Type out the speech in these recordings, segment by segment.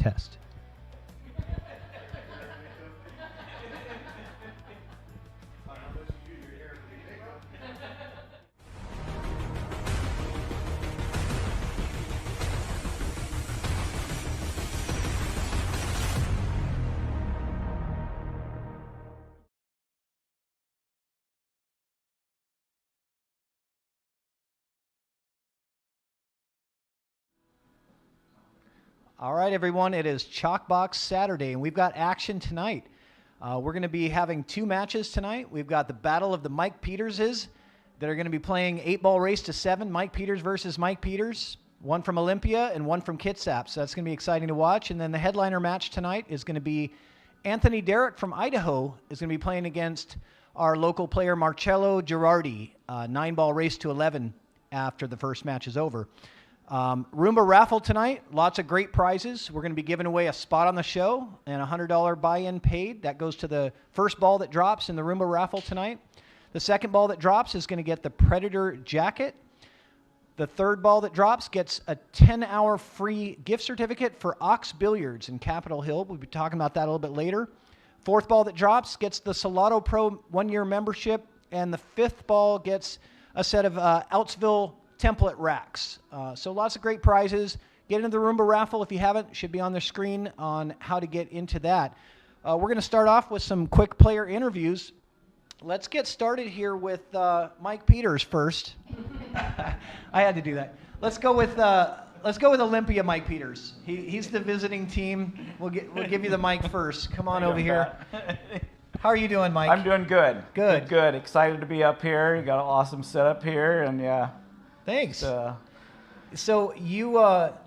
test. All right, everyone, it is ChalkBox Saturday, and we've got action tonight. We're going to be having two matches tonight. We've got the Battle of the Mike Peterses that are going to be playing 8-ball race to 7, Mike Peters versus Mike Peters, one from Olympia and one from Kitsap, so that's going to be exciting to watch. And then the headliner match tonight is going to be Anthony Derrick from Idaho is going to be playing against our local player Marcello Girardi, 9-ball race to 11 after the first match is over. Roomba raffle tonight, lots of great prizes. We're going to be giving away a spot on the show and a $100 buy-in paid. That goes to the first ball that drops in the Roomba raffle tonight. The second ball that drops is going to get the Predator jacket. The third ball that drops gets a 10-hour free gift certificate for Ox Billiards in Capitol Hill. We'll be talking about that a little bit later. Fourth ball that drops gets the Salado Pro 1-year membership, and the fifth ball gets a set of Outsville template racks. So lots of great prizes. Get into the Roomba raffle if you haven't. Should be on the screen on how to get into that. We're going to start off with some quick player interviews. Let's get started here with Mike Peters first. I had to do that. Let's go with Olympia Mike Peters. He's the visiting team. We'll give you the mic first. Come on over here. How are you doing, Mike? I'm doing good. Good. Good. Excited to be up here. You got an awesome setup here, and yeah. Thanks. So you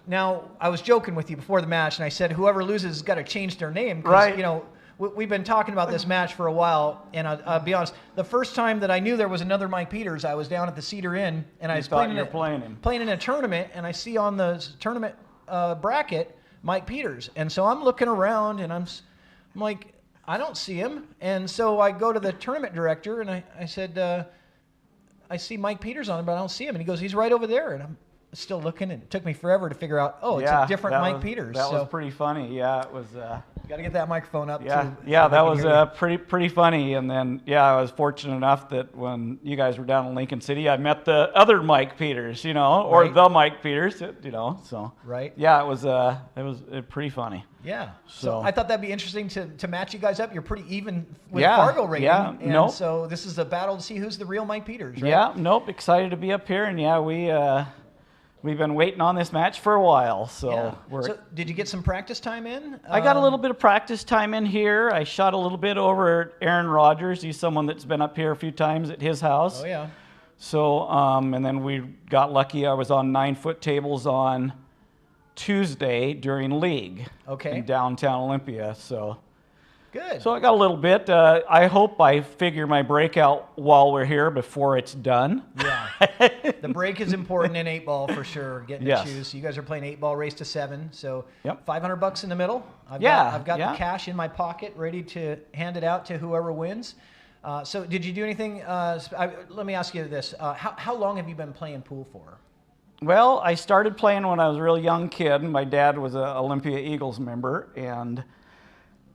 now I was joking with you before the match, and I said whoever loses has got to change their name. Right. You know, we've been talking about this match for a while, and I'll be honest. The first time that I knew there was another Mike Peters, I was down at the Cedar Inn, and I was playing in a tournament, and I see on the tournament bracket Mike Peters, and so I'm looking around, and I'm like, I don't see him, and so I go to the tournament director, and I said. I see Mike Peters on it, but I don't see him. And he goes, he's right over there. And I'm still looking, and it took me forever to figure out, oh, it's a different Mike Peters. That was pretty funny. Yeah, it was. You got to get that microphone up, yeah, too. Yeah, that was pretty funny. And then, yeah, I was fortunate enough that when you guys were down in Lincoln City, I met the other Mike Peters, you know, or the Mike Peters, you know. So, right. Yeah, it was pretty funny. Yeah. So I thought that'd be interesting to match you guys up. You're pretty even with yeah, Fargo rating. Yeah. And so this is a battle to see who's the real Mike Peters, right? Yeah. Nope. Excited to be up here, and yeah, we've been waiting on this match for a while. So, yeah. So did you get some practice time in? I got a little bit of practice time in here. I shot a little bit over at Aaron Rogers. He's someone that's been up here a few times at his house. Oh yeah. So and then we got lucky. I was on 9-foot tables on Tuesday during league in downtown Olympia. So good. So I got a little bit. I hope I figure my breakout while we're here before it's done. Yeah. The break is important in 8-ball for sure. Getting to choose. So you guys are playing 8-ball race to 7. So $500 in the middle. I've got the cash in my pocket ready to hand it out to whoever wins. So did you do anything? Let me ask you this. How long have you been playing pool for? Well, I started playing when I was a real young kid. My dad was an Olympia Eagles member, and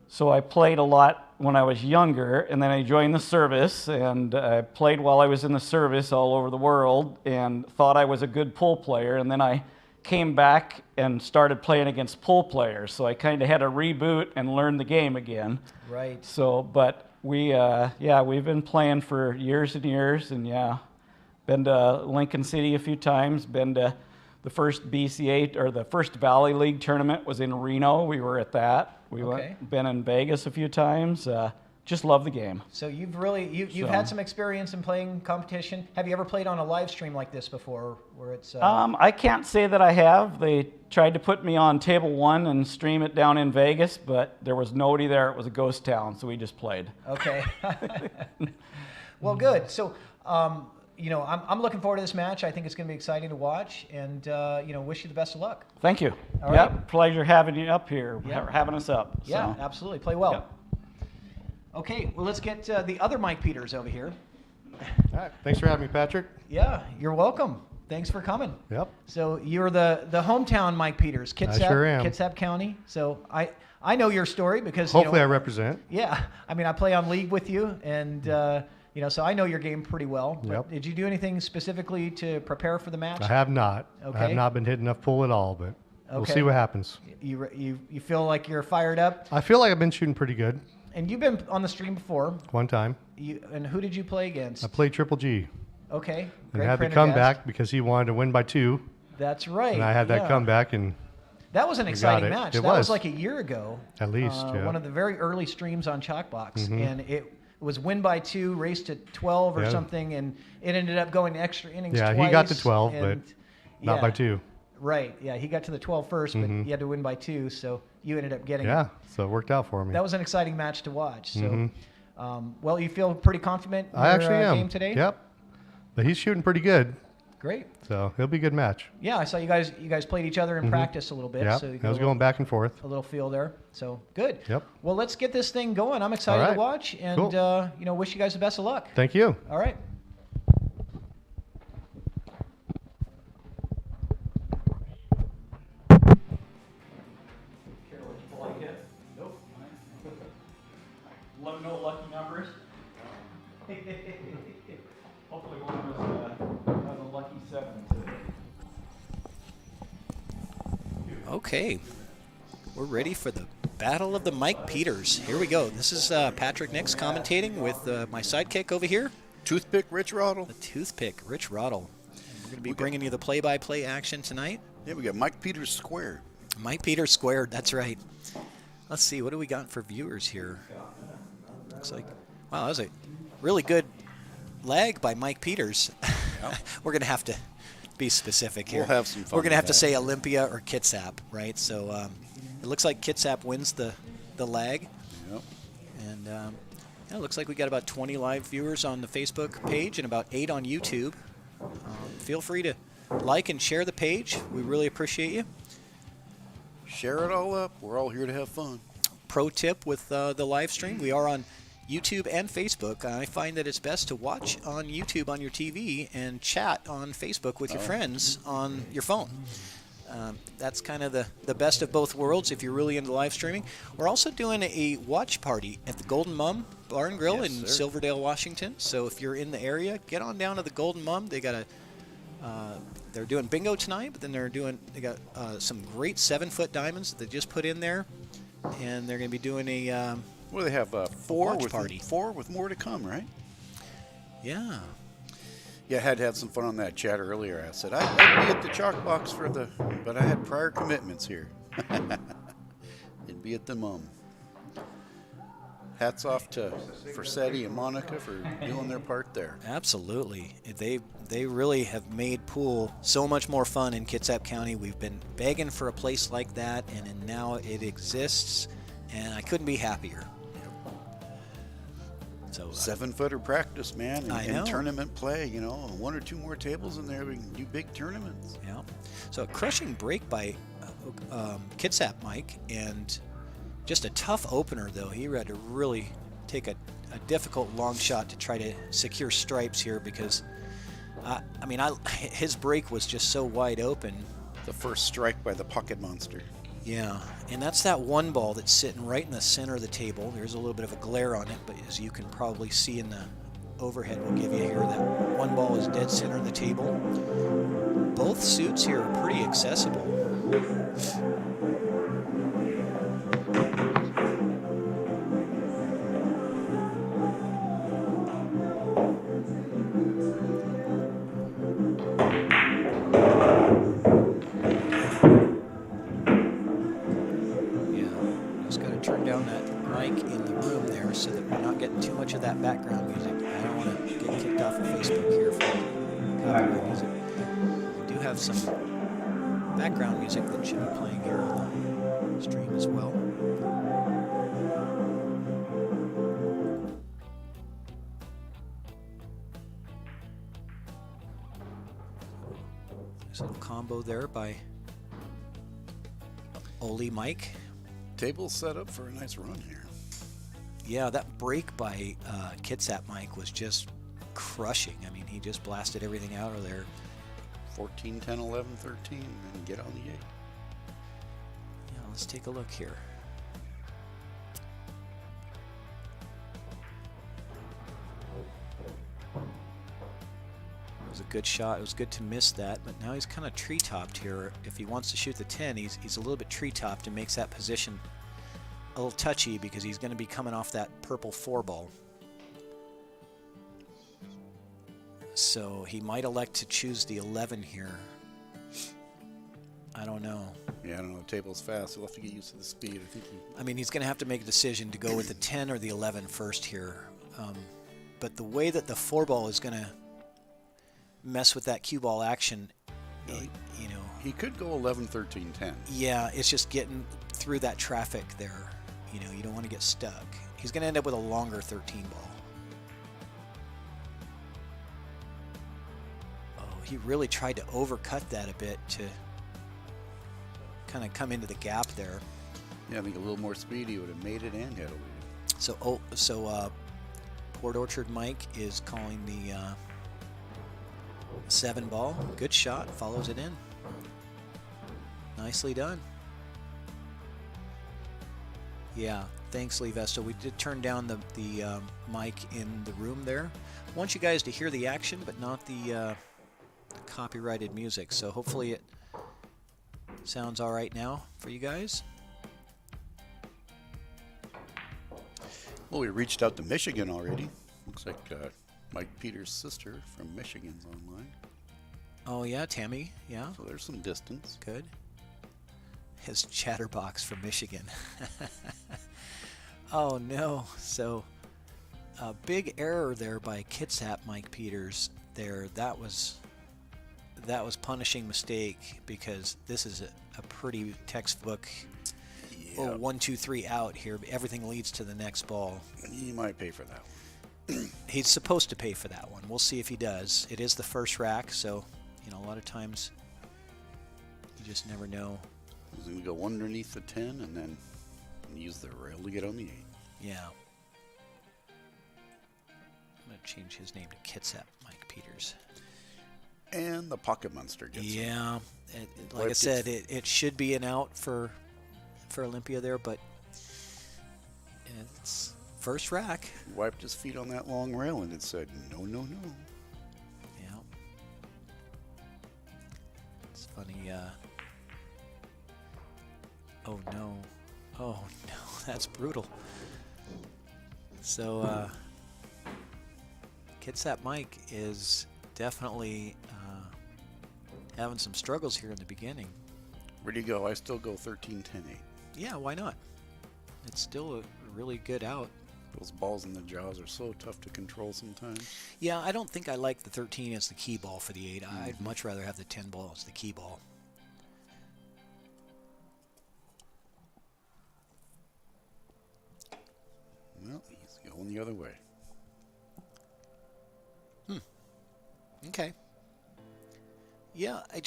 so I played a lot when I was younger, and then I joined the service, and I played while I was in the service all over the world, and thought I was a good pool player, and then I came back and started playing against pool players, so I kind of had a reboot and learn the game again. Right. So, but we've been playing for years and years, and been to Lincoln City a few times, been to the first BCA, or the first Valley League tournament was in Reno. We were at that. Been in Vegas a few times. Just love the game. So you've had some experience in playing competition. Have you ever played on a live stream like this before, where it's? I can't say that I have. They tried to put me on table 1 and stream it down in Vegas, but there was nobody there. It was a ghost town, so we just played. Okay. Well, good. So. I'm looking forward to this match. I think it's going to be exciting to watch, and wish you the best of luck. Thank you. All right. Pleasure having you up here, having us up. Yeah, absolutely. Play well. Okay, well, let's get the other Mike Peters over here. All right. Thanks for having me, Patrick. Yeah, you're welcome. thanks for coming. Yep. So you're the hometown Mike Peters, Kitsap, I sure am. Kitsap County. So I know your story because Hopefully I represent. Yeah, I mean I play on league with you, and so I know your game pretty well. But Yep. did you do anything specifically to prepare for the match? I have not. Okay. I have not been hitting enough pull at all, but we'll Okay. see what happens. You feel like you're fired up, I feel like I've been shooting pretty good. and you've been on the stream before. One time. And who did you play against? I played Triple G Okay. and Greg had the Prendergast. comeback because he wanted to win by 2, That's right. and I had that yeah. comeback, and That was an got exciting it. match. It That was was. like a year ago. At least, yeah. One of the very early streams on ChalkBox, Mhm. and it was win by 2, race to 12 or Yeah. something, and it ended up going to extra innings Yeah, twice. he got to 12, but and- not yeah, by 2. Right. Yeah, he got to the 12 first, but Mhm. he had to win by 2, so you ended up getting Yeah, it. so it worked out for me. That was an exciting match to watch. So, Mhm. well, you feel pretty confident in I your actually am. game today? Yep. But he's shooting pretty good, Great. so it'll be a good match. Yeah, I saw you guys played each other in practice a little bit. Yeah, so you I got was a little- going back and forth. a little feel there. So good. Yep. Well, let's get this thing going. I'm excited All to right. watch, and Cool. wish you guys the best of luck. Thank you. All right. Nope. No lucky numbers. Hopefully one of us has a lucky 7 today. Okay, we're ready for the Battle of the Mike Peters. Here we go. This is Patrick Nix commentating with my sidekick over here, Toothpick Rich Roddle. the Toothpick, Rich Roddle. We're going to be bringing you the play-by-play action tonight. Yeah, we got Mike Peters squared. Mike Peters squared, that's right. Let's see, what do we got for viewers here? Looks like, wow, that was a really good lag by Mike Peters. We're going to have to be specific here. We'll have some fun We're going to with have to that. say Olympia or Kitsap, right? So it looks like Kitsap wins the lag. Yep. And it looks like we got about 20 live viewers on the Facebook page and about 8 on YouTube. Feel free to like and share the page. We really appreciate you. Share it all up. We're all here to have fun. Pro tip with the live stream, we are on YouTube and Facebook. I find that it's best to watch on YouTube on your TV and chat on Facebook with your friends on your phone. That's kind of the best of both worlds if you're really into live streaming. We're also doing a watch party at the Golden Mum Bar and Grill Yes, in sir. Silverdale, Washington. So if you're in the area, get on down to the Golden Mum. They got they're doing bingo tonight, but then they got some great 7-foot diamonds that they just put in there, and they're going to be doing a What do they have? Four watch party. 4 with more to come, right? yeah. Yeah, I had to have some fun on that chat earlier. I said I'd be at the ChalkBox but I had prior commitments here. It'd be at the Mum. Hats off to Forsetti and Monica for doing their part there. Absolutely. They really have made pool so much more fun in Kitsap County. We've been begging for a place like that, and now it exists, and I couldn't be happier. So 7-footer practice, man, I know. and tournament play. 1 or 2 more tables in there, we can do big tournaments. yeah. So a crushing break by Kitsap Mike, and just a tough opener, though. He had to really take a difficult long shot to try to secure stripes here because, his break was just so wide open. The first strike by the Pocket Monster. Yeah, and that's that one ball that's sitting right in the center of the table. There's a little bit of a glare on it, but as you can probably see in the overhead we'll give you here, that one ball is dead center of the table. Both suits here are pretty accessible. Just got to turn down that mic in the room there so that we're not getting too much of that background music. I don't want to get kicked off of Facebook here for copyright music. We do have some background music that should be playing here on the stream as well. Nice little combo there by Oli Mike. Table set up for a nice run here. Yeah, that break by Kitsap Mike was just crushing. I mean, he just blasted everything out of there. 14, 10, 11, 13, and get on the 8. Yeah, let's take a look here. It was a good shot. It was good to miss that, but now he's kind of tree-topped here. If he wants to shoot the 10, he's a little bit tree-topped and makes that position a little touchy because he's going to be coming off that purple 4 ball. So he might elect to choose the 11 here. I don't know. Yeah, I don't know. The table's fast. He'll have to get used to the speed. I mean, he's going to have to make a decision to go with the 10 or the 11 first here. But the way that the 4 ball is going to mess with that cue ball action, you know. He could go 11, 13, 10. Yeah, it's just getting through that traffic there. You know, you don't want to get stuck. He's going to end up with a longer 13 ball. Oh, he really tried to overcut that a bit to kind of come into the gap there. Yeah, I think a little more speed, he would have made it and had a lead. So Port Orchard Mike is calling the 7 ball. Good shot, follows it in. Nicely done. Yeah, thanks, Lee Vesto. We did turn down the mic in the room there. I want you guys to hear the action, but not the copyrighted music. So hopefully it sounds all right now for you guys. Well, we reached out to Michigan already. Looks like Mike Peters' sister from Michigan's online. Oh, yeah, Tammy. Yeah, So there's some distance. good. His chatterbox from Michigan. Oh, no. So a big error there by Kitsap Mike Peters there. That was punishing mistake because this is a pretty textbook. Yeah. Oh, 1, 2, 3 out here. Everything leads to the next ball. He might pay for that one. He's supposed to pay for that one. We'll see if he does. It is the first rack, so you know a lot of times you just never know. He's going to go underneath the 10 and then use the rail to get on the 8. Yeah. I'm going to change his name to Kitsap Mike Peters. And the pocket monster gets him. Yeah. Like I said, it should be an out for Olympia there, but it's first rack. He wiped his feet on that long rail and it said, no, no, no. Yeah. It's funny. Oh, no. Oh, no. That's brutal. So, Kitsap Mike is definitely having some struggles here in the beginning. Where do you go? I still go 13, 10, 8. Yeah, why not? It's still a really good out. Those balls in the jaws are so tough to control sometimes. Yeah, I don't think I like the 13 as the key ball for the 8. I'd much rather have the 10 ball as the key ball. Well, he's going the other way. Okay. Yeah, I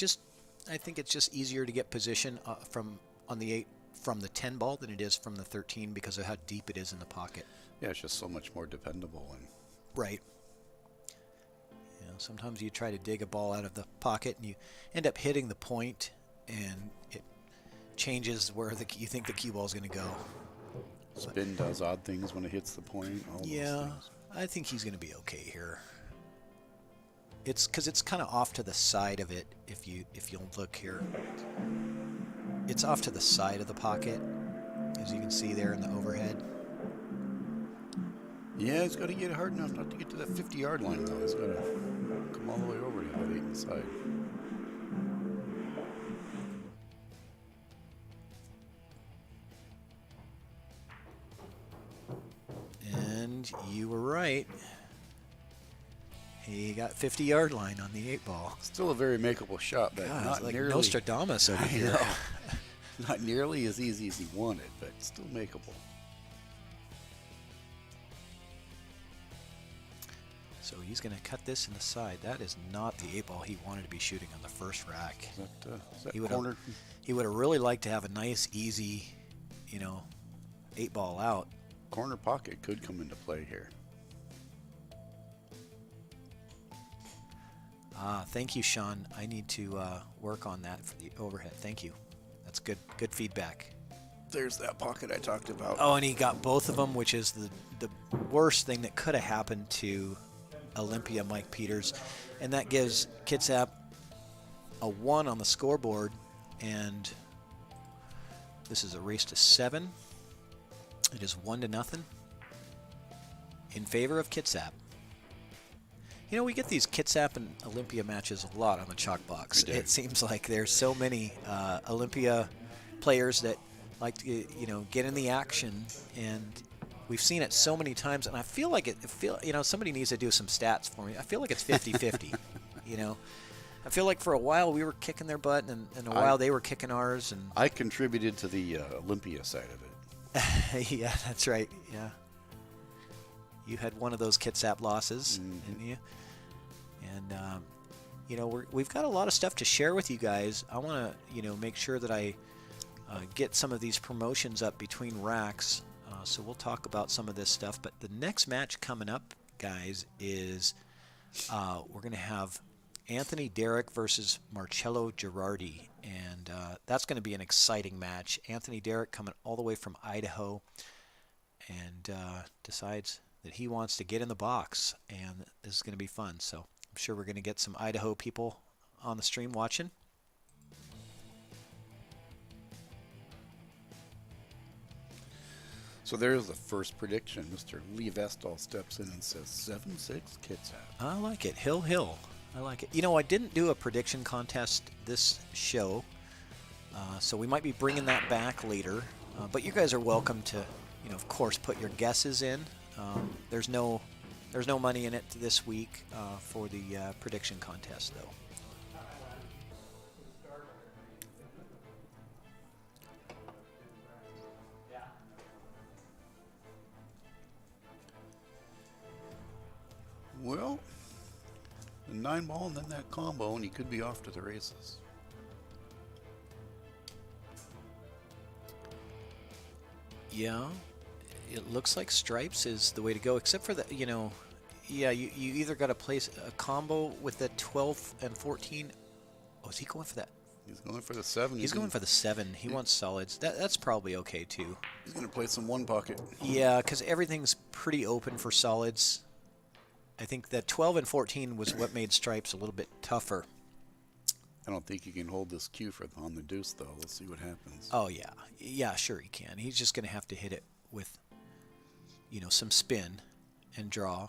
think it's just easier to get position on the 8 from the 10 ball than it is from the 13 because of how deep it is in the pocket. Yeah, it's just so much more dependable. And Right. You know, sometimes you try to dig a ball out of the pocket and you end up hitting the point and it changes where you think the cue ball is going to go. spin does odd things when it hits the point. All those Yeah, things. I think he's going to be okay here. It's because it's kind of off to the side of it. If you'll look here, it's off to the side of the pocket, as you can see there in the overhead. Yeah, he's got to get hard enough not to get to that 50-yard line, though. He's got to come all the way over to that 8 inside. And you were right. He got 50-yard line on the 8 ball. Still a very makeable shot, but God, not it's like nearly. Nostradamus over I here. know. Not nearly as easy as he wanted, but still makeable. So he's going to cut this in the side. That is not the 8 ball he wanted to be shooting on the first rack. Is that He would corner? He would have really liked to have a nice, easy, 8 ball out. Corner pocket could come into play here. Thank you, Sean. I need to work on that for the overhead. Thank you. That's good feedback. There's that pocket I talked about. Oh, and he got both of them, which is the worst thing that could have happened to Olympia Mike Peters. And that gives Kitsap a 1 on the scoreboard. And this is a race to 7. It is 1-0 in favor of Kitsap. You know, we get these Kitsap and Olympia matches a lot on the ChalkBox. It seems like there's so many Olympia players that like to, you know, get in the action, and we've seen it so many times. And I feel like somebody needs to do some stats for me. I feel like it's 50-50. You know, I feel like for a while we were kicking their butt, and a while they were kicking ours. And I contributed to the Olympia side of it. Yeah, that's right. Yeah, you had one of those Kitsap losses, didn't you? And you know, we've got a lot of stuff to share with you guys. I want to make sure that I get some of these promotions up between racks. So we'll talk about some of this stuff. But the next match coming up, guys, is we're going to have Anthony Derrick versus Marcello Girardi. And that's going to be an exciting match. Anthony Derrick coming all the way from Idaho and decides that he wants to get in the box. And this is going to be fun. So I'm sure we're going to get some Idaho people on the stream watching. So there's the first prediction. Mr. Lee Vestal steps in and says 7-6 Kitsap. I like it. Hill. I like it. You know, I didn't do a prediction contest this show, so we might be bringing that back later. But you guys are welcome to, of course, put your guesses in. There's no money in it this week for the prediction contest, though. Well, the 9-ball and then that combo, and he could be off to the races. Yeah, it looks like stripes is the way to go, except for the, yeah, you either got to place a combo with the 12 and 14. Oh, is he going for that? He's going for the 7. He's going for the 7. He wants solids. That's probably okay, too. He's going to play some one pocket. Yeah, because everything's pretty open for solids. I think that 12 and 14 was what made stripes a little bit tougher. I don't think he can hold this cue on the deuce, though. Let's see what happens. Oh, yeah. Yeah, sure he can. He's just going to have to hit it with, some spin and draw.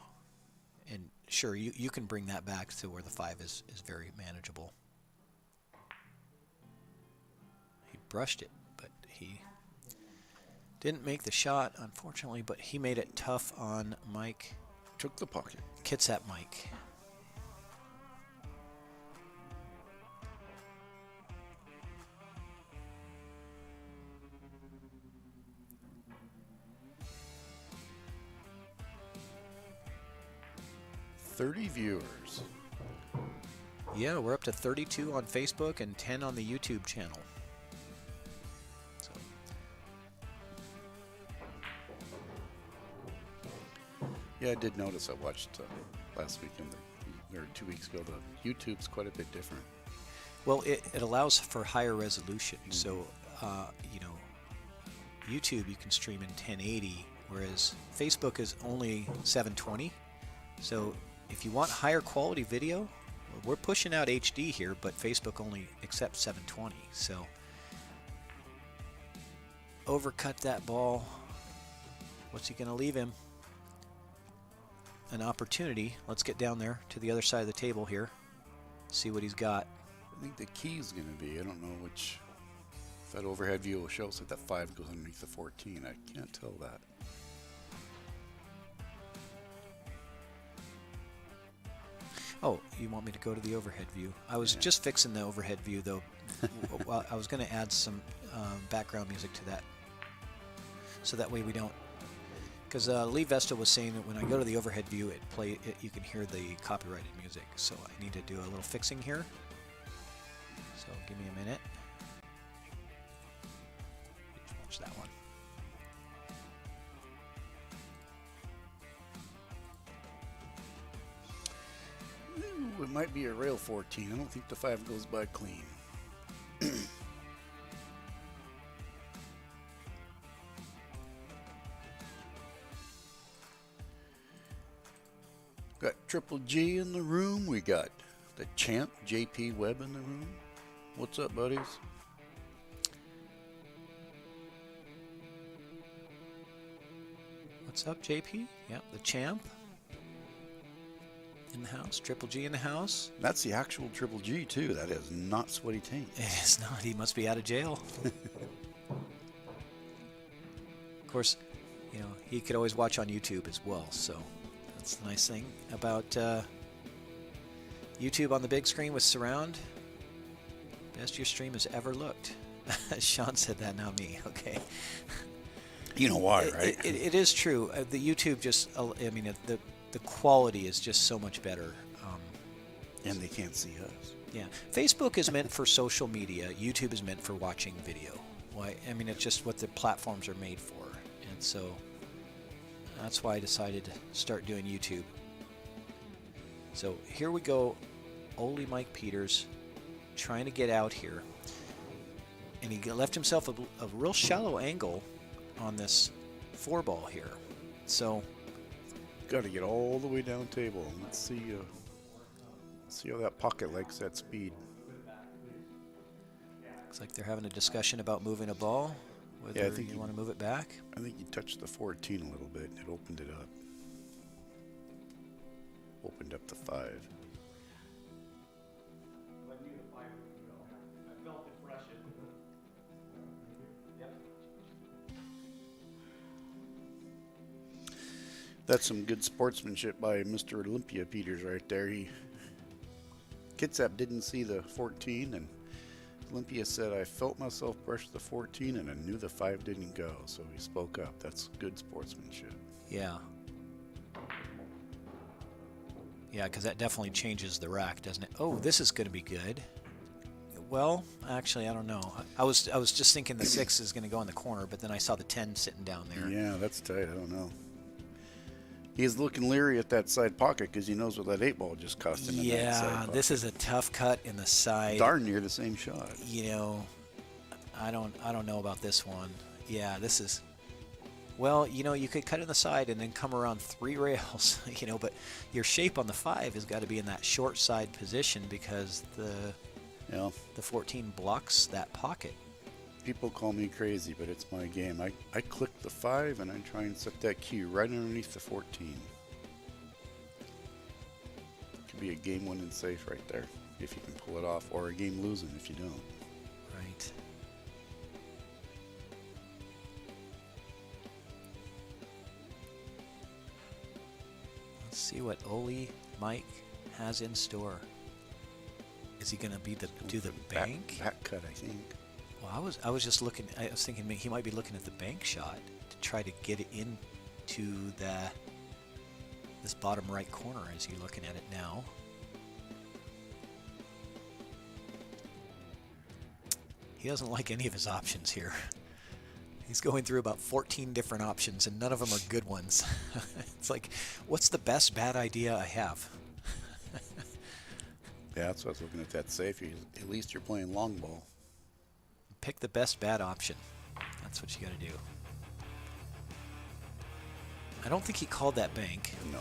And sure, you can bring that back to where the 5 is very manageable. He brushed it, but he didn't make the shot, unfortunately, but he made it tough on Mike. Took the pocket. Kitsap Mike. viewers. Yeah, we're up to 32 on Facebook and 10 on the YouTube channel. So. Yeah, I did notice. I watched last weekend, or 2 weeks ago. The YouTube's quite a bit different. Well, it allows for higher resolution. Mm-hmm. So, YouTube you can stream in 1080, whereas Facebook is only 720. So, if you want higher quality video, we're pushing out HD here, but Facebook only accepts 720. So, overcut that ball. What's he going to leave him? An opportunity. Let's get down there to the other side of the table here. See what he's got. I think the key is going to be, I don't know which, if that overhead view will show us that that 5 goes underneath the 14. I can't tell that. Oh, you want me to go to the overhead view? I was just fixing the overhead view, though. Well, I was going to add some background music to that. So that way we don't... Because Lee Vesta was saying that when I go to the overhead view, you can hear the copyrighted music. So I need to do a little fixing here. So give me a minute. Watch that one. Ooh, it might be a rail 14. I don't think the 5 goes by clean. Got Triple G in the room. We got the champ, JP Webb, in the room. What's up, buddies? What's up, JP? Yep, the champ in the house. Triple G in the house. That's the actual Triple G, too. That is not Sweaty Taint. It is not. He must be out of jail. Of course, you know, he could always watch on YouTube as well, so that's the nice thing about YouTube on the big screen with surround. Best your stream has ever looked. Sean said that, not me. Okay. You know why, right? It is true. The YouTube just, I mean, the quality is just so much better. And they can't see us. Yeah. Facebook is meant for social media. YouTube is meant for watching video. Why? I mean, it's just what the platforms are made for. And so that's why I decided to start doing YouTube. So here we go. Ole Mike Peters trying to get out here. And he left himself a real shallow angle on this 4-ball here. So Got to get all the way down table. Let's see how that pocket likes that speed. looks like they're having a discussion about moving a ball, whether I think you want to move it back. I think you touched the 14 a little bit. It opened it up. Opened up the 5. That's some good sportsmanship by Mr. Olympia Peters right there. Kitsap didn't see the 14, and Olympia said, I felt myself brush the 14, and I knew the 5 didn't go, so he spoke up. That's good sportsmanship. Yeah. Yeah, because that definitely changes the rack, doesn't it? Oh, this is going to be good. Well, actually, I don't know. I was just thinking the 6 is going to go in the corner, but then I saw the 10 sitting down there. Yeah, that's tight. I don't know. He's looking leery at that side pocket because he knows what that 8-ball just cost him. Yeah, this is a tough cut in the side. Darn near the same shot. You know, I don't know about this one. Yeah, this is. Well, you know, you could cut in the side and then come around 3 rails. You know, but your shape on the 5 has got to be in that short side position because the 14 blocks that pocket. People call me crazy, but it's my game. I click the 5 and I try and set that cue right underneath the 14. Could be a game winning safe right there if you can pull it off, or a game losing if you don't. Right. Let's see what Ole Mike has in store. Is he going to do the bank? Back cut, I think. Well, I was just looking. I was thinking he might be looking at the bank shot to try to get it into this bottom right corner as you're looking at it now. He doesn't like any of his options here. He's going through about 14 different options, and none of them are good ones. It's like, what's the best bad idea I have? Yeah, that's what I was looking at that safe. At least you're playing long ball. Pick the best bad option. That's what you got to do. I don't think he called that bank. No,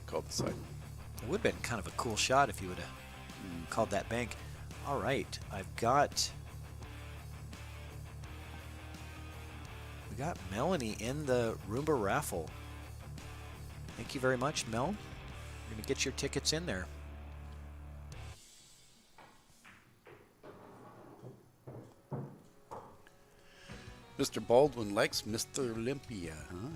called the side. It would have been kind of a cool shot if he would have called that bank. All right, we got Melanie in the Roomba raffle. Thank you very much, Mel. You're gonna get your tickets in there. Mr. Baldwin likes Mr. Olympia, huh?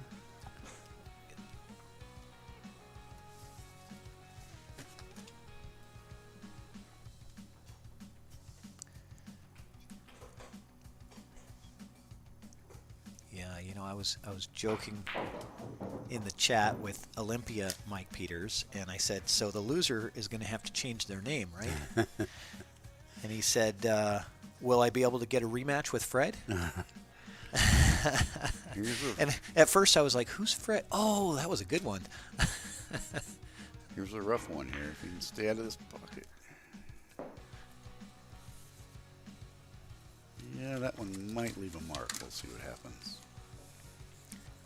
Yeah, you know, I was joking in the chat with Olympia Mike Peters, and I said, so the loser is going to have to change their name, right? And he said, will I be able to get a rematch with Fred? And at first I was like, who's Fred? Oh, that was a good one. Here's a rough one here. If you can stay out of this pocket. Yeah, that one might leave a mark. We'll see what happens.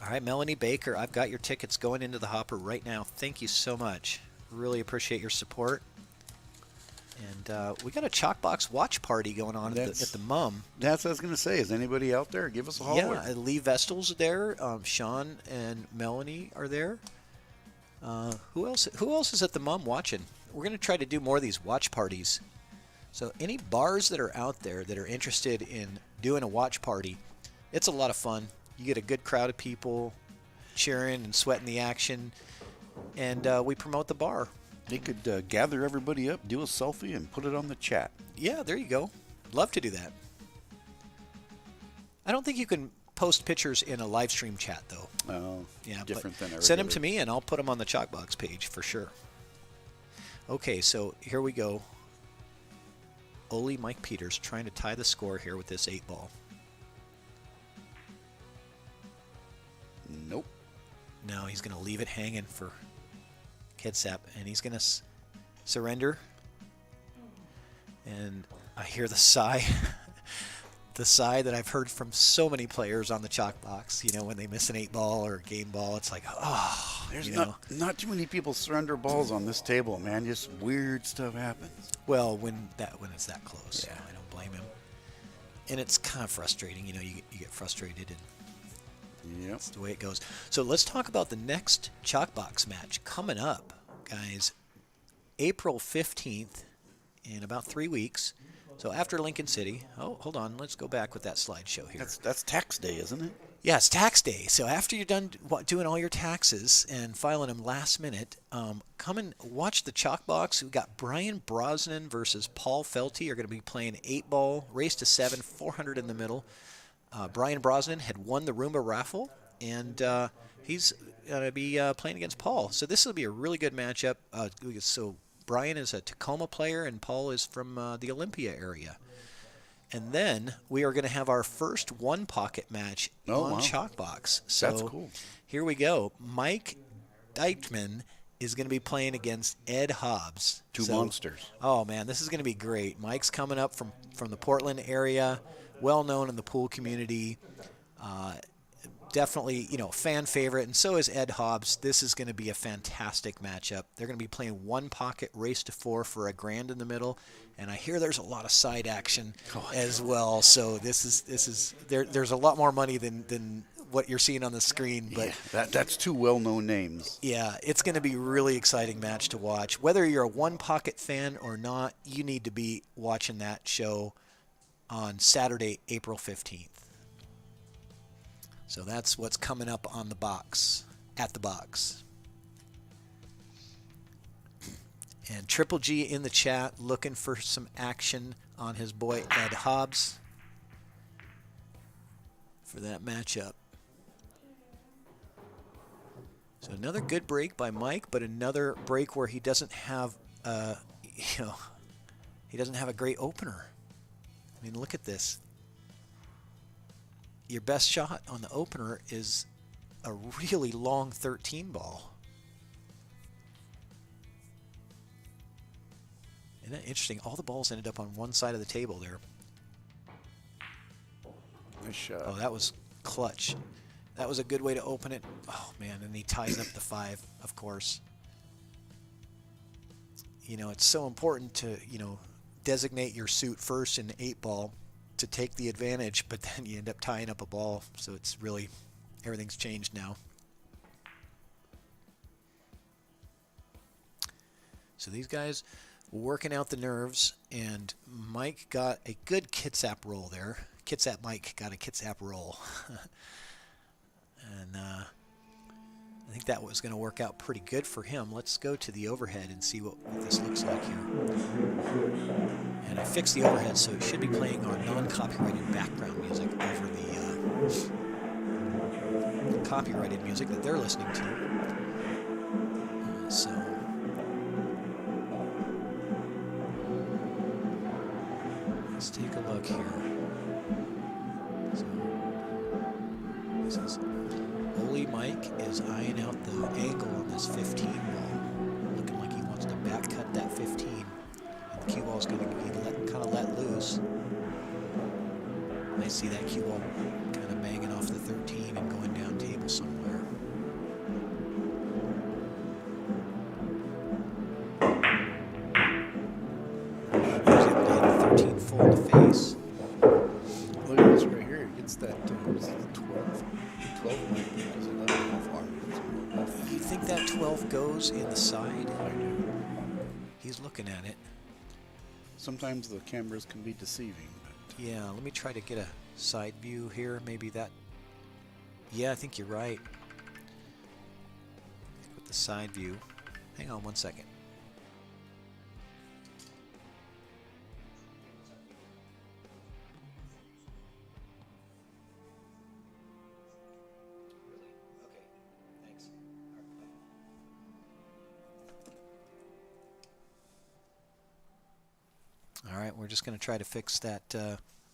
All right, Melanie Baker, I've got your tickets going into the hopper right now. Thank you so much. Really appreciate your support. And we got a ChalkBox watch party going on at the MUM. That's what I was going to say. Is anybody out there? Give us a holler. Yeah, Lee Vestal's there. Sean and Melanie are there. Who else is at the MUM watching? We're going to try to do more of these watch parties. So any bars that are out there that are interested in doing a watch party, it's a lot of fun. You get a good crowd of people cheering and sweating the action, and we promote the bar. They could gather everybody up, do a selfie, and put it on the chat. Yeah, there you go. Love to do that. I don't think you can post pictures in a live stream chat, though. Oh, yeah, different than a send them regular. to me, and I'll put them on the ChalkBox page for sure. Okay, so here we go. Ole Mike Peters trying to tie the score here with this 8-ball. Nope. No, he's going to leave it hanging for Kitsap, and he's going to surrender. And I hear the sigh, the sigh that I've heard from so many players on the ChalkBox. You know, when they miss an 8-ball or a game ball, it's like, oh, There's you know. not too many people surrender balls on this table, man. Just weird stuff happens. Well, when it's that close, Yeah. I don't blame him. And it's kind of frustrating. You know, you get frustrated, and Yep. that's the way it goes. So let's talk about the next ChalkBox match coming up, guys. April 15th, in about 3 weeks. So after Lincoln City. Oh, hold on. Let's go back with that slideshow here. That's tax day, isn't it? Yeah, it's tax day. So after you're done doing all your taxes and filing them last minute, come and watch the ChalkBox. We've got Brian Brosnan versus Paul Felty. Are going to be playing 8-ball, race to 7, 400 in the middle. Brian Brosnan had won the Roomba raffle, and he's going to be playing against Paul. So this will be a really good matchup. So Brian is a Tacoma player, and Paul is from the Olympia area. And then we are going to have our first one-pocket match on wow. ChalkBox. So That's cool. Here we go. Mike Deichman is going to be playing against Ed Hobbs. Two monsters. Oh, man, this is going to be great. Mike's coming up from the Portland area, well-known in the pool community. Definitely, fan favorite, and so is Ed Hobbs. This is going to be a fantastic matchup. They're going to be playing one pocket race to 4 for $1,000 in the middle, and I hear there's a lot of side action as well. So there's a lot more money than what you're seeing on the screen. But yeah, that's two well-known names. Yeah, it's going to be a really exciting match to watch. Whether you're a one pocket fan or not, you need to be watching that show on Saturday, April 15th. So that's what's coming up on the box, at the box. And Triple G in the chat looking for some action on his boy Ed Hobbs for that matchup. So another good break by Mike, but another break where he doesn't have, he doesn't have a great opener. I mean, look at this. Your best shot on the opener is a really long 13 ball. Isn't that interesting? All the balls ended up on one side of the table there. Nice shot. Oh, that was clutch. That was a good way to open it. Oh, man, and he ties up the 5, of course. It's so important to, designate your suit first in 8-ball to take the advantage, but then you end up tying up a ball. So it's really, everything's changed now. So these guys working out the nerves, and Mike got a good Kitsap roll there. Kitsap Mike got a Kitsap roll. And I think that was going to work out pretty good for him. Let's go to the overhead and see what this looks like here. And I fixed the overhead, so it should be playing on non-copyrighted background music over the copyrighted music that they're listening to. So let's take a look here. So this is Ole Mike is eyeing out the angle on this 15 ball, looking like ball's going to be kind of let loose. I see that cue ball kind of banging off the 13 and going down table somewhere. He was able to hit the 13 full in the face. Look at this right here. It gets that 12. 12 might be because 11 off arm. You think that 12 goes in the side? I do. He's looking at it. Sometimes the cameras can be deceiving. But Yeah, let me try to get a side view here. Maybe that. Yeah, I think you're right. With the side view. Hang on one second. Okay, thanks. All right, we're just going to try to fix that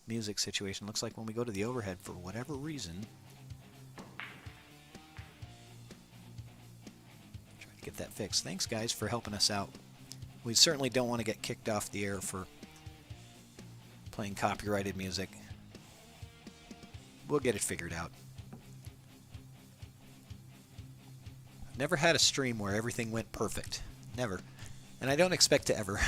music situation. Looks like when we go to the overhead, for whatever reason, try to get that fixed. Thanks, guys, for helping us out. We certainly don't want to get kicked off the air for playing copyrighted music. We'll get it figured out. I've never had a stream where everything went perfect. Never. And I don't expect to ever.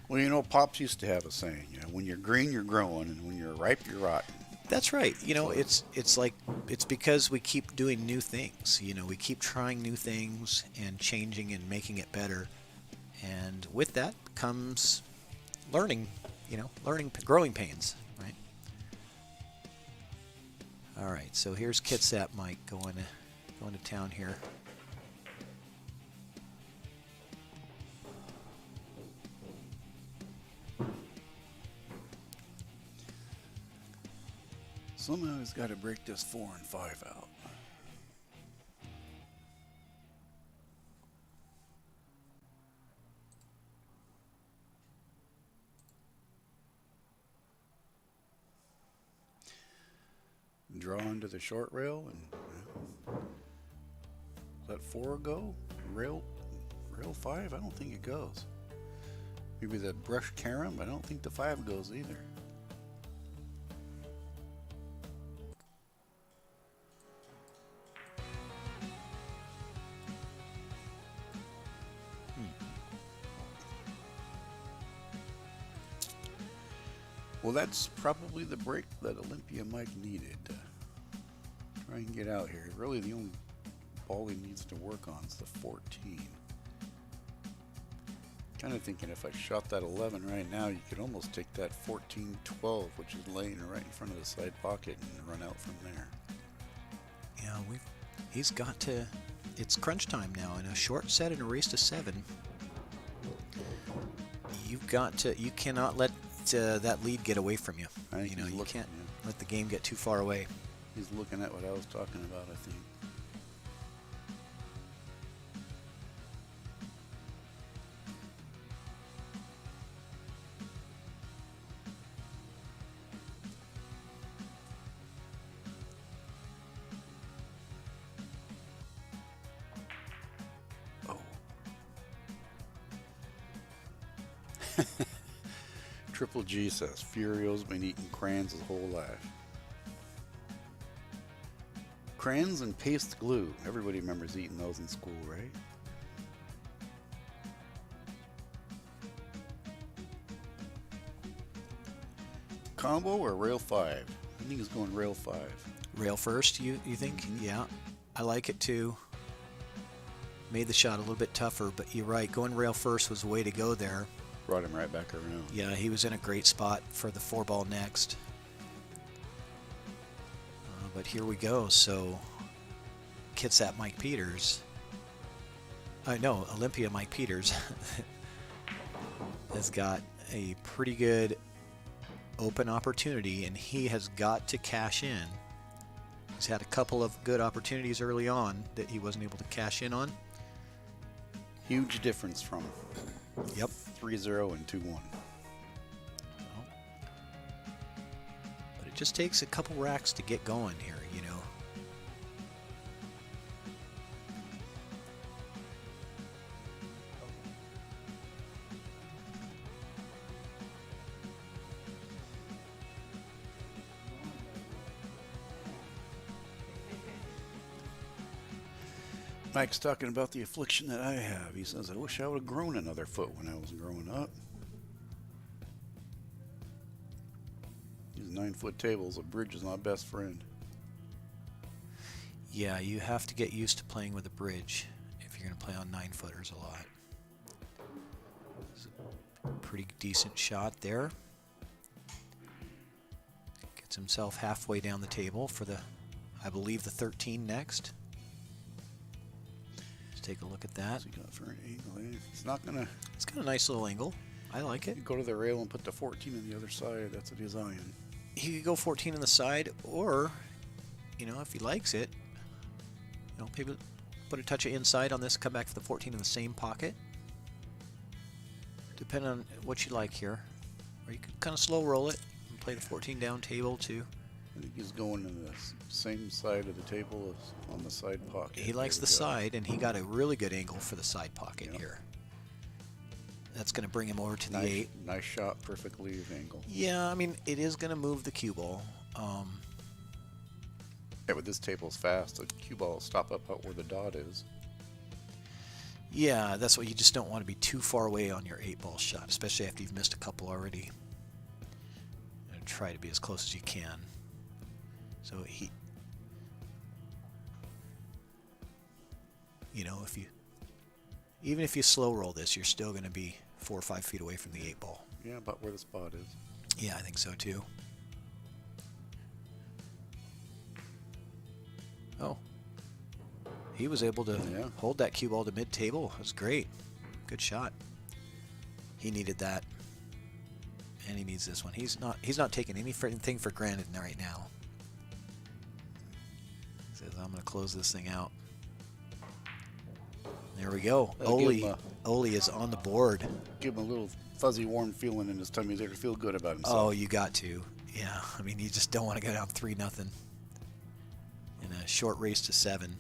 well, you know, Pops used to have a saying, you know, when you're green, you're growing, and when you're ripe, you're rotten. That's right. You know, it's like, it's because we keep doing new things. You know, we keep trying new things and changing and making it better. And with that comes learning, you know, growing pains, right? All right, so here's Kitsap Mike going to town here. Somehow he's got to break this 4 and 5 out. Draw into the short rail and let 4 go. Rail 5. I don't think it goes. Maybe the brush carom. I don't think the 5 goes either. Well, that's probably the break that Olympia Mike needed. Try and get out here. Really, the only ball he needs to work on is the 14. Kind of thinking if I shot that 11 right now, you could almost take that 14-12, which is laying right in front of the side pocket, and run out from there. Yeah, he's got to. It's crunch time now. In a short set and a race to 7, you've got to. You cannot let that lead get away from you. You know, you can't let the game get too far away. He's looking at what I was talking about, I think. Triple G says Furio's been eating crayons his whole life. Crayons and paste glue. Everybody remembers eating those in school, right? Combo or rail 5? I think he's going rail 5. Rail first, you think? Mm-hmm. Yeah, I like it too. Made the shot a little bit tougher, but you're right. Going rail first was the way to go there. Brought him right back around. Yeah, he was in a great spot for the 4-ball next. But here we go. So, Kitsap Mike Peters. No, Olympia Mike Peters has got a pretty good open opportunity, and he has got to cash in. He's had a couple of good opportunities early on that he wasn't able to cash in on. Huge difference from 3-0 and 2-1. But it just takes a couple racks to get going here, you know. Mike's talking about the affliction that I have. He says, I wish I would have grown another foot when I was growing up. These 9-foot tables, a bridge is my best friend. Yeah, you have to get used to playing with a bridge if you're going to play on 9-footers a lot. It's a pretty decent shot there. Gets himself halfway down the table for the, I believe, the 13 next. Let's take a look at that. What's he got for an angle? It's not going to... It's got a nice little angle. I like it. You go to the rail and put the 14 on the other side. That's what he's eyeing. He could go 14 on the side, or, you know, if he likes it, you know, maybe put a touch of inside on this, come back for the 14 in the same pocket. Depending on what you like here. Or you could kind of slow roll it and play the 14 down table too. I think he's going to the same side of the table as on the side pocket. He likes the side, and he got a really good angle for the side pocket here. That's going to bring him over to the 8. Nice shot, perfectly angle. Yeah, I mean, it is going to move the cue ball. Yeah, but this table's fast. The cue ball will stop up out where the dot is. Yeah, that's why you just don't want to be too far away on your 8-ball shot, especially after you've missed a couple already. And try to be as close as you can. So he, you know, even if you slow roll this, you're still going to be 4 or 5 feet away from the 8-ball. Yeah, about where the spot is. Yeah, I think so too. Oh. He was able to hold that cue ball to mid-table. It was great. Good shot. He needed that. And he needs this one. He's not taking anything for granted right now. He says, I'm going to close this thing out. There we go. Ole is on the board. Give him a little fuzzy, warm feeling in his tummy. He's there to feel good about himself. Oh, you got to. Yeah, I mean, you just don't want to go down 3-0 in a short race to 7.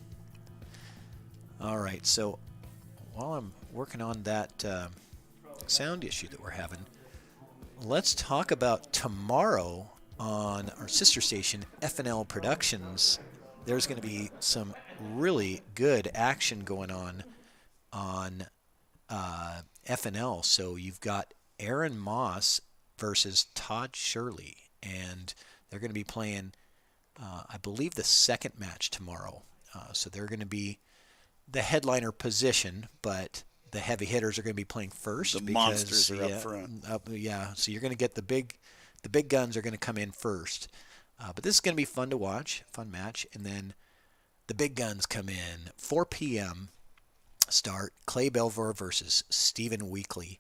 All right, so while I'm working on that sound issue that we're having, let's talk about tomorrow on our sister station, FNL Productions. There's going to be some really good action going on FNL. So you've got Aaron Moss versus Todd Shirley, and they're going to be playing, I believe, the second match tomorrow. So they're going to be the headliner position, but the heavy hitters are going to be playing first. The monsters are up front. So you're going to get the big guns are going to come in first. But this is going to be fun to watch, fun match. And then the big guns come in. 4 p.m. start. Clay Belvoir versus Stephen Weekly.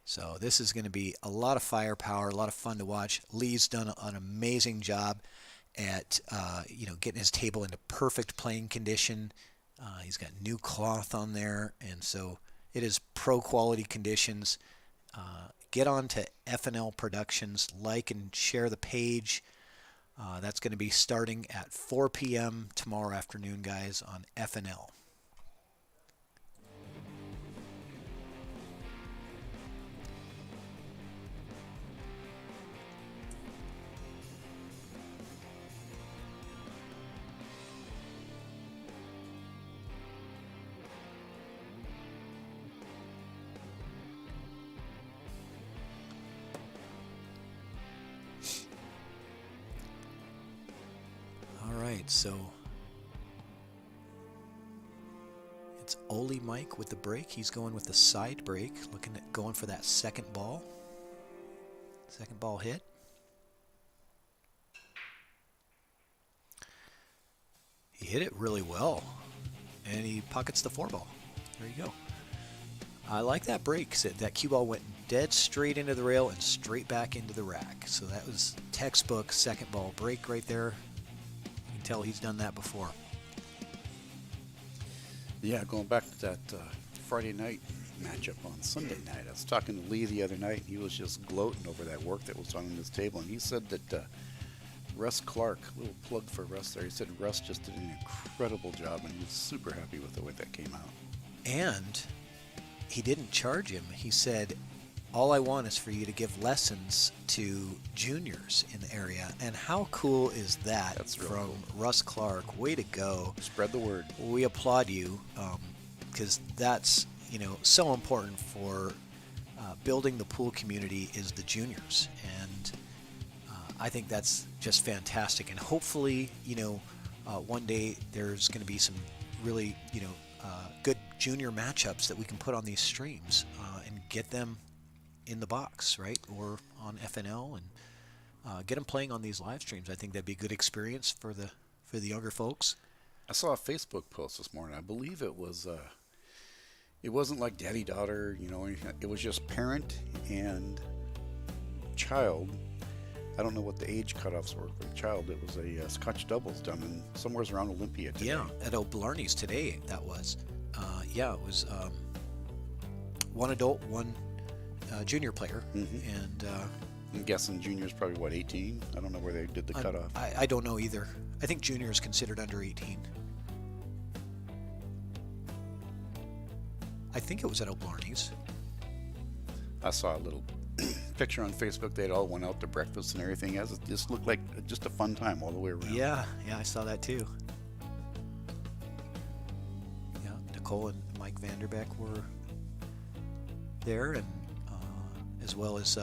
So this is going to be a lot of firepower, a lot of fun to watch. Lee's done an amazing job at getting his table into perfect playing condition. He's got new cloth on there, and so it is pro quality conditions. Get on to FNL Productions, like and share the page. That's going to be starting at 4 p.m. tomorrow afternoon, guys, on FNL. So it's Ole Mike with the break. He's going with the side break, looking at going for that second ball hit. He hit it really well, and he pockets the 4 ball. There you go. I like that break. That cue ball went dead straight into the rail and straight back into the rack. So that was textbook second ball break right there. Tell he's done that before. Yeah, going back to that Friday night matchup on Sunday night. I was talking to Lee the other night, and he was just gloating over that work that was done on this table. And he said that Russ Clark, a little plug for Russ there, he said Russ just did an incredible job, and he was super happy with the way that came out. And he didn't charge him. He said, all I want is for you to give lessons to juniors in the area. And how cool is that? That's really from cool. Russ Clark. Way to go. Spread the word. We applaud you because that's, so important for building the pool community is the juniors. And I think that's just fantastic. And hopefully, one day there's going to be some really, good junior matchups that we can put on these streams and get them in the box, right? Or on FNL and get them playing on these live streams. I think that'd be a good experience for the younger folks. I saw a Facebook post this morning. I believe it was, it wasn't like daddy-daughter, it was just parent and child. I don't know what the age cutoffs were for the child. It was a Scotch doubles done in somewhere around Olympia today. Yeah, at O'Blarney's today, that was. It was one adult, one junior player. And I'm guessing junior's probably, what, 18? I don't know where they did the cutoff. I don't know either. I think junior is considered under 18. I think it was at O'Blarney's. I saw a little picture on Facebook. They'd all went out to breakfast and everything. It just looked like just a fun time all the way around. Yeah, I saw that too. Yeah, Nicole and Mike Vanderbeck were there, and as well as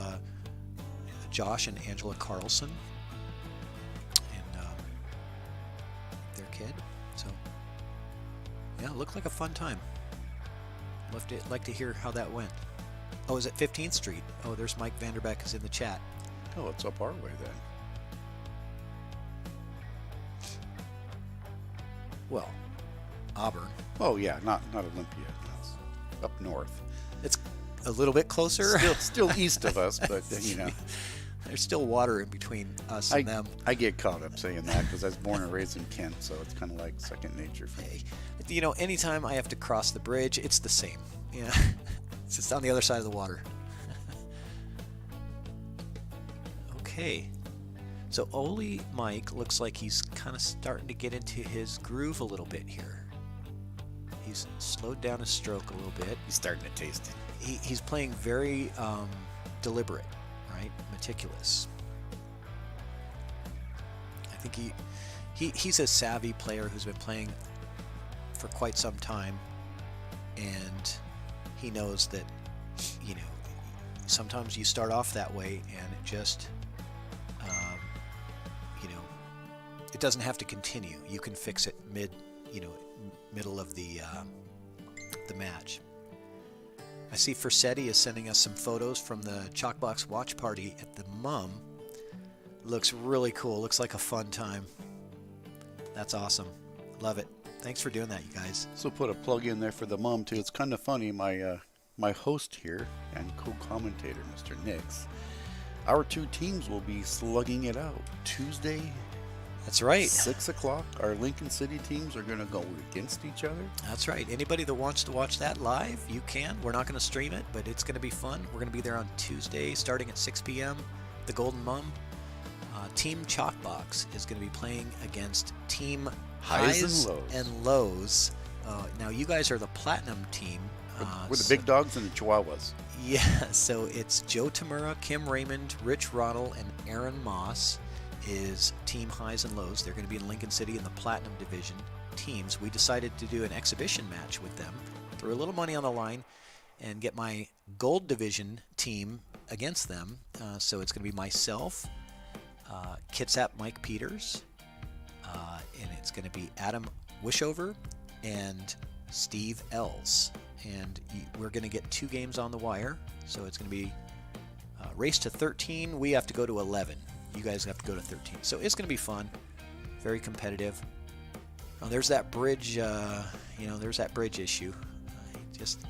Josh and Angela Carlson and their kid. So yeah, it looked like a fun time. Like to hear how that went. Oh, is it 15th Street? Oh, there's Mike Vanderbeck is in the chat. Oh, it's up our way then. Well, Auburn. Oh yeah, not Olympia. It's up north. It's a little bit closer. Still east of us, but There's still water in between us and them. I get caught up saying that because I was born and raised in Kent, so it's kind of like second nature for me. Anytime I have to cross the bridge, it's the same. It's just on the other side of the water. Okay. So Ole Mike looks like he's kind of starting to get into his groove a little bit here. He's slowed down his stroke a little bit. He's starting to taste it. He's playing very deliberate, right? Meticulous. I think he's a savvy player who's been playing for quite some time, and he knows that sometimes you start off that way and it just it doesn't have to continue. You can fix it middle of the match. I see Fersetti is sending us some photos from the ChalkBox watch party at the Mum. Looks really cool. Looks like a fun time. That's awesome. Love it. Thanks for doing that, you guys. So put a plug in there for the Mum too. It's kind of funny. My host here and co-commentator, Mr. Nix, our two teams will be slugging it out Tuesday. That's right. 6 o'clock. Our Lincoln City teams are going to go against each other. That's right. Anybody that wants to watch that live, you can. We're not going to stream it, but it's going to be fun. We're going to be there on Tuesday starting at 6 p.m. The Golden Mum. Team ChalkBox is going to be playing against Team Highs and Lows. Now, you guys are the Platinum team. We're the big dogs and the Chihuahuas. Yeah, so it's Joe Tamura, Kim Raymond, Rich Roddle, and Aaron Moss is Team Highs and Lows. They're going to be in Lincoln City in the Platinum Division teams. We decided to do an exhibition match with them, throw a little money on the line, and get my Gold Division team against them. So it's going to be myself, Kitsap Mike Peters, and it's going to be Adam Wishover and Steve Ells. And we're going to get 2 games on the wire. So it's going to be race to 13. We have to go to 11. You guys have to go to 13. So it's going to be fun. Very competitive. Oh, there's that bridge, there's that bridge issue. He just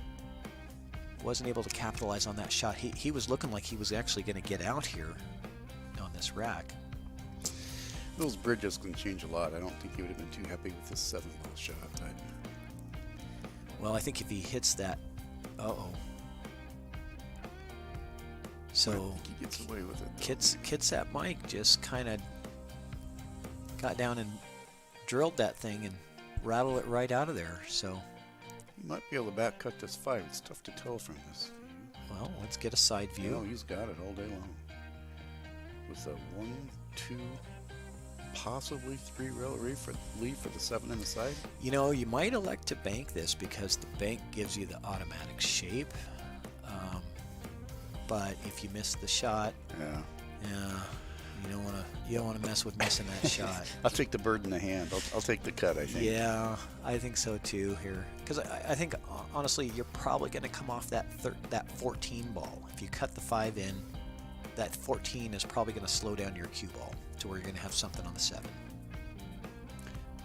wasn't able to capitalize on that shot. He was looking like he was actually going to get out here on this rack. Those bridges can change a lot. I don't think he would have been too happy with this 7-ball shot. Well, I think if he hits that, So he gets away with it. Kitsap Mike just kind of got down and drilled that thing and rattled it right out of there. So he might be able to back cut this 5. It's tough to tell from this. Well, let's get a side view. No, he's got it all day long. With a 1, 2, possibly 3 rail lead for the 7 and the side. You know, you might elect to bank this because the bank gives you the automatic shape. But if you miss the shot, you don't want to mess with missing that shot. I'll take the bird in the hand. I'll take the cut, I think. Yeah, I think so too here. Because I think, honestly, you're probably going to come off that 14 ball. If you cut the 5 in, that 14 is probably going to slow down your cue ball to where you're going to have something on the 7.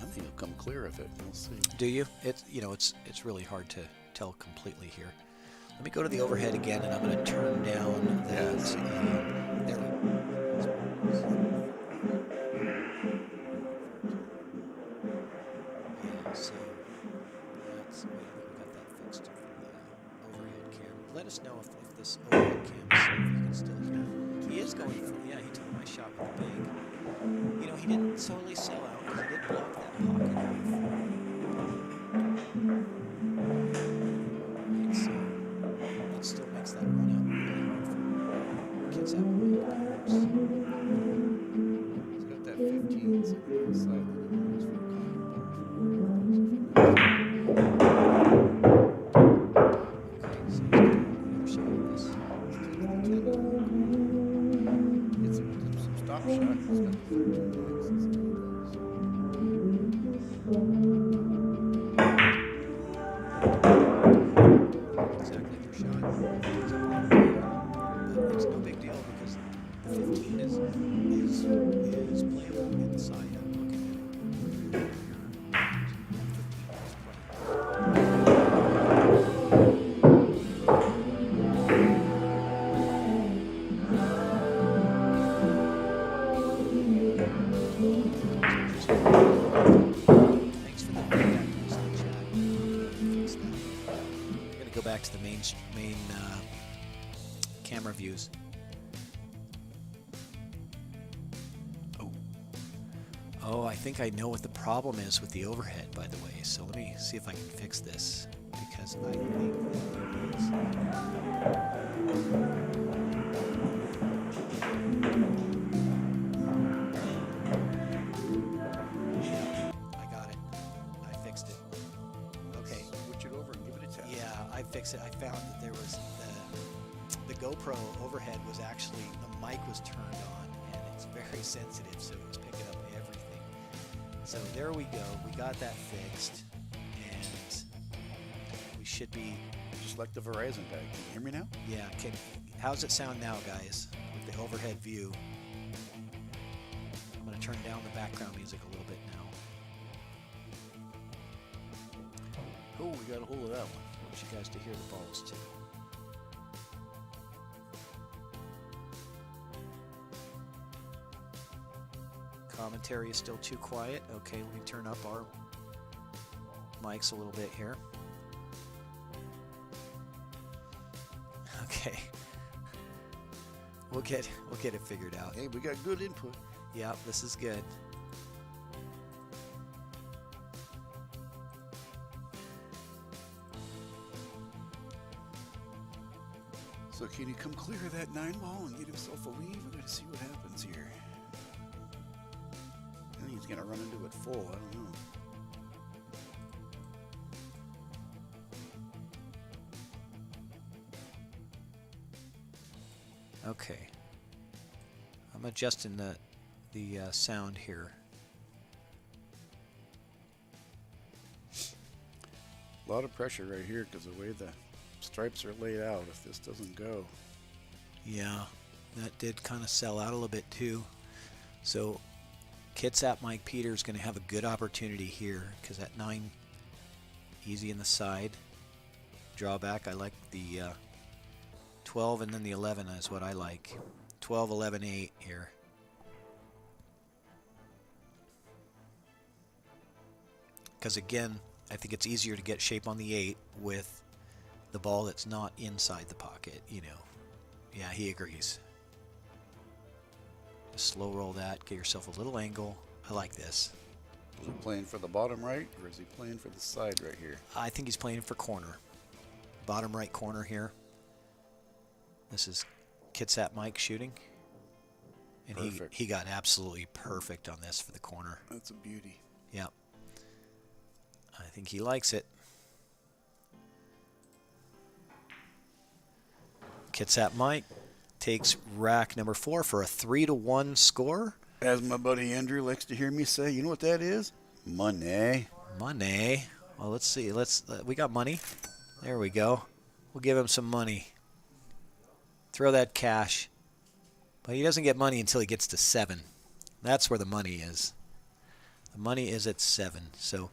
I think he'll come clear of it. We'll see. Do you? It's really hard to tell completely here. Let me go to the overhead again, and I'm going to turn down that. There we go. Yeah, so that's, we got that fixed for the overhead cam. Let us know if this overhead cam, if you can still hear him. He is going for, he took my shot with the bank. You know, he didn't totally sell out because he did block that pocket off. So it still makes that run out really hard for kids out there. He's got that 15 sitting on the side that he knows for Okay, so he's going to shot this. It's some stop shots. He's got the 13 points. Let's see what he does. Exactly your shot. But it's no big deal because the 15 is playable inside. I'm looking at it. 15 Thanks for the feedback. Post in the chat. Fix that. I'm gonna go back to the main camera views. Oh, I think I know what the problem is with the overhead, by the way. So let me see if I can fix this because I think that it is. I got it. I fixed it. Okay. Switch it over and give it a tap. Yeah, I fixed it. I found that there was the GoPro overhead was actually, the mic was turned on and it's very sensitive, so it was picking up everything. So there we go. We got that fixed and we should be, Just like the Verizon guy. Can you hear me now? yeah, how's it sound now, guys, with the overhead view? I'm going to turn down the background music a little bit now. Oh, we got a hold of that one. I want you guys to hear the balls too. Commentary is still too quiet. Okay, let me turn up our mics a little bit here. Okay. We'll get it figured out. Hey, we got good input. Yep, this is good. So can he come clear of that 9 ball and get himself a lead? We got to see what happens here. I think he's going to run into it full. I don't know. Okay. I'm adjusting the sound here. A lot of pressure right here because the way the stripes are laid out. If this doesn't go, Yeah, that did kind of sell out a little bit too. So Kitsap Mike Peters going to have a good opportunity here because that 9 easy in the side. Drawback, I like the 12 and then the 11 is what I like. 12, 11, 8 here. Because again, I think it's easier to get shape on the 8 with the ball that's not inside the pocket, you know. Yeah, he agrees. Just slow roll that, get yourself a little angle. I like this. is he playing for the bottom right or is he playing for the side right here? I think he's playing for corner. Bottom right corner here. This is Kitsap Mike shooting. And Perfect. he got absolutely perfect on this for the corner. That's a beauty. Yep. I think he likes it. Kitsap Mike takes rack number 4 for a 3-1 score. As my buddy Andrew likes to hear me say, you know what that is? Money. Money. Well, let's see. We got money. There we go. We'll give him some money. Throw that cash. But he doesn't get money until he gets to 7. That's where the money is. The money is at 7. So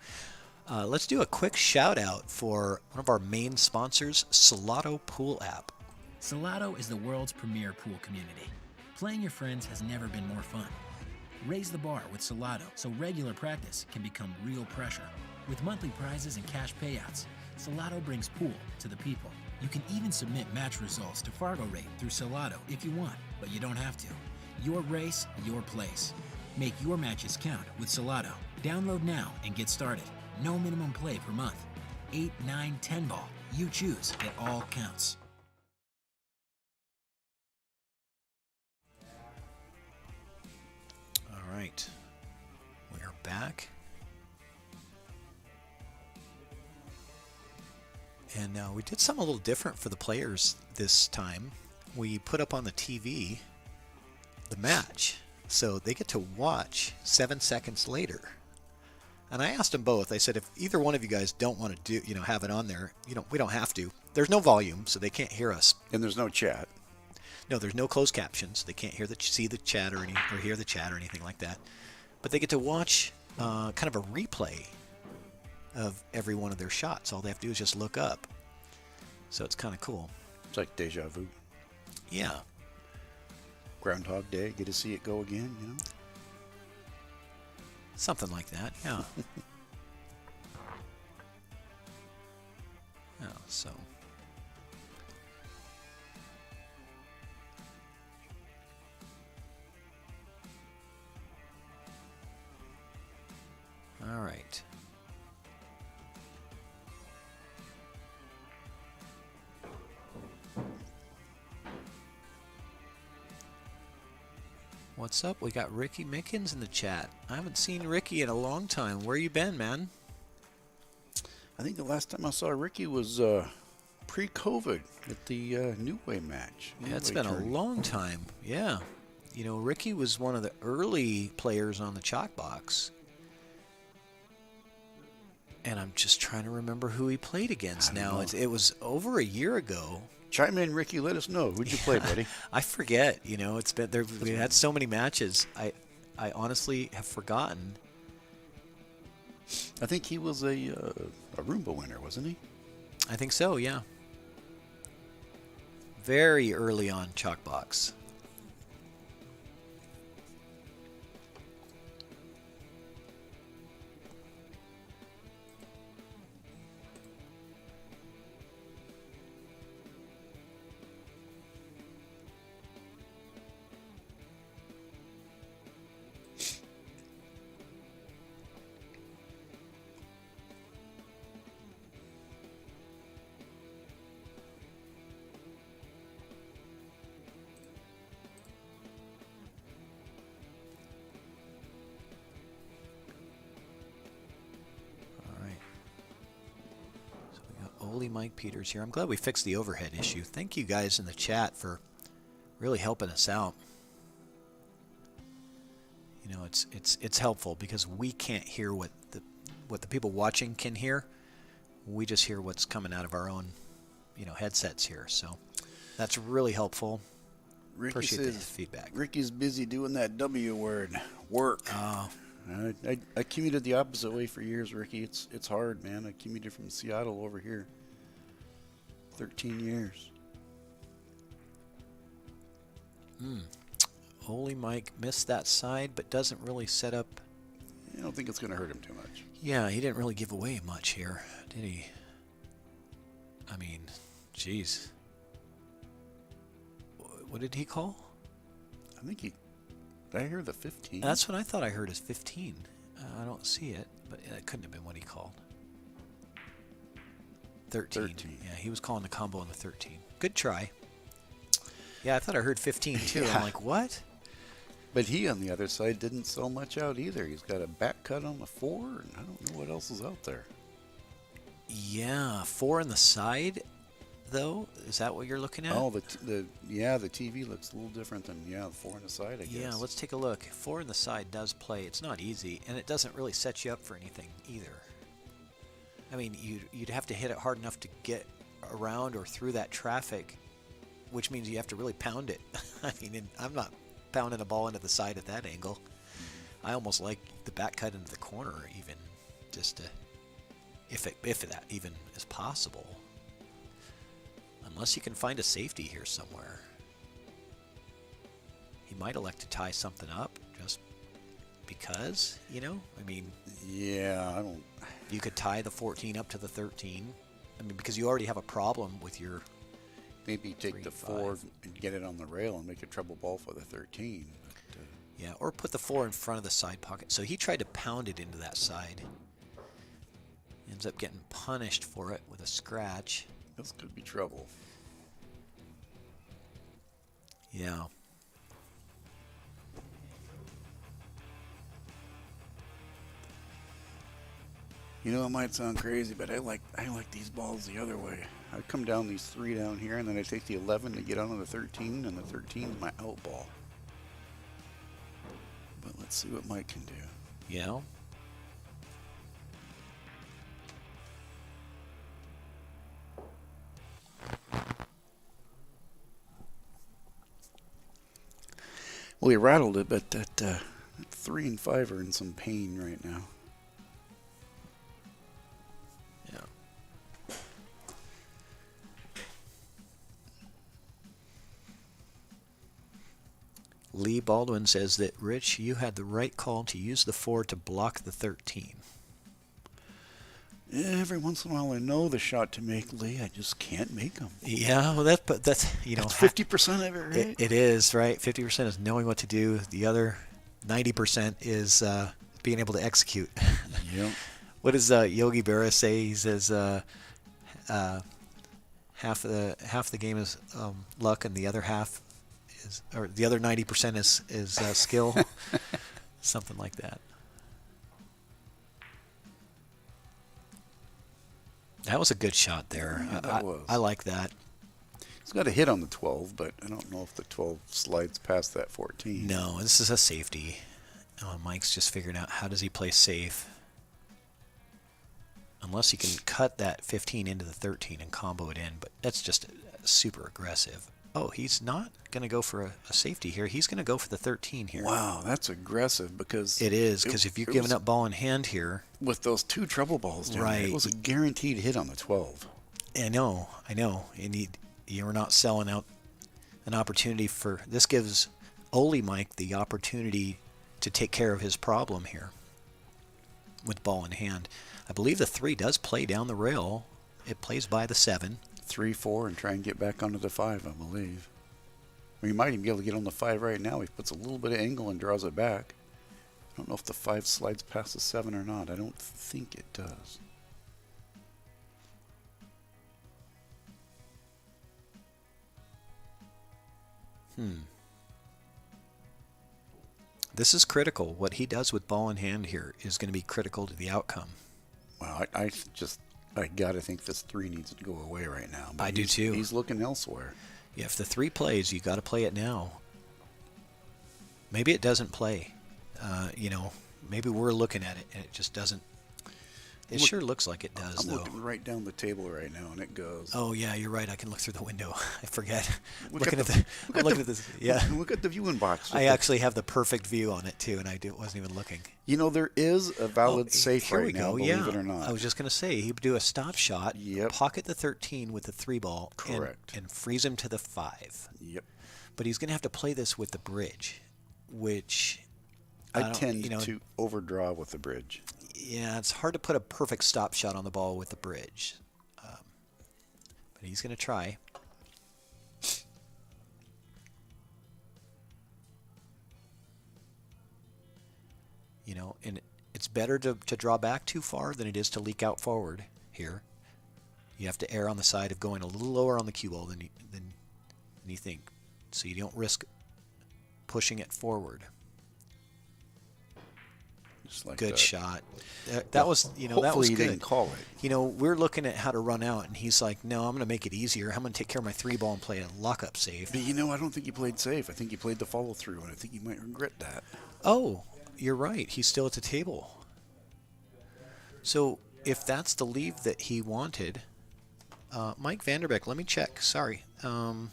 let's do a quick shout out for one of our main sponsors, Salado Pool App. Salado is the world's premier pool community. Playing your friends has never been more fun. Raise the bar with Salado so regular practice can become real pressure. With monthly prizes and cash payouts, Salado brings pool to the people. You can even submit match results to Fargo Rate through Salado if you want, but you don't have to. Your race, your place. Make your matches count with Salado. Download now and get started. No minimum play per month. 8, 9, 10 ball. You choose. It all counts. All right. We are back. And we did something a little different for the players this time. We put up on the TV the match, so they get to watch 7 seconds later. And I asked them both. I said, if either one of you guys don't want to do, have it on there, we don't have to. There's no volume, so they can't hear us. And there's no chat. No, there's no closed captions. They can't see the chat or hear the chat or anything like that. But they get to watch kind of a replay of every one of their shots. All they have to do is just look up. So it's kind of cool. It's like deja vu. Yeah. Groundhog Day, get to see it go again, Something like that, yeah. Yeah, so. All right. What's up? We got Ricky Mickens in the chat. I haven't seen Ricky in a long time. Where you been, man? I think the last time I saw Ricky was pre-COVID at the New Way match. Yeah, it's been a long time. Yeah. Ricky was one of the early players on the ChalkBox. And I'm just trying to remember who he played against now. It was over a year ago. Chime in, Ricky. Let us know. Who'd you play, buddy? I forget. It's been there. We had so many matches. I honestly have forgotten. I think he was a Roomba winner, wasn't he? I think so. Yeah. Very early on ChalkBox. Mike Peters here. I'm glad we fixed the overhead issue. Thank you guys in the chat for really helping us out. It's helpful because we can't hear what the people watching can hear. We just hear what's coming out of our own, headsets here. So that's really helpful. Ricky Appreciate says, the feedback. Ricky's busy doing that W word, work. I commuted the opposite way for years, Ricky. It's hard, man. I commuted from Seattle over here. 13 years. Holy Mike missed that side, but doesn't really set up. I don't think it's going to hurt him too much. Yeah, he didn't really give away much here, did he? I mean, geez. What did he call? I think did I hear the 15? That's what I thought I heard as 15. I don't see it, but it couldn't have been what he called. 13. Yeah, he was calling the combo on the 13. Good try. Yeah, I thought I heard 15 too. Yeah. I'm like, what? But he, on the other side, didn't sell much out either. He's got a back cut on the 4, and I don't know what else is out there. Yeah, 4 on the side, though. Is that what you're looking at? Oh, the TV looks a little different than the 4 on the side, I guess. Yeah, let's take a look. 4 on the side does play. It's not easy, and it doesn't really set you up for anything either. I mean, you'd have to hit it hard enough to get around or through that traffic, which means you have to really pound it. I mean, I'm not pounding a ball into the side at that angle. I almost like the back cut into the corner, even just to, if that even is possible. Unless you can find a safety here somewhere. He might elect to tie something up just because, you know? I mean, yeah, I don't. You could tie the 14 up to the 13. I mean, because you already have a problem with your. Maybe take the 4 and get it on the rail and make a treble ball for the 13. But, yeah, or put the 4 in front of the side pocket. So he tried to pound it into that side. Ends up getting punished for it with a scratch. This could be trouble. Yeah. You know, it might sound crazy, but I like these balls the other way. I come down these 3 down here, and then I take the 11 to get onto the 13, and the 13 is my out ball. But let's see what Mike can do. Yeah. Well, he rattled it, but that 3 and 5 are in some pain right now. Yeah. Lee Baldwin says that, Rich, you had the right call to use the 4 to block the 13. Yeah, every once in a while I know the shot to make, Lee. I just can't make them. Yeah, well, that's you know, that's 50% of it, right? It is, right? 50% is knowing what to do. The other 90% is being able to execute. Yep. What does Yogi Berra say? He says half the game is luck, and the other half is, or the other 90% is skill, something like that. That was a good shot there. Yeah, that was. I like that. He's got a hit on the 12, but I don't know if the 12 slides past that 14. No, this is a safety. Mike's just figuring out how does he play safe. Unless he can cut that 15 into the 13 and combo it in, but that's just super aggressive. Oh, he's not going to go for a safety here. He's going to go for the 13 here. Wow, that's aggressive because... It is, because if you're giving up ball in hand here... With those 2 treble balls down there, it was a guaranteed hit on the 12. I know. And you're not selling out an opportunity for... This gives Ole Mike the opportunity to take care of his problem here with ball in hand. I believe the 3 does play down the rail. It plays by the 7. 3, 4, and try and get back onto the 5, I believe. Or he might even be able to get on the 5 right now. He puts a little bit of angle and draws it back. I don't know if the 5 slides past the 7 or not. I don't think it does. This is critical. What he does with ball in hand here is going to be critical to the outcome. Well, I got to think this 3 needs to go away right now. But I do too. He's looking elsewhere. Yeah, if the 3 plays, you got to play it now. Maybe it doesn't play. Maybe we're looking at it and it just doesn't. It sure looks like it does, I'm though. looking right down the table right now, and it goes. Oh yeah, you're right. I can look through the window. I forget. Look Looking at this. Yeah. Look at the viewing box. I actually have the perfect view on it too, and wasn't even looking. You know, there is a valid safe here right we now, go. believe it or not. I was just going to say, he'd do a stop shot, Yep. pocket the 13 with the 3 ball, Correct. and freeze him to the 5. Yep. But he's going to have to play this with the bridge, which I tend to overdraw with the bridge. Yeah, it's hard to put a perfect stop shot on the ball with the bridge. But he's going to try. And it's better to draw back too far than it is to leak out forward here. You have to err on the side of going a little lower on the cue ball than you think. so you don't risk pushing it forward. Just like Good that. shot. That was, that Hopefully was he good. didn't call it. We're looking at how to run out, and he's like, no, I'm going to make it easier. I'm going to take care of my 3-ball and play a lock-up save. But I don't think he played safe. I think he played the follow-through, and I think you might regret that. Oh, you're right. He's still at the table. So if that's the leave that he wanted, Mike Vanderbeck, let me check. Sorry. Getting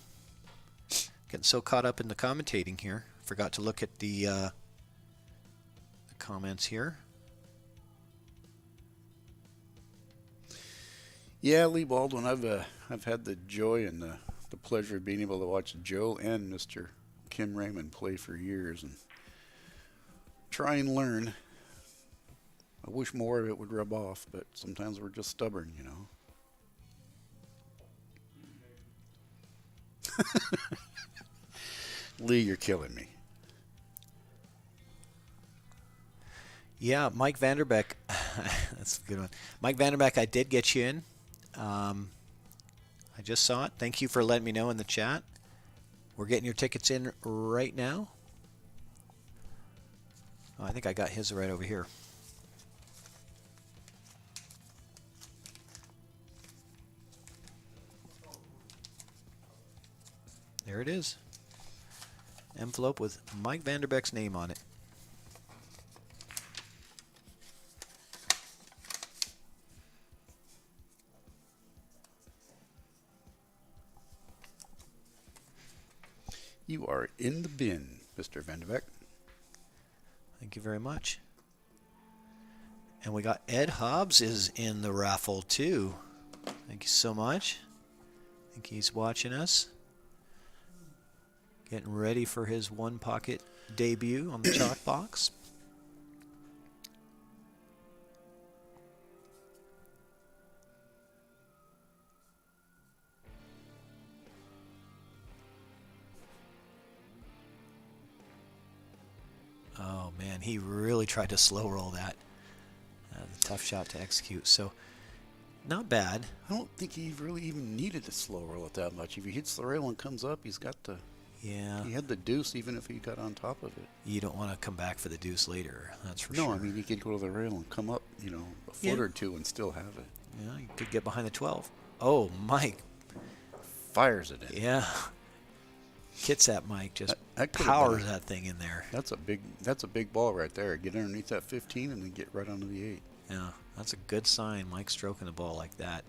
so caught up in the commentating here. Forgot to look at the comments here. Yeah, Lee Baldwin, I've had the joy and the pleasure of being able to watch Joe and Mr. Kim Raymond play for years and try and learn. I wish more of it would rub off, but sometimes we're just stubborn, Lee, you're killing me. Yeah, Mike Vanderbeck. That's a good one. Mike Vanderbeck, I did get you in. I just saw it. Thank you for letting me know in the chat. We're getting your tickets in right now. Oh, I think I got his right over here. There it is. Envelope with Mike Vanderbeck's name on it. You are in the bin, Mr. Vanderbeck. Thank you very much. And we got Ed Hobbs is in the raffle too. Thank you so much. I think he's watching us. Getting ready for his one pocket debut on the ChalkBox. Oh man, he really tried to slow roll that. A tough shot to execute. So, not bad. I don't think he really even needed to slow roll it that much. If he hits the rail and comes up, he's got the... Yeah. He had the deuce even if he got on top of it. You don't want to come back for the deuce later, that's for No, sure. I mean, he could go to the rail and come up, a foot or two and still have it. Yeah, you could get behind the 12. Oh, Mike. Fires it in. Yeah. Kits that Mike, just That could've powers been that thing in there. That's a big ball right there. Get underneath that 15 and then get right onto the 8. Yeah, that's a good sign, Mike stroking the ball like that.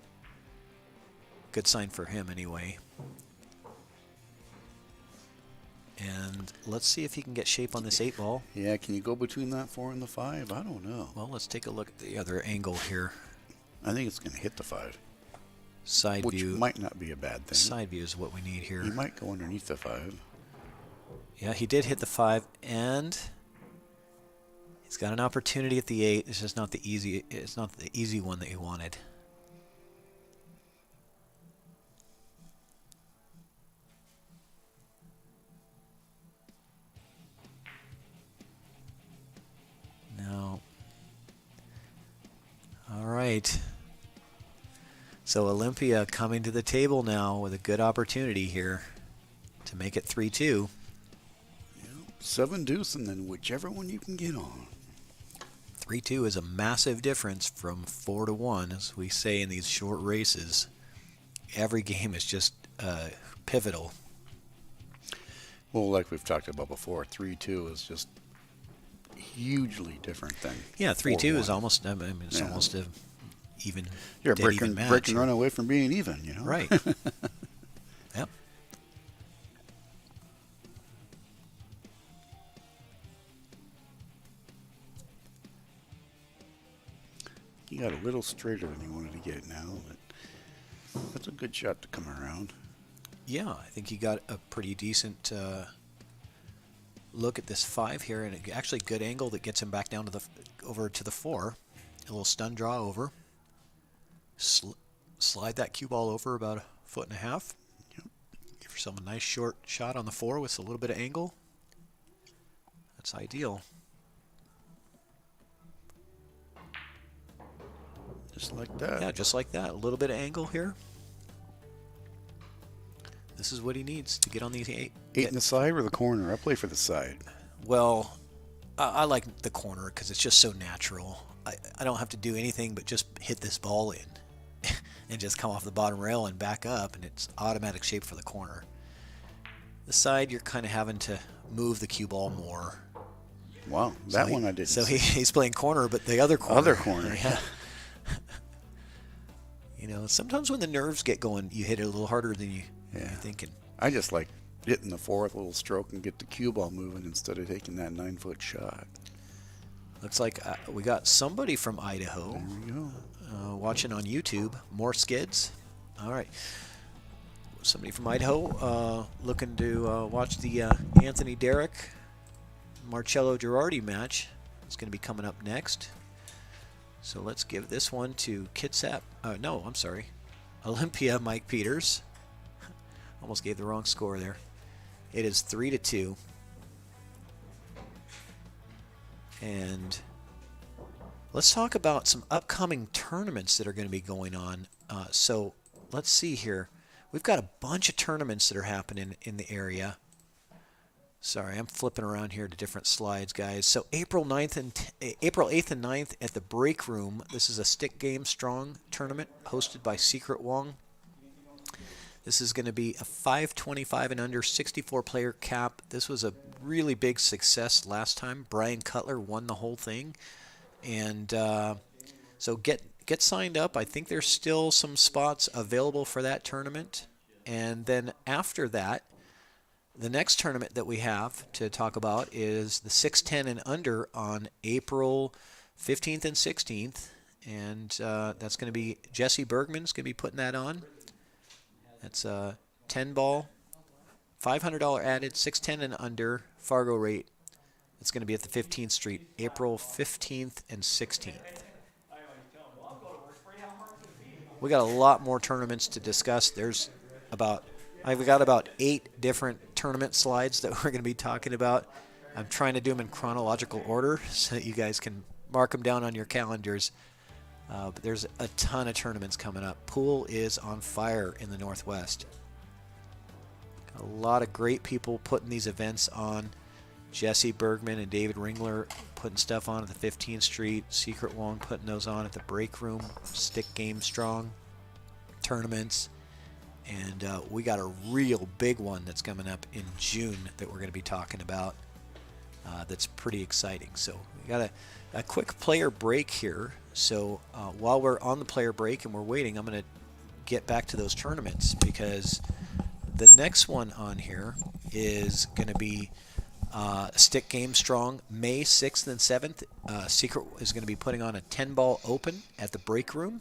Good sign for him anyway. And let's see if he can get shape on this 8 ball. Yeah, can you go between that 4 and the 5? I don't know. Well, let's take a look at the other angle here. I think it's going to hit the 5. Side Which view. might not be a bad thing. Side view is what we need here. He might go underneath the 5. Yeah, he did hit the 5, and he's got an opportunity at the 8. It's just not the easy. It's not the easy one that he wanted. No. All right. So Olympia coming to the table now with a good opportunity here to make it 3-2. 7 deuce and then whichever one you can get on. 3-2 is a massive difference from 4-1, as we say in these short races. Every game is just pivotal. Well, like we've talked about before, 3-2 is just hugely different than 3-2 is 4-1. almost. I mean, it's almost a even. You're a dead break even and match. run away from being even, Right. Yep. He got a little straighter than he wanted to get now, but that's a good shot to come around. Yeah, I think he got a pretty decent look at this 5 here, and actually good angle that gets him back down to the over to the 4. A little stun draw over. Slide that cue ball over about 1.5 foot. Yep. Give yourself a nice short shot on the 4 with a little bit of angle. That's ideal. Just like that. Yeah, just like that. A little bit of angle here. This is what he needs to get on these 8. 8 in the side or the corner? I play for the side. Well, I like the corner because it's just so natural. I don't have to do anything but just hit this ball in and just come off the bottom rail and back up, and it's automatic shape for the corner. The side, you're kind of having to move the cue ball more. Wow, that one I didn't So see. he's playing corner, but the other corner. Other corner. Yeah. Sometimes when the nerves get going, you hit it a little harder than you're thinking. I just like hitting the 4th little stroke and get the cue ball moving instead of taking that 9-foot shot. Looks like we got somebody from Idaho There we go. watching on YouTube. More skids. All right. Somebody from Idaho looking to watch the Anthony Derrick, Marcello Girardi match. It's going to be coming up next. So let's give this one to Kitsap. No, I'm sorry. Olympia Mike Peters. Almost gave the wrong score there. It is 3-2. And let's talk about some upcoming tournaments that are going to be going on. So let's see here. We've got a bunch of tournaments that are happening in the area. Sorry, I'm flipping around here to different slides, guys. So April 8th and 9th at the Break Room. This is a Stick Game Strong tournament hosted by Secret Wong. This is going to be a 525 and under 64-player cap. This was a really big success last time. Brian Cutler won the whole thing. And so get signed up. I think there's still some spots available for that tournament. And then after that, the next tournament that we have to talk about is the 610 and under on April 15th and 16th. And that's going to be Jesse Bergman's going to be putting that on. That's a 10-ball, $500 added, 610 and under, Fargo rate. It's going to be at the 15th Street, April 15th and 16th. We got a lot more tournaments to discuss. I've got about 8 different tournament slides that we're going to be talking about. I'm trying to do them in chronological order so that you guys can mark them down on your calendars. But there's a ton of tournaments coming up. Pool is on fire in the Northwest. A lot of great people putting these events on. Jesse Bergman and David Ringler putting stuff on at the 15th Street. Secret Wong putting those on at the Break Room. Stick Game Strong tournaments. And we got a real big one that's coming up in June that we're going to be talking about. That's pretty exciting. So we got a quick player break here. So while we're on the player break and we're waiting, I'm going to get back to those tournaments because the next one on here is going to be Stick Game Strong, May 6th and 7th. Secret is going to be putting on a 10-ball open at the Break Room.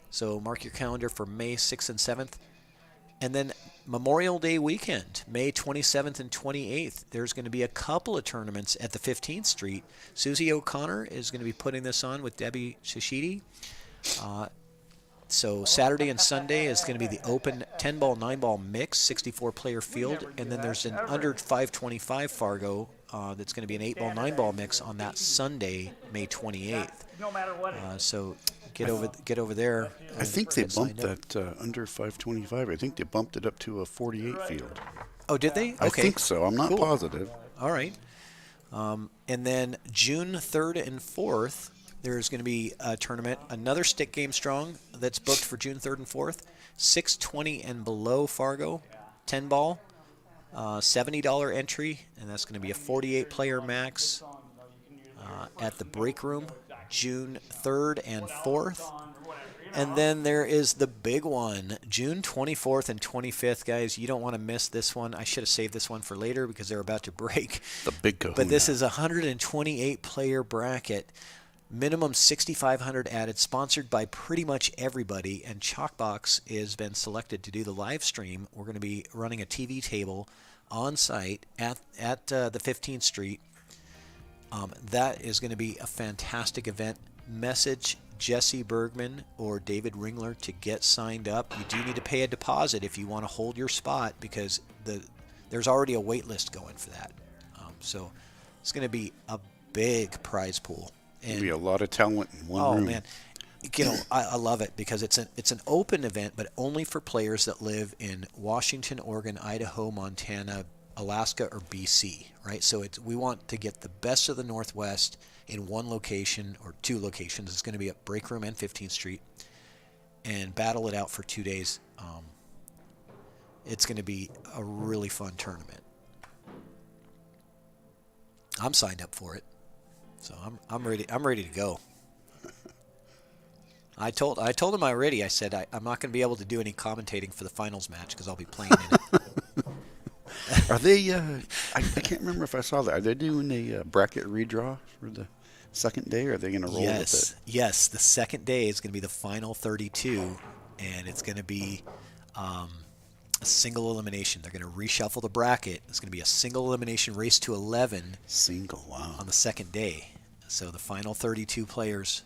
So mark your calendar for May 6th and 7th. And then Memorial Day weekend, May 27th and 28th, there's going to be a couple of tournaments at the 15th Street. Susie O'Connor is going to be putting this on with Debbie Shishidi. So Saturday and Sunday is going to be the open 10-ball, 9-ball mix, 64-player field. And then there's an under 525 Fargo that's going to be an 8-ball, 9-ball mix on that Sunday, May 28th. So get over there. I think they bumped that under 525. I think they bumped it up to a 48 field. Oh, did they? Okay. I think so. I'm not Cool. positive. All right. And then June 3rd and 4th, there's going to be a tournament, another Stick Game Strong that's booked for June 3rd and 4th. 620 and below Fargo, 10-ball, $70 entry, and that's going to be a 48-player max at the Break Room, June 3rd and 4th. And then there is the big one, June 24th and 25th, guys. You don't want to miss this one. I should have saved this one for later because they're about to break. The big kahuna. But this is a 128-player bracket, minimum 6,500 added, sponsored by pretty much everybody. And ChalkBox has been selected to do the live stream. We're going to be running a TV table on site at the 15th Street. That is going to be a fantastic event. Message Jesse Bergman or David Ringler to get signed up. You do need to pay a deposit if you want to hold your spot because there's already a wait list going for that. So it's going to be a big prize pool. There'll be a lot of talent in one room. Oh, man. I love it because it's an open event, but only for players that live in Washington, Oregon, Idaho, Montana, Alaska, or BC, right? So we want to get the best of the Northwest in one location or two locations. It's going to be at Break Room and 15th Street, and battle it out for 2 days. It's going to be a really fun tournament. I'm signed up for it, so I'm ready. I'm ready to go. I told him already. I said I'm not going to be able to do any commentating for the finals match because I'll be playing in it. Are they? I can't remember if I saw that. Are they doing a bracket redraw for the second day? Or are they going to roll with it? Yes. The second day is going to be the final 32, and it's going to be a single elimination. They're going to reshuffle the bracket. It's going to be a single elimination race to 11. Wow. On the second day. So the final 32 players,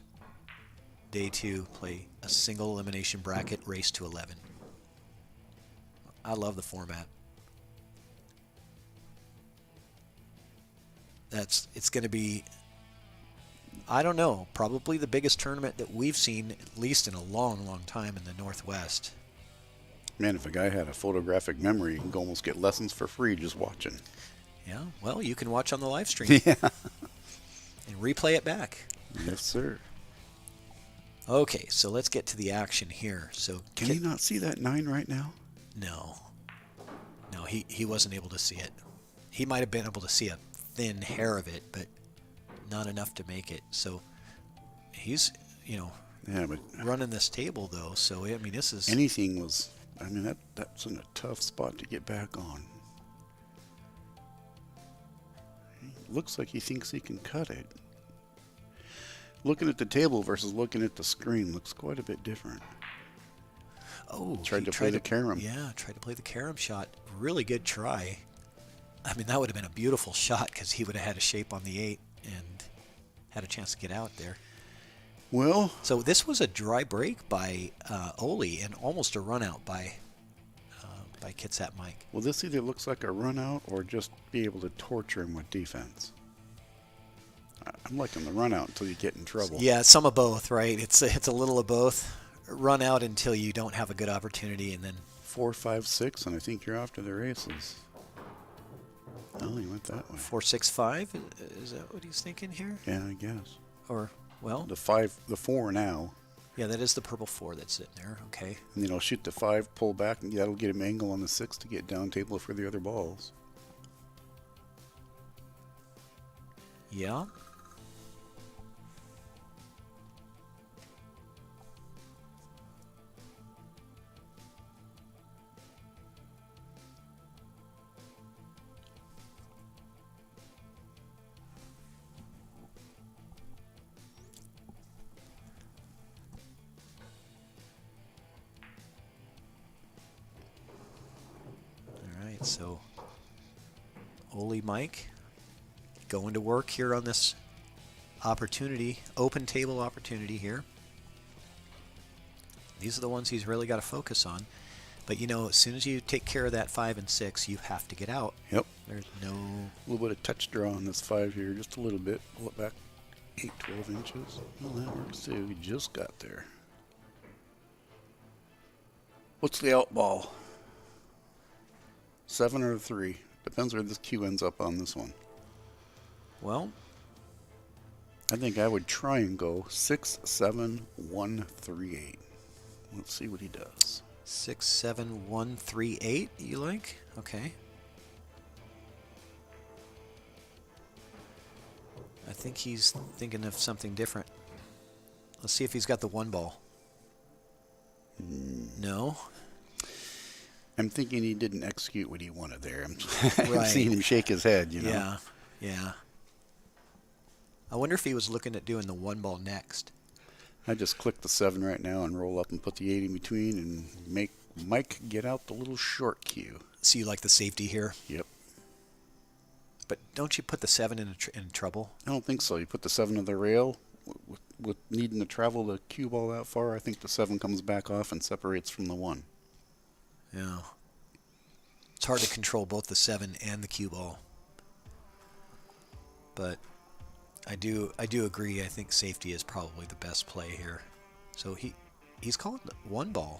day 2, play a single elimination bracket race to 11. I love the format. It's going to be, I don't know, probably the biggest tournament that we've seen, at least in a long, long time in the Northwest. Man, if a guy had a photographic memory, you can almost get lessons for free just watching. Yeah, well, you can watch on the live stream. Yeah. And replay it back. Yes, sir. Okay, so let's get to the action here. So Can you not see that 9 right now? No, he wasn't able to see it. He might have been able to see a thin hair of it, but not enough to make it. So he's, Yeah, but running this table though. So I mean, this is anything was. I mean, that's in a tough spot to get back on. Looks like he thinks he can cut it. Looking at the table versus looking at the screen looks quite a bit different. Tried to play the carom. Yeah, tried to play the carom shot. Really good try. I mean, that would have been a beautiful shot because he would have had a shape on the 8 and had a chance to get out there. Well, so this was a dry break by Ole and almost a run out by Kitsap Mike. Well, this either looks like a run out or just be able to torture him with defense. I'm liking the run out until you get in trouble. Yeah, some of both, right? It's a little of both. Run out until you don't have a good opportunity, and then 4, 5, 6, and I think you're off to the races. Oh, he went that way. 4, 6, 5. Is that what he's thinking here? Yeah, I guess. Or well, the 4 now. Yeah, that is the purple 4 that's sitting there. Okay. And then he'll shoot the 5, pull back, and that'll get him angle on the 6 to get down table for the other balls. Yeah. So, Ole Mike going to work here on this opportunity, open table opportunity here. These are the ones he's really got to focus on. But, as soon as you take care of that 5 and 6, you have to get out. Yep. There's no... A little bit of touch draw on this 5 here, just a little bit. Pull it back 8, 12 inches. Well, that works too. We just got there. What's the out ball? 7 or 3. Depends where this cue ends up on this one. Well, I think I would try and go 6, 7, 1, 3, 8. Let's see what he does. 6, 7, 1, 3, 8, you like? Okay. I think he's thinking of something different. Let's see if he's got the 1 ball. No? I'm thinking he didn't execute what he wanted there. I'm Right. seeing him shake his head, Yeah. I wonder if he was looking at doing the 1 ball next. I just click the 7 right now and roll up and put the 8 in between and make Mike get out the little short cue. So you like the safety here? Yep. But don't you put the 7 in trouble? I don't think so. You put the 7 on the rail. With needing to travel the cue ball that far, I think the 7 comes back off and separates from the 1. Yeah. It's hard to control both the 7 and the cue ball. But I do agree. I think safety is probably the best play here. So he's calling one ball.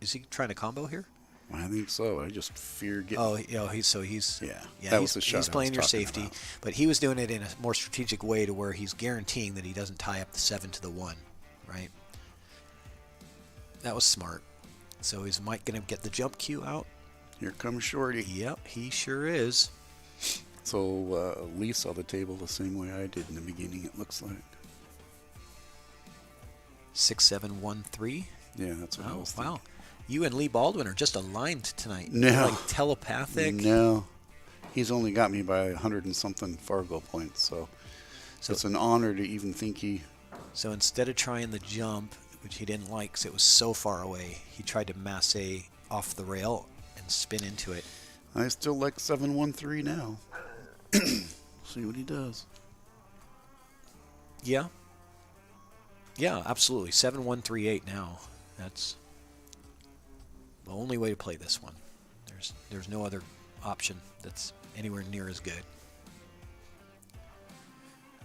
Is he trying to combo here? I think so. I just fear getting. Oh, he's yeah. That was the shot he's I playing was your talking safety, about. but he was doing it in a more strategic way to where he's guaranteeing that he doesn't tie up the 7 to the 1, right? That was smart. So is Mike going to get the jump cue out? Here comes Shorty. Yep, he sure is. So Lee saw the table the same way I did in the beginning, it looks like. 6-7-1-3. Yeah, that's what I was thinking. Wow. You and Lee Baldwin are just aligned tonight. No. You're like telepathic. No. He's only got me by 100 and something Fargo points, so it's an honor to even think he... So instead of trying the jump, which he didn't like because it was so far away, he tried to masse off the rail and spin into it. I still like 7-1-3 now. See what he does. Yeah. Yeah, absolutely. 7-1-3-8 now. That's the only way to play this one. There's no other option that's anywhere near as good.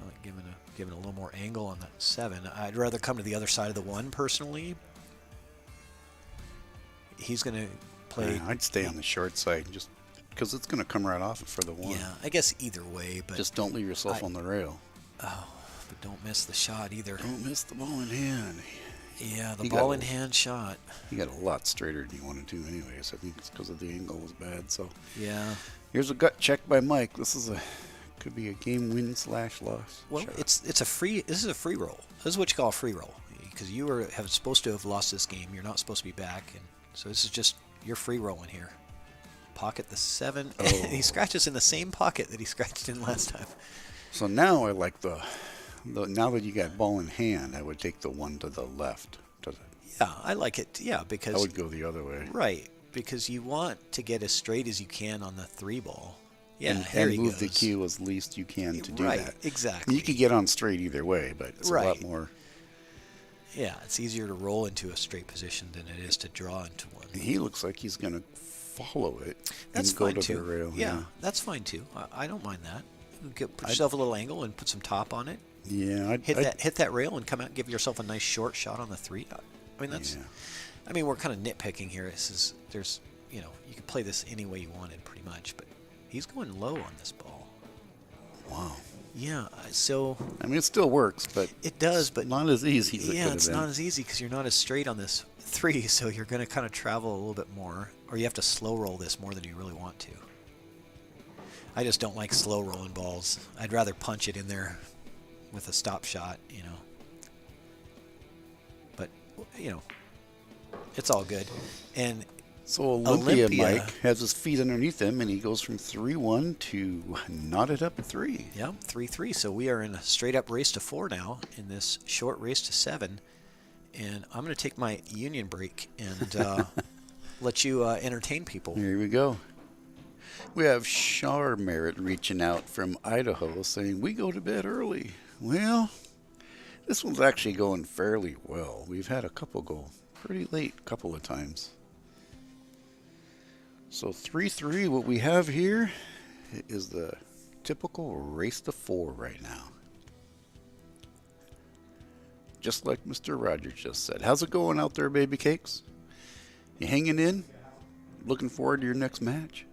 I like giving a little more angle on that 7. I'd rather come to the other side of the 1 personally. He's going to play. Yeah, I'd stay on the short side just because it's going to come right off it for the 1. Yeah, I guess either way, but Just don't leave yourself on the rail. oh, but don't miss the shot either. Don't miss the ball in hand. Yeah, the He ball got in hand shot. He got a lot straighter than he wanted to anyways. I think it's because of the angle was bad. So Yeah. here's a gut check by Mike. This is could be a game win / loss. Well, shot. it's a free. This is a free roll. This is what you call a free roll because you have supposed to have lost this game. You're not supposed to be back, and so this is just your free rolling here. Pocket the 7. Oh. He scratches in the same pocket that he scratched in last time. So now I like the now that you got ball in hand, I would take the 1 to the left. Yeah, I like it. Yeah, because I would go the other way. right because you want to get as straight as you can on the 3 ball. Yeah, and, here and he move goes. the cue as least you can to do Right, that. exactly. You could get on straight either way, but it's a lot Right. more. Yeah, it's easier to roll into a straight position than it is to draw into one. He looks like he's going to follow it That's and go fine to too. the rail. Yeah, that's fine too. I don't mind that. Put yourself a little angle and put some top on it. Yeah. Hit that rail and come out and give yourself a nice short shot on the 3. I mean that's. Yeah. I mean we're kind of nitpicking here. There's you could play this any way you wanted pretty much, but he's going low on this ball. Wow. Yeah. So I mean, it still works, but it does, but not as easy as it could yeah, have it's been. not as easy because you're not as straight on this 3, so you're going to kind of travel a little bit more, or you have to slow roll this more than you really want to. I just don't like slow rolling balls. I'd rather punch it in there with a stop shot, But, it's all good. And So Olympia Olympia- Mike has his feet underneath him, and he goes from 3-1 to knot it up at 3. yeah, 3-3. So we are in a straight up race to 4 now in this short race to 7. And I'm going to take my union break and let you entertain people. Here we go. We have Shar Merritt reaching out from Idaho saying, we go to bed early. Well, this one's actually going fairly well. We've had a couple go pretty late a couple of times. So 3-3, what we have here is the typical race to 4 right now. Just like Mr. Rogers just said. How's it going out there, baby cakes? You hanging in? Looking forward to your next match?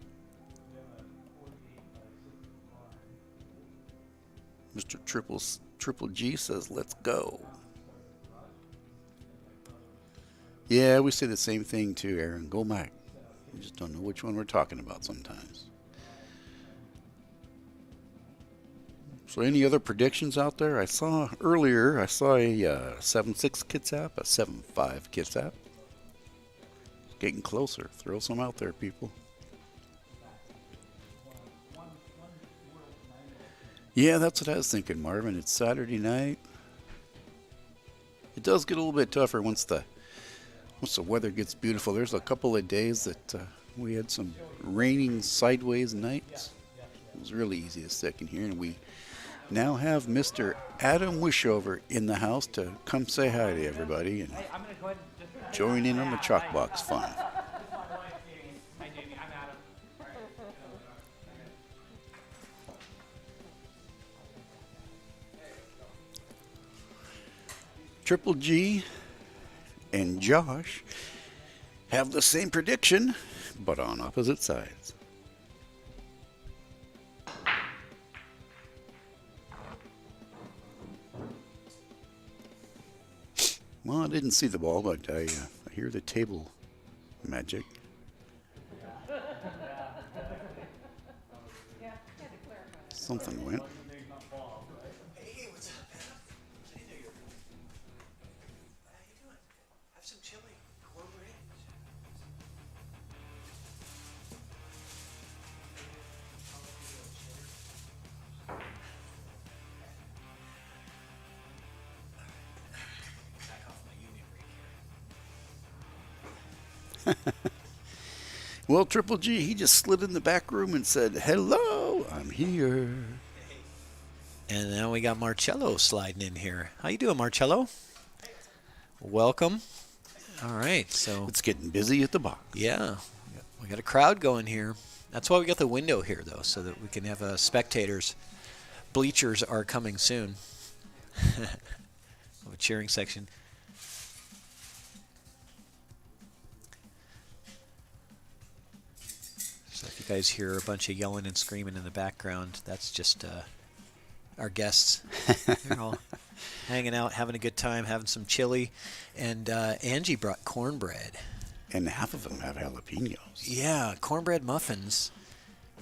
Mr. Triple G says, let's go. Yeah, we say the same thing too, Aaron. Go Mac. We just don't know which one we're talking about sometimes. So any other predictions out there? I saw earlier, a 7-6 Kitsap, a 7-5 Kitsap. Getting closer. Throw some out there, people. Yeah, that's what I was thinking, Marvin. It's Saturday night. It does get a little bit tougher once the weather gets beautiful. There's a couple of days that we had some raining sideways nights. It was really easy to stick in here, and we now have Mr. Adam Wishover in the house to come say hi to everybody and join in on the ChalkBox fun. Triple G and Josh have the same prediction, but on opposite sides. Well, I didn't see the ball, but I hear the table magic. Something went. Hey, what's up, man? I didn't know you were. How you doing? Have some chili. Cornbread. Back off my union break here. Well, Triple G, he just slid in the back room and said, "Hello, I'm here." And now we got Marcello sliding in here. How you doing, Marcello? Welcome. All right, so It's getting busy at the box. yeah, we got a crowd going here. That's why we got the window here, though, so that we can have spectators. Bleachers are coming soon. A cheering section. So if you guys hear a bunch of yelling and screaming in the background, that's just our guests. They're all hanging out, having a good time, having some chili. And Angie brought cornbread. And half of them have jalapenos. Yeah, cornbread muffins.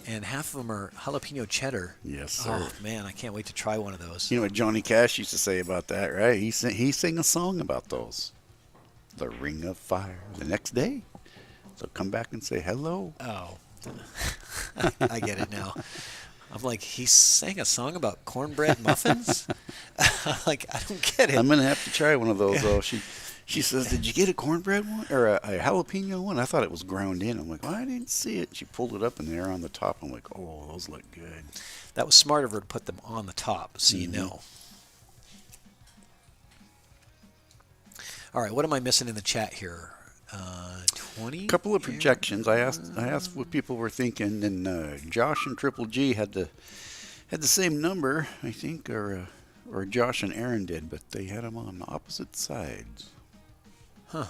And half of them are jalapeno cheddar. Yes, sir. Oh, man, I can't wait to try one of those. You know what Johnny Cash used to say about that, right? He sang a song about those. The Ring of Fire. The next day, they'll come back and say hello. Oh, I get it now. I'm like, he sang a song about cornbread muffins? Like, I don't get it. I'm going to have to try one of those, though. She says, "Did you get a cornbread one or a jalapeno one?" I thought it was ground in. I'm like, "Well, I didn't see it." She pulled it up and they're on the top. I'm like, "Oh, those look good." That was smart of her to put them on the top, so you know. All right, what am I missing in the chat here? 20? A couple of projections. I asked what people were thinking, and Josh and Triple G had the same number, I think, or Josh and Aaron did, but they had them on opposite sides. Huh.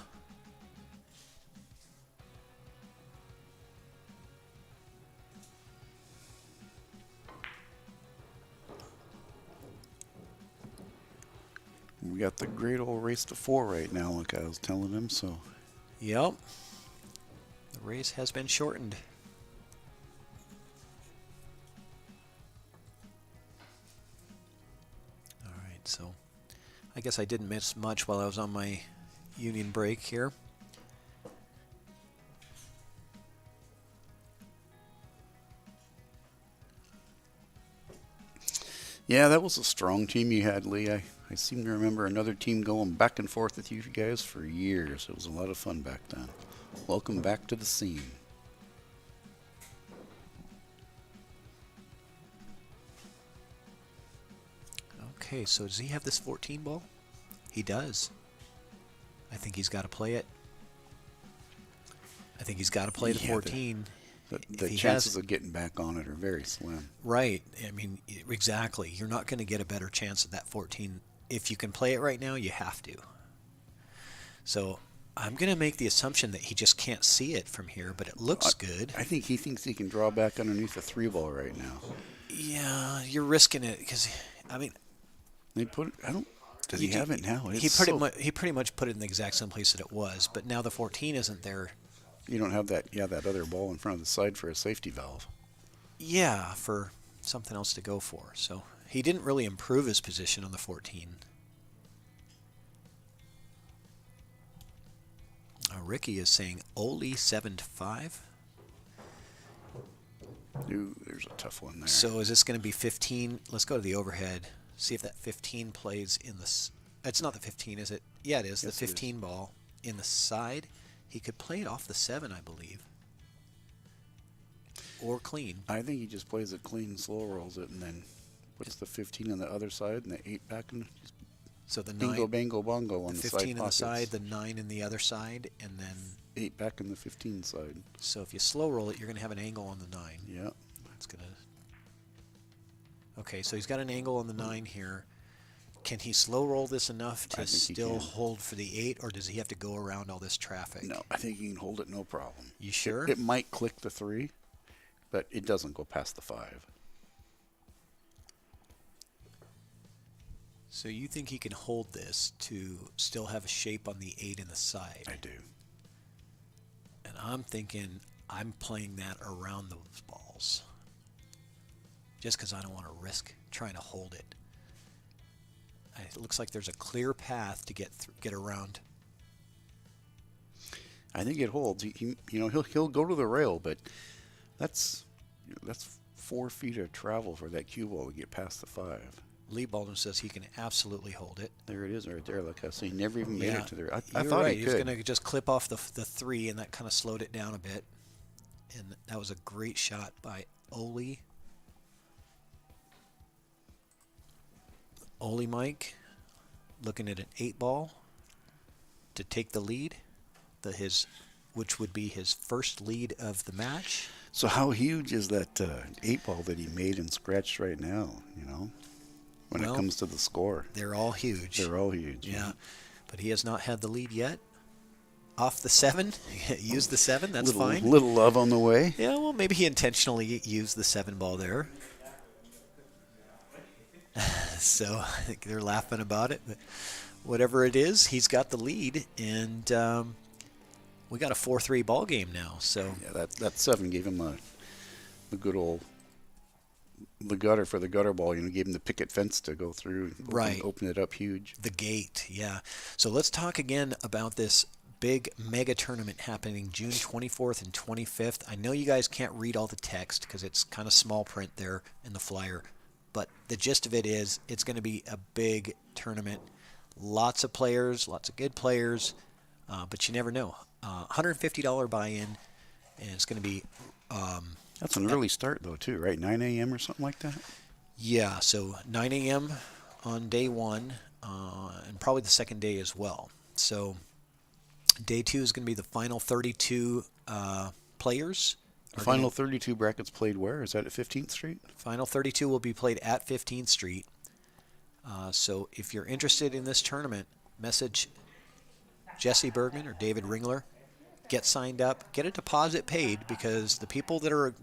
We got the great old race to 4 right now, like I was telling him, so. Yep. The race has been shortened. All right, so I guess I didn't miss much while I was on my union break here. Yeah, that was a strong team you had, Lee. I seem to remember another team going back and forth with you guys for years. It was a lot of fun back then. Welcome back to the scene. Okay, so does he have this 14 ball? He does. I think he's got to play it. I think he's got to play the 14. The chances of getting back on it are very slim. Right. I mean, exactly. You're not going to get a better chance at that 14. If you can play it right now, you have to. So I'm going to make the assumption that he just can't see it from here, but it looks good. I think he thinks he can draw back underneath the 3 ball right now. Yeah, you're risking it because, I mean, they put it, I don't. Does he have it now? He pretty much put it in the exact same place that it was, but now the 14 isn't there. You don't have that other ball in front of the side for a safety valve. Yeah, for something else to go for. So he didn't really improve his position on the 14. Ricky is saying Oli 7-5. Ooh, there's a tough one there. So is this going to be 15? Let's go to the overhead. See if that 15 plays in the... It's not the 15, is it? Yeah, it is. Yes, the 15 ball in the side. He could play it off the 7, I believe. Or clean. I think he just plays it clean, slow rolls it, and then puts the 15 on the other side and the 8 back and just so the bingo, 9, bango, bongo on the side 15 on the pockets. side, the 9 in the other side, and then... 8 back in the 15 side. So if you slow roll it, you're going to have an angle on the 9. Yeah. That's going to... Okay, so he's got an angle on the 9 here. Can he slow roll this enough I to think he still can. hold for the 8, or does he have to go around all this traffic? No, I think he can hold it no problem. You sure? It might click the 3, but it doesn't go past the 5. So you think he can hold this to still have a shape on the 8 in the side? I do. And I'm thinking I'm playing that around those balls. Just because I don't want to risk trying to hold it. It looks like there's a clear path to get around. I think it holds. He'll go to the rail, but that's 4 feet of travel for that cue ball to get past the 5. Lee Baldwin says he can absolutely hold it. There it is right there. Like I say, he never even made it to there. I You're thought right. he He was could. going to just clip off the 3, and that kind of slowed it down a bit. And that was a great shot by Ole. Ole Mike looking at an 8 ball to take the lead, which would be his first lead of the match. So how huge is that 8 ball that he made and scratched right now, when it comes to the score? They're all huge. They're all huge. Yeah, but he has not had the lead yet. Off the 7, use the 7, that's fine. Little love on the way. Yeah, well, maybe he intentionally used the 7 ball there. So I think they're laughing about it. But whatever it is, he's got the lead, and we got a 4-3 ball game now. So Yeah, that 7 gave him the good old the gutter for the gutter ball. Gave him the picket fence to go through. Open it up huge. The gate, yeah. So let's talk again about this big mega tournament happening June 24th and 25th. I know you guys can't read all the text because it's kind of small print there in the flyer, but the gist of it is it's going to be a big tournament. Lots of players, lots of good players, but you never know. $150 buy-in, and it's going to be... That's an early start, though, too, right? 9 a.m. or something like that? Yeah, so 9 a.m. on day 1, and probably the second day as well. So day 2 is going to be the final 32 players. The final 32 brackets played where? Is that at 15th Street? Final 32 will be played at 15th Street. So if you're interested in this tournament, message Jesse Bergman or David Ringler. Get signed up, get a deposit paid, because the people that are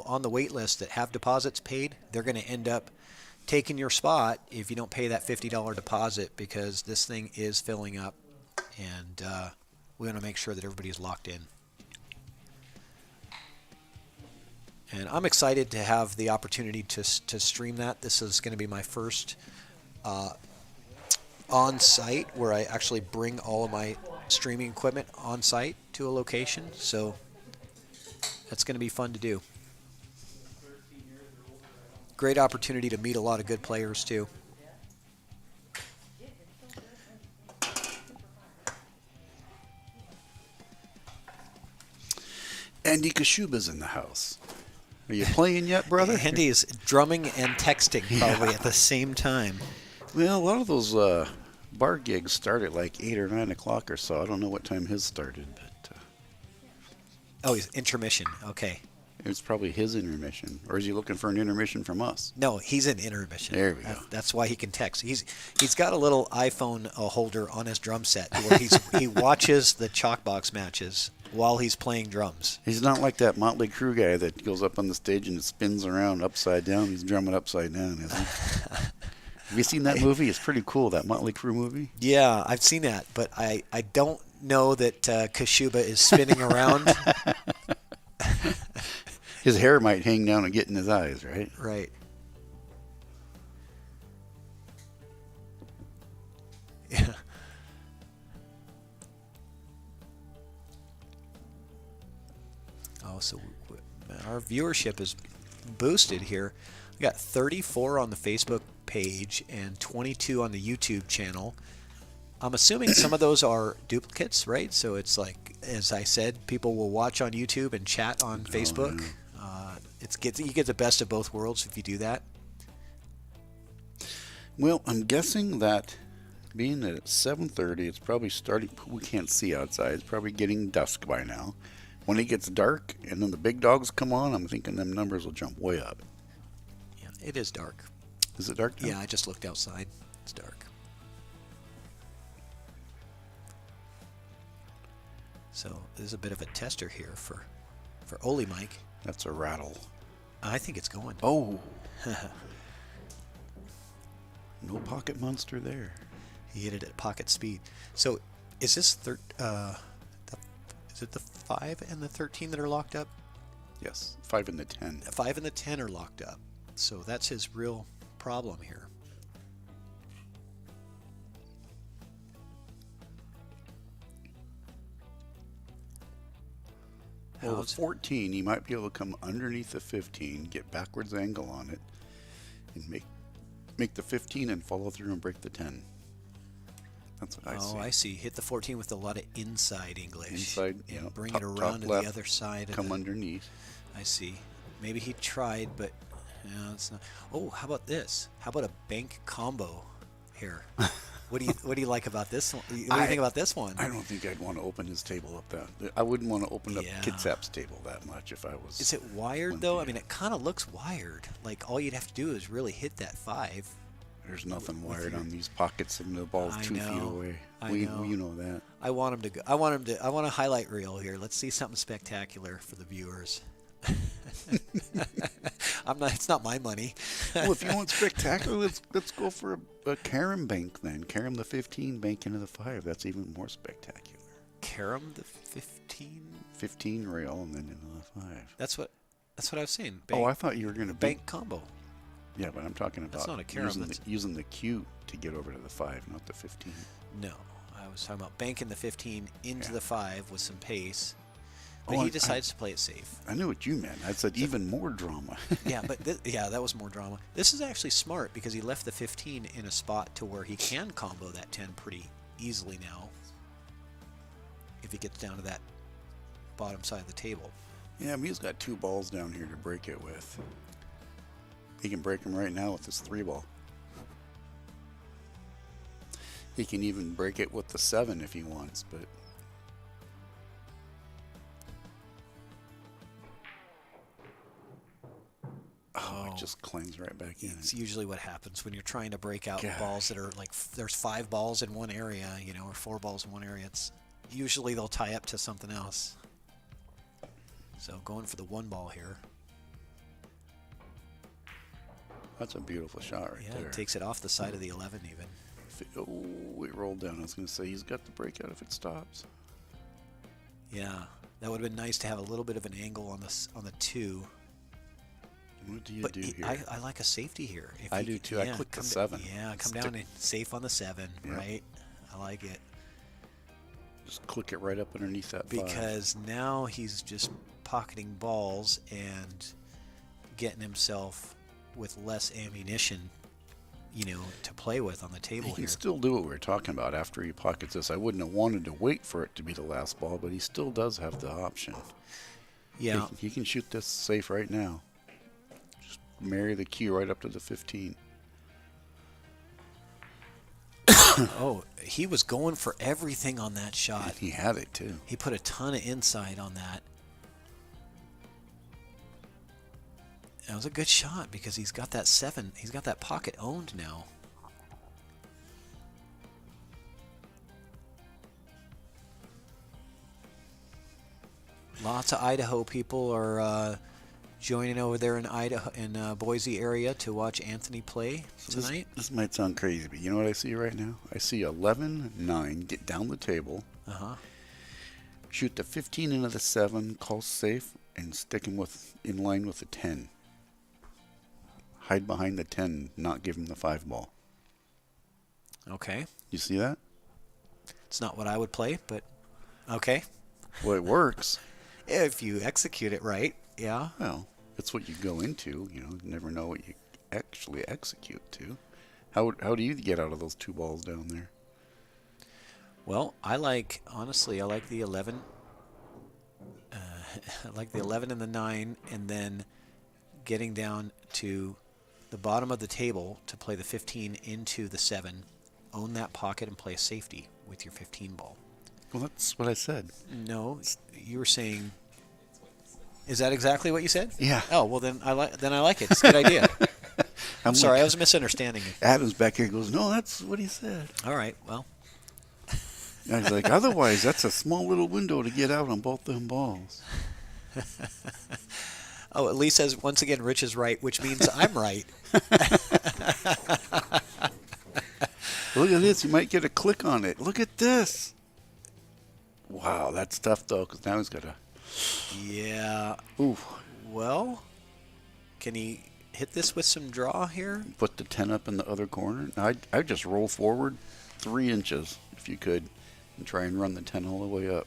on the wait list that have deposits paid, they're going to end up taking your spot if you don't pay that $50 deposit, because this thing is filling up, and we want to make sure that everybody is locked in. And I'm excited to have the opportunity to stream that. This is going to be my first on-site where I actually bring all of my streaming equipment on-site to a location. So that's going to be fun to do. Great opportunity to meet a lot of good players, too. Andy Kashuba's in the house. Are you playing yet, brother? Andy is drumming and texting probably at the same time. Well, a lot of those bar gigs start at like 8 or 9 o'clock or so. I don't know what time his started, but Oh, he's intermission. Okay. it's probably his intermission. Or is he looking for an intermission from us? No, he's in intermission. There we go. That's why he can text. He's got a little iPhone holder on his drum set where he watches the ChalkBox matches while he's playing drums. He's not like that Motley Crue guy that goes up on the stage and it spins around upside down. He's drumming upside down, isn't he? Have you seen that movie? It's pretty cool, that Motley Crue movie. Yeah, I've seen that, but I don't know that Kashuba is spinning around. His hair might hang down and get in his eyes, right? Right. Yeah. Oh, so our viewership is boosted here. We got 34 on the Facebook page and 22 on the YouTube channel. I'm assuming some of those are duplicates, right? So it's like, as I said, people will watch on YouTube and chat on Facebook. Yeah. You get the best of both worlds if you do that. Well, I'm guessing that being that it's 7:30, it's probably starting. We can't see outside. It's probably getting dusk by now. When it gets dark and then the big dogs come on, I'm thinking them numbers will jump way up. Yeah, it is dark. Is it dark now? Yeah, I just looked outside. It's dark. So this is a bit of a tester here for Ole Mike. That's a rattle. I think it's going. Oh. No pocket monster there. He hit it at pocket speed. So is this is it the 5 and the 13 that are locked up? Yes, 5 and the 10. The 5 and the 10 are locked up. So that's his real problem here. Well, the 14, you might be able to come underneath the 15, get backwards angle on it, and make the 15 and follow through and break the 10. That's what I see. Oh, I see. Hit the 14 with a lot of inside English. Inside, and yeah. bring Top- it around top to left, the other side. come underneath. I see. Maybe he tried, but it's not. Oh, how about this? How about a bank combo here? What do you like about this one? What do you think about this one? I don't think I'd want to open his table up that. I wouldn't want to open up Yeah. Kitsap's table that much if I was. Is it wired though? I mean, it kind of looks wired. Like all you'd have to do is really hit that 5. There's nothing wired on these pockets, and the ball's 2 feet away. You know that. I want him to go. I want a highlight reel here. Let's see something spectacular for the viewers. It's not my money. Well, if you want spectacular, let's go for a carom bank then. Carom the 15, bank into the 5. That's even more spectacular. Carom the 15. 15 rail and then into the 5. That's what I was saying. Oh, I thought you were going to bank combo. Yeah, but I'm talking about That's not a carom, using the Q to get over to the 5, not the 15. No, I was talking about banking the 15 into the 5 with some pace. But Oh, he decides to play it safe. I knew what you meant. I said even more drama. Yeah, but that was more drama. This is actually smart because he left the 15 in a spot to where he can combo that 10 pretty easily now. If he gets down to that bottom side of the table. Yeah, Mew's got 2 balls down here to break it with. He can break them right now with his 3 ball. He can even break it with the 7 if he wants, but... Oh, it just clangs right back in. It's usually what happens when you're trying to break out balls that are like, there's 5 balls in one area, or 4 balls in one area. It's usually they'll tie up to something else. So going for the 1 ball here. That's a beautiful shot right there. Yeah, it takes it off the side of the 11 even. It rolled down. I was going to say, he's got the breakout if it stops. Yeah, that would have been nice to have a little bit of an angle on the 2. What do you do here? I like a safety here. I do too. I click the 7. Come down and safe on the 7, right? I like it. Just click it right up underneath that 5. Because now he's just pocketing balls and getting himself with less ammunition, to play with on the table He can here. still do what we were talking about after he pockets this. I wouldn't have wanted to wait for it to be the last ball, but he still does have the option. Yeah. He can shoot this safe right now. Just marry the Q right up to the 15. Oh, he was going for everything on that shot. And he had it too. He put a ton of inside on that. That was a good shot because he's got that 7. He's got that pocket owned now. Lots of Idaho people are joining over there in Idaho, in Boise area to watch Anthony play tonight. This might sound crazy, but you know what I see right now? I see 11-9 get down the table. Shoot the 15 into the 7, call safe, and stick him in line with the 10. Hide behind the 10, not give him the 5 ball. Okay. You see that? It's not what I would play, but okay. Well, it works. If you execute it right, yeah. Well, it's what you go into. You never know what you actually execute to. How do you get out of those 2 balls down there? Well, honestly, I like the 11. I like the 11 and the 9, and then getting down to the bottom of the table to play the 15 into the 7, own that pocket and play a safety with your 15 ball. Well, that's what I said. No, you were saying. Is that exactly what you said? Yeah. Oh well, then I like it. It's a good idea. I'm sorry, I was misunderstanding you. Adam's back here goes, no, that's what he said. All right, well. I was like, otherwise, that's a small little window to get out on both them balls. Oh, at least says, once again, Rich is right, which means I'm right. Look at this. You might get a click on it. Look at this. Wow, that's tough, though, because now he's got a... Yeah. Ooh. Well, can he hit this with some draw here? Put the 10 up in the other corner. I'd just roll forward 3 inches, if you could, and try and run the 10 all the way up.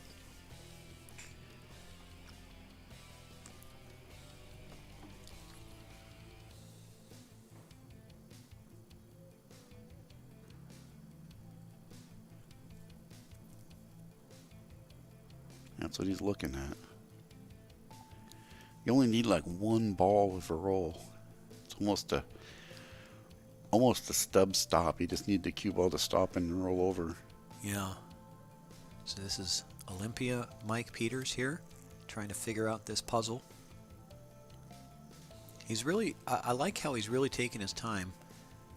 That's what he's looking at. You only need like 1 ball with a roll. It's almost a stub stop. You just need the cue ball to stop and roll over. Yeah. So this is Olympia Mike Peters here, trying to figure out this puzzle. He's really, I like how he's really taking his time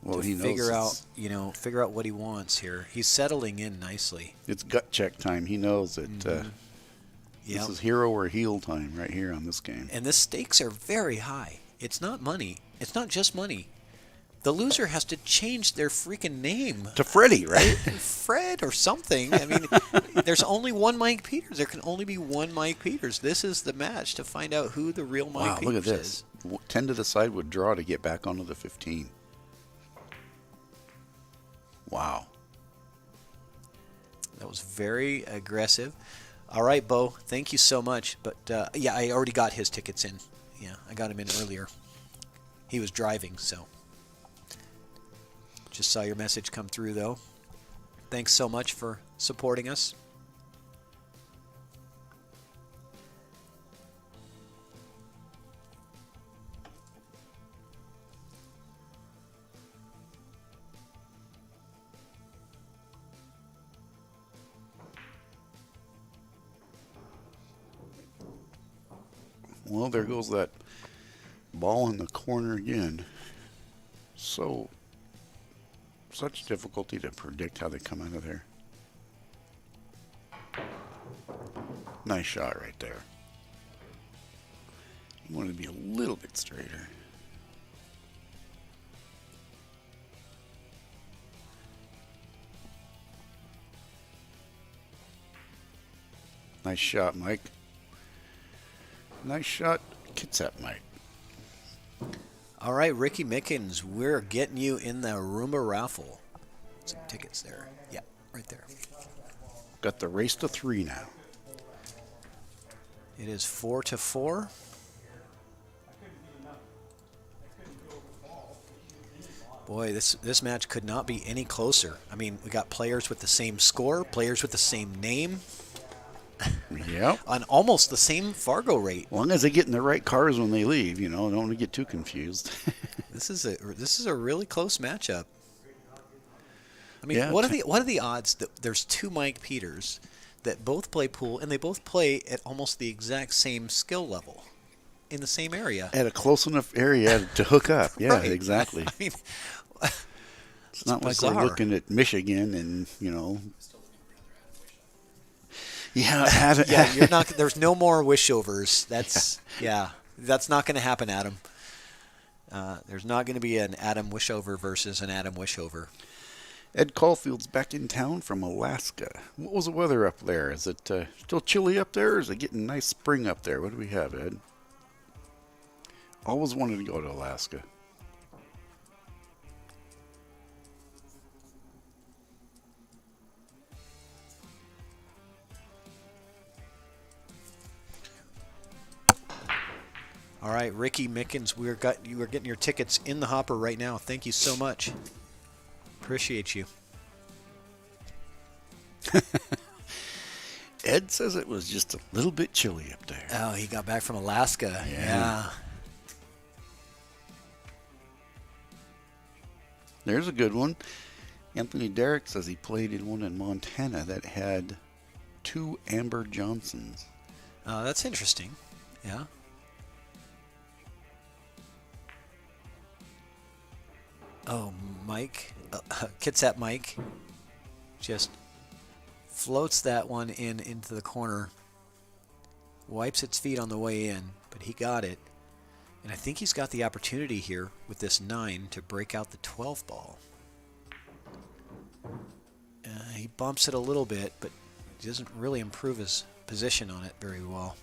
Well, to he knows figure out, figure out what he wants here. He's settling in nicely. it's gut check time. He knows that Yep. this is hero or heel time right here on this game. And the stakes are very high. It's not money. It's not just money. The loser has to change their freaking name. To Freddie, right? Fred or something. I mean, there's only one Mike Peters. There can only be one Mike Peters. This is the match to find out who the real Mike Wow, Peters look at this. 10 to the side would draw to get back onto the 15. Wow. That was very aggressive. All right, Bo, thank you so much. But, yeah, I already got his tickets in. Yeah, I got him in earlier. He was driving, so. Just saw your message come through, though. Thanks so much for supporting us. Well, there goes that ball in the corner again. Such difficulty to predict how they come out of there. Nice shot right there. You want to be a little bit straighter. Nice shot, Mike. Nice shot, Kitsap, Mike. All right, Ricky Mickens, we're getting you in the Roomba raffle. Some tickets there. Yeah, right there. Got the race to 3 now. It is 4-4. Boy, this match could not be any closer. I mean, we got players with the same score, players with the same name, Yep. on almost the same Fargo rate. As long as they get in the right cars when they leave, don't want to get too confused. This is a really close matchup. I mean, Yeah, what are the odds that there's 2 Mike Peters that both play pool and they both play at almost the exact same skill level in the same area? At a close enough area to hook up. Yeah, Right. exactly. I mean, It's not like bizarre. we're looking at Michigan and, Yeah, yeah, you're not. There's no more wishovers. That's that's not going to happen, Adam. There's not going to be an Adam Wishover versus an Adam Wishover. Ed Caulfield's back in town from Alaska. What was the weather up there? Is it still chilly up there, or is it getting nice spring up there? What do we have, Ed? Always wanted to go to Alaska. All right, Ricky Mickens, you are getting your tickets in the hopper right now. Thank you so much. Appreciate you. Ed says it was just a little bit chilly up there. Oh, he got back from Alaska. Yeah. There's a good one. Anthony Derrick says he played in one in Montana that had 2 Amber Johnsons. That's interesting. Yeah. Oh, Mike, Kitsap Mike just floats that one into the corner, wipes its feet on the way in, but he got it. And I think he's got the opportunity here with this 9 to break out the 12 ball. He bumps it a little bit, but he doesn't really improve his position on it very well.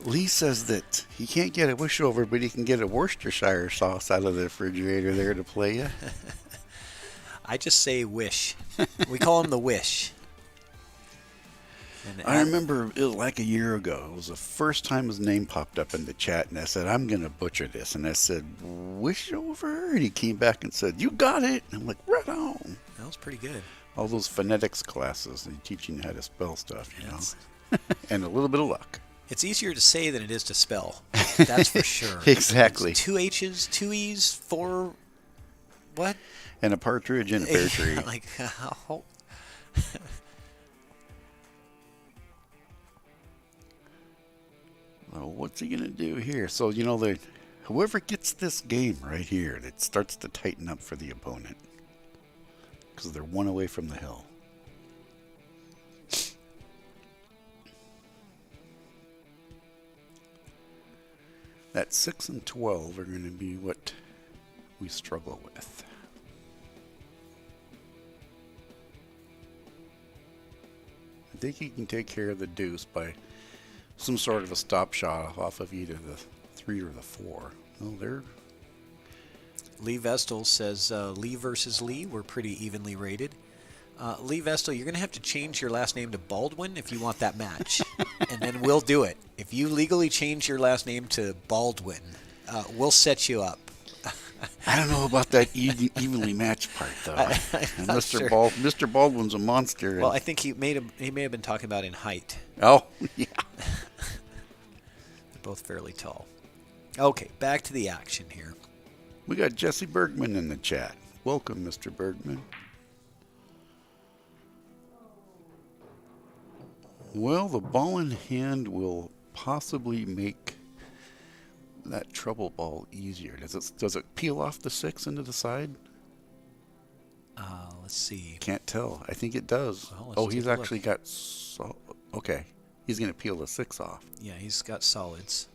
Lee says that he can't get a Wishover, but he can get a Worcestershire sauce out of the refrigerator there to play you. I just say Wish. We call him the Wish. And I remember it was like a year ago. It was the first time his name popped up in the chat, and I said, I'm going to butcher this. And I said, Wishover? And he came back and said, you got it. And I'm like, right on. That was pretty good. All those phonetics classes, they teaching you how to spell stuff, you know. And a little bit of luck. It's easier to say than it is to spell. That's for sure. Exactly. It's 2 H's, 2 E's, 4 what? And a partridge and a pear tree. Like how? Well, what's he going to do here? So, you know, whoever gets this game right here, it starts to tighten up for the opponent. Because they're 1 away from the hill. That 6 and 12 are going to be what we struggle with. I think he can take care of the deuce by some sort of a stop shot off of either the 3 or the 4. Well, they're... Lee Vestal says Lee versus Lee. We're pretty evenly rated. Lee Vestal, you're going to have to change your last name to Baldwin if you want that match. And then we'll do it. If you legally change your last name to Baldwin, we'll set you up. I don't know about that evenly matched part, though. And Mr. Sure. Mr. Baldwin's a monster. Well, I think he may have been talking about in height. Oh, yeah. They're both fairly tall. Okay, back to the action here. We got Jesse Bergman in the chat. Welcome, Mr. Bergman. Well, the ball in hand will possibly make that trouble ball easier. Does it peel off the 6 into the side? Let's see. Can't tell. I think it does. Well, oh, let's he's take a actually look. got... okay. He's going to peel the 6 off. Yeah, he's got solids.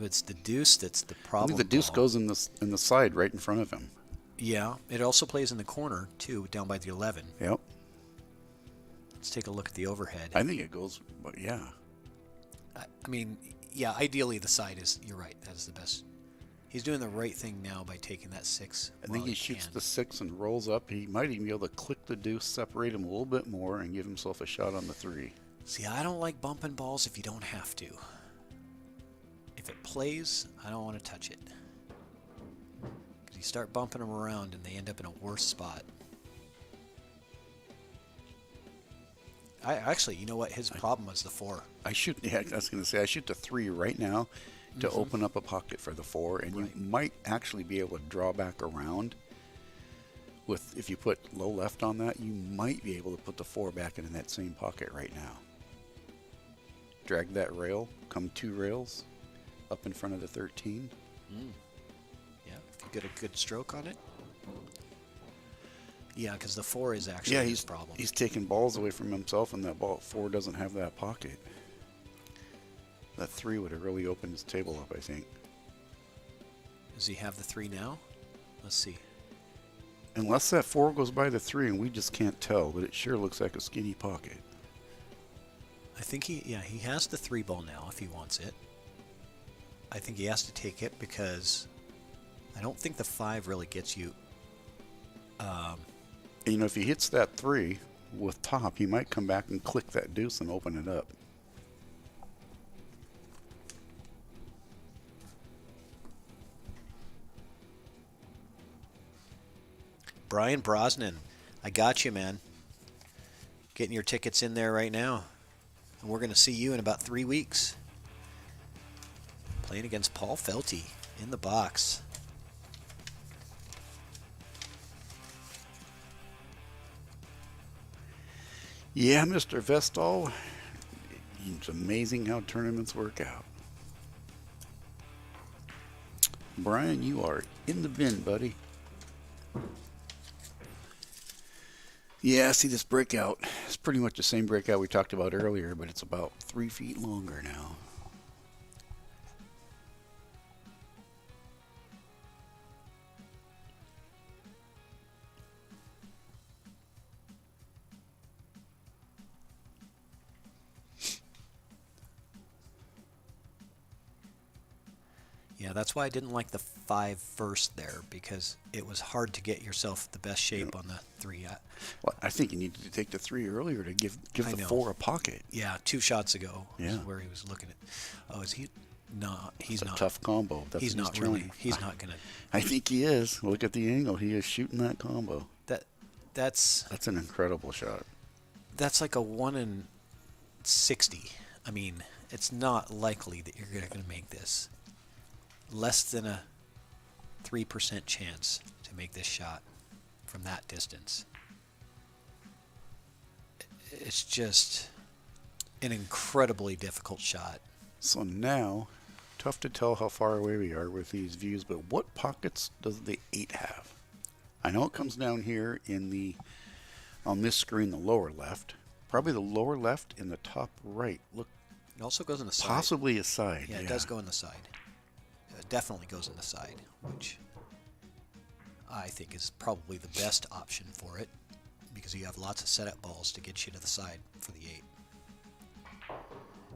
It's the deuce that's the I problem. think the deuce ball. goes in the side right in front of him. Yeah, it also plays in the corner, too, down by the 11. Yep. Let's take a look at the overhead. I think it goes, but yeah. I mean, yeah, ideally the side is, you're right, that is the best. He's doing the right thing now by taking that 6. I think he shoots the 6 and rolls up. He might even be able to click the deuce, separate him a little bit more, and give himself a shot on the 3. See, I don't like bumping balls if you don't have to. If it plays, I don't want to touch it. Because you start bumping them around and they end up in a worse spot. Actually, you know what? His problem was the 4. I shoot the 3 right now to open up a pocket for the 4, and you might actually be able to draw back around. If you put low left on that, you might be able to put the 4 back into that same pocket right now. Drag that rail, come 2 rails up in front of the 13. Yeah, if you get a good stroke on it. Yeah, because the 4 is actually his problem. He's taking balls away from himself, and that 4 doesn't have that pocket. That 3 would have really opened his table up, I think. Does he have the 3 now? Let's see. Unless that 4 goes by the 3, and we just can't tell, but it sure looks like a skinny pocket. I think he has the 3 ball now if he wants it. I think he has to take it because I don't think the 5 really gets you. You know, if he hits that 3 with top, he might come back and click that deuce and open it up. Brian Brosnan, I got you, man. Getting your tickets in there right now. And we're going to see you in about 3 weeks. Playing against Paul Felty in the box. Yeah, Mr. Vestal. It's amazing how tournaments work out. Brian, you are in the bin, buddy. Yeah, see this breakout. It's pretty much the same breakout we talked about earlier, but it's about 3 feet longer now. Yeah, that's why I didn't like the 5 first there, because it was hard to get yourself the best shape on the 3. Well, I think you needed to take the 3 earlier to give I the know. 4 a pocket. Yeah, 2 shots ago Yeah. is where he was looking at. Oh, is he? No, he's It's a not. tough combo. That's He's what not trying. really. He's not gonna. I think he is. Look at the angle. He is shooting that combo. That's an incredible shot. like a 1 in 60. I mean, it's not likely that you're gonna make this. Less than a 3% chance to make this shot from that distance. It's just an incredibly difficult shot. So now, tough to tell how far away we are with these views, but what pockets does the 8 have? I know it comes down here on this screen, the lower left. Probably the lower left and the top right. Look, It also goes in the side. possibly a side. Yeah, it does go in the side. It definitely goes in the side, which I think is probably the best option for it, because you have lots of setup balls to get you to the side for the 8.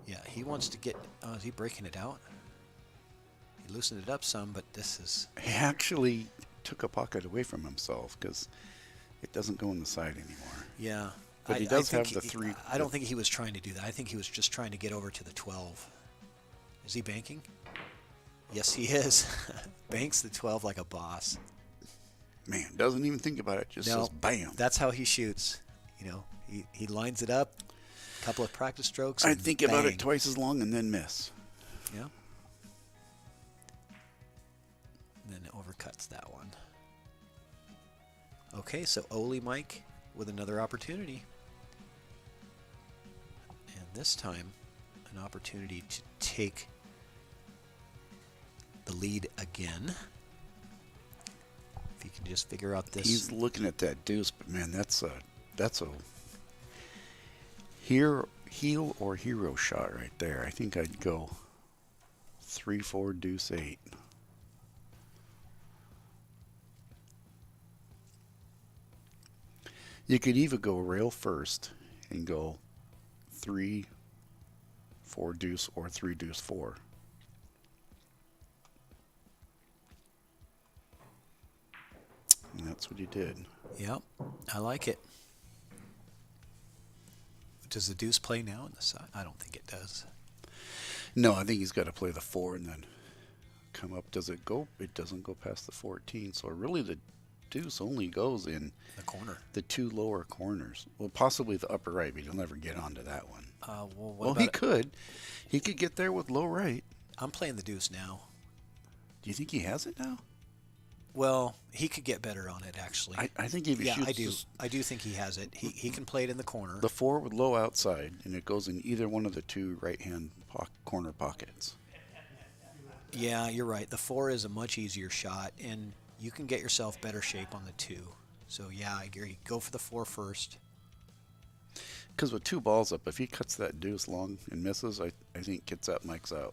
Yeah, he wants to get. Oh, is he breaking it out? He loosened it up some, but this is. He actually took a pocket away from himself because it doesn't go in the side anymore. Yeah. But he does have the 3. I don't think he was trying to do that. I think he was just trying to get over to the 12. Is he banking? Yes, he is. Banks the 12 like a boss. Man, doesn't even think about it. Just says bam. That's how he shoots. You know, he lines it up, a couple of practice strokes. I'd and think about bang. it twice as long and then miss. Yeah. And then it overcuts that one. Okay, so Ole Mike with another opportunity. And this time, an opportunity to take the lead again. If you can just figure out this. He's looking at that deuce, but man, that's a heel or hero shot right there. I think I'd go 3-4 deuce 8. You could either go rail first and go 3-4 deuce or 3 deuce 4. And that's what he did. Yep, I like it. Does the deuce play now on the side? I don't think it does. No, I think he's got to play the 4 and then come up. Does it go? It doesn't go past the 14. So really the deuce only goes in The corner. the 2 lower corners. Well, possibly the upper right, but he'll never get onto that one. What about he it? could. He could get there with low right. I'm playing the deuce now. Do you think he has it now? Well, he could get better on it, actually. I think if he shoots I do. just I do think he has it. He can play it in the corner. the 4 with low outside, and it goes in either one of the 2 right-hand corner pockets. Yeah, you're right. The 4 is a much easier shot, and you can get yourself better shape on the 2. So, yeah, I agree. Go for the 4 first. Because with 2 balls up, if he cuts that deuce long and misses, I think gets out, Mike's out.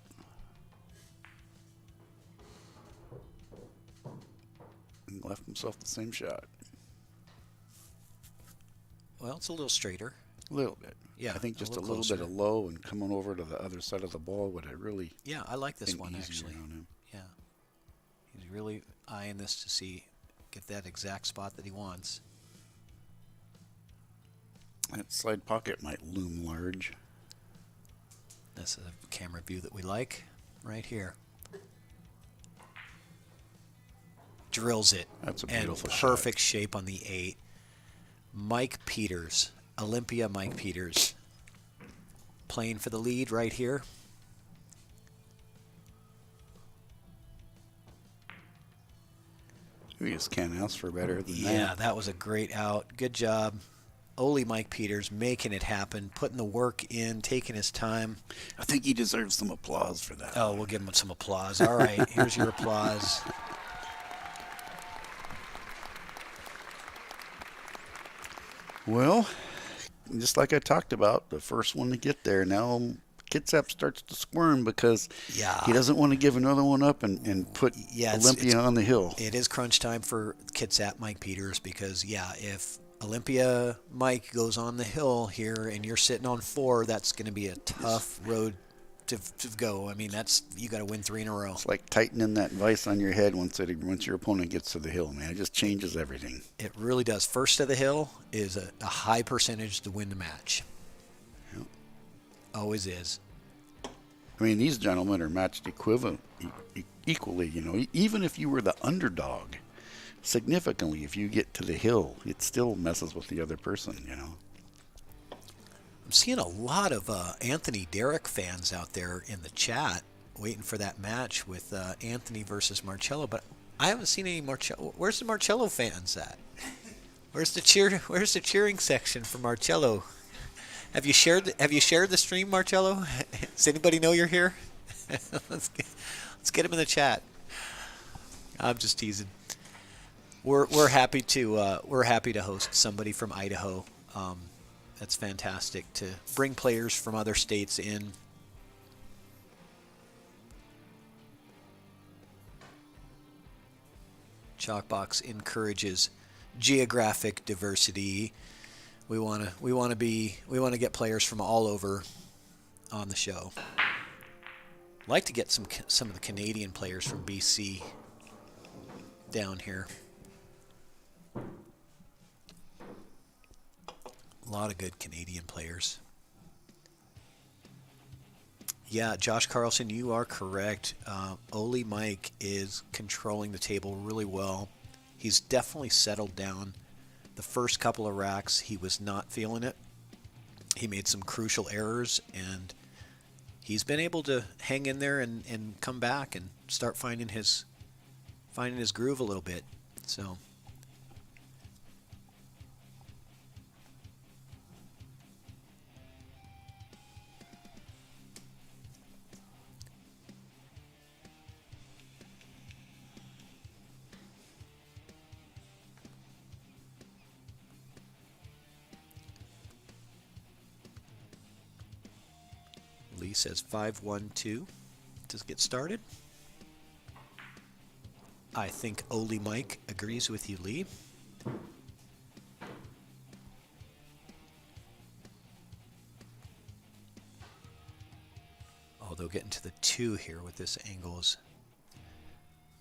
And left himself the same shot. Well, it's a little straighter. A little bit. Yeah, I think a just a little little bit closer. of low and coming over to the other side of the ball would have really Yeah, I like this been one, easier actually. on him. Yeah. He's really eyeing this to get that exact spot that he wants. That side pocket might loom large. That's a camera view that we like right here. Drills it. That's a and beautiful shot. perfect shape on the 8. Mike Peters, Olympia Mike Peters, playing for the lead right here. We just can't ask for better than Yeah, that. that was a great out. Good job. Ole Mike Peters making it happen, putting the work in, taking his time. I think he deserves some applause for that. Oh, we'll give him some applause. All right, here's your applause. Well, just like I talked about, the first one to get there. Now Kitsap starts to squirm because he doesn't want to give another one up and put Olympia on the hill. It is crunch time for Kitsap Mike Peters because, if Olympia Mike goes on the hill here and you're sitting on 4, that's going to be a tough road to go. I mean, you got to win 3 in a row. It's like tightening that vise on your head once your opponent gets to the hill, man. It just changes everything. It really does. First to the hill is a high percentage to win the match. Yep. Always is. I mean, these gentlemen are matched equally, even if you were the underdog. Significantly, if you get to the hill, it still messes with the other person, I'm seeing a lot of Anthony Derrick fans out there in the chat waiting for that match with Anthony versus Marcello, but I haven't seen any Marcello. Where's the Marcello fans at? Where's the cheering section for Marcello? Have you shared the stream, Marcello? Does anybody know you're here? Let's get him in the chat. I'm just teasing. We're happy to host somebody from Idaho. That's fantastic to bring players from other states in. ChalkBox encourages geographic diversity. We want to get players from all over on the show. Like to get some of the Canadian players from BC down here. A lot of good Canadian players. Yeah, Josh Carlson, you are correct. Ole Mike is controlling the table really well. He's definitely settled down. The first couple of racks, he was not feeling it. He made some crucial errors, and he's been able to hang in there and come back and start finding his groove a little bit. So. Lee says 5-1-2 to get started. I think Ole Mike agrees with you, Lee. Although getting to the 2 here with this angle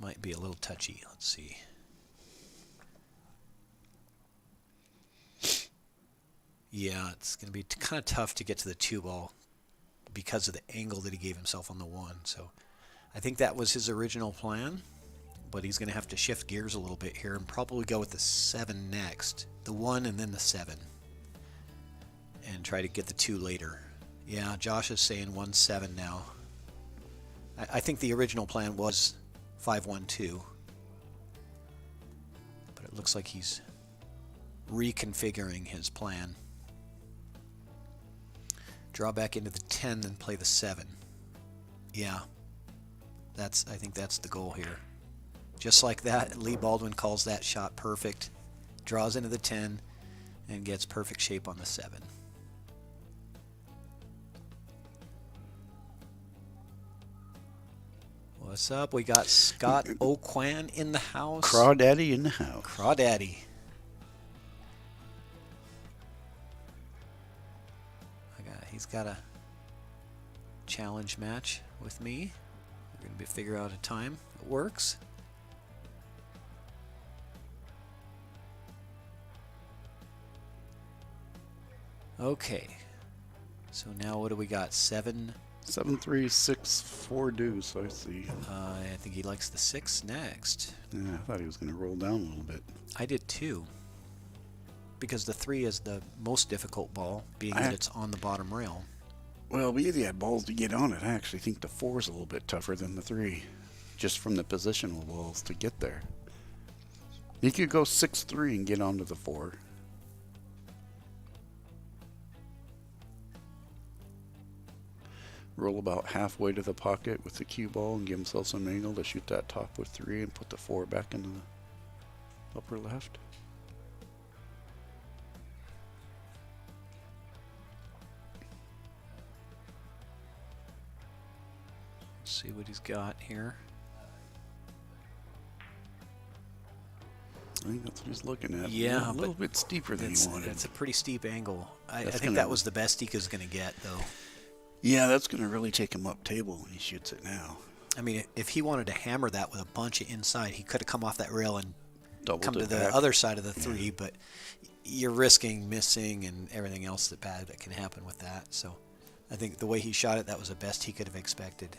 might be a little touchy. Let's see. Yeah, it's going to be kind of tough to get to the 2 ball because of the angle that he gave himself on the 1. So I think that was his original plan, but he's going to have to shift gears a little bit here and probably go with the 7 next. The 1 and then the 7. And try to get the 2 later. Yeah, Josh is saying 1-7 now. I think the original plan was 5-1-2. But it looks like he's reconfiguring his plan. Draw back into the 10, then play the 7. Yeah, I think that's the goal here. Just like that, Lee Baldwin calls that shot perfect. Draws into the 10 and gets perfect shape on the 7. What's up? We got Scott O'Quan in the house. Crawdaddy in the house. Crawdaddy. He's got a challenge match with me. We're going to figure out a time that works. Okay. So now what do we got? 7. 7-3, 6-4 deuce, I see. I think he likes the 6 next. Yeah, I thought he was going to roll down a little bit. I did too. Because the 3 is the most difficult ball, being that it's on the bottom rail. Well, we had balls to get on it. I actually think the 4 is a little bit tougher than the 3, just from the positional balls to get there. You could go 6-3 and get onto the 4. roll about halfway to the pocket with the cue ball and give himself some angle to shoot that top with 3 and put the 4 back into the upper left. See what he's got here. I think that's what he's looking at. Yeah, a little bit steeper than he wanted. That's a pretty steep angle. I That's think gonna- that was the best he was going to get, though. Yeah, that's going to really take him up table when he shoots it now. I mean, if he wanted to hammer that with a bunch of inside, he could have come off that rail and Doubled come to it the back. other side of the 3, but you're risking missing and everything else that can happen with that. So I think the way he shot it, that was the best he could have expected.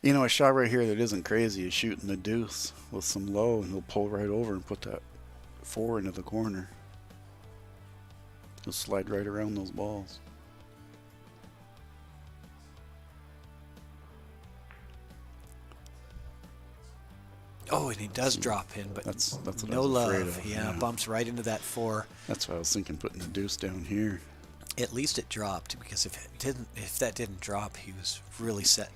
You know, a shot right here that isn't crazy is shooting the deuce with some low, and he'll pull right over and put that 4 into the corner. He'll slide right around those balls. Oh, and he does drop in, but That's what no I was love. afraid of. Yeah, bumps right into that 4. That's why I was thinking putting the deuce down here. At least it dropped, because if that didn't drop, he was really setting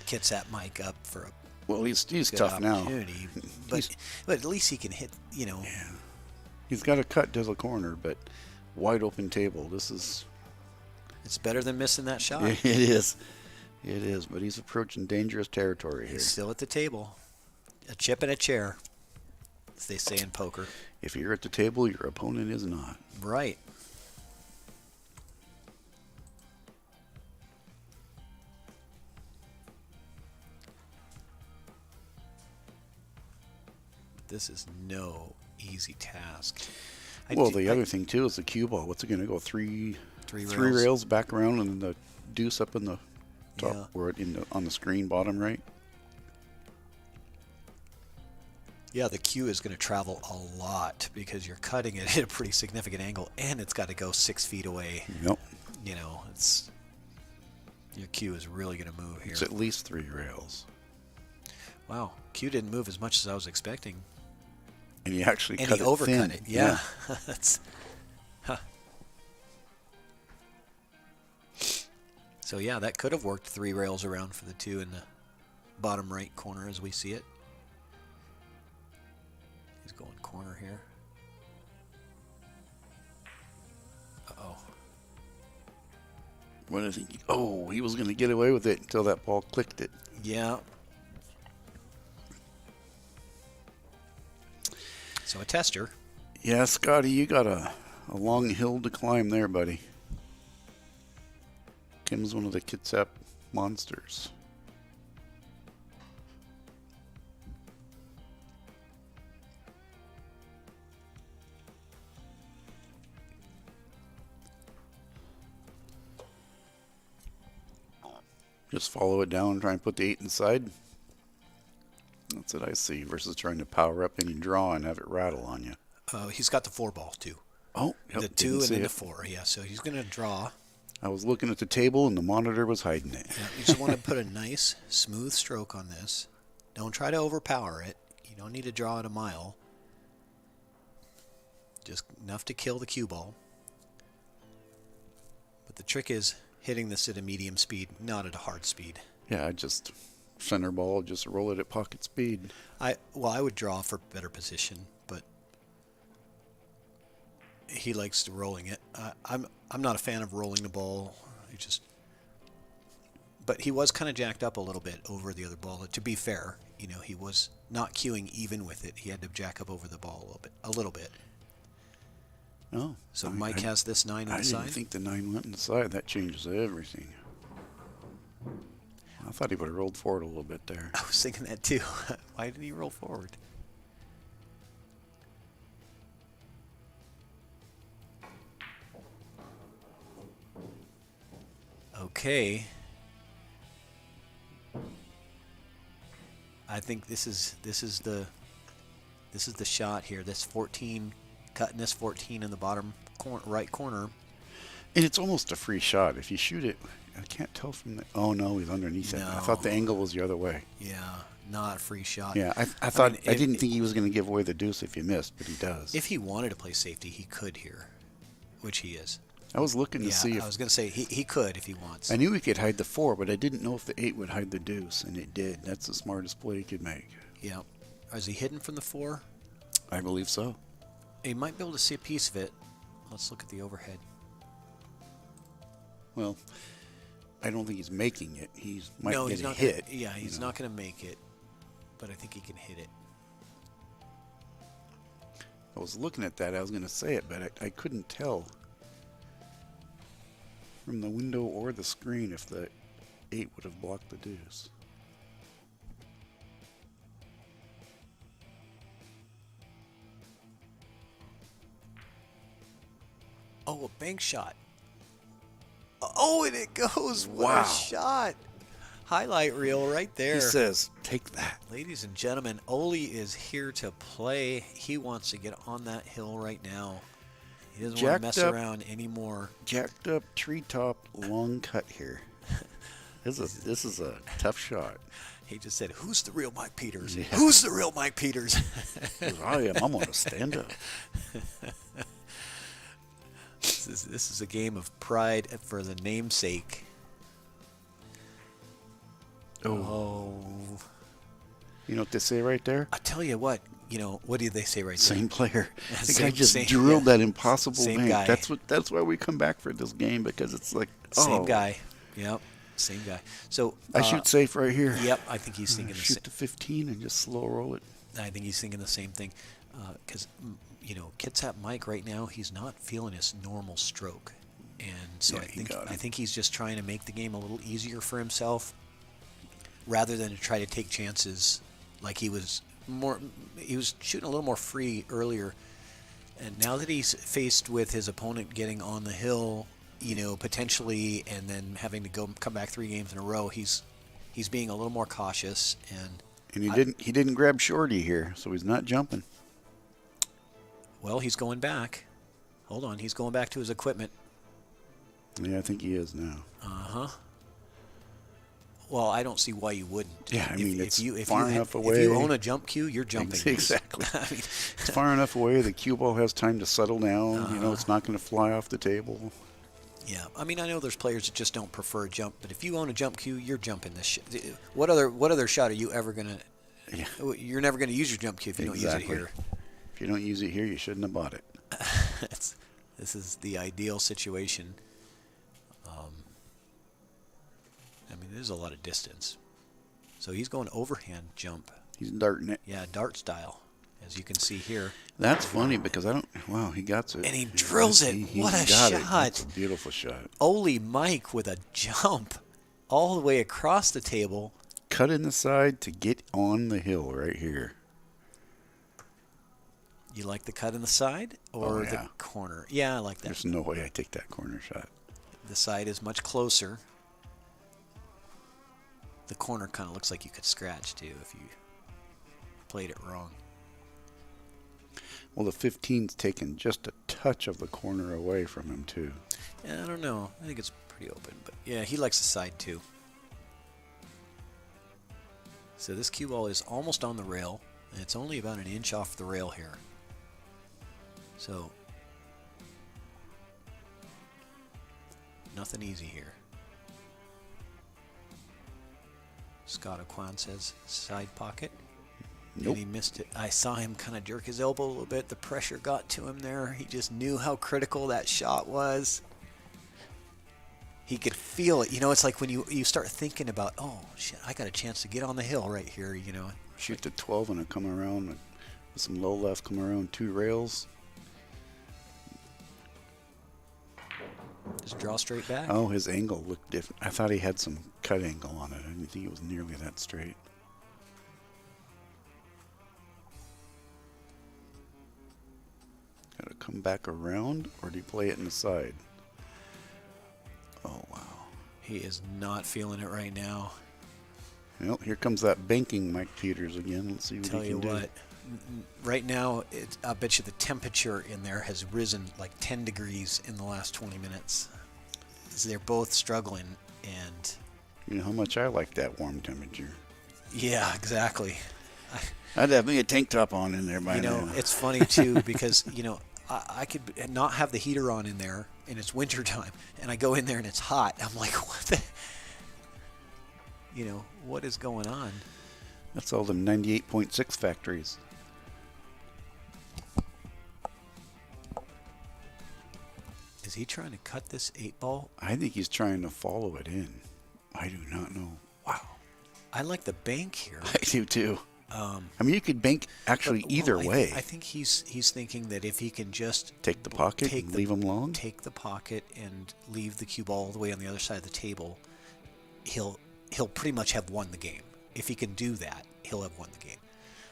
Kitsap Mike up for a Well, he's good tough now. opportunity. But at least he can hit, Yeah. He's got a cut to the corner, but wide open table. This is... It's better than missing that shot. It is. It is, but he's approaching dangerous territory here. He's still at the table. A chip and a chair, as they say in poker. If you're at the table, your opponent is not. Right. This is no easy task. Well, the other thing, too, is the cue ball. What's it going to go? Three rails. rails back around and the deuce up in the top, Yeah. or on the screen bottom right. Yeah, the cue is going to travel a lot because you're cutting it at a pretty significant angle, and it's got to go 6 feet away. Nope. You know, your cue is really going to move here. It's at least 3 rails. Wow, cue didn't move as much as I was expecting. And he actually And cut he it overcut thin. it. Yeah. That's. Huh. So yeah, that could have worked 3 rails around for the 2 in the bottom right corner as we see it. He's going corner here. Uh-oh. What is he? Oh, he was going to get away with it until that ball clicked it. Yeah. So a tester. Yeah, Scotty, you got a long hill to climb there, buddy. Kim's one of the Kitsap monsters. Just follow it down and try and put the 8 inside. That's what I see, versus trying to power up any draw and have it rattle on you. He's got the 4 ball too. Oh, yep, The 2 didn't and see then the it. 4. Yeah, so he's going to draw. I was looking at the table and the monitor was hiding it. Yeah, you just want to put a nice, smooth stroke on this. Don't try to overpower it. You don't need to draw it a mile. Just enough to kill the cue ball. But the trick is hitting this at a medium speed, not at a hard speed. Yeah, I just center ball, just roll it at pocket speed. I would draw for better position, but he likes rolling it. I'm not a fan of rolling the ball. But he was kind of jacked up a little bit over the other ball. To be fair, you know, he was not cueing even with it. He had to jack up over the ball a little bit. Oh, So Mike has this 9 on I the didn't side. think the 9 went inside. That changes everything. I thought he would have rolled forward a little bit there. I was thinking that too. Why did he roll forward? Okay. I think this is the shot here. This 14, cutting this 14 in the bottom right corner. And it's almost a free shot. If you shoot it, I can't tell from the... Oh, no, he's underneath it. I thought the angle was the other way. Yeah, not a free shot. Yeah, I thought... mean, I didn't think he was going to give away the deuce if you missed, but he does. If he wanted to play safety, he could here, which he is. I was looking to Yeah, see if I was going to say he could if he wants. I knew he could hide the 4, but I didn't know if the 8 would hide the deuce, and it did. That's the smartest play he could make. Yeah. Is he hidden from the 4? I believe so. He might be able to see a piece of it. Let's look at the overhead. Well, I don't think he's making it. He might No, get he's a not hit. Gonna, yeah, he's not going to make it, but I think he can hit it. I was looking at that. I was going to say it, but I couldn't tell from the window or the screen if the 8 would have blocked the deuce. Oh, a bank shot. Oh, and it goes. What Wow. a shot. Highlight reel right there. He says, take that. Ladies and gentlemen, Ole is here to play. He wants to get on that hill right now. He doesn't want Jacked to mess up. around anymore. Jacked up treetop long cut here. This is a tough shot. He just said, "Who's the real Mike Peters? Yeah. Who's the real Mike Peters?" I am. I'm going to stand up. This is a game of pride for the namesake. Oh. You know what they say right there? I tell you what, what do they say right there? Same player. Yeah, The guy same- just same- drilled yeah. that impossible Same bank. guy. That's why we come back for this game, because it's like, Same oh, guy. Yep, same guy. So I shoot safe right here. Yep, I think he's thinking the Shoot same. to 15 and just slow roll it. I think he's thinking the same thing, because Kitsap Mike right now, he's not feeling his normal stroke, and so Yeah, I he got him. think he's just trying to make the game a little easier for himself, rather than to try to take chances like he was shooting a little more free earlier, and now that he's faced with his opponent getting on the hill, potentially, and then having to come back 3 games in a row, he's being a little more cautious, and he didn't grab shorty here, so he's not jumping. well, he's going back. Hold on, he's going back to his equipment. Yeah, I think he is now. Well, I don't see why you wouldn't. Yeah, I mean, it's if far you enough If away. you own a jump cue, you're jumping. Exactly. I mean, It's far enough away. The cue ball has time to settle down. It's not going to fly off the table. yeah, I mean, I know there's players that just don't prefer a jump, but if you own a jump cue, you're jumping this. What other shot are you ever gonna? Yeah. You're never gonna use your jump cue if you don't use it here. If you don't use it here, you shouldn't have bought it. This is the ideal situation. I mean, there's a lot of distance. So he's going overhand jump. He's darting it. Yeah, dart style, as you can see here. That's funny because wow, he got it. And he drills it. What a got shot. It. That's a beautiful shot. Ole Mike with a jump all the way across the table. Cut in the side to get on the hill right here. You like the cut in the side or the corner? Yeah, I like that. There's no way I take that corner shot. The side is much closer. The corner kind of looks like you could scratch too if you played it wrong. Well, the 15's taken just a touch of the corner away from him too. Yeah, I don't know. I think it's pretty open, but yeah, he likes the side too. So this cue ball is almost on the rail, and it's only about an inch off the rail here. So nothing easy here. Scott Aquan says side pocket. Nope. And he missed it. I saw him kind of jerk his elbow a little bit. The pressure got to him there. He just knew how critical that shot was. He could feel it. It's like when you start thinking about, oh, shit, I got a chance to get on the hill right here, Shoot to 12 and come around with some low left, come around 2 rails. Just draw straight back. Oh, his angle looked different. I thought he had some cut angle on it. I didn't think it was nearly that straight. Got to come back around, or do you play it in the side? Oh, wow. He is not feeling it right now. Well, here comes that banking Mike Peters again. Let's see what Tell he you can do. what, right now, I bet you the temperature in there has risen like 10 degrees in the last 20 minutes. They're both struggling, and You know how much I like that warm temperature. yeah, exactly. I'd have me a tank top on in there by now. It's funny too because I could not have the heater on in there, and it's winter time, and I go in there and it's hot. I'm like, what the, what is going on? That's all them 98.6 factories. Is he trying to cut this 8-ball? I think he's trying to follow it in. I do not know. Wow. I like the bank here. I do too. I mean, you could bank actually either way. I think he's thinking that if he can just take the pocket and leave him long. Take the pocket and leave the cue ball all the way on the other side of the table, he'll pretty much have won the game. If he can do that, he'll have won the game.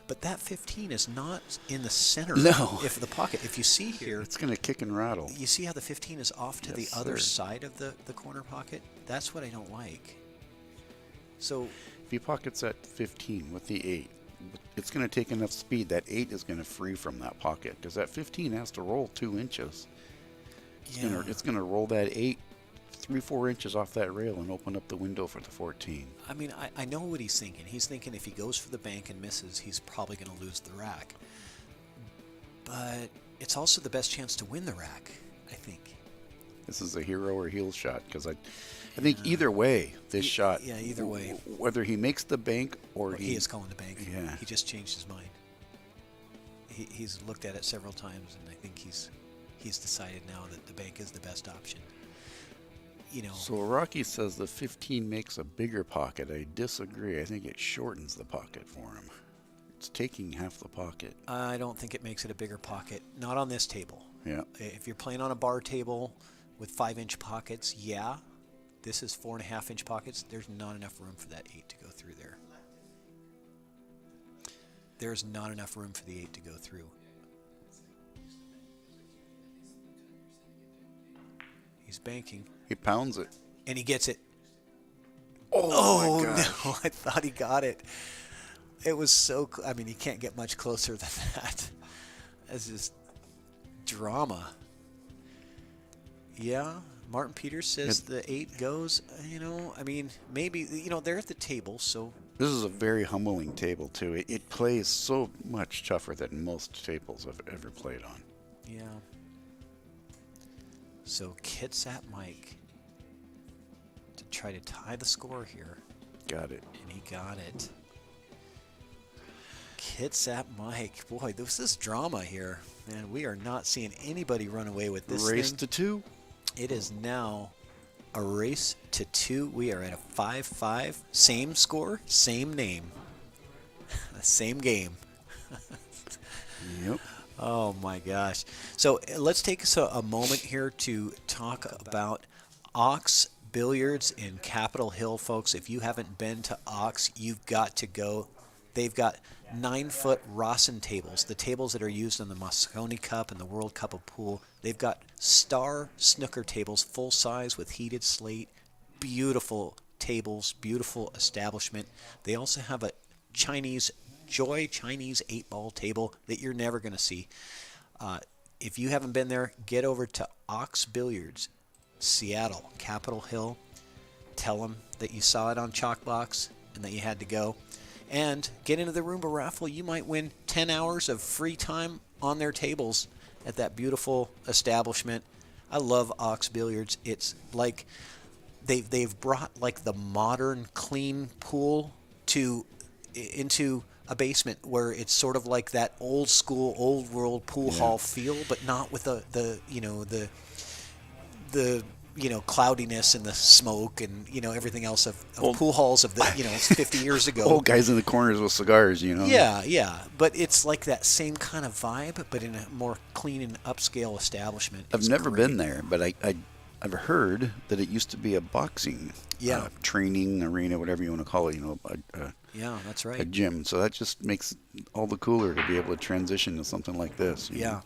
But that 15 is not in the center of the pocket. If you see here, it's going to kick and rattle. You see how the 15 is off to the other side of the corner pocket? That's what I don't like. So if he pockets that 15 with the 8, it's going to take enough speed. That 8 is going to free from that pocket because that 15 has to roll 2 inches. It's going to roll that 8 3-4 inches off that rail and open up the window for the 14. I mean, I know what he's thinking. He's thinking if he goes for the bank and misses, he's probably going to lose the rack. But it's also the best chance to win the rack, I think. This is a hero or heel shot because I think either way, this shot. Yeah, either way. Whether he makes the bank or he is calling the bank. Yeah. He just changed his mind. He's looked at it several times, and I think he's decided now that the bank is the best option. So Rocky says the 15 makes a bigger pocket. I disagree. I think it shortens the pocket for him. It's taking half the pocket. I don't think it makes it a bigger pocket. Not on this table. Yeah. If you're playing on a bar table with 5-inch pockets, yeah. This is 4.5-inch pockets. There's not enough room for that 8 to go through there. There's not enough room for the 8 to go through. He's banking. He pounds it. And he gets it. Oh my gosh. No, I thought he got it. It was so, I mean, he can't get much closer than that. That's just drama. Yeah, Martin Peters says the 8 goes, I mean, maybe, they're at the table, so. This is a very humbling table, too. It plays so much tougher than most tables I've ever played on. Yeah. So Kitsap Mike to try to tie the score here. Got it. And he got it. Kitsap Mike. Boy, this is drama here. Man, we are not seeing anybody run away with this Race thing. to 2. It is now a race to 2. We are at a 5-5. Same score, same name. Same game. Yep. Oh my gosh. So let's take a moment here to talk about Ox Billiards in Capitol Hill, folks. If you haven't been to Ox, you've got to go. They've got 9-foot Rawson tables, the tables that are used in the Mosconi Cup and the World Cup of Pool. They've got star snooker tables, full size with heated slate, beautiful tables, beautiful establishment. They also have a Chinese 8-ball table that you're never going to see. If you haven't been there, get over to Ox Billiards, Seattle, Capitol Hill. Tell them that you saw it on ChalkBox and that you had to go. And get into the Roomba raffle. You might win 10 hours of free time on their tables at that beautiful establishment. I love Ox Billiards. It's like they've brought like the modern clean pool into a basement where it's sort of like that old school, old world pool hall feel, but not with the cloudiness and the smoke and everything else of pool halls of the 50 years ago. Old guys in the corners with cigars, Yeah, but it's like that same kind of vibe, but in a more clean and upscale establishment. I've never been there, but I've heard that it used to be a boxing training arena, whatever you want to call it. Yeah, that's right. A gym. So that just makes all the cooler to be able to transition to something like this. You know?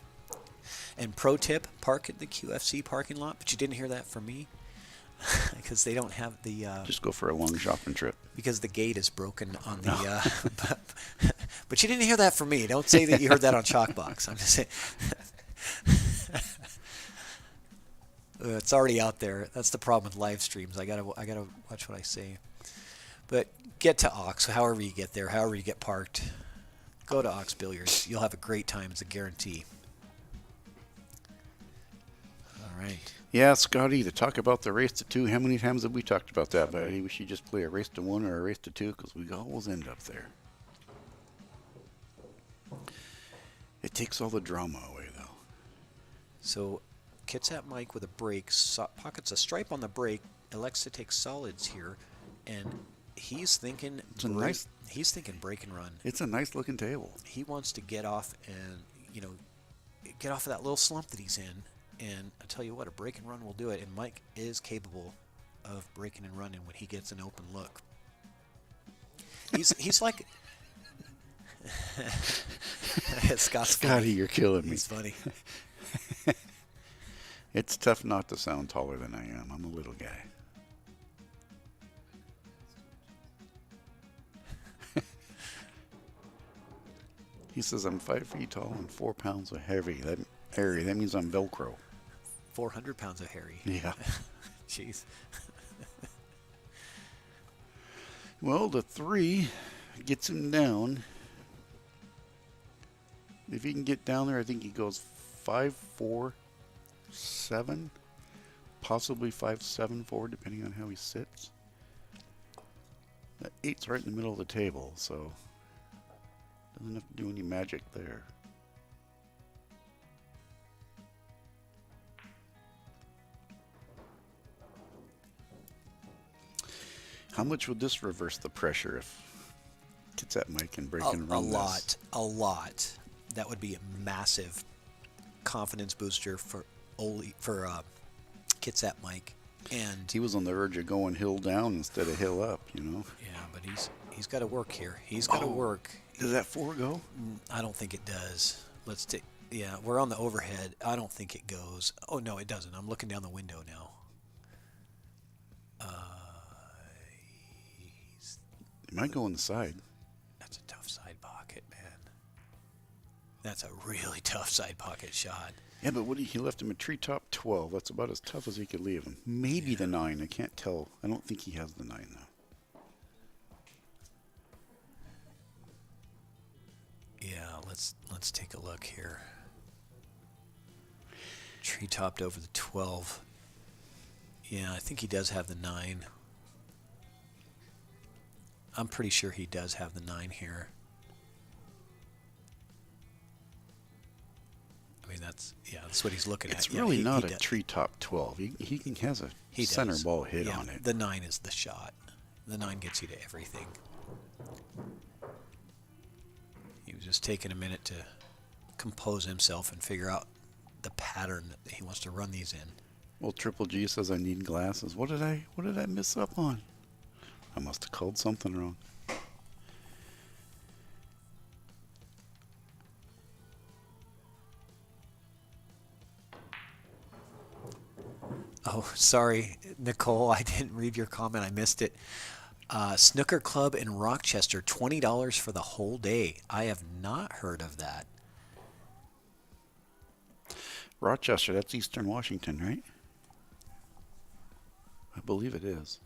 And pro tip, park at the QFC parking lot, but you didn't hear that from me because they don't have the... just go for a long shopping trip. Because the gate is broken on the... but you didn't hear that from me. Don't say that you heard that on ChalkBox. I'm just saying... it's already out there. That's the problem with live streams. I gotta watch what I say. But get to Ox, however you get there, however you get parked. Go to Ox Billiards. You'll have a great time. It's a guarantee. All right. Yeah, Scotty, to talk about the race to 2, how many times have we talked about that, buddy? We should just play a race to 1 or a race to 2 because we always end up there. It takes all the drama away, though. So Kitsap Mike with a break, pockets a stripe on the break, elects to take solids here, and he's thinking he's thinking break and run. It's a nice looking table. He wants to get off and, get off of that little slump that he's in. And I tell you what, a break and run will do it. And Mike is capable of breaking and running when he gets an open look. He's like Scotty, you're killing me. He's funny. It's tough not to sound taller than I am. I'm a little guy. He says I'm 5 feet tall and 4 pounds of heavy. That means I'm Velcro. 400 pounds of hairy. Yeah. Jeez. Well, the 3 gets him down. If he can get down there, I think he goes 5, 4, 7, possibly 5, 7, 4, depending on how he sits. That 8's right in the middle of the table, so doesn't have to do any magic there. How much would this reverse the pressure if Kitsap Mike can break and run this? A lot. That would be a massive confidence booster for Kitsap Mike. And he was on the verge of going hill down instead of hill up, Yeah, but he's got to work here. He's got to work. Does that 4 go? I don't think it does. Let's take. Yeah, we're on the overhead. I don't think it goes. Oh no, it doesn't. I'm looking down the window now. It might go on the side. That's a tough side pocket, man. That's a really tough side pocket shot. Yeah, but he left him a treetop 12. That's about as tough as he could leave him. Maybe the 9. I can't tell. I don't think he has the 9 though. Yeah, let's take a look here. Treetopped over the 12. Yeah, I think he does have the 9. I'm pretty sure he does have the 9 here. I mean, that's what he's looking at. It's really not a treetop 12. He has a center ball hit on it. The 9 is the shot. The 9 gets you to everything. He was just taking a minute to compose himself and figure out the pattern that he wants to run these in. Well, Triple G says I need glasses. What did I miss up on? I must have called something wrong. Oh, sorry, Nicole. I didn't read your comment. I missed it. Snooker Club in Rochester, $20 for the whole day. I have not heard of that. Rochester, that's Eastern Washington, right? I believe it is.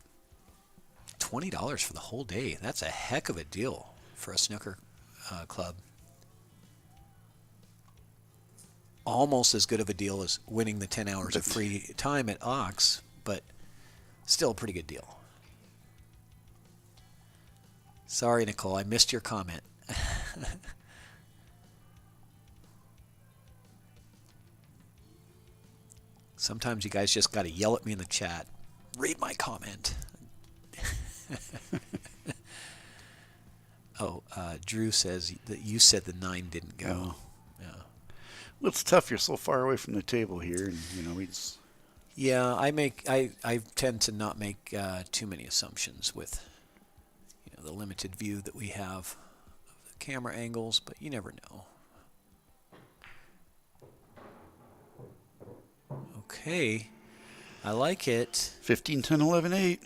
$20 for the whole day. That's a heck of a deal for a snooker club. Almost as good of a deal as winning the 10 hours of free time at Ox, but still a pretty good deal. Sorry, Nicole, I missed your comment. Sometimes you guys just got to yell at me in the chat. Read my comment. Drew says that you said the 9 didn't go. Oh. Yeah. Well, it's tough. You're so far away from the table here, and it's. Yeah, I tend to not make too many assumptions with the limited view that we have of the camera angles, but you never know. Okay, I like it. 15, 10, 11, 8.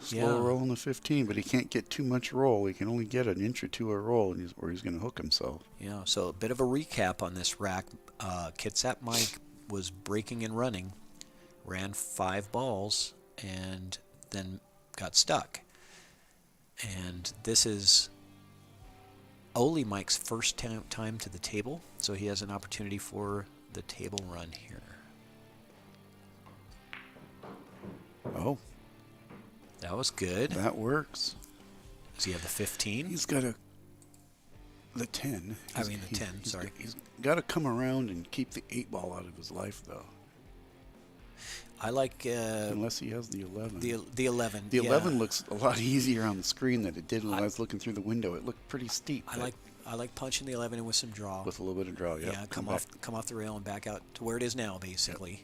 Slow roll on the 15, but he can't get too much roll. He can only get an inch or two a roll, or he's going to hook himself. Yeah, so a bit of a recap on this rack. Kitsap Mike was breaking and running, ran 5 balls, and then got stuck. And this is Ole Mike's first time to the table, so he has an opportunity for the table run here. Oh, That was good. that works. Does he have the 15? He's got the 10. I mean the 10, sorry. He's got to come around and keep the 8 ball out of his life, though. I like Unless he has the 11. the 11. The yeah. 11 looks a lot easier on the screen than it did when I was looking through the window. It looked pretty steep. I like punching the 11 in with some draw. With a little bit of draw, yeah. Yeah, come off the rail and back out to where it is now, basically. Yep.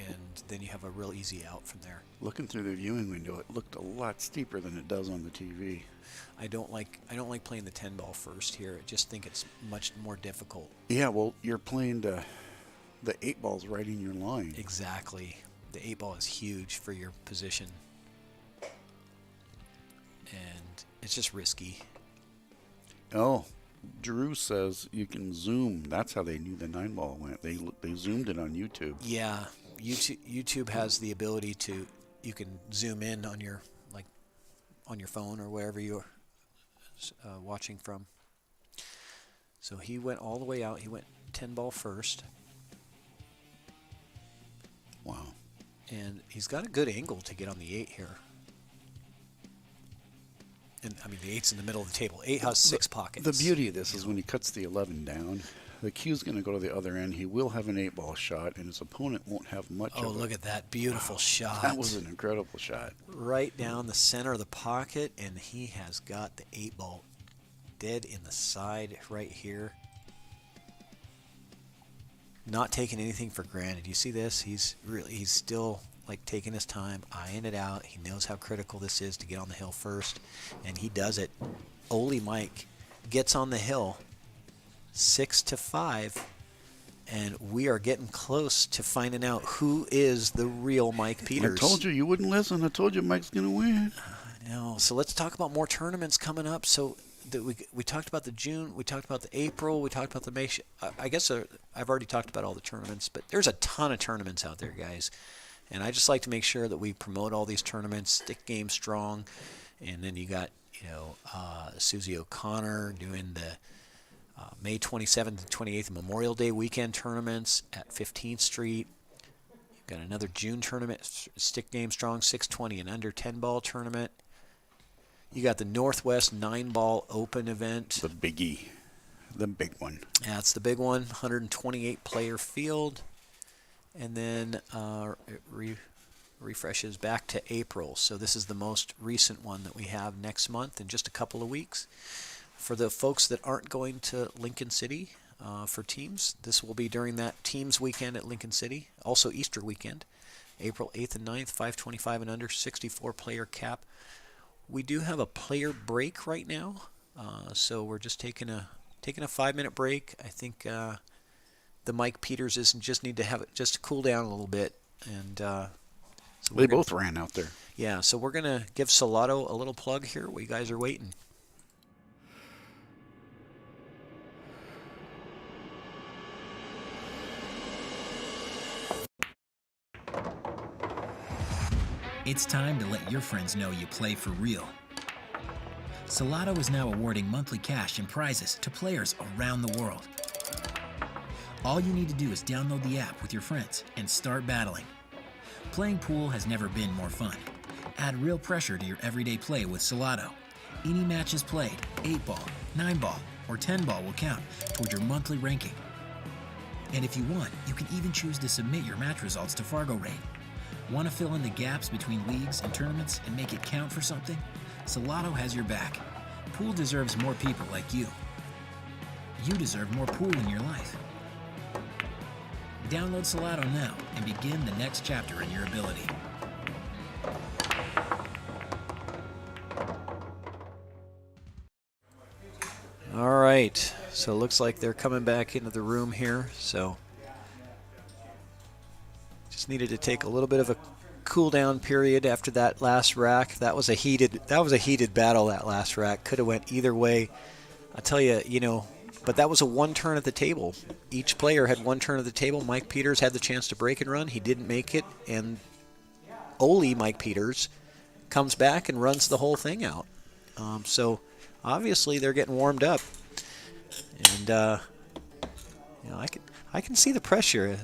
And then you have a real easy out from there. Looking through the viewing window, it looked a lot steeper than it does on the TV. I don't like playing the 10 ball first here. I just think it's much more difficult. Yeah, well, you're playing the 8 ball's right in your line. Exactly. The 8 ball is huge for your position. And it's just risky. Oh, Drew says you can zoom. That's how they knew the 9 ball went. They zoomed it on YouTube. Yeah, YouTube has the ability to, you can zoom in on your phone or wherever you're watching from. So he went all the way out. He went 10 ball first. Wow. And he's got a good angle to get on the 8 here. And I mean, the 8's in the middle of the table. 8 has 6 pockets. The beauty of this is when he cuts the 11 down, the cue's going to go to the other end. He will have an 8 ball shot, and his opponent won't have much of it. Oh, look at that beautiful shot. That was an incredible shot. Right down the center of the pocket, and he has got the 8 ball dead in the side right here. Not taking anything for granted. You see this? He's still like taking his time, eyeing it out. He knows how critical this is to get on the hill first, and he does it. Ole Mike gets on the hill, 6-5, and we are getting close to finding out who is the real Mike Peters. I told you wouldn't listen. I told you Mike's going to win. I know. So let's talk about more tournaments coming up. So we talked about the June, we talked about the April, we talked about the May. I guess I've already talked about all the tournaments, but there's a ton of tournaments out there, guys. And I just like to make sure that we promote all these tournaments, stick game strong. And then you got, Susie O'Connor doing the May 27th and 28th Memorial Day weekend tournaments at 15th Street. You've got another June tournament, stick game strong, 620 and under 10 ball tournament. You got the Northwest 9-ball open event. The biggie. The big one. That's the big one, 128-player field. And then it refreshes back to April. So this is the most recent one that we have next month in just a couple of weeks. For the folks that aren't going to Lincoln City for teams, this will be during that teams weekend at Lincoln City. Also Easter weekend, April 8th and 9th, 525 and under, 64-player cap. We do have a player break right now, so we're just taking a 5-minute break. I think the Mike Peters just need to have it just to cool down a little bit, and so they both ran out there. Yeah, so we're gonna give Salado a little plug here. We guys are waiting. It's time to let your friends know you play for real. Salado is now awarding monthly cash and prizes to players around the world. All you need to do is download the app with your friends and start battling. Playing pool has never been more fun. Add real pressure to your everyday play with Salado. Any matches played, 8-ball, 9-ball, or 10-ball will count toward your monthly ranking. And if you want, you can even choose to submit your match results to Fargo Rate. Want to fill in the gaps between leagues and tournaments and make it count for something? Salado has your back. Pool deserves more people like you. You deserve more pool in your life. Download Salado now and begin the next chapter in your ability. All right, so it looks like they're coming back into the room here. So just needed to take a little bit of a cool down period after that last rack. That was a heated battle. That last rack could have went either way. I tell you, but that was a one turn at the table. Each player had one turn at the table. Mike Peters had the chance to break and run. He didn't make it, and Ole Mike Peters comes back and runs the whole thing out. So obviously they're getting warmed up, and I can see the pressure.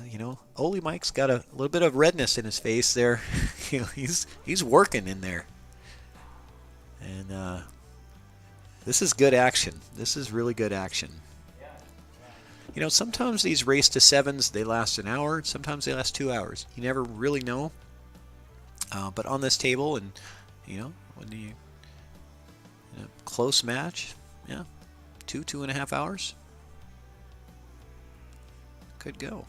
Ole Mike's got a little bit of redness in his face there. He's working in there. And this is good action. This is really good action. Sometimes these race to sevens, they last an hour. Sometimes they last 2 hours. You never really know. But on this table, and when you in a close match, 2.5 hours could go.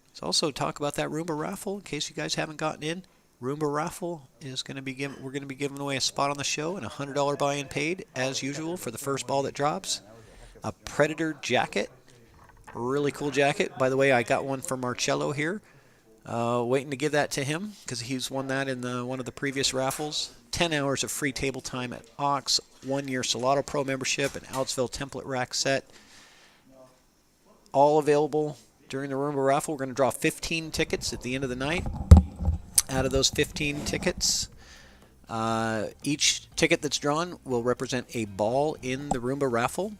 Let's also talk about that Roomba raffle in case you guys haven't gotten in. Roomba raffle is going to be we're going to be giving away a spot on the show and a $100 buy-in paid as usual for the first ball that drops. A Predator jacket, really cool jacket. By the way, I got one for Marcello here. Waiting to give that to him because he's won that in one of the previous raffles. 10 hours of free table time at Ox, 1-year Solado Pro membership, an Outsville template rack set. All available during the Roomba raffle. We're going to draw 15 tickets at the end of the night. Out of those 15 tickets, each ticket that's drawn will represent a ball in the Roomba raffle.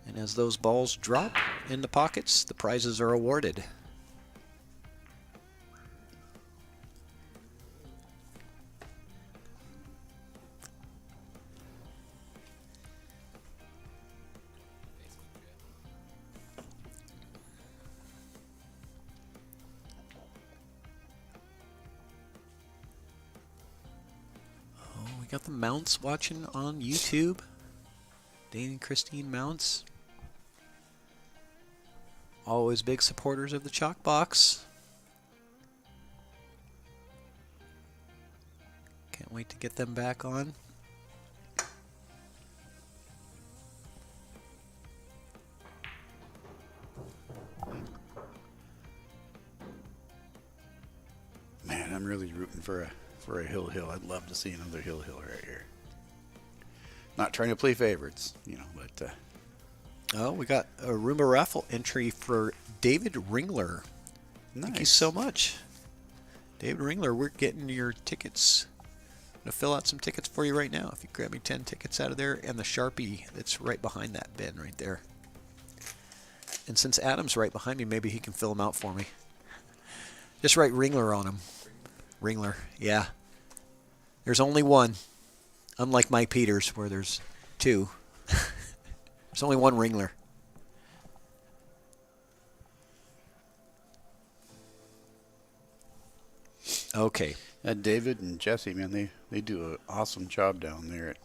And as those balls drop in the pockets, the prizes are awarded. Oh, we got the Mounts watching on YouTube. Dane and Christine Mounts. Always big supporters of the ChalkBox. Can't wait to get them back on. Man, I'm really rooting for a Hill. I'd love to see another Hill right here. Not trying to play favorites, but... Oh, we got a Roomba raffle entry for David Ringler. Nice. Thank you so much. David Ringler, we're getting your tickets. I'm going to fill out some tickets for you right now. If you grab me 10 tickets out of there and the Sharpie that's right behind that bin right there. And since Adam's right behind me, maybe he can fill them out for me. Just write Ringler on them. Ringler, yeah. There's only one. Unlike Mike Peters, where there's two. There's only one Ringler. Okay. David and Jesse, man, they do an awesome job down there at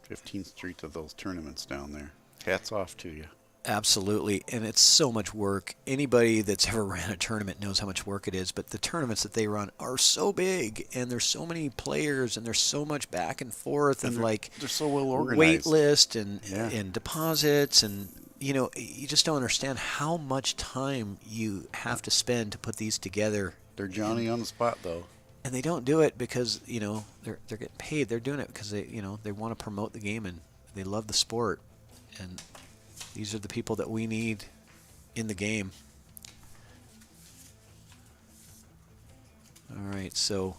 15th Street of those tournaments down there. Hats off to you. Absolutely, and it's so much work. Anybody that's ever ran a tournament knows how much work it is, but the tournaments that they run are so big, and there's so many players, and there's so much back and forth, and they're so well organized. Wait list and deposits, and you just don't understand how much time you have to spend to put these together. They're Johnny on the spot, though. And they don't do it because they're getting paid. They're doing it because they want to promote the game and they love the sport, and these are the people that we need in the game. All right, so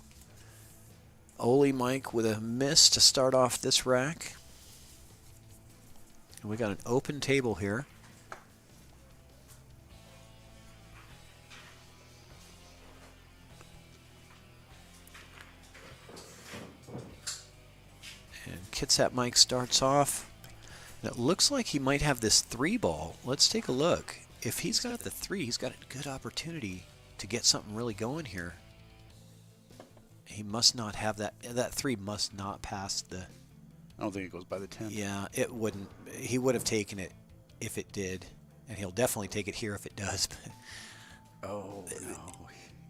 Ole Mike with a miss to start off this rack. And we got an open table here. And Kitsap Mike starts off. And it looks like he might have this 3-ball. Let's take a look. If he's got the 3, he's got a good opportunity to get something really going here. He must not have that. That 3 must not pass the... I don't think it goes by the 10. Yeah, it wouldn't. He would have taken it if it did. And he'll definitely take it here if it does. Oh, no.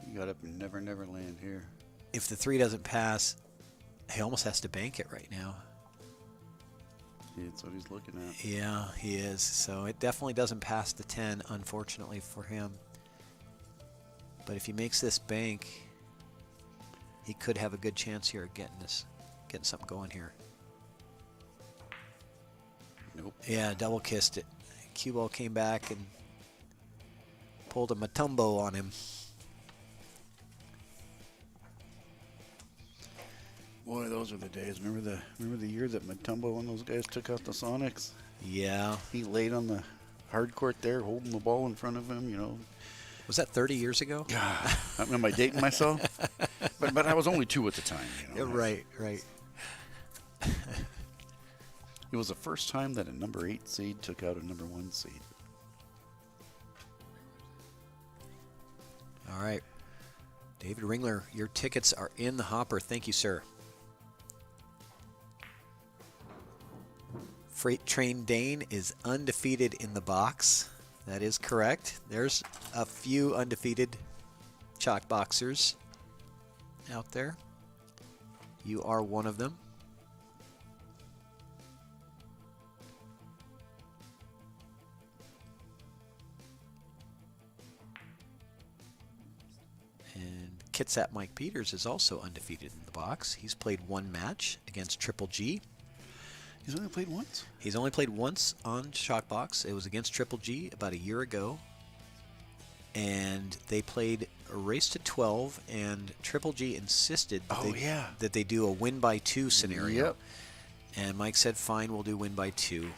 You got up in Never Land here. If the 3 doesn't pass, he almost has to bank it right now. Yeah, that's what he's looking at. Yeah, he is. So it definitely doesn't pass the 10, unfortunately for him. But if he makes this bank, he could have a good chance here of getting something going here. Nope. Yeah, double kissed it. Cue ball came back and pulled a Matumbo on him. Boy, those are the days. Remember the year that Matumbo and those guys took out the Sonics? Yeah. He laid on the hard court there, holding the ball in front of him, you know. Was that 30 years ago? God, am I dating myself? But I was only 2 at the time. You know. Yeah, right. It was the first time that a number 8 seed took out a number 1 seed. All right. David Ringler, your tickets are in the hopper. Thank you, sir. Freight Train Dane is undefeated in the box. That is correct. There's a few undefeated chalk boxers out there. You are one of them. And Kitsap Mike Peters is also undefeated in the box. He's played 1 match against Triple G. He's only played once? He's only played once on ChalkBox. It was against Triple G about a year ago. And they played a race to 12, and Triple G insisted that they do a win by 2 scenario. Yep. And Mike said, fine, we'll do win by 2.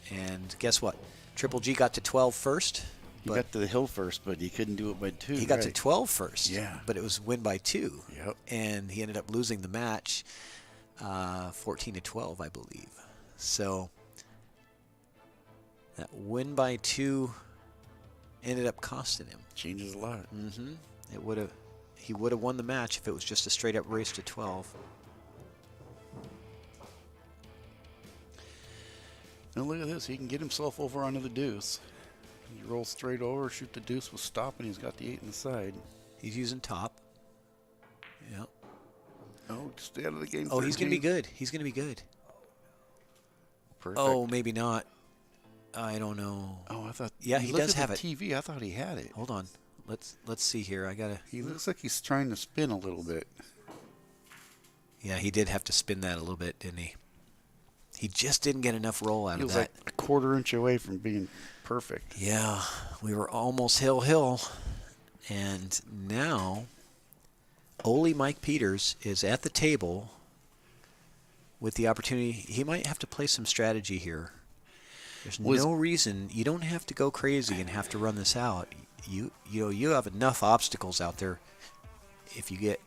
And guess what? Triple G got to 12 first. He got to the hill first, but he couldn't do it by 2. He got to 12 first. Yeah. But it was win by 2. Yep. And he ended up losing the match 14 to 12, I believe. So that win by 2 ended up costing him. Changes a lot. Mm-hmm. He would have won the match if it was just a straight up race to 12. Now look at this. He can get himself over onto the deuce. He rolls straight over, shoot the deuce with stop, and he's got the 8 in the side. He's using top. Yep. Oh, stay out of the game. Oh, 13. He's going to be good. He's going to be good. Perfect. Oh, maybe not. I don't know. Oh, I thought. Yeah, he does have it. TV. I thought he had it. Hold on. Let's see here. I gotta. He looks like he's trying to spin a little bit. Yeah, he did have to spin that a little bit, didn't he? He just didn't get enough roll out He of was that. like a quarter inch away from being perfect. Yeah, we were almost hill. And now, Ole Mike Peters is at the table with the opportunity. He might have to play some strategy here. There's no reason. You don't have to go crazy and have to run this out. You have enough obstacles out there if you get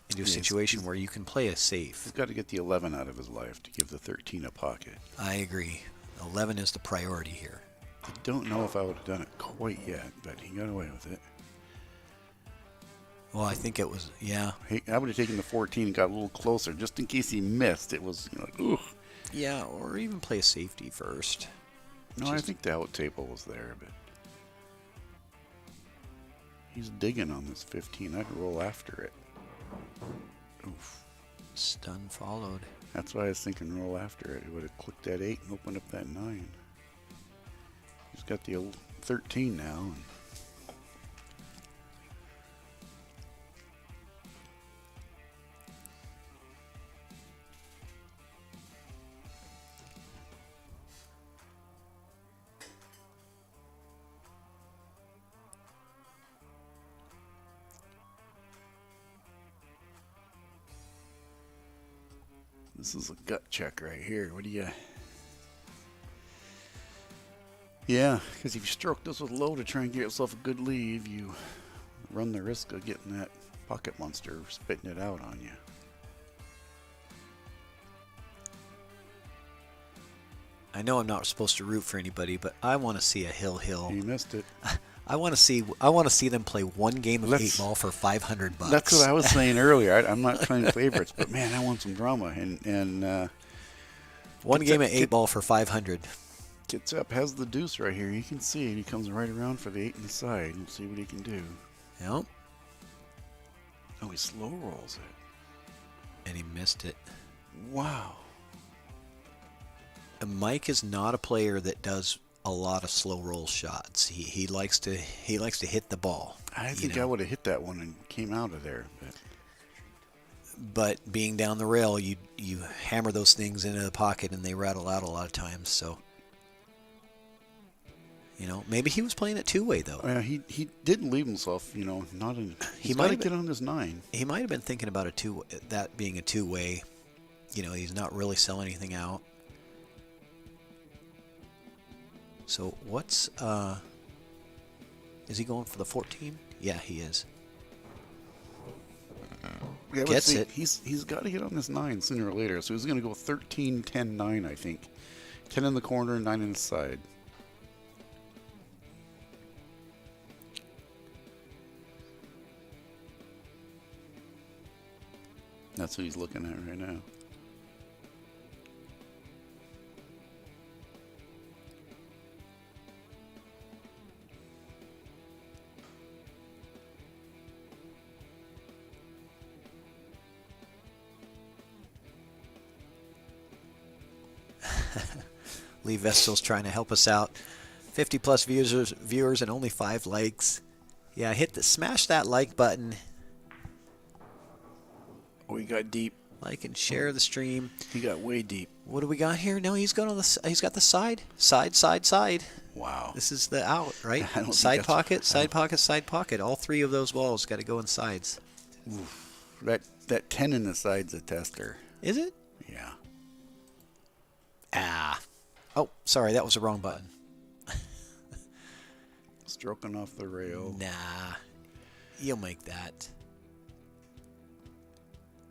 into a situation where you can play a safe. He's got to get the 11 out of his life to give the 13 a pocket. I agree. 11 is the priority here. I don't know if I would have done it quite yet, but he got away with it. Well, I think it was, yeah. I would have taken the 14 and got a little closer, just in case he missed. It was, like, ooh. Yeah, or even play safety first. No, I think the out table was there, but he's digging on this 15. I'd roll after it. Oof. Stun followed. That's why I was thinking roll after it. He would have clicked that 8 and opened up that 9. He's got the 13 now. This is a gut check right here. What do you... Yeah, because if you stroke this with low to try and get yourself a good lead, you run the risk of getting that pocket monster spitting it out on you. I know I'm not supposed to root for anybody, but I want to see a hill. You missed it. I want to see them play one game of 8-ball for $500. That's what I was saying earlier. I'm not playing favorites, but man, I want some drama. And one game of 8-ball for $500. Gets up, has the deuce right here. You can see it. He comes right around for the 8 in the side and see what he can do. Yep. Oh, he slow rolls it. And he missed it. Wow. And Mike is not a player that does a lot of slow roll shots. He likes to hit the ball. I think I would have hit that one and came out of there. But being down the rail, you hammer those things into the pocket and they rattle out a lot of times. So, maybe he was playing it two-way though. Yeah, he didn't leave himself. Not in. He's got to get on his 9. He might have been thinking about that being a two-way. He's not really selling anything out. So what's is he going for the 14? Yeah, he is. Yeah, let's Gets see. it. He's got to hit on this 9 sooner or later. So he's going to go 13, 10, 9, I think. 10 in the corner, 9 in the side. That's who he's looking at right now. Lee Vestal's trying to help us out. 50 plus viewers and only 5 likes. Yeah, smash that like button. Oh, he got deep. Like and share the stream. He got way deep. What do we got here? No, he's got the side. Wow. This is the out, right? I don't think Side that's- pocket, side pocket, side pocket. All 3 of those balls got to go in sides. Oof. That 10 in the side's a tester. Is it? Yeah. Ah. Oh, sorry, that was the wrong button. Stroking off the rail. Nah. You'll make that.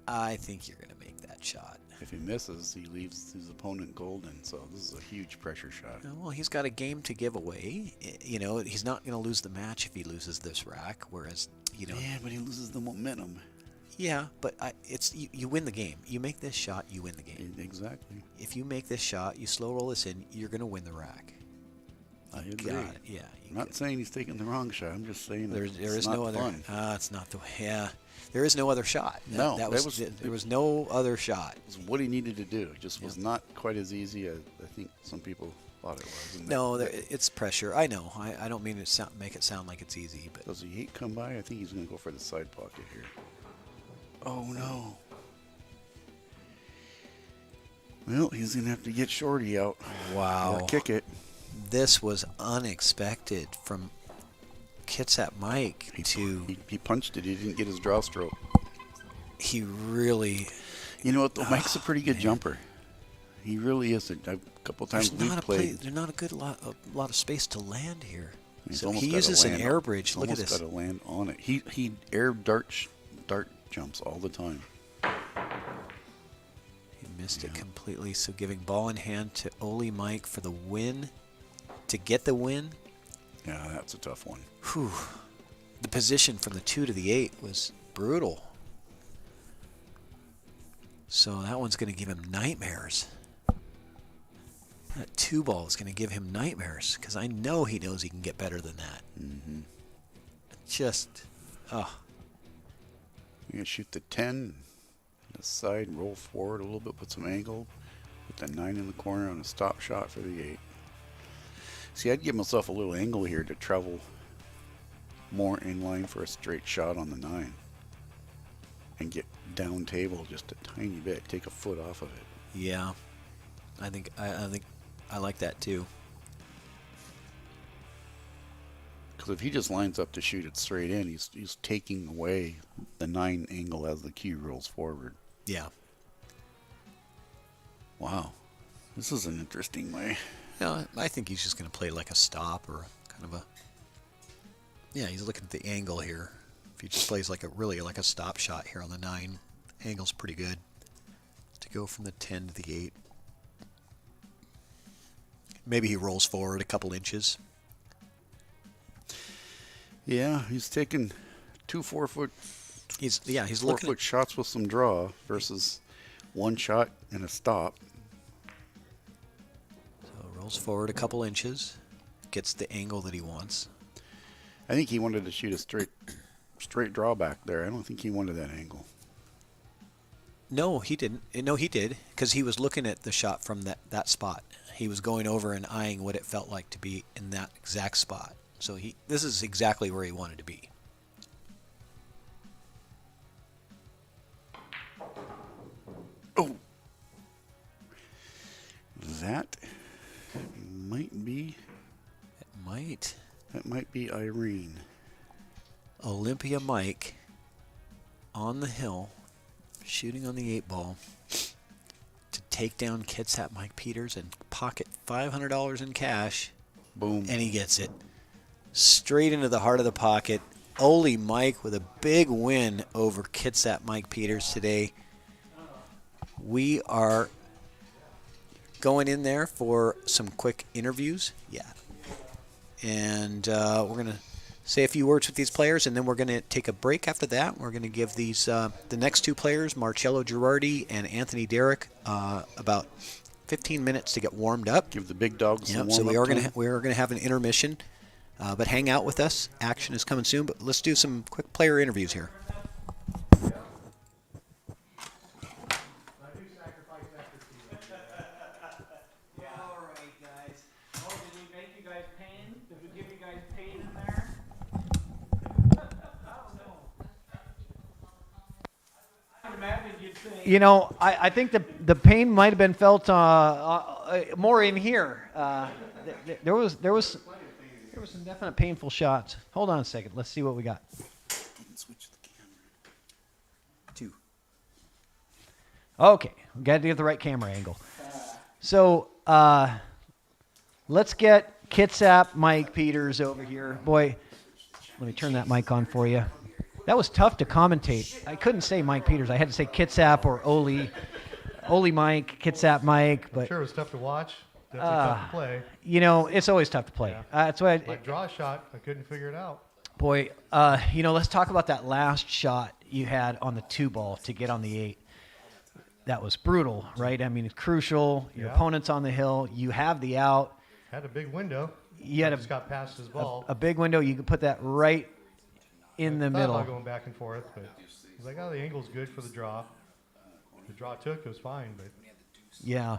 I think you're going to make that shot. If he misses, he leaves his opponent golden. So this is a huge pressure shot. Well, he's got a game to give away. You know, he's not going to lose the match if he loses this rack. Whereas, you know, Yeah, but he loses the momentum. yeah, but you win the game. You make this shot, you win the game. Exactly. If you make this shot, you slow roll this in, you're going to win the rack. I agree. Got it. Yeah. I'm not saying he's taking the wrong shot. I'm just saying There it's is not no other. fun. It's not the. Yeah. There is no other shot. No, there it was no other shot. It was what he needed to do. It just was not quite as easy as I think some people thought it was. And No, it's pressure. I know. I don't mean to make it sound like it's easy, but does he 8 come by? I think he's going to go for the side pocket here. Oh, no. Well, he's going to have to get Shorty out. wow, Gotta kick it. this was unexpected from Kitsap Mike to He punched it. He didn't get his draw stroke. he really. You know what, though? Mike's a pretty good jumper. He really is. A couple times There's we've not played. there's not a lot of space to land here. He's So almost he gotta uses an land air on- bridge. Look at almost this. got to land on it. He air dart jumps all the time. He missed it completely. So giving ball in hand to Oli Mike for the win. To get the win. Yeah, that's a tough one. Whew. The position from the 2 to the 8 was brutal. So that one's going to give him nightmares. That 2 ball is going to give him nightmares because I know he knows he can get better than that. Mm-hmm. Just, oh. You're going to shoot the 10, the side, roll forward a little bit, put some angle, put the 9 in the corner on a stop shot for the 8. See, I'd give myself a little angle here to travel more in line for a straight shot on the 9 and get down table just a tiny bit, take a foot off of it. Yeah. I think I like that too. Because if he just lines up to shoot it straight in, he's taking away the 9 angle as the cue rolls forward. Yeah. Wow. This is an interesting way. Yeah, I think he's just going to play like a stop or kind of a. Yeah, he's looking at the angle here. If he just plays like a stop shot here on the 9, angle's pretty good. To go from the 10 to the 8. Maybe he rolls forward a couple inches. Yeah, he's taking 2 4-foot He's looking 4-foot shots with some draw versus 1 shot and a stop. So rolls forward a couple inches, gets the angle that he wants. I think he wanted to shoot a straight draw back there. I don't think he wanted that angle. No, he didn't. No, he did because he was looking at the shot from that spot. He was going over and eyeing what it felt like to be in that exact spot. So this is exactly where he wanted to be. Oh, that might be. That might be Irene. Olympia Mike on the hill, shooting on the 8 ball to take down Kitsap Mike Peters and pocket $500 in cash. Boom. And he gets it straight into the heart of the pocket. Ole Mike with a big win over Kitsap Mike Peters today. We are going in there for some quick interviews. Yeah. And we're going to say a few words with these players, and then we're going to take a break after that. We're going to give these the next two players, Marcello Girardi and Anthony Derrick, about 15 minutes to get warmed up. Give the big dogs some So warm-up we are going to have an intermission, but hang out with us. Action is coming soon, but let's do some quick player interviews here. You know, I think the pain might have been felt more in here. There was some definite painful shots. Hold on a second. Let's see what we got. Switch the camera. 2. Okay, we got to get the right camera angle. So let's get Kitsap Mike Peters over here. Boy, let me turn that mic on for you. That was tough to commentate. I couldn't say Mike Peters. I had to say Kitsap or Ole Mike, Kitsap Mike. But I'm sure it was tough to watch. Definitely tough to play. You know, it's always tough to play. Yeah. That's why. My draw shot, I couldn't figure it out. Boy, you know, let's talk about that last shot you had on the 2-ball to get on the 8. That was brutal, right? I mean, it's crucial. Your opponent's on the hill. You have the out. Had a big window. You had just got past his ball. a big window. You could put that right in the I thought middle. about going back and forth, but I was like, oh, the angle's good for the draw. The draw took, it was fine, but Yeah.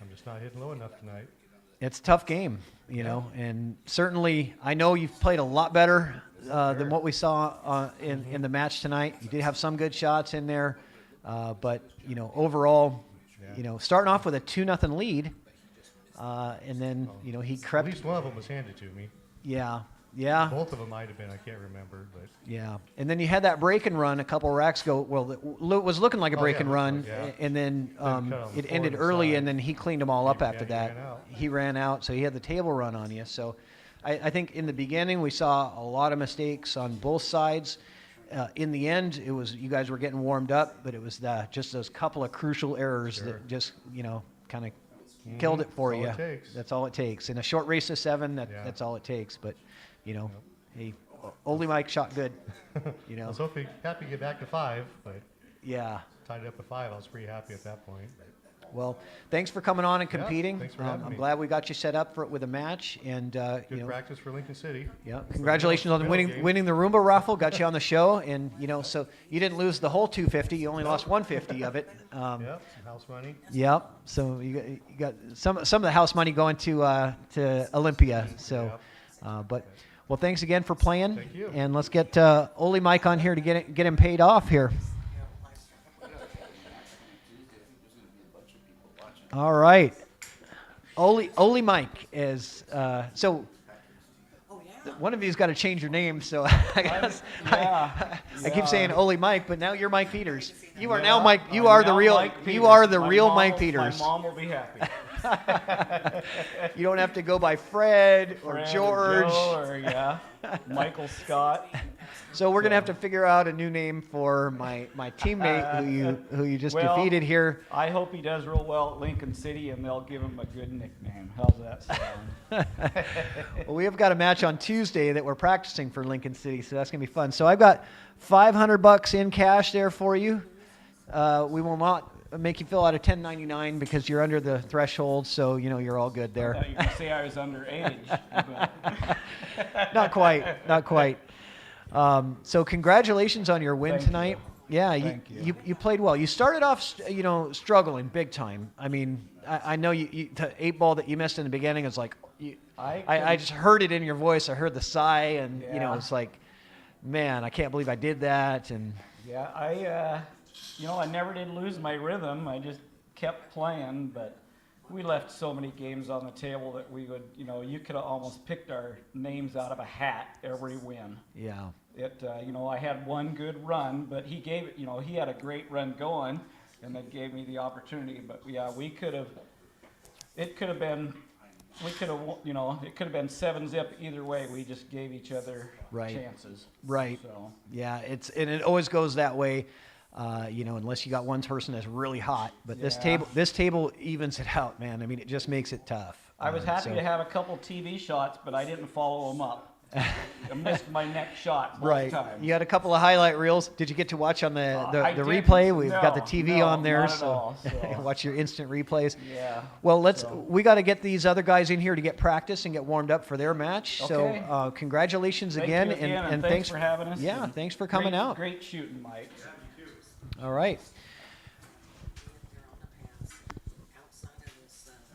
I'm just not hitting low enough tonight. It's a tough game, you know, and certainly I know you've played a lot better than what we saw in the match tonight. You did have some good shots in there, but, you know, overall, you know, starting off with a 2-0 lead, and then, you know, he crept. At least one of them was handed to me. Yeah, yeah. Both of them might have been, I can't remember, but Yeah, and then you had that break and run a couple of racks ago. Well, it was looking like a break and run, and then cut on the it floor ended to the early, side. and then he cleaned them all up after he that. ran out. He ran out, so he had the table run on you. So I think in the beginning we saw a lot of mistakes on both sides. In the end, it was you guys were getting warmed up, but it was just those couple of crucial errors that just, you know, kind of killed it for That's you. all it takes. That's all it takes. In a short race of 7, that's all it takes. But, you know, hey, Ole Mike shot good. You know. I was happy to get back to 5, but Yeah. tied it up at 5. I was pretty happy at that point. Well, thanks for coming on and competing. thanks for having I'm me. glad we got you set up with a match, and Good you know, practice for Lincoln City. yeah, congratulations on middle game. winning the Roomba raffle. Got you on the show, and you know, so you didn't lose the whole 250. You only lost 150 of it. Yep, some house money. Yep. So you got some of the house money going to Olympia. So, but well, thanks again for playing. Thank you. And let's get Ole Mike on here to get him paid off here. All right. Ole Mike is so. One of you's got to change your name, so I guess I keep saying Ole Mike, but now you're Mike Peters. You are now Mike. You are the real. You are the real Mike Peters. My mom will be happy. You don't have to go by Fred or Fran George. Joe or Michael Scott. So we're gonna have to figure out a new name for my teammate who you just defeated here. I hope he does real well at Lincoln City, and they'll give him a good nickname. How's that sound? Well, we have got a match on Tuesday that we're practicing for Lincoln City, so that's gonna be fun. So I've got $500 in cash there for you. We will not make you fill out a 1099 because you're under the threshold, so you know you're all good there. You can say I was underage. But Not quite. So congratulations on your win Thank tonight. you. Yeah, Thank you. you played well. You started off, struggling big time. I mean, I know the 8-ball that you missed in the beginning is like, I just heard it in your voice. I heard the sigh, and it's like, man, I can't believe I did that. And yeah, I never did lose my rhythm. I just kept playing, but we left so many games on the table that we would, you could have almost picked our names out of a hat every win. yeah, I had one good run, but he gave it, he had a great run going, and that gave me the opportunity. But yeah, it could have been we could have, it could have been 7-zip either way. We just gave each other Right. chances. Right. So Yeah, and it always goes that way, unless you got one person that's really hot. But this table evens it out, man. I mean, it just makes it tough. I was happy to have a couple TV shots, but I didn't follow them up. I missed my next shot both times. You had a couple of highlight reels. Did you get to watch on the I replay? didn't. We've got the TV No, on there, not at so, all, so. watch your instant replays. Yeah. Well, we got to get these other guys in here to get practice and get warmed up for their match. Okay. So congratulations Thank again, you again, and thanks for having us. Yeah, thanks for coming out. Great shooting, Mike. All right.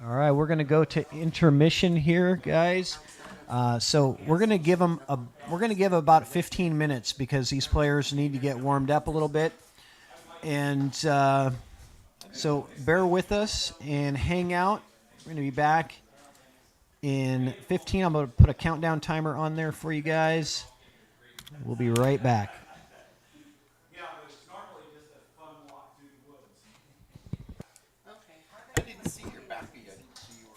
All right, we're going to go to intermission here, guys. So we're going to give about 15 minutes because these players need to get warmed up a little bit, and so bear with us and hang out. We're going to be back in 15. I'm going to put a countdown timer on there for you guys. We'll be right back. I didn't see your back. I didn't see your.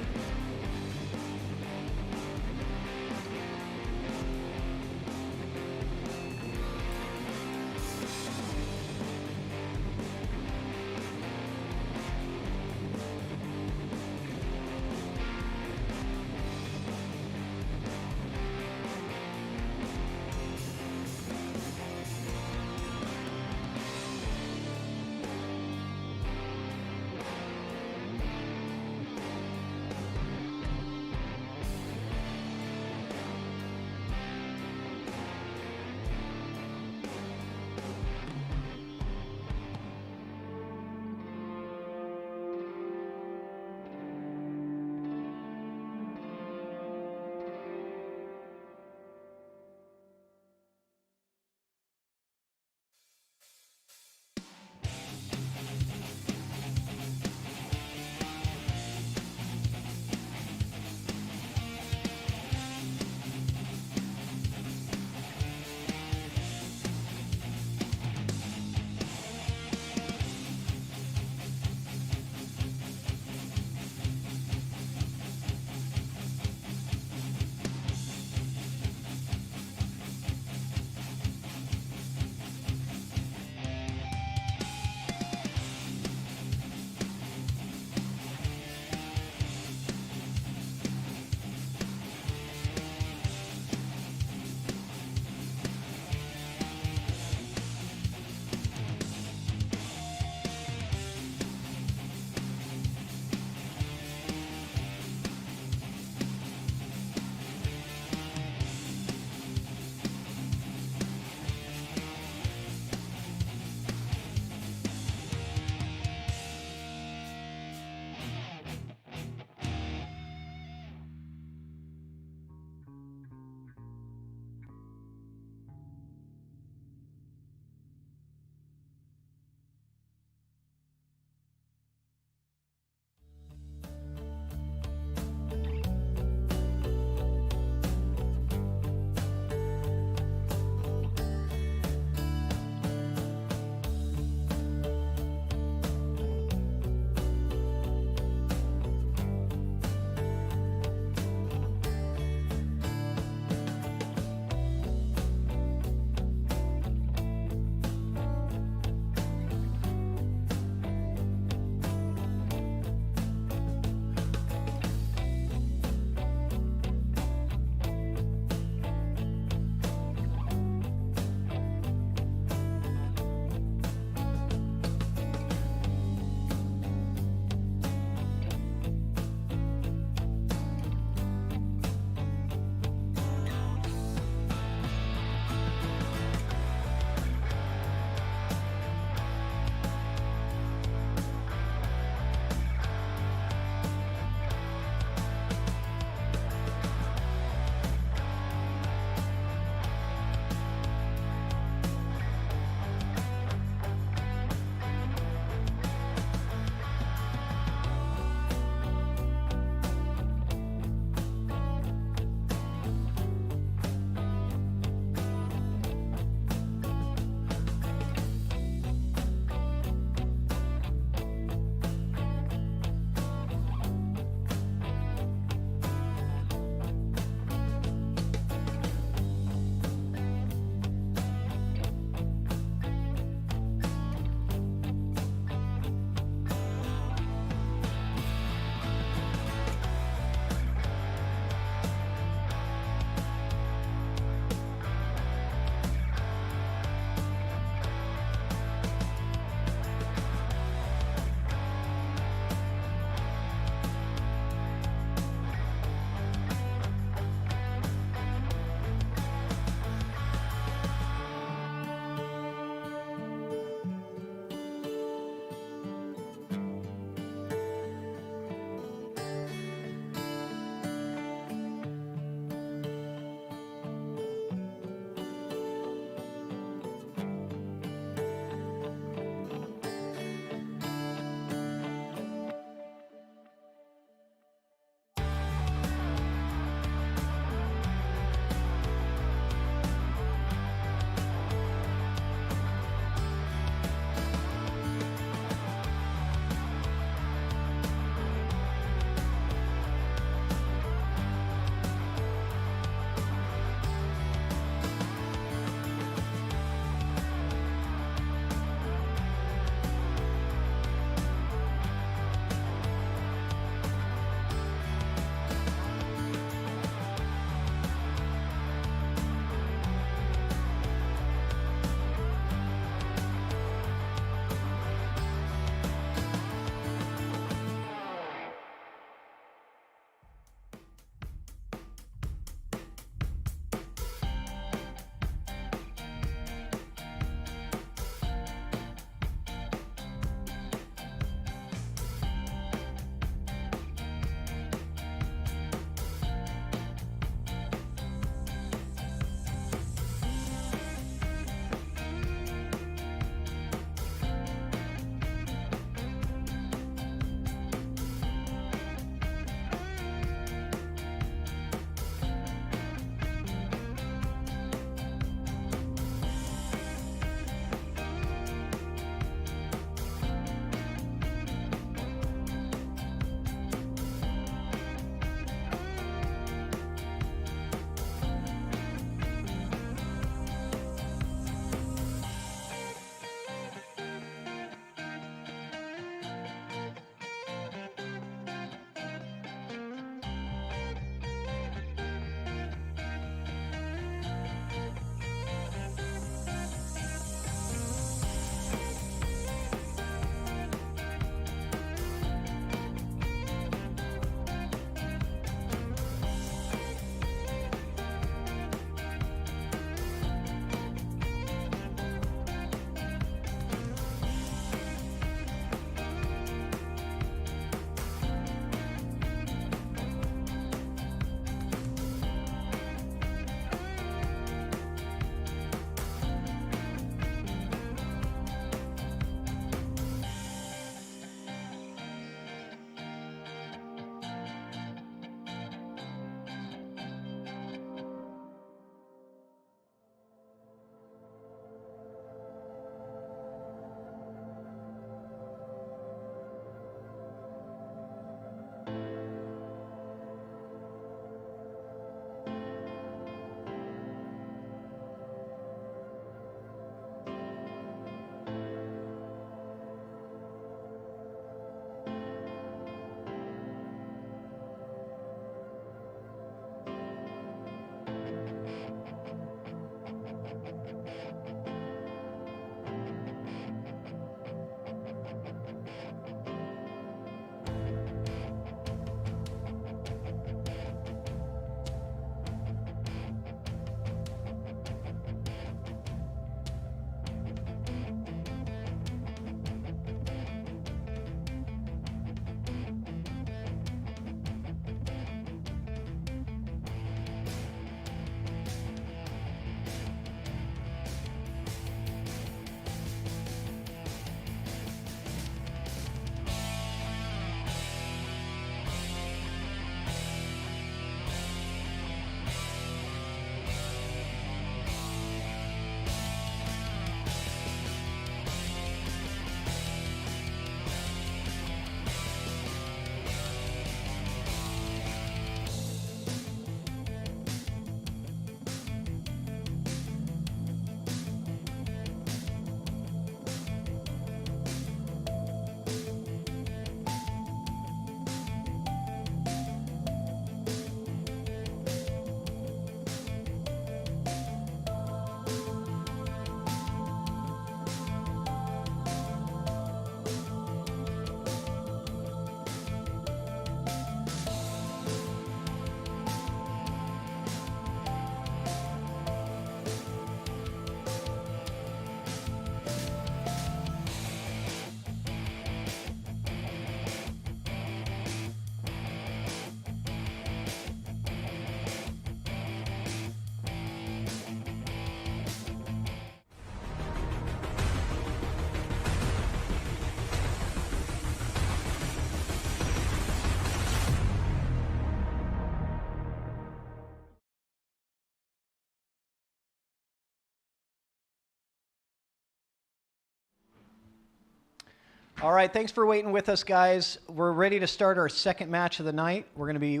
All right, thanks for waiting with us, guys. We're ready to start our second match of the night. We're going to be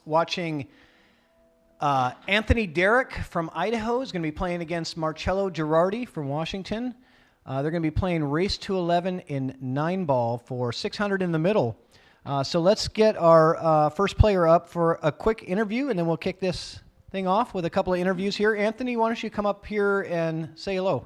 watching Anthony Derrick from Idaho is going to be playing against Marcello Girardi from Washington. They're going to be playing race to 11 in 9-ball for 600 in the middle. So let's get our first player up for a quick interview, and then we'll kick this thing off with a couple of interviews here. Anthony, why don't you come up here and say hello?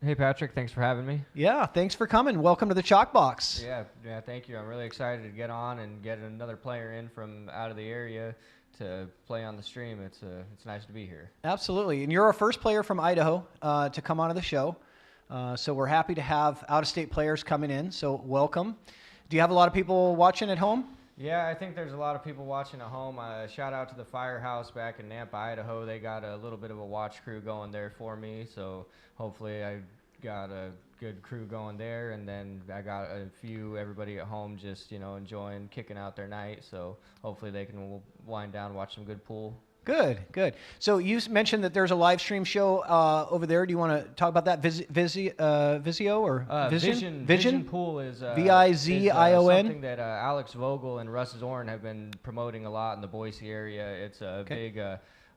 Hey, Patrick. Thanks for having me. Yeah, thanks for coming. Welcome to the ChalkBox. Yeah, thank you. I'm really excited to get on and get another player in from out of the area to play on the stream. It's nice to be here. Absolutely. And you're our first player from Idaho to come onto the show. So we're happy to have out-of-state players coming in. So welcome. Do you have a lot of people watching at home? Yeah, I think there's a lot of people watching at home. Shout out to the Firehouse back in Nampa, Idaho. They got a little bit of a watch crew going there for me. So hopefully I got a good crew going there. And then I got everybody at home just, enjoying kicking out their night. So hopefully they can wind down and watch some good pool. Good. So you mentioned that there's a live stream show over there. Do you want to talk about that? Vizio or Vision? Vision Pool is Vizion. Something that Alex Vogel and Russ Zorn have been promoting a lot in the Boise area. It's a big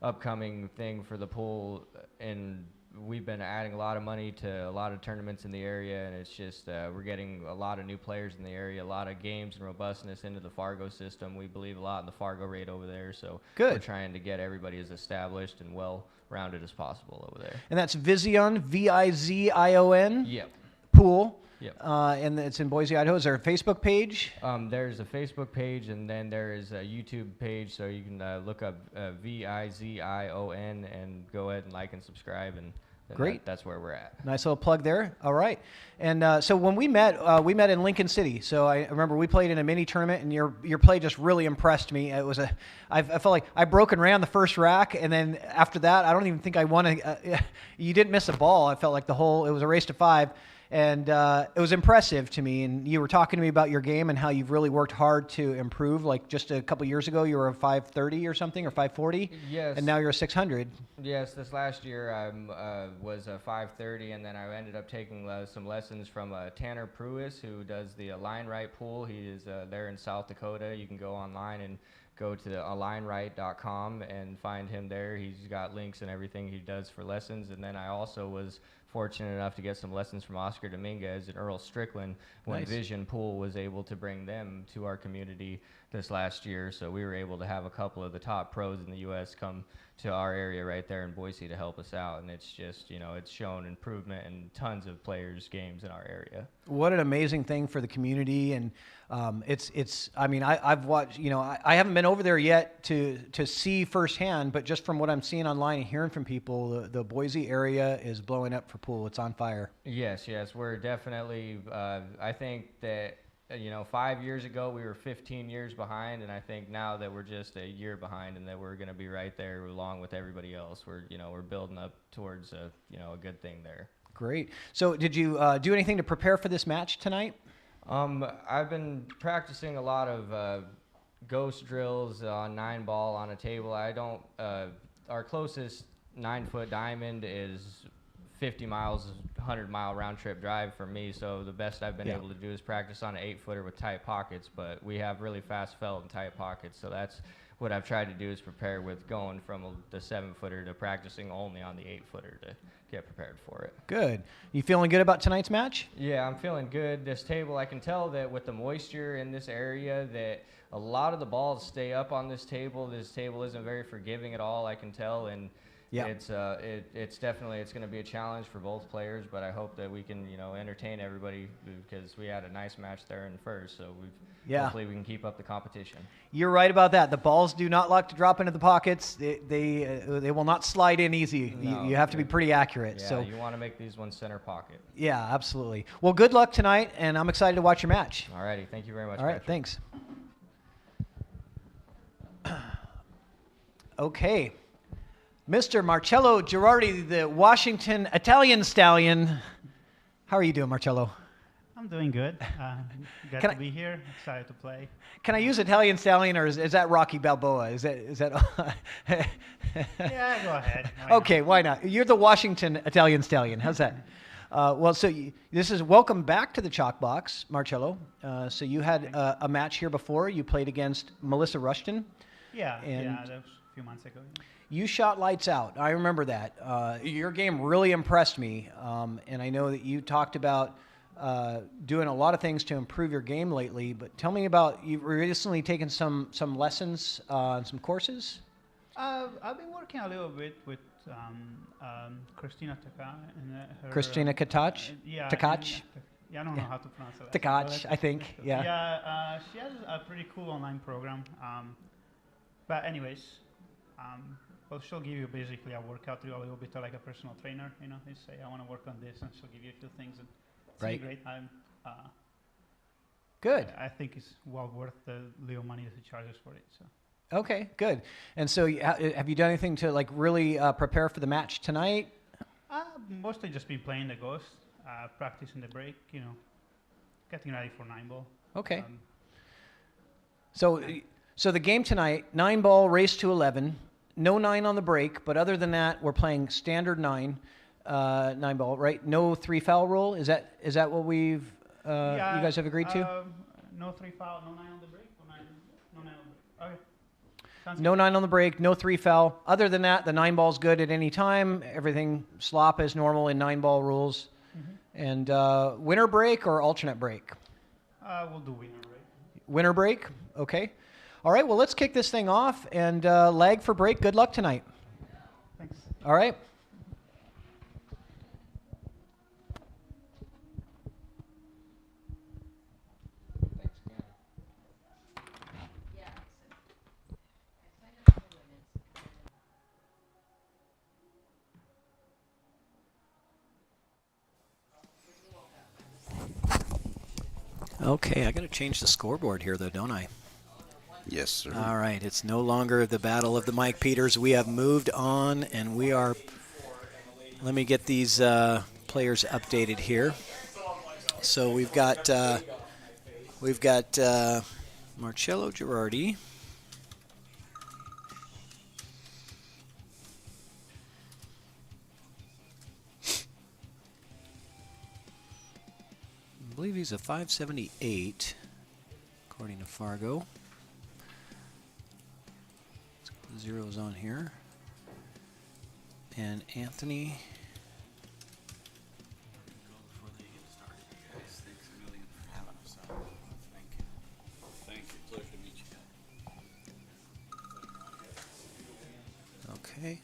upcoming thing for the pool, and we've been adding a lot of money to a lot of tournaments in the area, and it's just we're getting a lot of new players in the area, a lot of games and robustness into the Fargo system. We believe a lot in the Fargo rate over there, so we're trying to get everybody as established and well-rounded as possible over there. And that's Vizion, Vizion. Yep. Pool. Yep. And it's in Boise, Idaho. Is there a Facebook page? There's a Facebook page, and then there is a YouTube page, so you can look up Vizion and go ahead and like and subscribe, and great. That's where we're at. Nice little plug there. All right. And so when we met in Lincoln City. So I remember we played in a mini tournament, and your play just really impressed me. It was I felt like I broke and ran the first rack, and then after that, I don't even think I won. You didn't miss a ball. I felt like it was a race to 5. And it was impressive to me. And you were talking to me about your game and how you've really worked hard to improve. Like just a couple years ago, you were a 530 or something, or 540. Yes. And now you're a 600. Yes. This last year I was a 530, and then I ended up taking some lessons from Tanner Pruis, who does the Align Right pool. He is there in South Dakota. You can go online and go to alignright.com and find him there. He's got links and everything he does for lessons. And then I also was fortunate enough to get some lessons from Oscar Dominguez and Earl Strickland when Vision Pool was able to bring them to our community this last year. So we were able to have a couple of the top pros in the U.S. come to our area right there in Boise to help us out. And it's just, it's shown improvement in tons of players' games in our area. What an amazing thing for the community. And I've watched, I haven't been over there yet to see firsthand, but just from what I'm seeing online and hearing from people, the Boise area is blowing up for pool. It's on fire. Yes. We're definitely, I think that, 5 years ago we were 15 years behind, and I think now that we're just a year behind and that we're going to be right there along with everybody else. We're building up towards a good thing there. Great. So did you do anything to prepare for this match tonight? I've been practicing a lot of ghost drills on 9-ball on a table. Our closest 9-foot diamond is 50 miles, 100-mile round-trip drive for me, so the best I've been able to do is practice on an 8-footer with tight pockets, but we have really fast felt and tight pockets, so that's what I've tried to do is prepare with going from the 7-footer to practicing only on the 8-footer to get prepared for it. Good. You feeling good about tonight's match? Yeah, I'm feeling good. This table, I can tell that with the moisture in this area that a lot of the balls stay up on this table. This table isn't very forgiving at all, I can tell, and it's definitely going to be a challenge for both players, but I hope that we can entertain everybody because we had a nice match there in first, so hopefully we can keep up the competition. You're right about that. The balls do not like to drop into the pockets. They will not slide in easy. No, you have to be pretty accurate. Yeah, so you want to make these ones center pocket. Yeah, absolutely. Well, good luck tonight, and I'm excited to watch your match. All righty, thank you very much. All right, Patrick. Thanks. Okay. Mr. Marcello Girardi, the Washington Italian Stallion. How are you doing, Marcello? I'm doing good. Glad to be here. Excited to play. Can I use Italian Stallion, or is that Rocky Balboa? Is that? Yeah, go ahead. Why not? You're the Washington Italian Stallion. How's that? Well, so this is welcome back to the ChalkBox, Marcello. So you had a match here before. You played against Melissa Rushton. Yeah, And that was a few months ago. you shot lights out. I remember that. Your game really impressed me, and I know that you talked about doing a lot of things to improve your game lately. But tell me about, you've recently taken some lessons and some courses? I've been working a little bit with Christina Taka. Christina Takach? Yeah. Takach? Yeah, I don't know how to pronounce it. Takach, I think. Yeah. Yeah, she has a pretty cool online program. But anyways, well, she'll give you basically a workout, a little bit like a personal trainer. You know, you say I want to work on this, and she'll give you a few things. And it's really great. Good. I think it's well worth the little money that she charges for it. So. Okay, good. And so have you done anything to like really prepare for the match tonight? Mostly just been playing the Ghost, practicing the break, you know, getting ready for 9-ball. Okay. So the game tonight, 9-ball, race to 11, no 9 on the break, but other than that, we're playing standard 9-ball, right? No 3-foul rule. Is that what you guys have agreed to? No 3-foul, no 9 on the break, no 9 on the break. Okay. No 9 on the break, no 3-foul. Other than that, the 9-ball's good at any time. Everything slop is normal in 9-ball rules. Mm-hmm. And winner break or alternate break? We'll do winner break. Winner break? Okay. All right, well, let's kick this thing off. And lag for break. Good luck tonight. Thanks. All right. Okay, I got to change the scoreboard here, though, don't I? Yes, sir. All right, it's no longer the battle of the Mike Peters. We have moved on, and we are. Let me get these players updated here. So we've got Marcello Girardi. I believe he's a 578, according to Fargo. Let's put the zeros on here. And Anthony. Okay.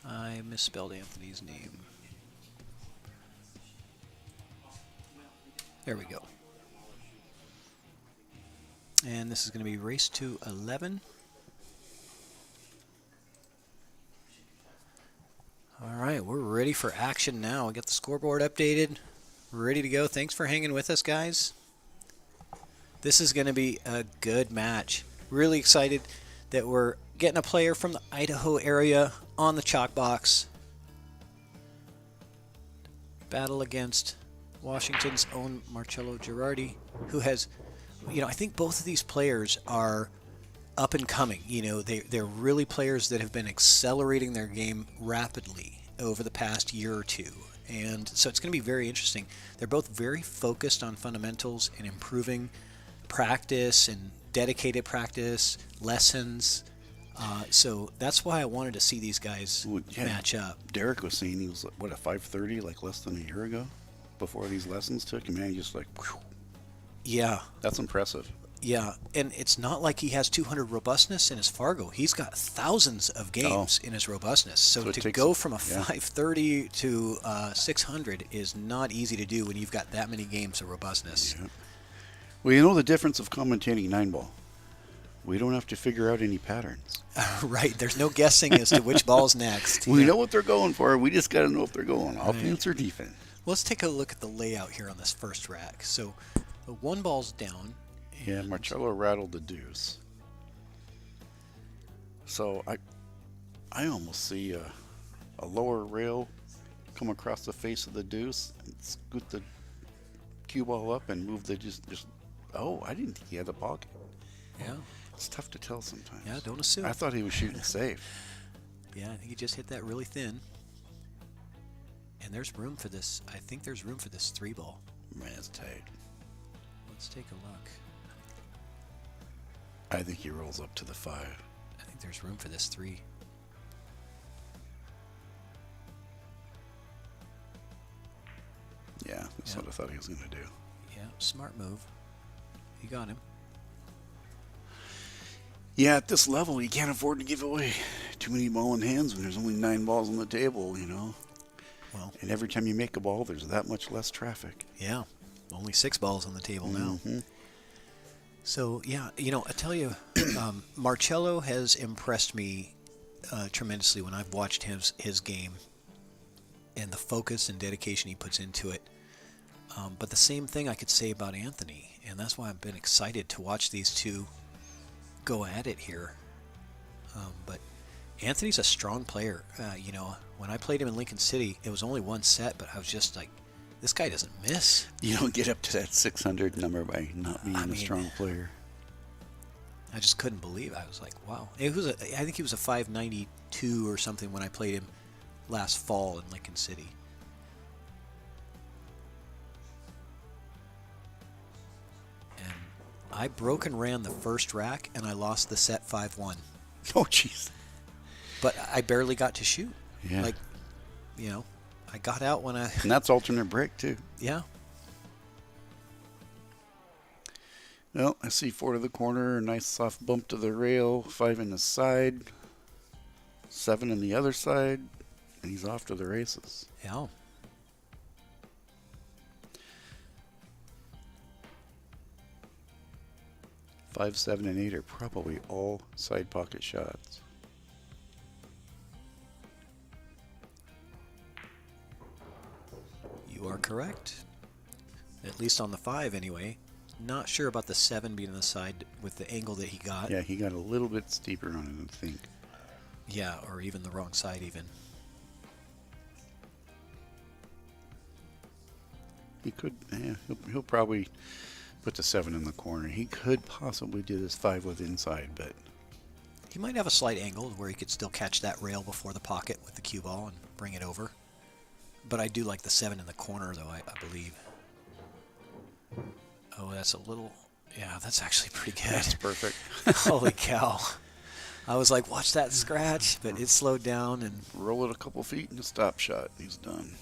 I misspelled Anthony's name. There we go. And this is going to be race to 11. All right, we're ready for action now. We got the scoreboard updated, ready to go. Thanks for hanging with us, guys. This is going to be a good match. Really excited that we're getting a player from the Idaho area on the ChalkBox. Battle against Washington's own Marcello Girardi, who has, I think both of these players are up and coming. They're really players that have been accelerating their game rapidly over the past year or two. And so it's going to be very interesting. They're both very focused on fundamentals and improving practice and dedicated practice, lessons. So that's why I wanted to see these guys match up. Derrick was saying he was, a 530, like less than a year ago? Before these lessons took, and man, he just whew. Yeah. That's impressive. Yeah, and it's not like he has 200 robustness in his Fargo. He's got thousands of games in his robustness. So to go from a 530 to 600 is not easy to do when you've got that many games of robustness. Yeah. Well, the difference of commentating 9-ball. We don't have to figure out any patterns. Right. There's no guessing as to which ball's next. We know what they're going for. We just got to know if they're going offense or defense. Let's take a look at the layout here on this first rack. So the one ball's down. Yeah, Marcello rattled the deuce. So I almost see a lower rail come across the face of the deuce and scoot the cue ball up and move the just. Oh, I didn't think he had a pocket. Yeah. It's tough to tell sometimes. Yeah, don't assume. I thought he was shooting safe. Yeah, I think he just hit that really thin. And there's room for this. I think there's room for this 3-ball. Man, it's tight. Let's take a look. I think he rolls up to the 5. I think there's room for this 3. Yeah, that's what I thought he was going to do. Yeah, smart move. You got him. Yeah, at this level, you can't afford to give away too many ball in hands when there's only 9 balls on the table, you know. Well, and every time you make a ball, there's that much less traffic. Yeah, only 6 balls on the table now. So, yeah, you know, I tell you, Marcello has impressed me tremendously when I've watched his game and the focus and dedication he puts into it. But the same thing I could say about Anthony, and that's why I've been excited to watch these two go at it here. But Anthony's a strong player. You know, when I played him in Lincoln City, it was only 1 set, but I was just like, this guy doesn't miss. You don't get up to that 600 number by not being a strong player. I just couldn't believe it. I was like, wow. I think he was a 592 or something when I played him last fall in Lincoln City. And I broke and ran the first rack, and I lost the set 5-1. Oh, jeez. But I barely got to shoot. Yeah. Like, you know, I got out when I... And that's alternate break, too. Yeah. Well, I see 4 to the corner, a nice soft bump to the rail, 5 in the side, 7 in the other side, and he's off to the races. Yeah. Five, 7, and 8 are probably all side pocket shots. You are correct. At least on the 5 anyway. Not sure about the 7 being on the side with the angle that he got. Yeah, he got a little bit steeper on it, I think. Yeah, or even the wrong side even. He could, yeah, he'll probably put the 7 in the corner. He could possibly do this 5 with inside, but... He might have a slight angle where he could still catch that rail before the pocket with the cue ball and bring it over. But I do like the 7 in the corner, though, I believe. Oh, that's a little... Yeah, that's actually pretty good. That's perfect. Holy cow. I was like, watch that scratch, but it slowed down and... Roll it a couple feet and a stop shot. He's done.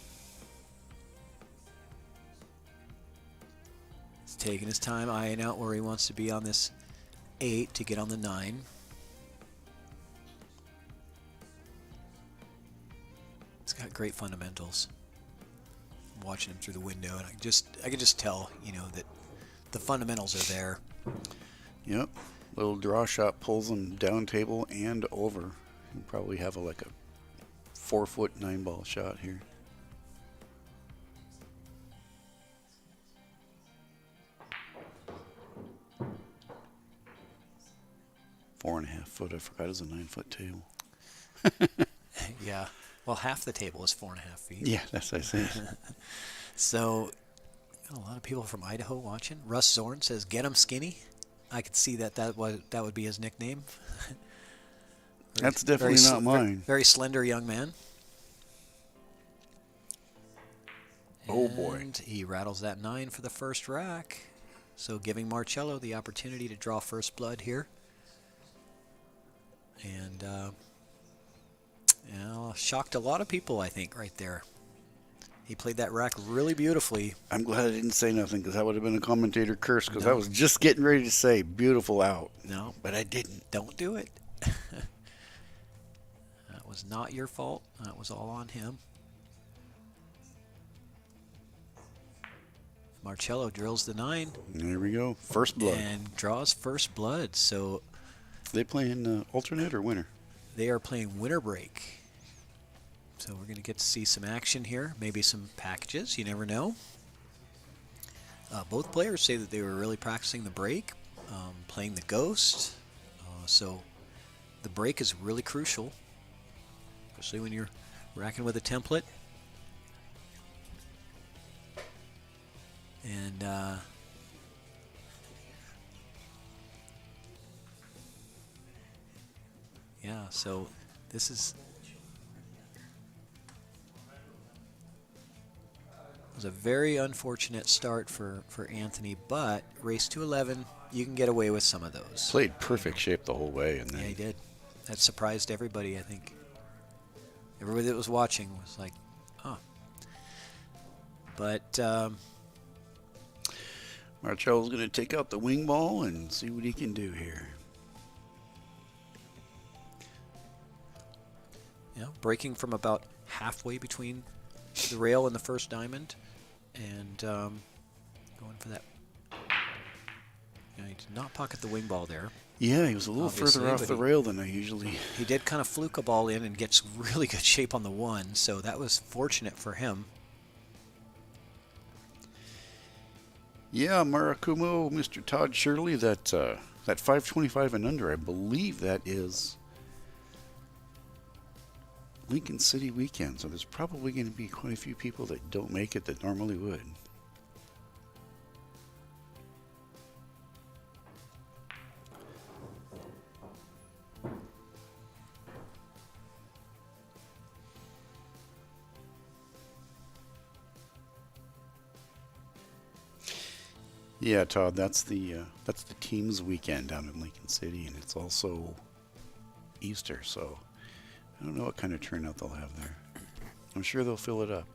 He's taking his time, eyeing out where he wants to be on this 8 to get on the 9. He's got great fundamentals. I'm watching him through the window, and I could just tell, you know, that the fundamentals are there. Yep. Little draw shot pulls him down table and over. He'll probably have like a 4-foot 9-ball shot here. Four and a half foot. I forgot it was a 9-foot table. Yeah. Well, half the table is 4.5 feet. Yeah, that's what I say. So, got a lot of people from Idaho watching. Russ Zorn says, "Get him skinny." I could see that would be his nickname. That's definitely not mine. Very slender young man. Oh boy! And he rattles that 9 for the first rack, so giving Marcello the opportunity to draw first blood here. And you know, shocked a lot of people, I think, right there. He played that rack really beautifully. I'm glad I didn't say nothing because that would have been a commentator curse because I was just getting ready to say beautiful out. No, but I didn't. Don't do it. That was not your fault. That was all on him. Marcello drills the 9. There we go. First blood. And draws first blood. So they playing alternate or winner? They are playing winner break. So we're going to get to see some action here, maybe some packages, you never know. Both players say that they were really practicing the break, playing the ghost. So the break is really crucial, especially when you're racking with a template. And yeah, so this is... It was a very unfortunate start for Anthony, but race to 11, you can get away with some of those. Played perfect shape the whole way. And then Yeah, he did. That surprised everybody, I think. Everybody that was watching was like, huh. But Marcello's going to take out the wing ball and see what he can do here. Breaking from about halfway between the rail and the first diamond, and going for that. He did not pocket the wing ball there. Yeah, he was a little Obviously, further off but the rail than I usually. He did kind of fluke a ball in and gets really good shape on the one, so that was fortunate for him. Yeah, Marakumo, Mr. Todd Shirley, that 525 and under, I believe that is Lincoln City weekend, so there's probably going to be quite a few people that don't make it that normally would. Yeah, Todd, that's the team's weekend down in Lincoln City, and it's also Easter, so I don't know what kind of turnout they'll have there. I'm sure they'll fill it up.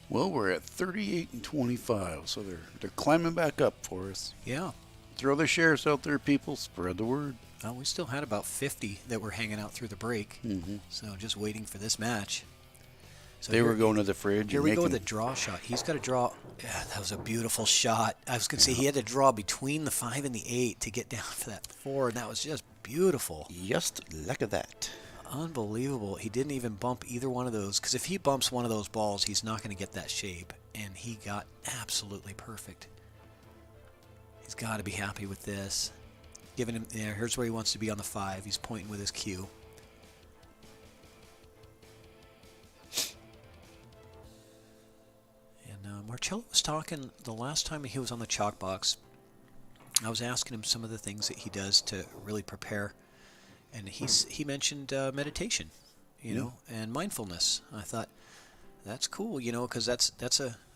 Well, we're at 38 and 25, so they're climbing back up for us. Yeah. Throw the shares out there, people. Spread the word. Well, we still had about 50 that were hanging out through the break, so just waiting for this match. So They were going to the fridge. Here and we go with making- a draw shot. He's got to draw. Yeah, that was a beautiful shot. I was going to say he had to draw between the 5 and the 8 to get down for that 4, and that was just beautiful. Just like that. Unbelievable. He didn't even bump either one of those, because if he bumps one of those balls, he's not going to get that shape, and he got absolutely perfect. He's got to be happy with this. Giving him, here's where he wants to be on the 5. He's pointing with his cue. And Marcello was talking the last time he was on the ChalkBox. I was asking him some of the things that he does to really prepare. And he mentioned meditation, you know, and mindfulness. I thought, that's cool, you know, because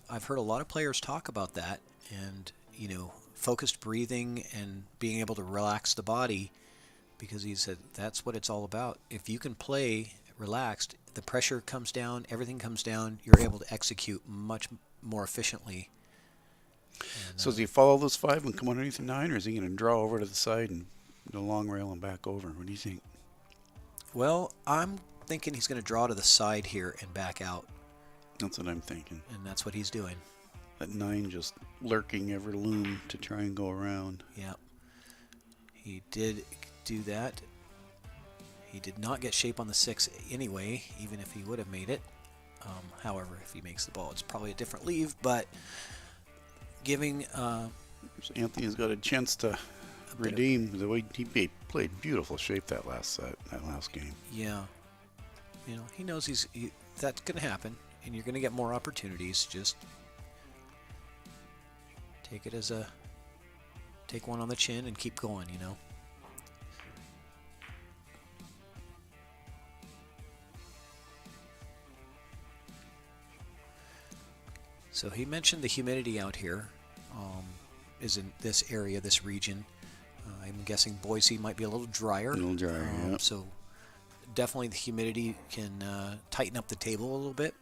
I've heard a lot of players talk about that, and, you know, focused breathing and being able to relax the body, because he said that's what it's all about. If you can play relaxed, the pressure comes down, everything comes down, you're able to execute much more efficiently. And, So does he follow those 5 and come underneath the 9, or is he going to draw over to the side and the long rail and back over? What do you think? Well, I'm thinking he's going to draw to the side here and back out, That's what I'm thinking. and that's what he's doing. That 9 just lurking every loom to try and go around. Yeah, he did do that. He did not get shape on the 6 anyway, even if he would have made it. However, if he makes the ball, it's probably a different leave, but giving So Anthony's got a chance to redeem the way he played beautiful shape that last game. Yeah, you know, he knows that's going to happen, and you're going to get more opportunities. Just take one on the chin and keep going, you know. So he mentioned the humidity out here is in this area, this region. I'm guessing Boise might be a little drier. A little drier, yeah. So definitely the humidity can tighten up the table a little bit.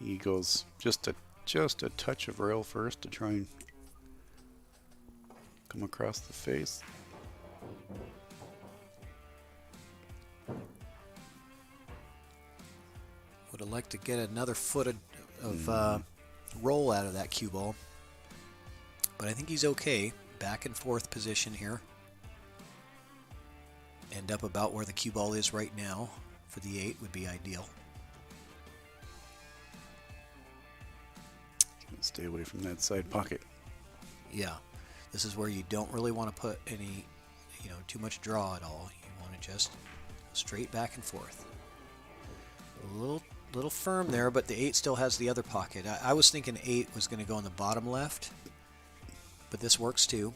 He goes just a touch of rail first to try and come across the face. Would have liked to get another foot of roll out of that cue ball. But I think he's okay. Back and forth position here. End up about where the cue ball is right now for the 8 would be ideal. Stay away from that side pocket. Yeah. This is where you don't really want to put any, you know, too much draw at all. You to just go straight back and forth. A little firm there, but the 8 still has the other pocket. I was thinking 8 was going to go in the bottom left, but this works too.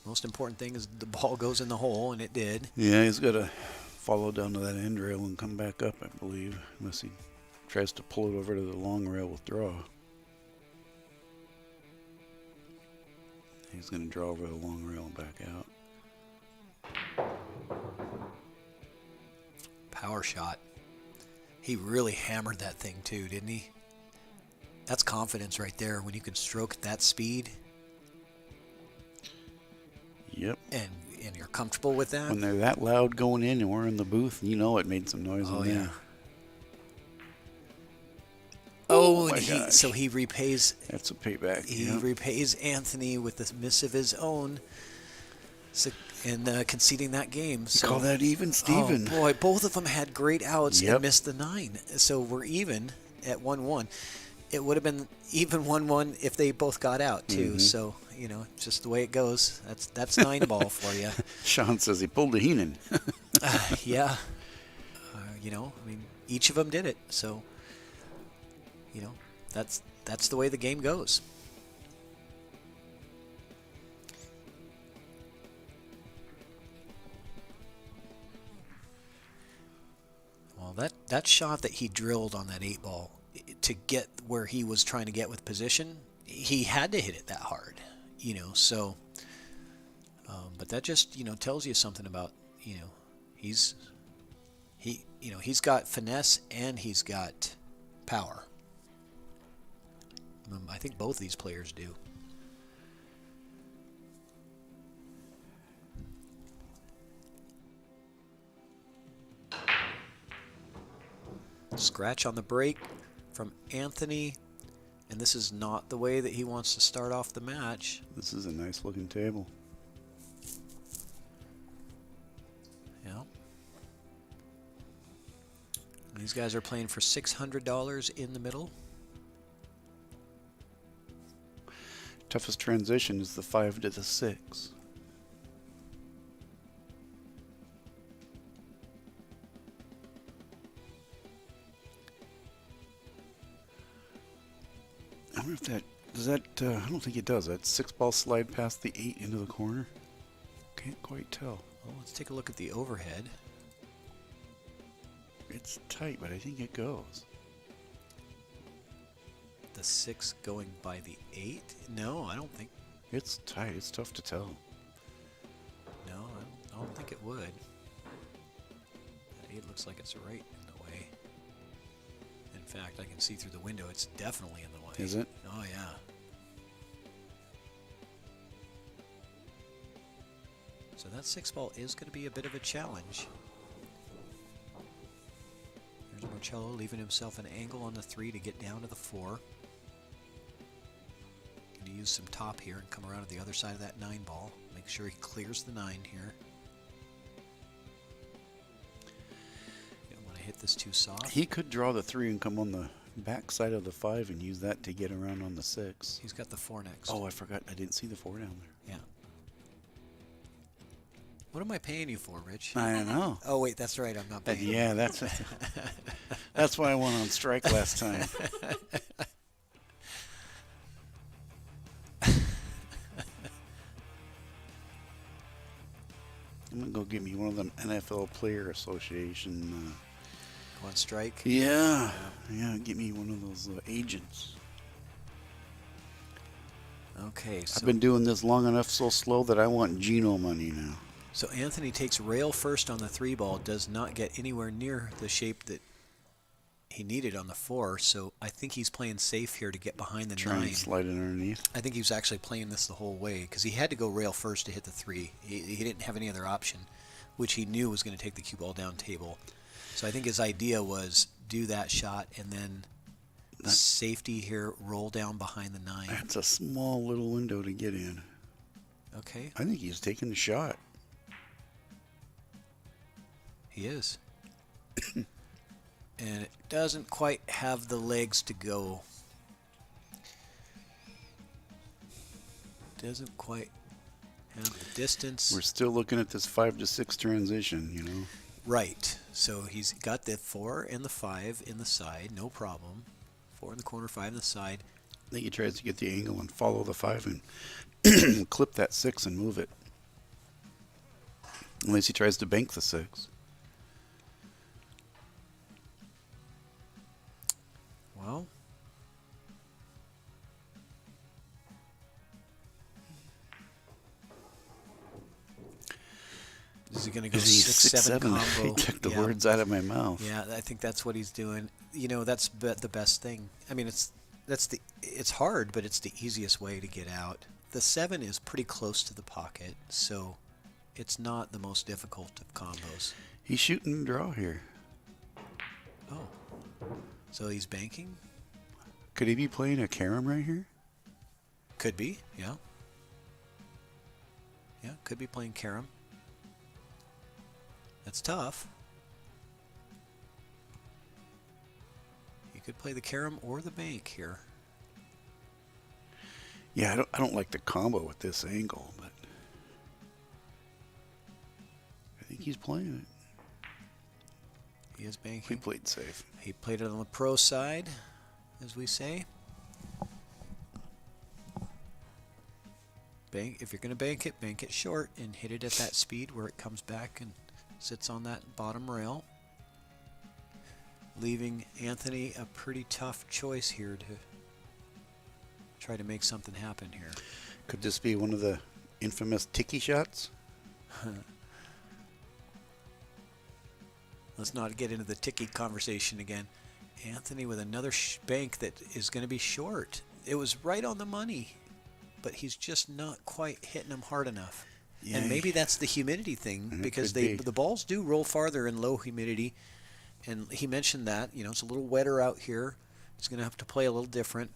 Most important thing is the ball goes in the hole, and it did. Yeah, he's got to follow down to that end rail and come back up, I believe, unless he tries to pull it over to the long rail with draw. He's going to draw over the long rail and back out. Power shot. He really hammered that thing too, didn't he? That's confidence right there when you can stroke at that speed. Yep. And you're comfortable with that? When they're that loud going in and we're in the booth, you know it made some noise in there. Yeah. Oh, my and gosh. so he repays. That's a payback. He repays Anthony with this miss of his own, and conceding that game. So Call that even, Steven. Oh boy, both of them had great outs Yep. and missed the 9. So we're even at 1-1. It would have been even 1-1 if they both got out too. Mhm. So just the way it goes. That's 9 ball for you. Sean says he pulled a Heenan. Yeah. Each of them did it. So. That's the way the game goes. Well, that shot that he drilled on that 8 ball to get where he was trying to get with position, he had to hit it that hard, so but that just tells you something about he's got finesse and he's got power. I think both of these players do. Scratch on the break from Anthony, and this is not the way that he wants to start off the match. This is a nice looking table. Yeah. These guys are playing for $600 in the middle. Toughest transition is the 5 to the 6. I wonder if that does that. I don't think it does. That 6 ball slide past the 8 into the corner. Can't quite tell. Well, let's take a look at the overhead. It's tight, but I think it goes. The 6 going by the 8? No, I don't think. It's tight. It's tough to tell. No, I don't think it would. That 8 looks like it's right in the way. In fact, I can see through the window. It's definitely in the way. Is it? Oh, yeah. So that 6 ball is going to be a bit of a challenge. There's Marcello leaving himself an angle on the 3 to get down to the 4. Going to use some top here and come around to the other side of that 9 ball. Make sure he clears the 9 here. You don't want to hit this too soft. He could draw the 3 and come on the back side of the 5 and use that to get around on the 6. He's got the 4 next. Oh, I forgot. I didn't see the 4 down there. Yeah. What am I paying you for, Rich? I don't know. Oh, wait, that's right. I'm not paying you. Yeah, that's why I went on strike last time. I'm going to go get me one of them NFL Player Association. Go on strike? Yeah, get me one of those agents. Okay, so I've been doing this long enough so slow that I want Geno money now. So Anthony takes rail first on the 3 ball, does not get anywhere near the shape that he needed on the 4, so I think he's playing safe here to get behind the 9. Trying to slide it underneath. I think he was actually playing this the whole way because he had to go rail first to hit the 3. He didn't have any other option, which he knew was going to take the cue ball down table. So I think his idea was do that shot and then safety here, roll down behind the 9. That's a small little window to get in. Okay. I think he's taking the shot. He is. And it doesn't quite have the legs to go. Doesn't quite And the distance. We're still looking at this 5 to 6 transition, you know. Right. So he's got the 4 and the 5 in the side, no problem. 4 in the corner, 5 in the side. I think he tries to get the angle and follow the 5 and clip that 6 and move it. Unless he tries to bank the 6. Well, is he going to go 6-7 combo? He took the words out of my mouth. Yeah, I think that's what he's doing. You know, that's the best thing. I mean, it's hard, but it's the easiest way to get out. The 7 is pretty close to the pocket, so it's not the most difficult of combos. He's shooting draw here. Oh, so he's banking? Could he be playing a carom right here? Could be, yeah. Yeah, could be playing carom. That's tough. You could play the carom or the bank here. Yeah, I don't like the combo with this angle, but I think he's playing it. He is banking. He played safe. He played it on the pro side, as we say. Bank. If you're going to bank it short and hit it at that speed where it comes back and sits on that bottom rail. Leaving Anthony a pretty tough choice here to try to make something happen here. Could this be one of the infamous ticky shots? Let's not get into the ticky conversation again. Anthony with another bank that is going to be short. It was right on the money, but he's just not quite hitting them hard enough. Yeah, and maybe that's the humidity thing, because the balls do roll farther in low humidity. And he mentioned that, you know, it's a little wetter out here. He's going to have to play a little different.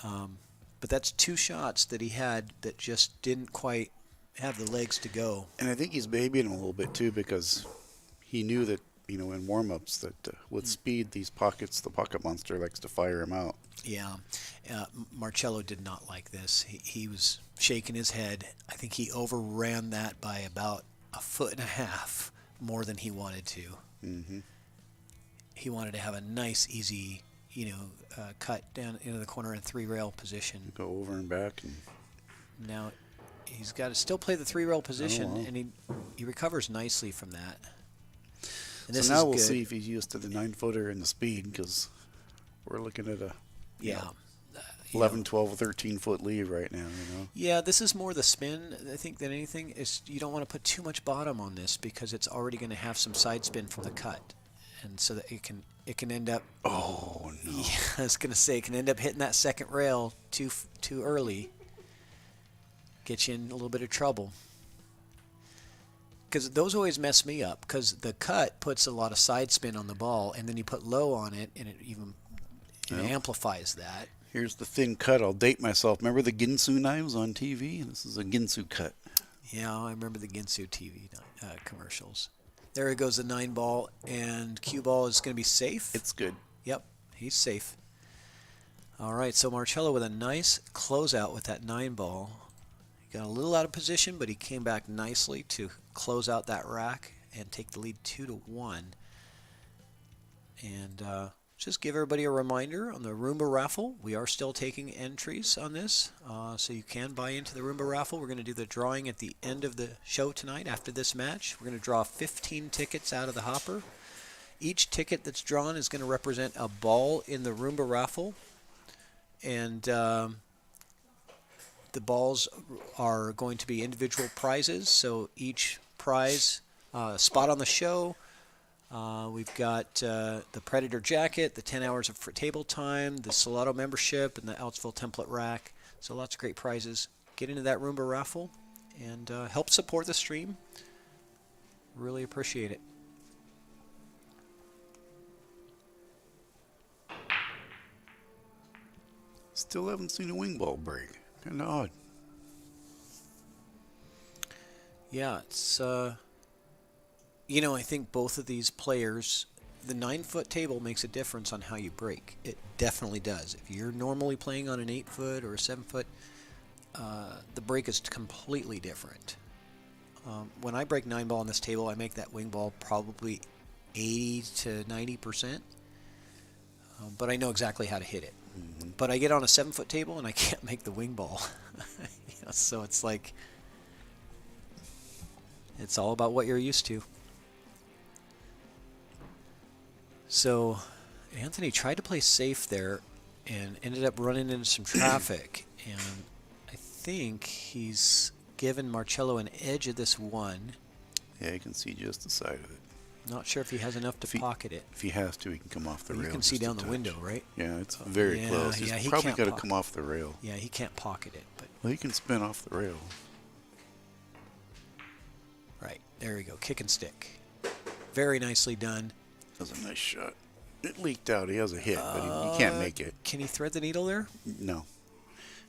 But that's 2 shots that he had that just didn't quite have the legs to go. And I think he's babying him a little bit too, because he knew that, you know, in warm-ups that with speed, the pocket monster likes to fire him out. Yeah. Marcello did not like this. He was shaking his head. I think he overran that by about 1.5 feet more than he wanted to. Mm-hmm. He wanted to have a nice, easy, you know, cut down into the corner in 3-rail position. Go over and back. And now he's got to still play the 3-rail position, and he recovers nicely from that. And this so now is we'll good. see if he's used to the 9-footer and the speed, because we're looking at a 11, 12, 13-foot lead right now. You know. Yeah, this is more the spin, I think, than anything. Is you don't want to put too much bottom on this, because it's already going to have some side spin from the cut, and so that it can end up. Oh no! Yeah, I was going to say it can end up hitting that second rail too early. Get you in a little bit of trouble. Because those always mess me up, because the cut puts a lot of side spin on the ball, and then you put low on it, and it even amplifies that. Here's the thin cut. I'll date myself. Remember the Ginsu knives on TV? This is a Ginsu cut. Yeah, I remember the Ginsu TV commercials. There goes the 9-ball, and cue ball is going to be safe. It's good. Yep, he's safe. All right, so Marcello with a nice closeout with that 9-ball. He got a little out of position, but he came back nicely to close out that rack and take the lead 2-1. And just give everybody a reminder on the Roomba raffle. We are still taking entries on this, so you can buy into the Roomba raffle. We're going to do the drawing at the end of the show tonight after this match. We're going to draw 15 tickets out of the hopper. Each ticket that's drawn is going to represent a ball in the Roomba raffle. And the balls are going to be individual prizes, so each prize, spot on the show. We've got the Predator jacket, the 10 hours of table time, the Salado membership, and the Outsville template rack. So lots of great prizes. Get into that Roomba raffle and help support the stream. Really appreciate it. Still haven't seen a wing ball break. Kind of odd. Yeah, it's, you know, I think both of these players, the 9-foot table makes a difference on how you break. It definitely does. If you're normally playing on an 8-foot or a 7-foot, the break is completely different. When I break 9-ball on this table, I make that wing ball probably 80 to 90%. But I know exactly how to hit it. Mm-hmm. But I get on a 7-foot table and I can't make the wing ball. So it's like, it's all about what you're used to. So Anthony tried to play safe there and ended up running into some traffic. And I think he's given Marcello an edge of this one. Yeah, you can see just the side of it. Not sure if he has enough to pocket it. If he has to, he can come off the rail. You can see down the window, right? Yeah, it's very close. He's probably got to come off the rail. Yeah, he can't pocket it. But well, he can spin off the rail. Right, there we go. Kick and stick. Very nicely done. That was a nice shot. It leaked out. He has a hit, but he can't make it. Can he thread the needle there? No,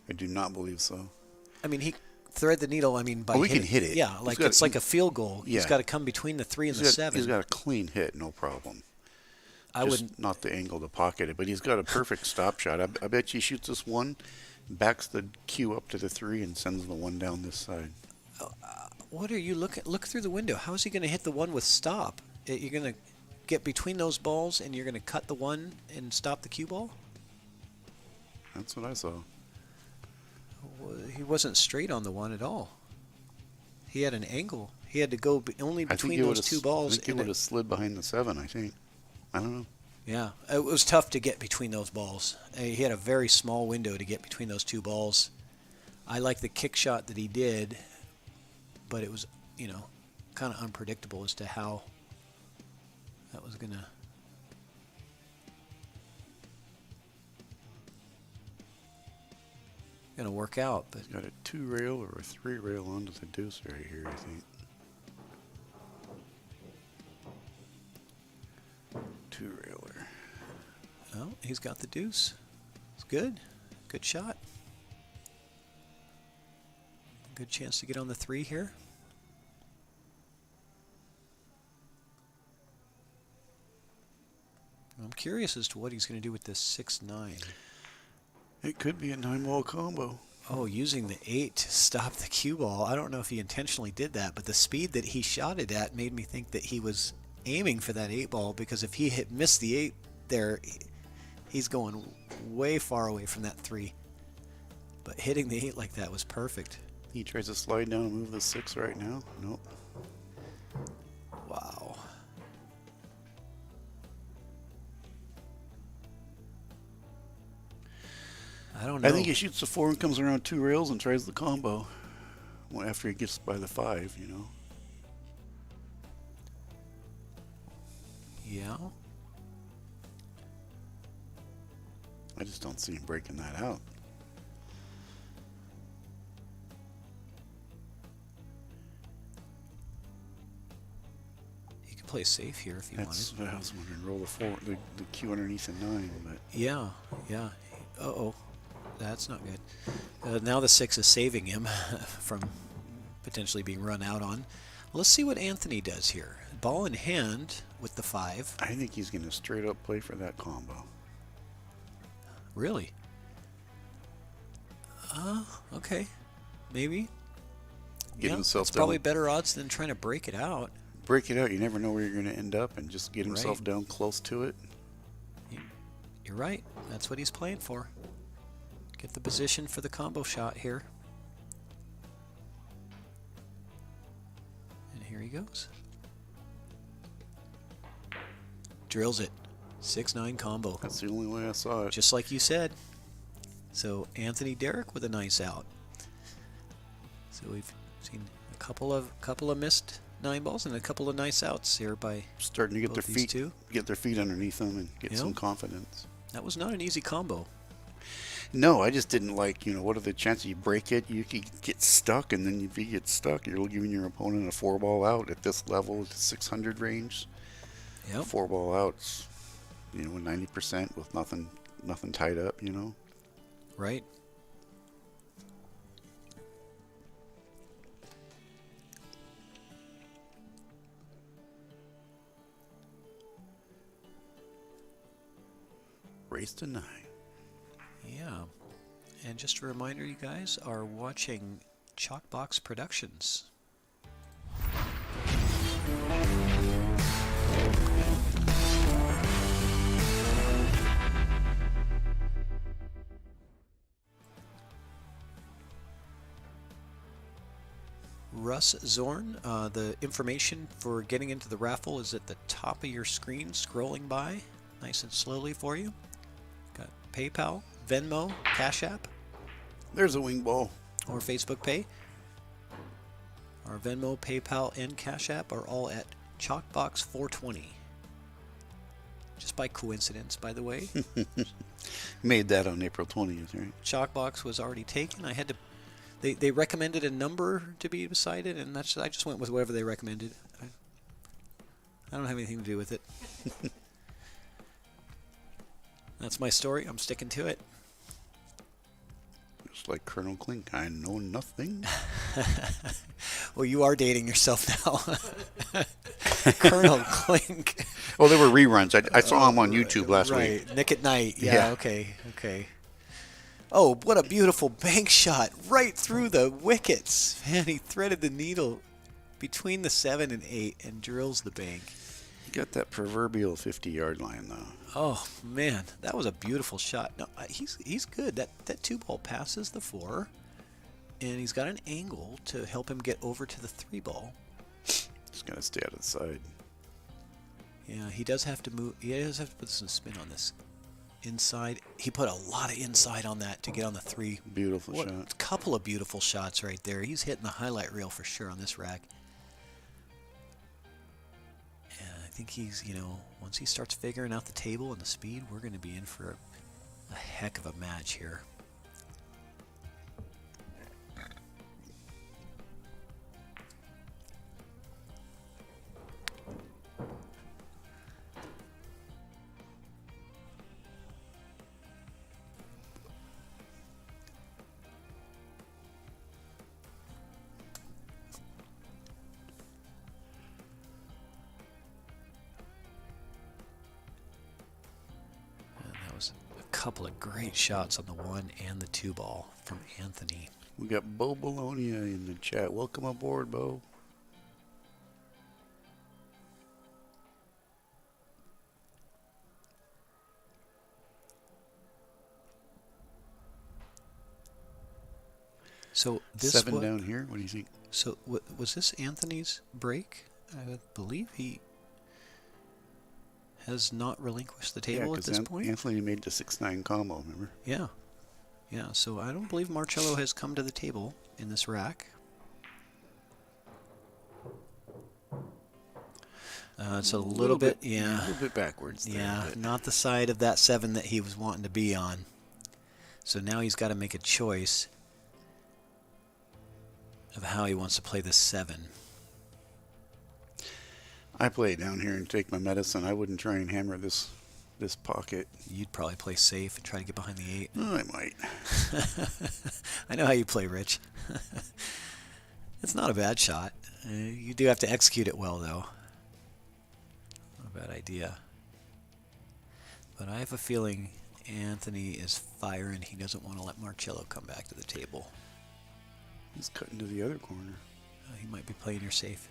I do not believe so. I mean, he thread the needle. I mean, by he can hit it. Yeah, like it's like a field goal. Yeah. He's got to come between the 3 and the 7. He's got a clean hit, no problem. I Just wouldn't. Not the angle to pocket it, but he's got a perfect stop shot. I bet he shoots this one, backs the cue up to the 3, and sends the one down this side. What are you looking? Look through the window. How is he going to hit the one with stop? You're going to get between those balls, and you're going to cut the one and stop the cue ball? That's what I saw. Well, he wasn't straight on the one at all. He had an angle. He had to go only between those two balls. I think it would have slid behind the 7, I think. I don't know. Yeah, it was tough to get between those balls. He had a very small window to get between those two balls. I like the kick shot that he did, but it was, kind of unpredictable as to how that was going to work out. But he's got a 2 rail or a 3 rail onto the deuce right here, I think. 2 railer. Oh, he's got the deuce. It's good. Good shot. Good chance to get on the 3 here. I'm curious as to what he's going to do with this 6-9. It could be a 9-ball combo. Oh, using the 8 to stop the cue ball. I don't know if he intentionally did that, but the speed that he shot it at made me think that he was aiming for that 8 ball, because if he missed the 8 there, he's going way far away from that 3. But hitting the 8 like that was perfect. He tries to slide down and move the 6 right now. Nope. Wow. I don't know. I think he shoots the 4 and comes around 2 rails and tries the combo. Well, after he gets by the 5, Yeah. I just don't see him breaking that out. He could play safe here if he That's wanted. what I was wondering. Roll the 4, the cue underneath the 9, but Yeah. Uh-oh. That's not good. Now the 6 is saving him from potentially being run out on. Let's see what Anthony does here. Ball in hand with the 5. I think he's going to straight up play for that combo. Really? Okay. Maybe. Get himself it's down. probably better odds than trying to break it out. Break it out. You never know where you're going to end up, and just get himself Right. down close to it. You're right. That's what he's playing for. Get the position for the combo shot here. And here he goes. Drills it. 6-9 combo. That's the only way I saw it. Just like you said. So Anthony Derrick with a nice out. So we've seen a couple of missed 9 balls and a couple of nice outs here by Starting to get both their these feet, two. get their feet underneath them, and get Yep. some confidence. That was not an easy combo. No, I just didn't like. What are the chances you break it? You could get stuck, and then if you get stuck, you're giving your opponent a 4-ball out at this level, at the 600 range. Yep. 4-ball outs, 90% with nothing tied up. Right. Race to 9. Yeah. And just a reminder, you guys are watching ChalkBox Productions. Russ Zorn, the information for getting into the raffle is at the top of your screen, scrolling by nice and slowly for you. Got PayPal, Venmo, Cash App. There's a wing ball. Or Facebook Pay. Our Venmo, PayPal, and Cash App are all at ChalkBox 420. Just by coincidence, by the way. Made that on April 20th, right? ChalkBox was already taken. I had to. They recommended a number to be decided, and I just went with whatever they recommended. I don't have anything to do with it. That's my story. I'm sticking to it. Just like Colonel Klink, I know nothing. Well, you are dating yourself now. Colonel Klink. Oh, they were reruns. I saw them on YouTube last week. Right, Nick at Night. Yeah, okay. Oh, what a beautiful bank shot right through the wickets. Man, he threaded the needle between the 7 and 8 and drills the bank. He got that proverbial 50-yard line, though. Oh, man, that was a beautiful shot. No, he's good. That 2-ball passes the 4, and he's got an angle to help him get over to the 3-ball. Just got to stay out of the side. Yeah, he does have to move. He does have to put some spin on this. Inside, he put a lot of inside on that to get on the 3. Beautiful shot. A couple of beautiful shots right there. He's hitting the highlight reel for sure on this rack. And I think he's, once he starts figuring out the table and the speed, we're going to be in for a heck of a match here. Couple of great shots on the 1 and the 2 ball from Anthony. We got Bo Bologna in the chat. Welcome aboard, Bo. So this 7 down here. What do you think? So was this Anthony's break? I believe he has not relinquished the table at this point. Anthony made the 6-9 combo, remember? Yeah. So I don't believe Marcello has come to the table in this rack. It's a little bit, yeah. A little bit backwards there. Yeah, but not the side of that 7 that he was wanting to be on. So now he's got to make a choice of how he wants to play this 7. I play down here and take my medicine. I wouldn't try and hammer this pocket. You'd probably play safe and try to get behind the 8. Oh, I might. I know how you play, Rich. It's not a bad shot. You do have to execute it well, though. Not a bad idea. But I have a feeling Anthony is firing. He doesn't want to let Marcello come back to the table. He's cutting to the other corner. He might be playing your safe.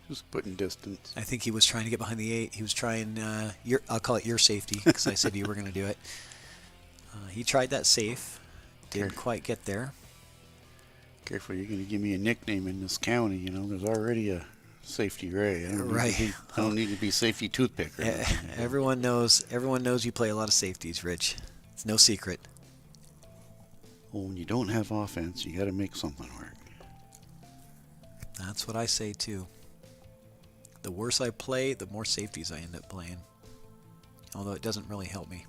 Just putting distance. I think he was trying to get behind the 8. He was trying, I'll call it your safety, because I said you were going to do it. He tried that safe. Didn't quite get there. Careful, you're going to give me a nickname in this county. There's already a Safety Ray. I don't need to be Safety Toothpick. Or everyone knows you play a lot of safeties, Rich. It's no secret. Well, when you don't have offense, you got to make something work. That's what I say, too. The worse I play, the more safeties I end up playing. Although it doesn't really help me.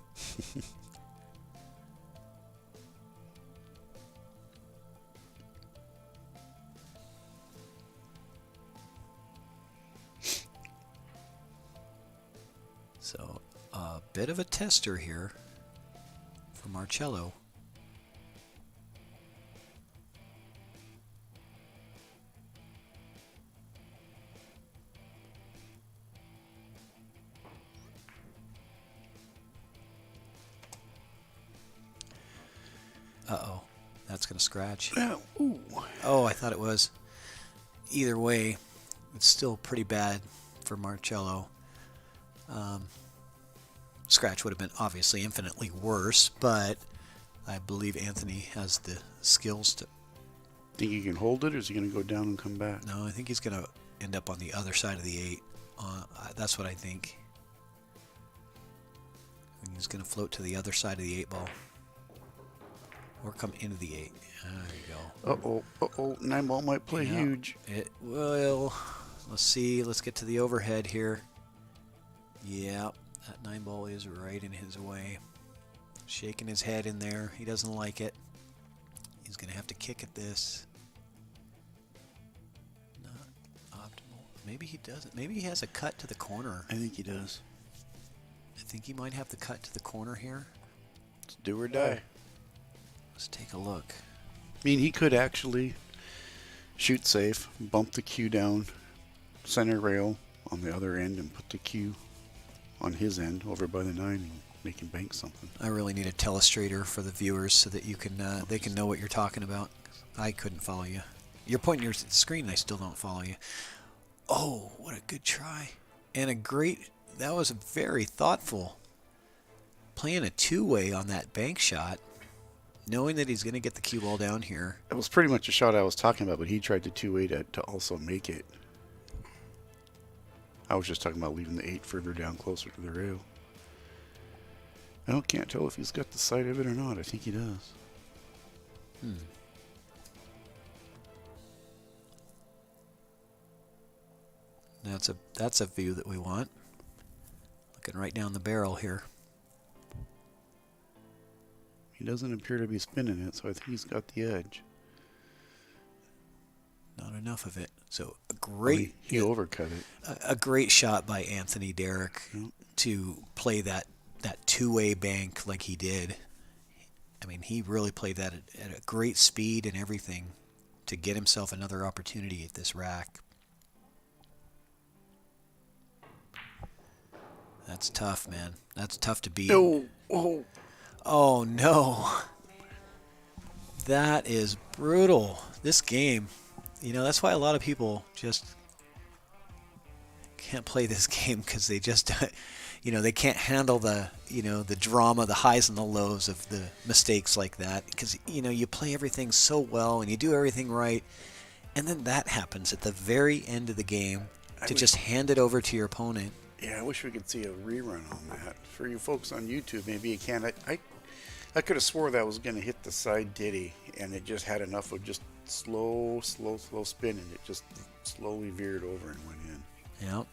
So, a bit of a tester here for Marcello. Uh-oh. That's going to scratch. Ooh. Oh, I thought it was. Either way, it's still pretty bad for Marcello. Scratch would have been obviously infinitely worse, but I believe Anthony has the skills to... Think he can hold it, or is he going to go down and come back? No, I think he's going to end up on the other side of the 8. That's what I think. He's going to float to the other side of the 8 ball. Or come into the 8. There you go. Uh-oh. 9 ball might play huge. It will. Let's see. Let's get to the overhead here. Yeah, that 9 ball is right in his way. Shaking his head in there. He doesn't like it. He's going to have to kick at this. Not optimal. Maybe he doesn't. Maybe he has a cut to the corner. I think he does. I think he might have the cut to the corner here. It's do or die. Let's take a look. I mean, he could actually shoot safe, bump the cue down center rail on the other end, and put the cue on his end over by the 9 and make him bank something. I really need a telestrator for the viewers so that you can they can know what you're talking about. I couldn't follow you. You're pointing your screen and I still don't follow you. Oh, what a good try. And a great, that was very thoughtful. Playing a two-way on that bank shot, knowing that he's going to get the cue ball down here. It was pretty much a shot I was talking about, but he tried to two-way to also make it. I was just talking about leaving the 8 further down, closer to the rail. I can't tell if he's got the sight of it or not. I think he does. That's a view that we want. Looking right down the barrel here. He doesn't appear to be spinning it, so I think he's got the edge. Not enough of it. So a great... He overcut it. A great shot by Anthony Derrick to play that two-way bank like he did. I mean, he really played that at a great speed and everything to get himself another opportunity at this rack. That's tough, man. That's tough to beat. No. Oh, no. That is brutal. This game, that's why a lot of people just can't play this game, because they just, they can't handle the, the drama, the highs and the lows of the mistakes like that. Because, you play everything so well and you do everything right, and then that happens at the very end of the game just hand it over to your opponent. Yeah, I wish we could see a rerun on that. For you folks on YouTube, maybe you can. I could have swore that was going to hit the side ditty, and it just had enough of just slow spin, and it just slowly veered over and went in. Yep.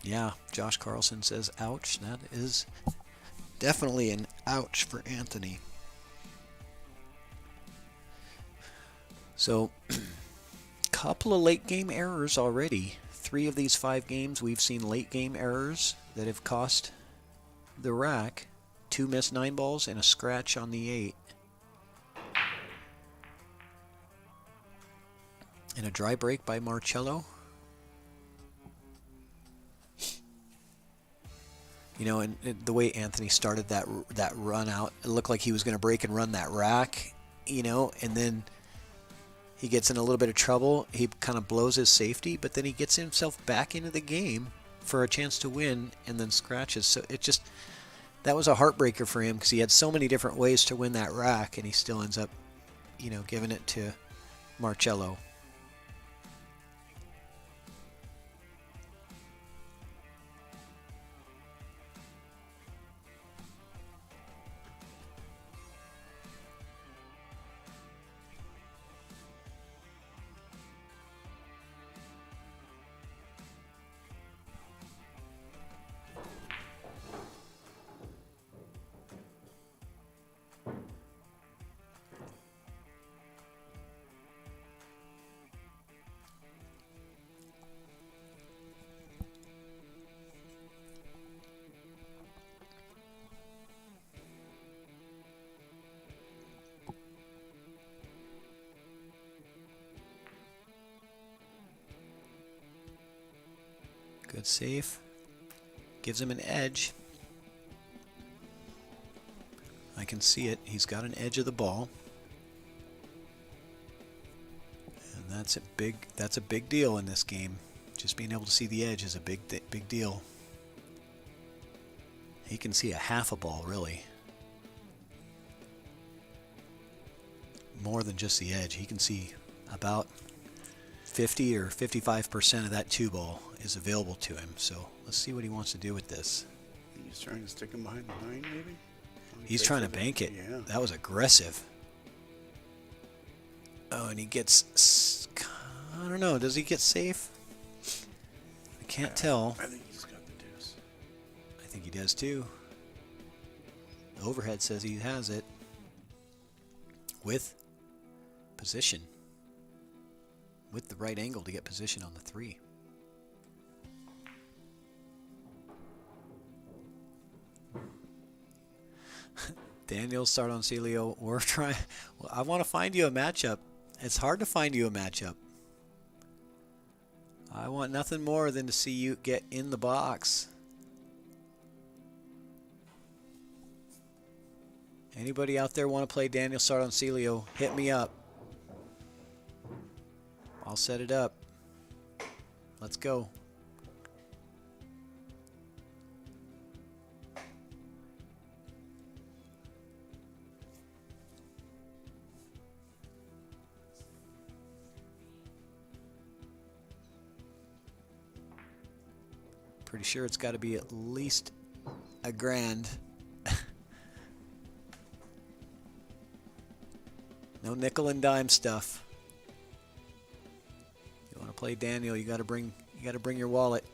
Yeah, Josh Carlson says, ouch. That is definitely an ouch for Anthony. So, couple of late game errors already. 3 of these 5 games, we've seen late game errors that have cost the rack. 2 missed 9 balls and a scratch on the 8. And a dry break by Marcello. And the way Anthony started that run out, it looked like he was going to break and run that rack, and then he gets in a little bit of trouble. He kind of blows his safety, but then he gets himself back into the game for a chance to win and then scratches. So that was a heartbreaker for him, because he had so many different ways to win that rack, and he still ends up, giving it to Marcello. Good save. Gives him an edge. I can see it. He's got an edge of the ball. And that's a big deal in this game. Just being able to see the edge is a big deal. He can see a half a ball, really. More than just the edge. He can see about 50 or 55% of that 2 ball is available to him. So let's see what he wants to do with this. He's trying to stick him behind the 9, maybe? He's trying to bank it. Yeah. That was aggressive. Oh, and he gets, I don't know, does he get safe? I can't tell. I think he's got the deuce. I think he does too. The overhead says he has it. With position. With the right angle to get position on the 3. Daniel Sardoncilio, we're trying. Well, I want to find you a matchup. It's hard to find you a matchup. I want nothing more than to see you get in the box. Anybody out there want to play Daniel Sardoncilio, hit me up. I'll set it up. Let's go. Pretty sure it's got to be at least a grand. No nickel and dime stuff. You want to play Daniel, you got to bring your wallet.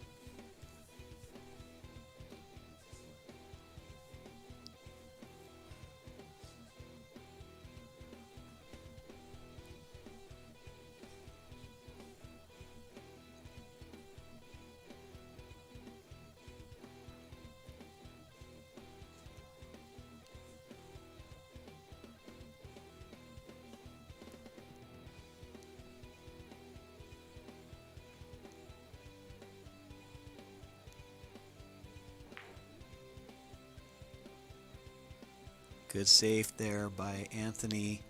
Good save there by Anthony.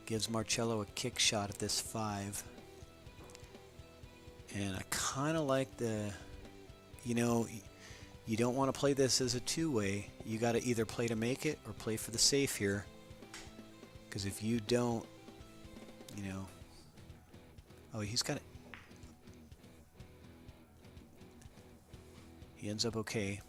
Gives Marcello a kick shot at this 5. And I kind of like the, you know, you don't want to play this as a 2-way. You got to either play to make it or play for the safe here. Because if you don't, you know, oh, he's got it. He ends up okay.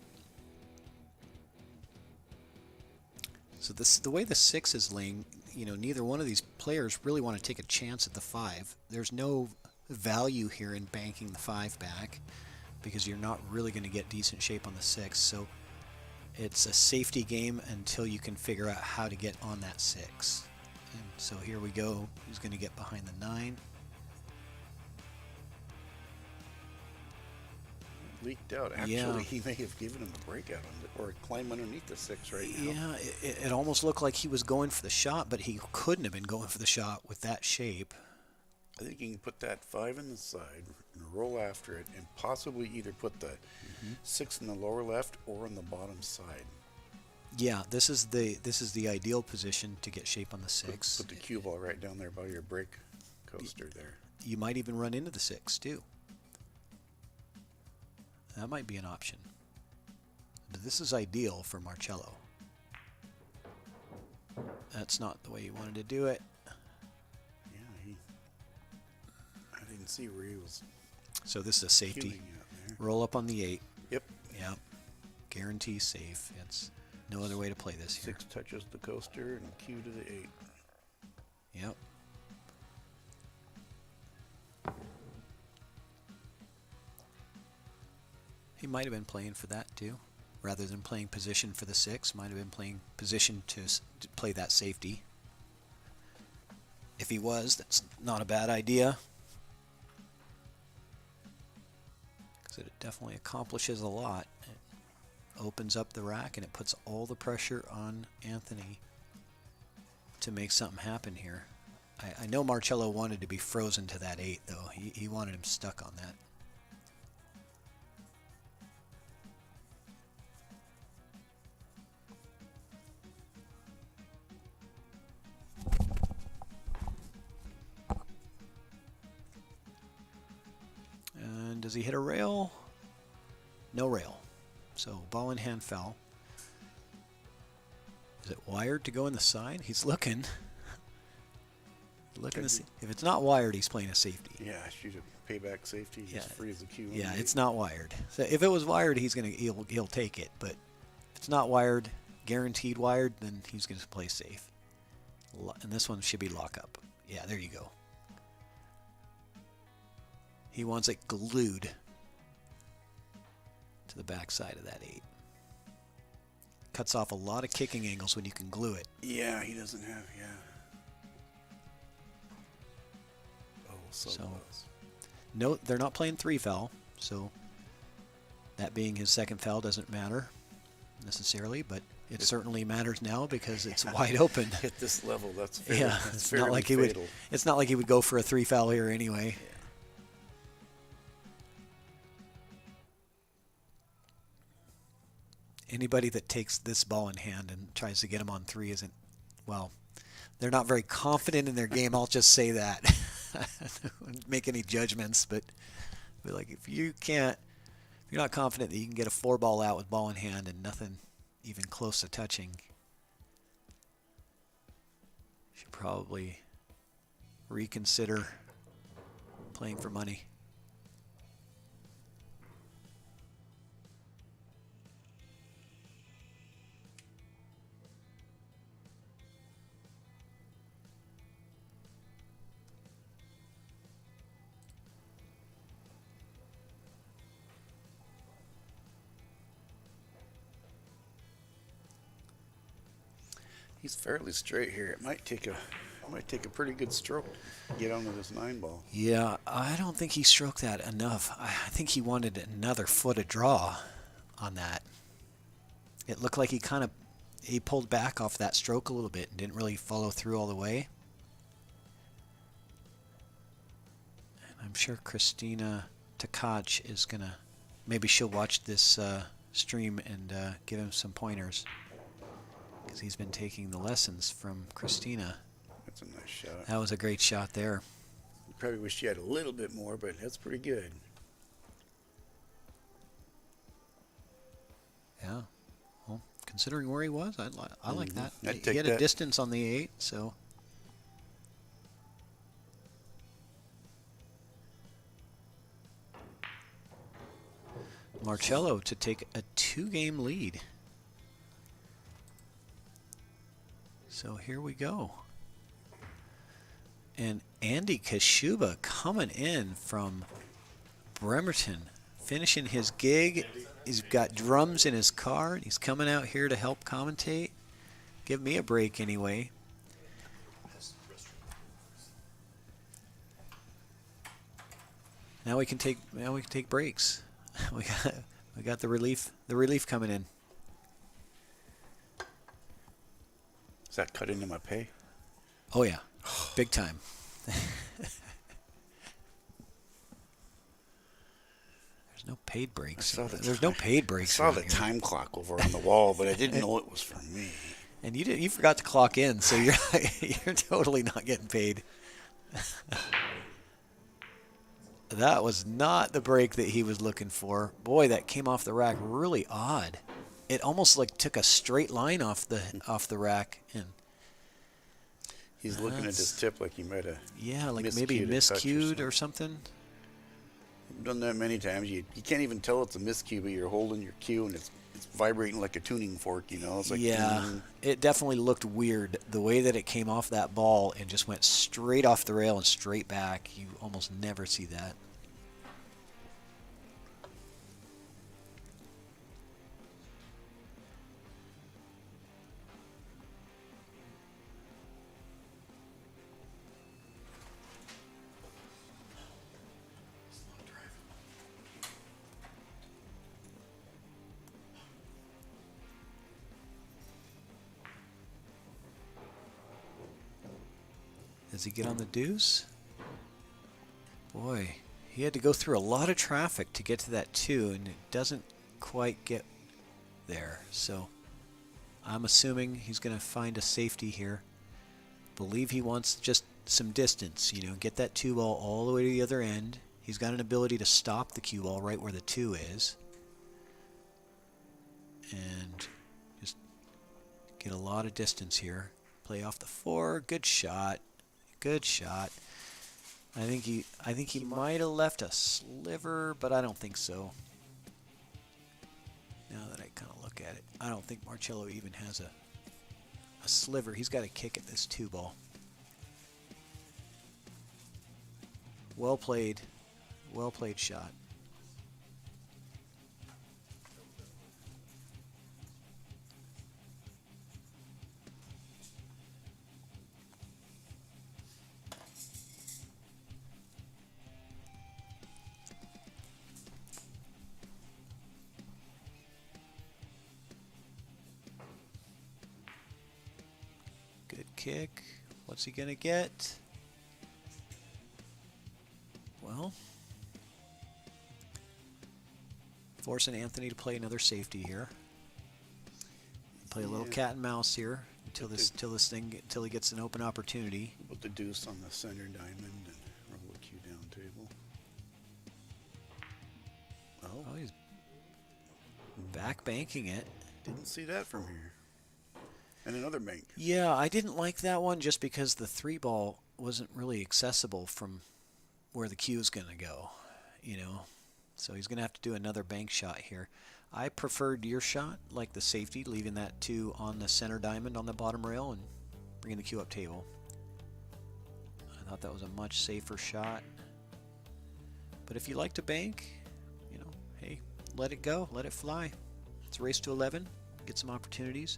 So the way the 6 is laying, you know, neither one of these players really want to take a chance at the 5. There's no value here in banking the 5 back because you're not really going to get decent shape on the 6. So it's a safety game until you can figure out how to get on that 6. And so here we go. He's going to get behind the 9. Leaked out. Actually, Yeah. He may have given him a breakout or climb underneath the 6 right now. Yeah, it almost looked like he was going for the shot, but he couldn't have been going for the shot with that shape. I think you can put that 5 in the side and roll after it and possibly either put the 6 in the lower left or on the bottom side. Yeah, this is the ideal position to get shape on the 6. Put the cue ball right down there by your brake coaster there. You might even run into the 6 too. That might be an option. But this is ideal for Marcello. That's not the way he wanted to do it. Yeah, I didn't see where he was. So this is a safety. Cueing out there. Roll up on the 8. Yep. Yep. Guarantee safe. It's no other way to play this here. 6 touches the coaster and cue to the 8. Yep. He might have been playing for that too. Rather than playing position for the 6, might have been playing position to play that safety. If he was, that's not a bad idea. Because it definitely accomplishes a lot. It opens up the rack and it puts all the pressure on Anthony to make something happen here. I know Marcello wanted to be frozen to that 8 though. He wanted him stuck on that. Does he hit a rail? No rail. So ball in hand foul. Is it wired to go in the side? He's looking. Looking to see. If it's not wired, he's playing a safety. Yeah, shoot a payback safety. He's free as a cue. Yeah, it's not wired. So if it was wired, he'll take it. But if it's not wired, guaranteed wired, then he's going to play safe. And this one should be lockup. Yeah, there you go. He wants it glued to the back side of that 8. Cuts off a lot of kicking angles when you can glue it. Yeah, he doesn't have, Oh, so no, they're not playing 3 foul, so that being his second foul doesn't matter necessarily, but it certainly matters now because it's wide open. At this level, that's fair. Yeah, it's not like he would. It's not like he would go for a 3 foul here anyway. Yeah. Anybody that takes this ball in hand and tries to get him on 3 isn't, well, they're not very confident in their game. I'll just say that. I don't make any judgments, but like if you're not confident that you can get a 4 ball out with ball in hand and nothing even close to touching, you should probably reconsider playing for money. He's fairly straight here. It might take a pretty good stroke to get onto this 9 ball. Yeah, I don't think he stroked that enough. I think he wanted another foot of draw on that. It looked like he pulled back off that stroke a little bit and didn't really follow through all the way. And I'm sure Christina Tkach is gonna, maybe she'll watch this stream and give him some pointers, because he's been taking the lessons from Christina. That's a nice shot. That was a great shot there. You probably wish you had a little bit more, but that's pretty good. Yeah. Well, considering where he was, I like that. I'd He had a distance on the 8, so. Marcello to take a 2-game lead. So here we go. And Andy Kashuba coming in from Bremerton, finishing his gig. He's got drums in his car, and he's coming out here to help commentate. Give me a break anyway. Now we can take breaks. we got the relief coming in. Is that cut into my pay? Oh yeah, big time. There's no paid breaks. There's no paid breaks. I saw the time clock over on the wall, but I didn't know it was for me. And you forgot to clock in, so you're totally not getting paid. That was not the break that he was looking for. Boy, that came off the rack really odd. It almost like took a straight line off the rack, and he's looking at his tip like he might have maybe miscued or something. I've done that many times. You can't even tell it's a miscue, but you're holding your cue and it's vibrating like a tuning fork. It's like it definitely looked weird the way that it came off that ball and just went straight off the rail and straight back. You almost never see that. Does he get on the deuce? Boy, he had to go through a lot of traffic to get to that 2, and it doesn't quite get there. So I'm assuming he's going to find a safety here. Believe he wants just some distance, get that 2 ball all the way to the other end. He's got an ability to stop the cue ball right where the 2 is. And just get a lot of distance here. Play off the 4. Good shot. Good shot. I think he might have left a sliver, but I don't think so. Now that I kind of look at it, I don't think Marcello even has a sliver. He's got to kick at this 2 ball. Well played shot. Good kick. What's he gonna get? Well, forcing Anthony to play another safety here. Play a little cat and mouse here until he gets an open opportunity. Put the deuce on the center diamond and roll the cue down table. Oh, he's back banking it. Didn't see that from here. And another bank. Yeah, I didn't like that one just because the 3 ball wasn't really accessible from where the cue is going to go, you know. So he's going to have to do another bank shot here. I preferred your shot, like the safety, leaving that 2 on the center diamond on the bottom rail and bringing the cue up table. I thought that was a much safer shot. But if you like to bank, you know, hey, let it go, let it fly. It's a race to 11, get some opportunities.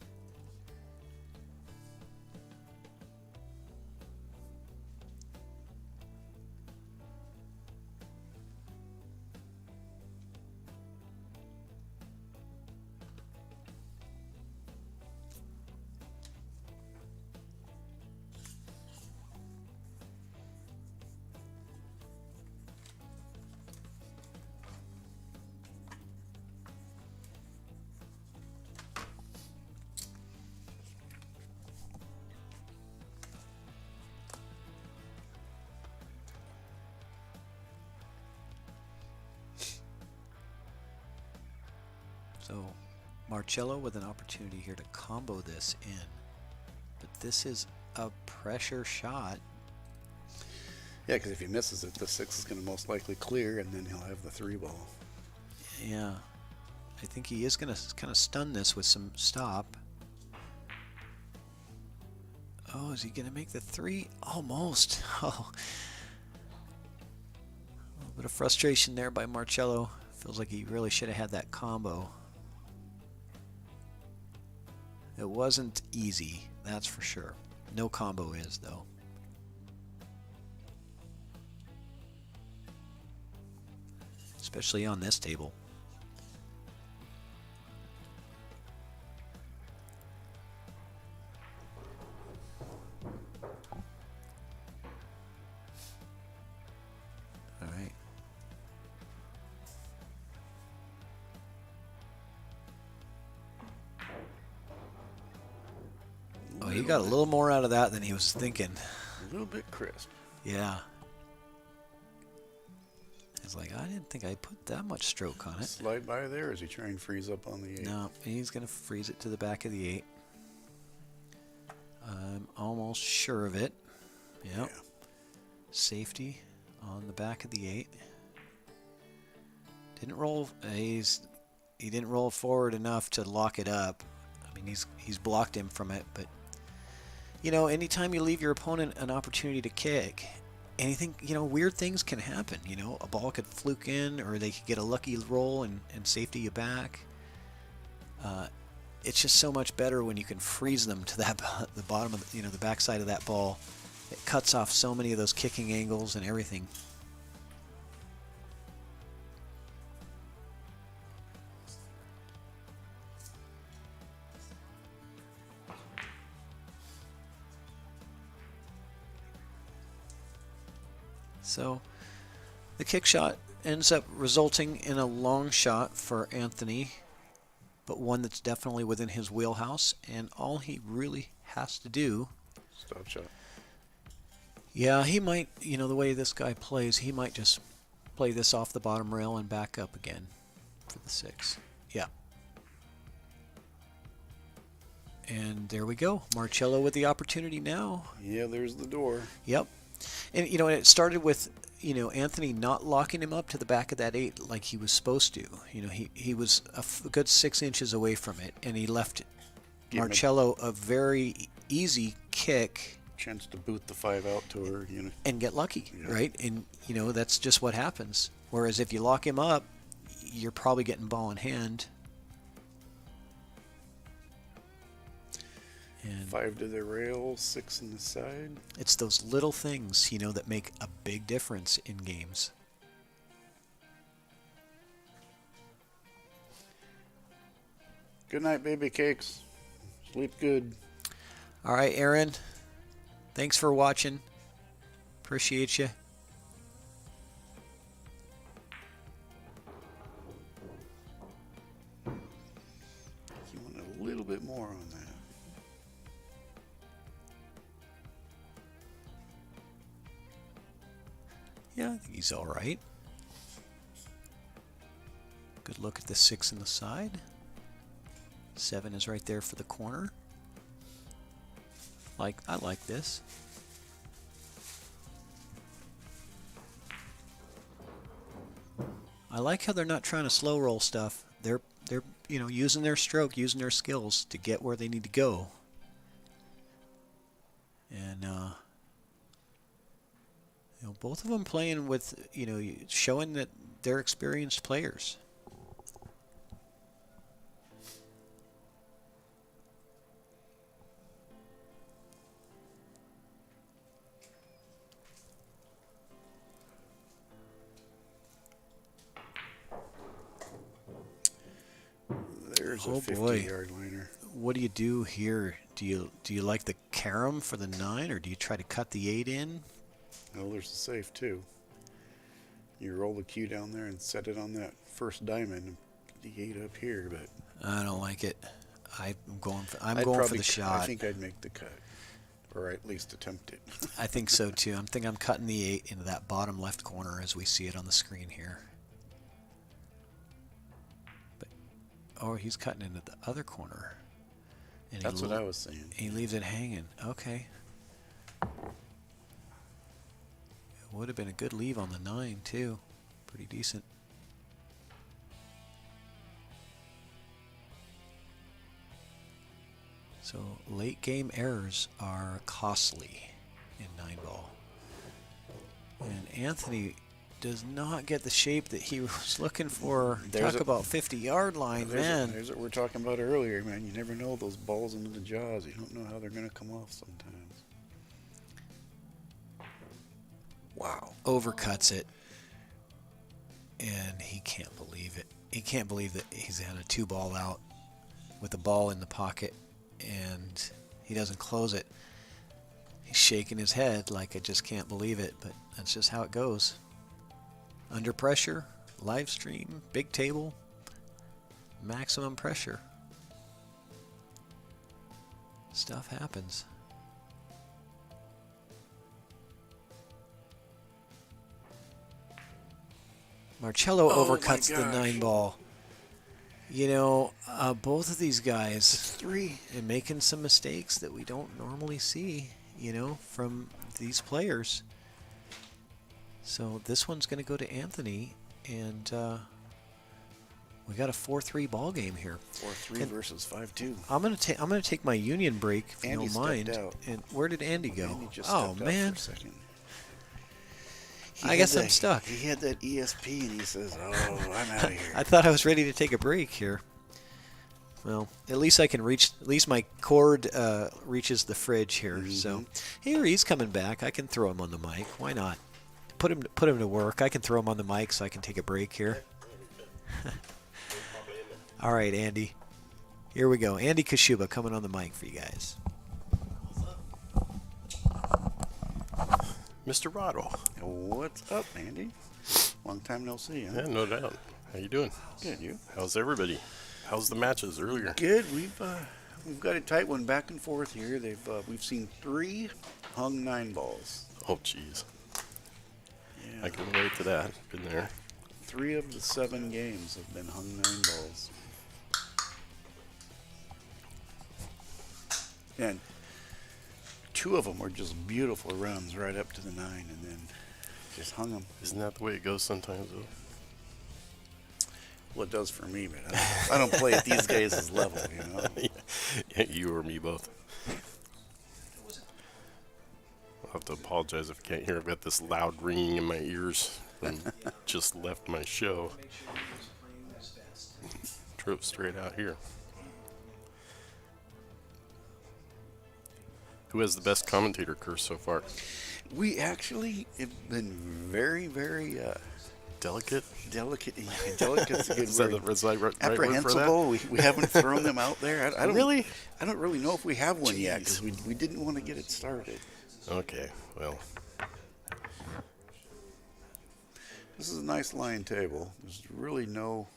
So Marcello with an opportunity here to combo this in. But this is a pressure shot. Yeah, because if he misses it, the 6 is going to most likely clear, and then he'll have the 3 ball. Yeah. I think he is going to kind of stun this with some stop. Oh, is he going to make the 3? Almost. Oh. A little bit of frustration there by Marcello. Feels like he really should have had that combo. It wasn't easy, that's for sure. No combo is, though. Especially on this table. All right. Oh, he got a little more out of that than he was thinking. A little bit crisp. Yeah. He's like, I didn't think I put that much stroke on it. Slide by there, or is he trying to freeze up on the 8? No, he's going to freeze it to the back of the 8. I'm almost sure of it. Yep. Yeah. Safety on the back of the 8. Didn't roll. He didn't roll forward enough to lock it up. I mean, he's blocked him from it, but you know, anytime you leave your opponent an opportunity to kick, anything, you know, weird things can happen. You know, a ball could fluke in, or they could get a lucky roll and safety you back. It's just so much better when you can freeze them to that the bottom of the, you know, the backside of that ball. It cuts off so many of those kicking angles and everything. So the kick shot ends up resulting in a long shot for Anthony, but one that's definitely within his wheelhouse, and all he really has to do... Stop shot. Yeah, he might, you know, the way this guy plays, he might just play this off the bottom rail and back up again for the 6. Yeah. And there we go. Marcello with the opportunity now. Yeah, there's the door. Yep. And, you know, it started with, you know, Anthony not locking him up to the back of that 8 like he was supposed to. You know, he was a good 6 inches away from it, and he left Marcello a very easy kick. Chance to boot the 5 out to her, you know. And get lucky, right? And, you know, that's just what happens. Whereas if you lock him up, you're probably getting ball in hand. And 5 to the rail, 6 in the side. It's those little things, you know, that make a big difference in games. Good night, baby cakes. Sleep good. All right, Aaron. Thanks for watching. Appreciate you. You want a little bit more on that. Yeah, I think he's all right. Good look at the 6 in the side. 7 is right there for the corner. I like this. I like how they're not trying to slow roll stuff. They're you know, using their stroke, using their skills to get where they need to go. And you know, both of them playing with, you know, showing that they're experienced players. There's a Oh boy. 50-yard liner. What do you do here? Do you like the carom for the 9, or do you try to cut the 8 in? Oh, there's the safe too. You roll the cue down there and set it on that first diamond and put the 8 up here, but I don't like it. I'm going for the I shot. think I'd make the cut, or at least attempt it. I think so too. I'm cutting the 8 into that bottom left corner as we see it on the screen here. But he's cutting into the other corner. And That's what I was saying. He leaves it hanging. Okay. It would have been a good leave on the 9 too. Pretty decent. So late game errors are costly in 9-ball. And Anthony does not get the shape that he was looking for. Talk about 50-yard line, man. There's what we're talking about earlier, man. You never know those balls into the jaws. You don't know how they're going to come off sometimes. Wow. Overcuts it. And he can't believe it. He can't believe that he's had a 2-ball out with the ball in the pocket and he doesn't close it. He's shaking his head like I just can't believe it, but that's just how it goes. Under pressure, live stream, big table, maximum pressure. Stuff happens. Marcello overcuts the 9-ball. You know, both of these guys and making some mistakes that we don't normally see, you know, from these players. So this one's going to go to Anthony, and we got a 4-3 ball game here. 4-3 versus 5-2. I'm gonna take my union break if you don't mind. Out. And where did Andy go? Andy just stepped out man. for a second. I guess I'm stuck. He had that ESP and he says, "Oh, I'm out of here." I thought I was ready to take a break here. Well, at least I can reach. At least my cord reaches the fridge here. Mm-hmm. So here he's coming back. I can throw him on the mic. Why not? Put him to work. I can throw him on the mic so I can take a break here. All right, Andy. Here we go. Andy Kashuba coming on the mic for you guys. Mr. Rotto. What's up, Andy? Long time no see, huh? Yeah, no doubt. How you doing? Good, you? How's everybody? How's the matches earlier? Good. We've got a tight one back and forth here. We've seen 3 hung 9 balls. Oh, jeez. Yeah. I can relate to that. Been there. 3 of the 7 games have been hung 9 balls. And 2 of them were just beautiful runs right up to the 9 and then just hung them. Isn't that the way it goes sometimes, though? Well, it does for me, but I don't play at these guys' level, you know? Yeah, you or me both. I'll have to apologize if you can't hear. I've got this loud ringing in my ears and just left my show. Drove straight out here. Who has the best commentator curse so far? We actually have been very, very Delicate? delicate. Delicate's a good Is that word. the right word for that? Apprehensible. We haven't thrown them out there. I don't Really? I don't really know if we have one yet because we didn't want to get it started. Okay, well, This is a nice line table. There's really no.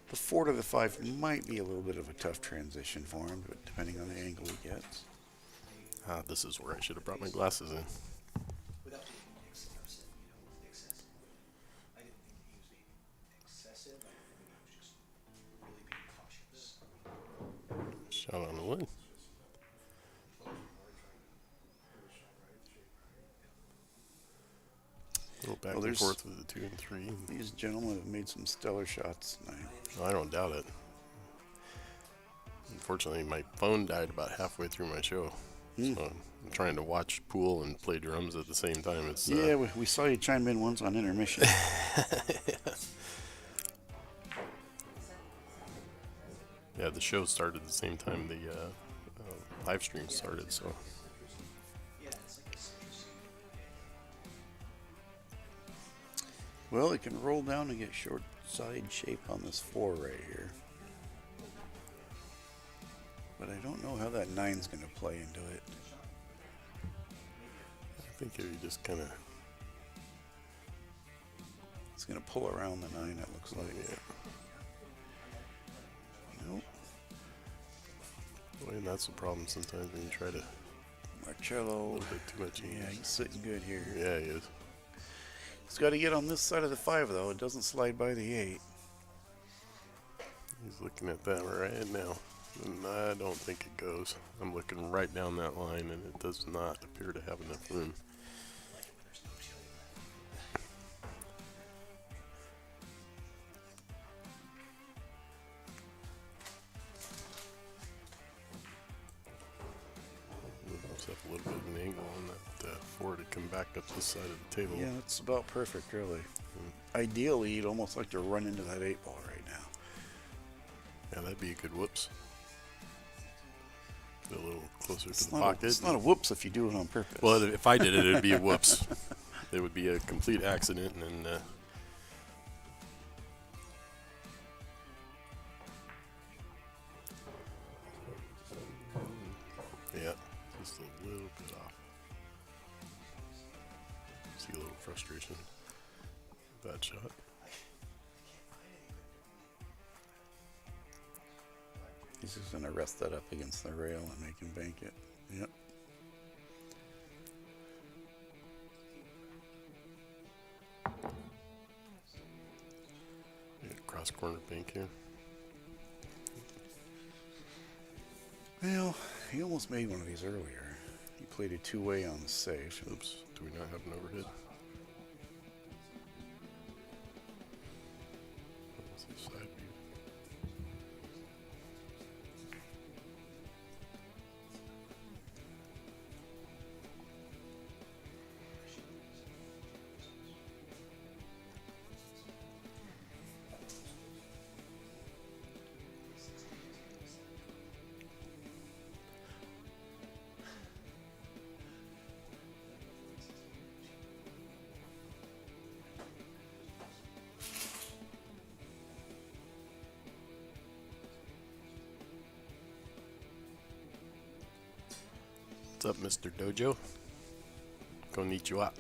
The 4 to the 5 might be a little bit of a tough transition for him, but depending on the angle he gets. this is where I should have brought my glasses in. Shot on the wood. Go back and there's- forth with the 2 and 3. These gentlemen have made some stellar shots tonight. No, I don't doubt it. Unfortunately, my phone died about halfway through my show. So I'm trying to watch pool and play drums at the same time. It's Yeah, we saw you chime in once on intermission. Yeah, the show started at the same time the live stream started, so. Well, it can roll down and get short side shape on this 4 right here. But I don't know how that 9's going to play into it. I think if you just kind of. It's going to pull around the 9, it looks like. Yeah. Nope. Well, and that's the problem sometimes when you try to. A Marcello. little bit too much. Yeah, he's sitting good here. Yeah, he is. He's got to get on this side of the 5, though. It doesn't slide by the 8. He's looking at that right now. And I don't think it goes. I'm looking right down that line, and it does not appear to have enough room. Move myself a little bit of an angle on that 4 to come back up this side of the table. Yeah, that's about perfect, really. Ideally, you'd almost like to run into that 8 ball right now. Yeah, that'd be a good whoops. Get a little closer It's to the not, pocket. it's not a whoops if you do it on purpose. Well, if I did it, it'd be a whoops. It would be a complete accident, and yeah, just a little bit off. See a little frustration. Bad shot. He's just going to rest that up against the rail and make him bank it. Yep. Cross corner bank here. Well, he almost made one of these earlier. He played a 2-way on the safe. Oops, do we not have an overhead? Let's see, side view. What's up, Mr. Dojo? Konnichiwa.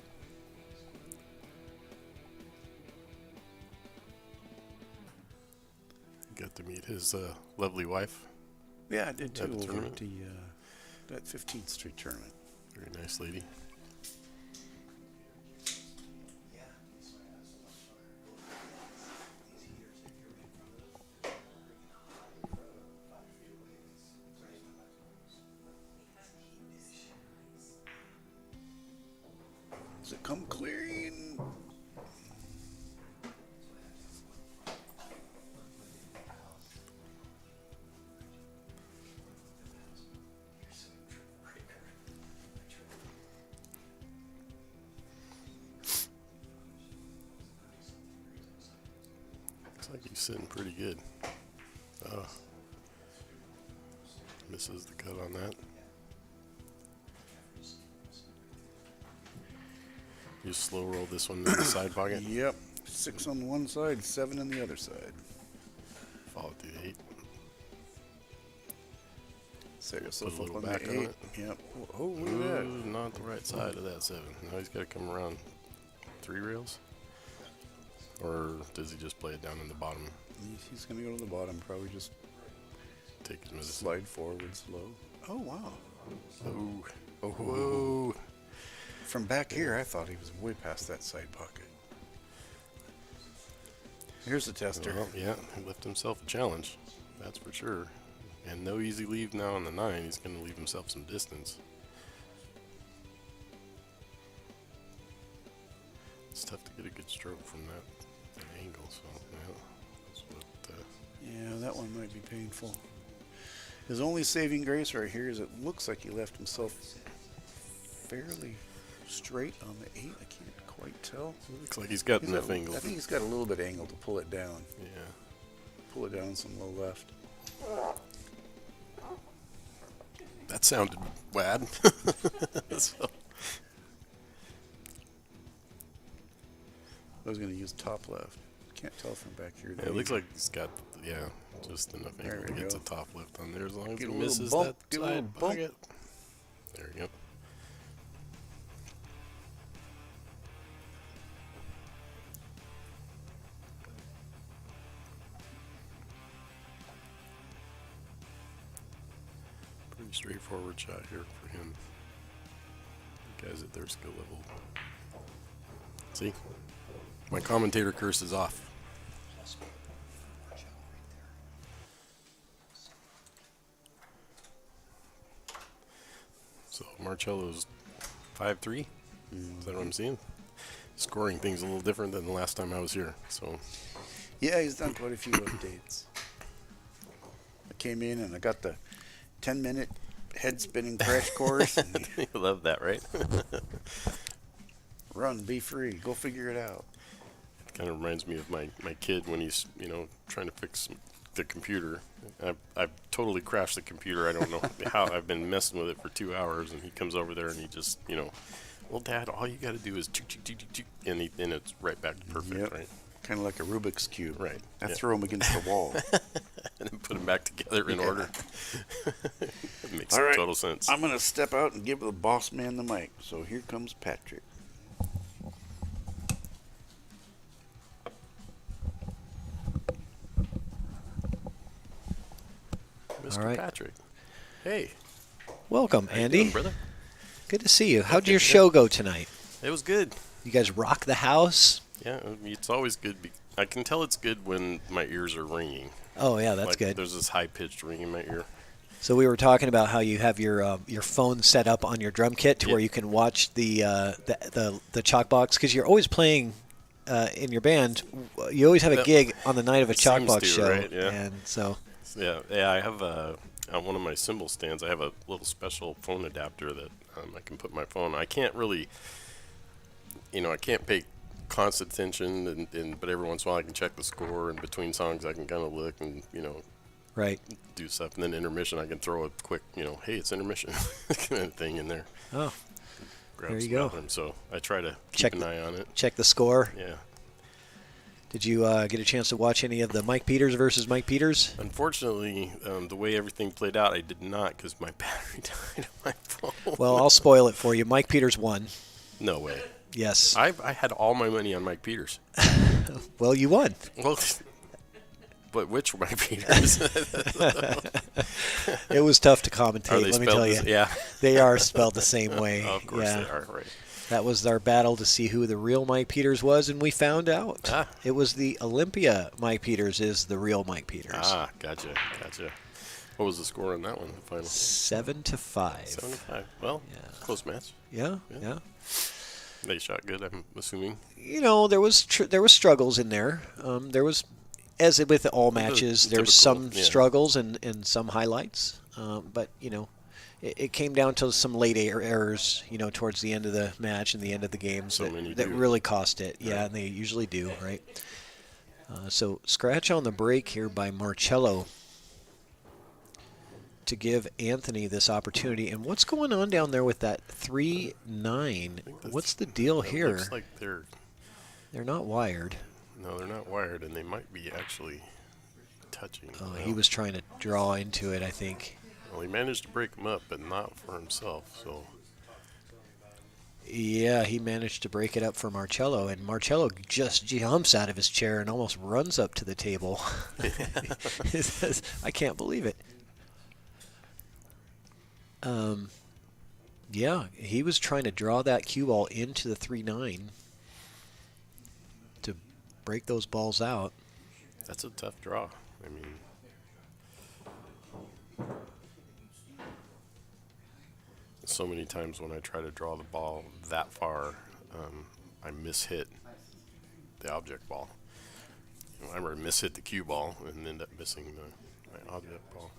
Got to meet his lovely wife. Yeah, I did too At the over tournament? at the that 15th Street tournament. Very nice lady. Does it come clearing? Looks like he's sitting pretty good. Oh. Misses the cut on that. You slow roll this one in the side pocket. Yep. 6 on one side, 7 on the other side. Follow through the 8. Set yourself Put a up little on back the on 8. it. Yep. Oh, look at that. Ooh, not the right side of that 7. Now he's got to come around 3 rails. Or does he just play it down in the bottom? He's going to go to the bottom. Probably just Take his medicine. slide forward slow. Oh, wow. Oh. Oh. Whoa. From back here, I thought he was way past that side pocket. Here's the tester. Well, yeah, he left himself a challenge. That's for sure. And no easy leave now on the 9. He's going to leave himself some distance. It's tough to get a good stroke from that angle. So, yeah, that's what, Yeah, that one might be painful. His only saving grace right here is it looks like he left himself fairly straight on the 8. I can't quite tell. looks like he's got enough angle. I think he's got a little bit of angle to pull it down. Yeah. Pull it down some low left. That sounded bad. So, I was going to use top left. Can't tell from back here. yeah, it looks like he's got, just enough There angle to we get go. to top left on there as long as Get he a little misses bump, that get a little side bump. pocket. There you go. Pretty straightforward shot here for him. Guys at their skill level. See? My commentator curse is off. So Marcello's 5-3. Is that what I'm seeing? Scoring things a little different than the last time I was here. So Yeah, he's done quite a few updates. I came in and I got the 10-minute head spinning crash course. And you love that, right? run, be free, go figure it out. Kind of reminds me of my kid when he's trying to fix the computer. I've totally crashed the computer. I don't know how. I've been messing with it for 2 hours, and he comes over there and he just well, Dad, all you got to do is and it's right back to perfect, Yep. right? Kind of like a Rubik's Cube. Right. I Yeah. throw him against the wall. And then put them back together in order. It makes All right. total sense. I'm going to step out and give the boss man the mic. So here comes Patrick. Mr. All right. Patrick. Hey. Welcome, How you Andy. doing, brother? Good to see you. How'd your show go tonight? It was good. You guys rock the house? Yeah, it's always good. I can tell it's good when my ears are ringing. Oh, yeah, that's Like, good. There's this high-pitched ring in my ear. So we were talking about how you have your phone set up on your drum kit to Yeah. where you can watch the ChalkBox, because you're always playing in your band. You always have a That gig on the night of a seems ChalkBox to, show, right? Yeah. and so Yeah, I have on one of my cymbal stands, I have a little special phone adapter that I can put my phone. I can't really, I can't pay constant attention, but every once in a while I can check the score, and between songs I can kind of look and, right. do stuff. And then intermission, I can throw a quick, hey, it's intermission kind of thing in there. Oh, Grab there you some go. bathroom. So I try to Check keep an eye on it. check the score. Yeah. Did you get a chance to watch any of the Mike Peters versus Mike Peters? Unfortunately, the way everything played out, I did not, because my battery died on my phone. Well, I'll spoil it for you. Mike Peters won. No way. Yes. I had all my money on Mike Peters. Well, you won. Well, but which Mike Peters? It was tough to Are commentate, they let me spelled tell you. Yeah. They are spelled the same way. Of course yeah. they are, right. That was our battle to see who the real Mike Peters was, and we found out. Ah. It was the Olympia Mike Peters is the real Mike Peters. Ah, gotcha. What was the score on that one, the final? 7-5. 7-5. Well, Yeah. close match. Yeah. Yeah. They shot good, I'm assuming. You know, there was struggles in there. There was, as with all matches, there's some struggles and some highlights. But you know, it came down to some late errors. You know, towards the end of the match and the end of the games that really cost it. Yeah, and they usually do, right? So scratch on the break here by Marcello to give Anthony this opportunity. And what's going on down there with that 3-9? What's the deal here? Looks like they're not wired. No, they're not wired, and they might be actually touching. Oh, he was trying to draw into it, I think. Well, he managed to break them up, but not for himself. So. Yeah, he managed to break it up for Marcello, and Marcello just jumps out of his chair and almost runs up to the table. He says, I can't believe it. Yeah, he was trying to draw that cue ball into the 3-9 to break those balls out. That's a tough draw. I mean, so many times when I try to draw the ball that far, I mishit the object ball. You know, I mishit the cue ball and end up missing my object ball.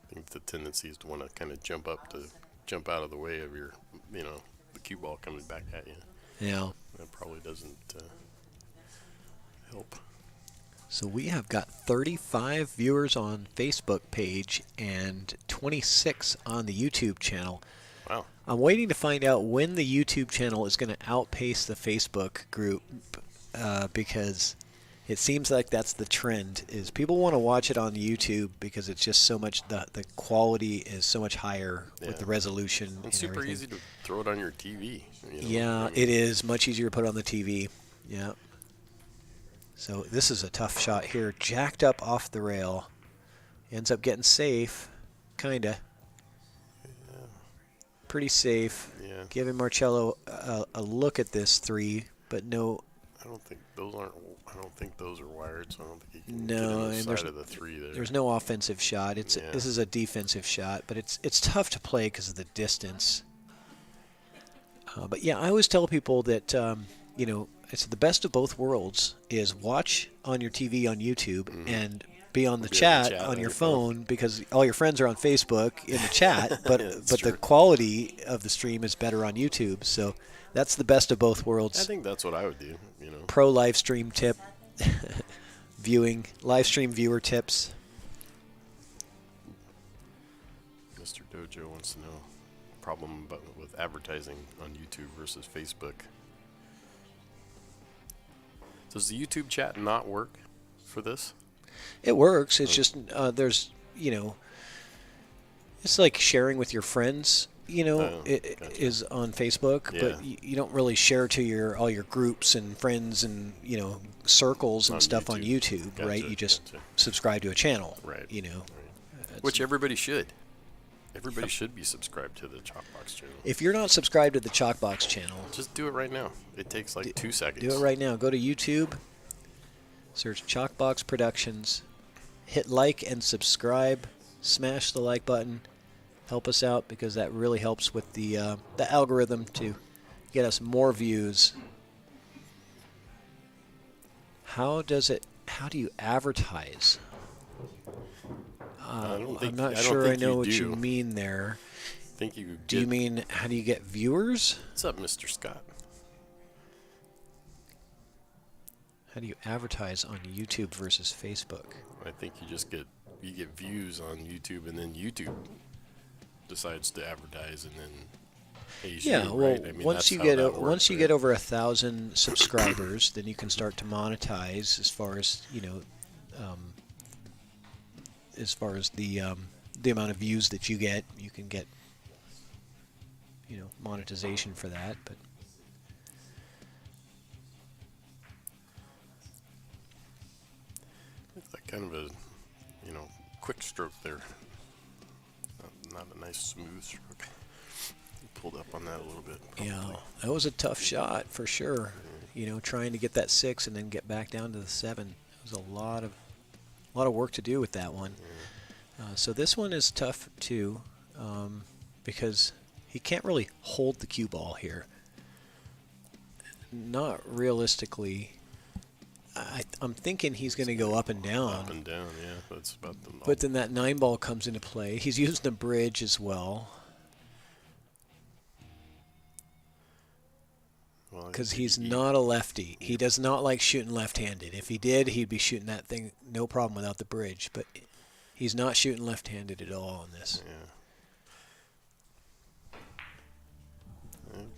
I think the tendency is to want to kind of jump out of the way of your, you know, the cue ball coming back at you. Yeah. That probably doesn't help. So we have got 35 viewers on Facebook page and 26 on the YouTube channel. Wow. I'm waiting to find out when the YouTube channel is going to outpace the Facebook group because it seems like that's the trend. Is people want to watch it on YouTube because it's just so much, the quality is so much higher with the resolution. It's super easy to throw it on your TV. You know? Yeah, I mean, it is much easier to put it on the TV. Yeah. So this is a tough shot here. Jacked up off the rail. Ends up getting safe. Kinda. Yeah. Pretty safe. Yeah. Giving Marcello a look at this 3, but no. I don't think those are wired, so I don't think you can get inside of the 3 there. There's no offensive shot. This is a defensive shot, but it's tough to play because of the distance. But yeah, I always tell people that you know, it's the best of both worlds is watch on your TV on YouTube and be on the chat on your phone because all your friends are on Facebook in the chat, but the quality of the stream is better on YouTube. So that's the best of both worlds. I think that's what I would do, you know. Pro live stream tip, live stream viewer tips. Mr. Dojo wants to know problem with advertising on YouTube versus Facebook. Does the YouTube chat not work for this? It works. It's just there's, you know, it's like sharing with your friends, you know, is on Facebook, but you don't really share to all your groups and friends and, you know, circles and stuff on YouTube, right? You just subscribe to a channel, right? You know, which everybody should. Everybody should be subscribed to the ChalkBox channel. If you're not subscribed to the ChalkBox channel, just do it right now. It takes like 2 seconds. Do it right now. Go to YouTube, search ChalkBox Productions, hit like and subscribe, smash the like button, help us out because that really helps with the algorithm to get us more views. How do you advertise? I'm not sure I know what you mean there. Do you mean how do you get viewers? What's up, Mr. Scott? How do you advertise on YouTube versus Facebook? I think you just get views on YouTube, and then YouTube decides to advertise, and then pays you, right? I mean, once you get over 1,000 subscribers, then you can start to monetize as far as, you know, as far as the amount of views that you get. You can get, you know, monetization for that, but it's like kind of a, you know, quick stroke there. Not a nice smooth stroke. Pulled up on that a little bit. Probably. Yeah, that was a tough shot for sure. You know, trying to get that 6 and then get back down to the 7. It was a lot of work to do with that one. So this one is tough too. because he can't really hold the cue ball here. Not realistically. I'm thinking he's going to go up and down. Up and down, yeah. That's about the. But then that 9 ball comes into play. He's using the bridge as well. Because he's not a lefty. He does not like shooting left-handed. If he did, he'd be shooting that thing no problem without the bridge. But he's not shooting left-handed at all on this. Yeah.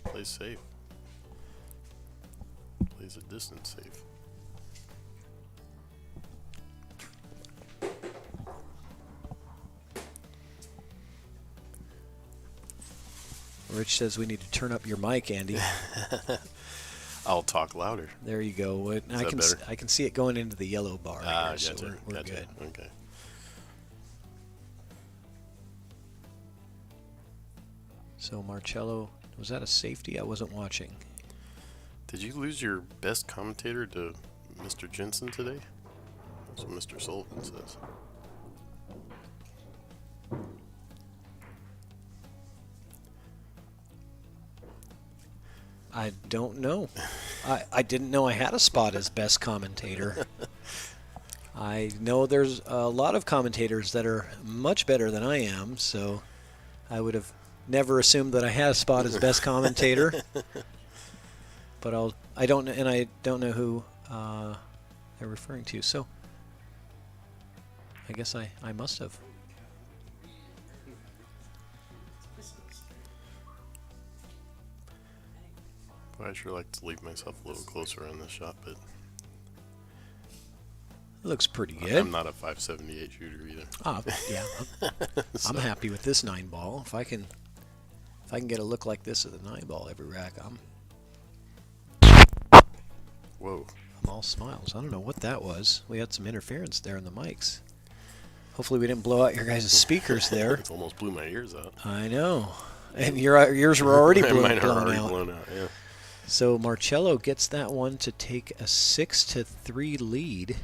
Plays safe. Plays a distance safe. Rich says we need to turn up your mic, Andy. I'll talk louder. There you go. I can see it going into the yellow bar. Here, so we're good. Okay. So Marcello, was that a safety? I wasn't watching. Did you lose your best commentator to Mr. Jensen today? That's what Mr. Sullivan says. I don't know. I didn't know I had a spot as best commentator. I know there's a lot of commentators that are much better than I am, so I would have never assumed that I had a spot as best commentator. But I don't know who they're referring to. So I guess I must have. I sure like to leave myself a little closer on this shot, but looks pretty good. I'm not a 578 shooter either. Yeah. I'm happy with this 9 ball. If I can get a look like this with a 9 ball every rack, Whoa. I'm all smiles. I don't know what that was. We had some interference there in the mics. Hopefully we didn't blow out your guys' speakers there. It almost blew my ears out. I know. And your ears were already blown out. Yeah. So Marcello gets that one to take a 6-3 lead.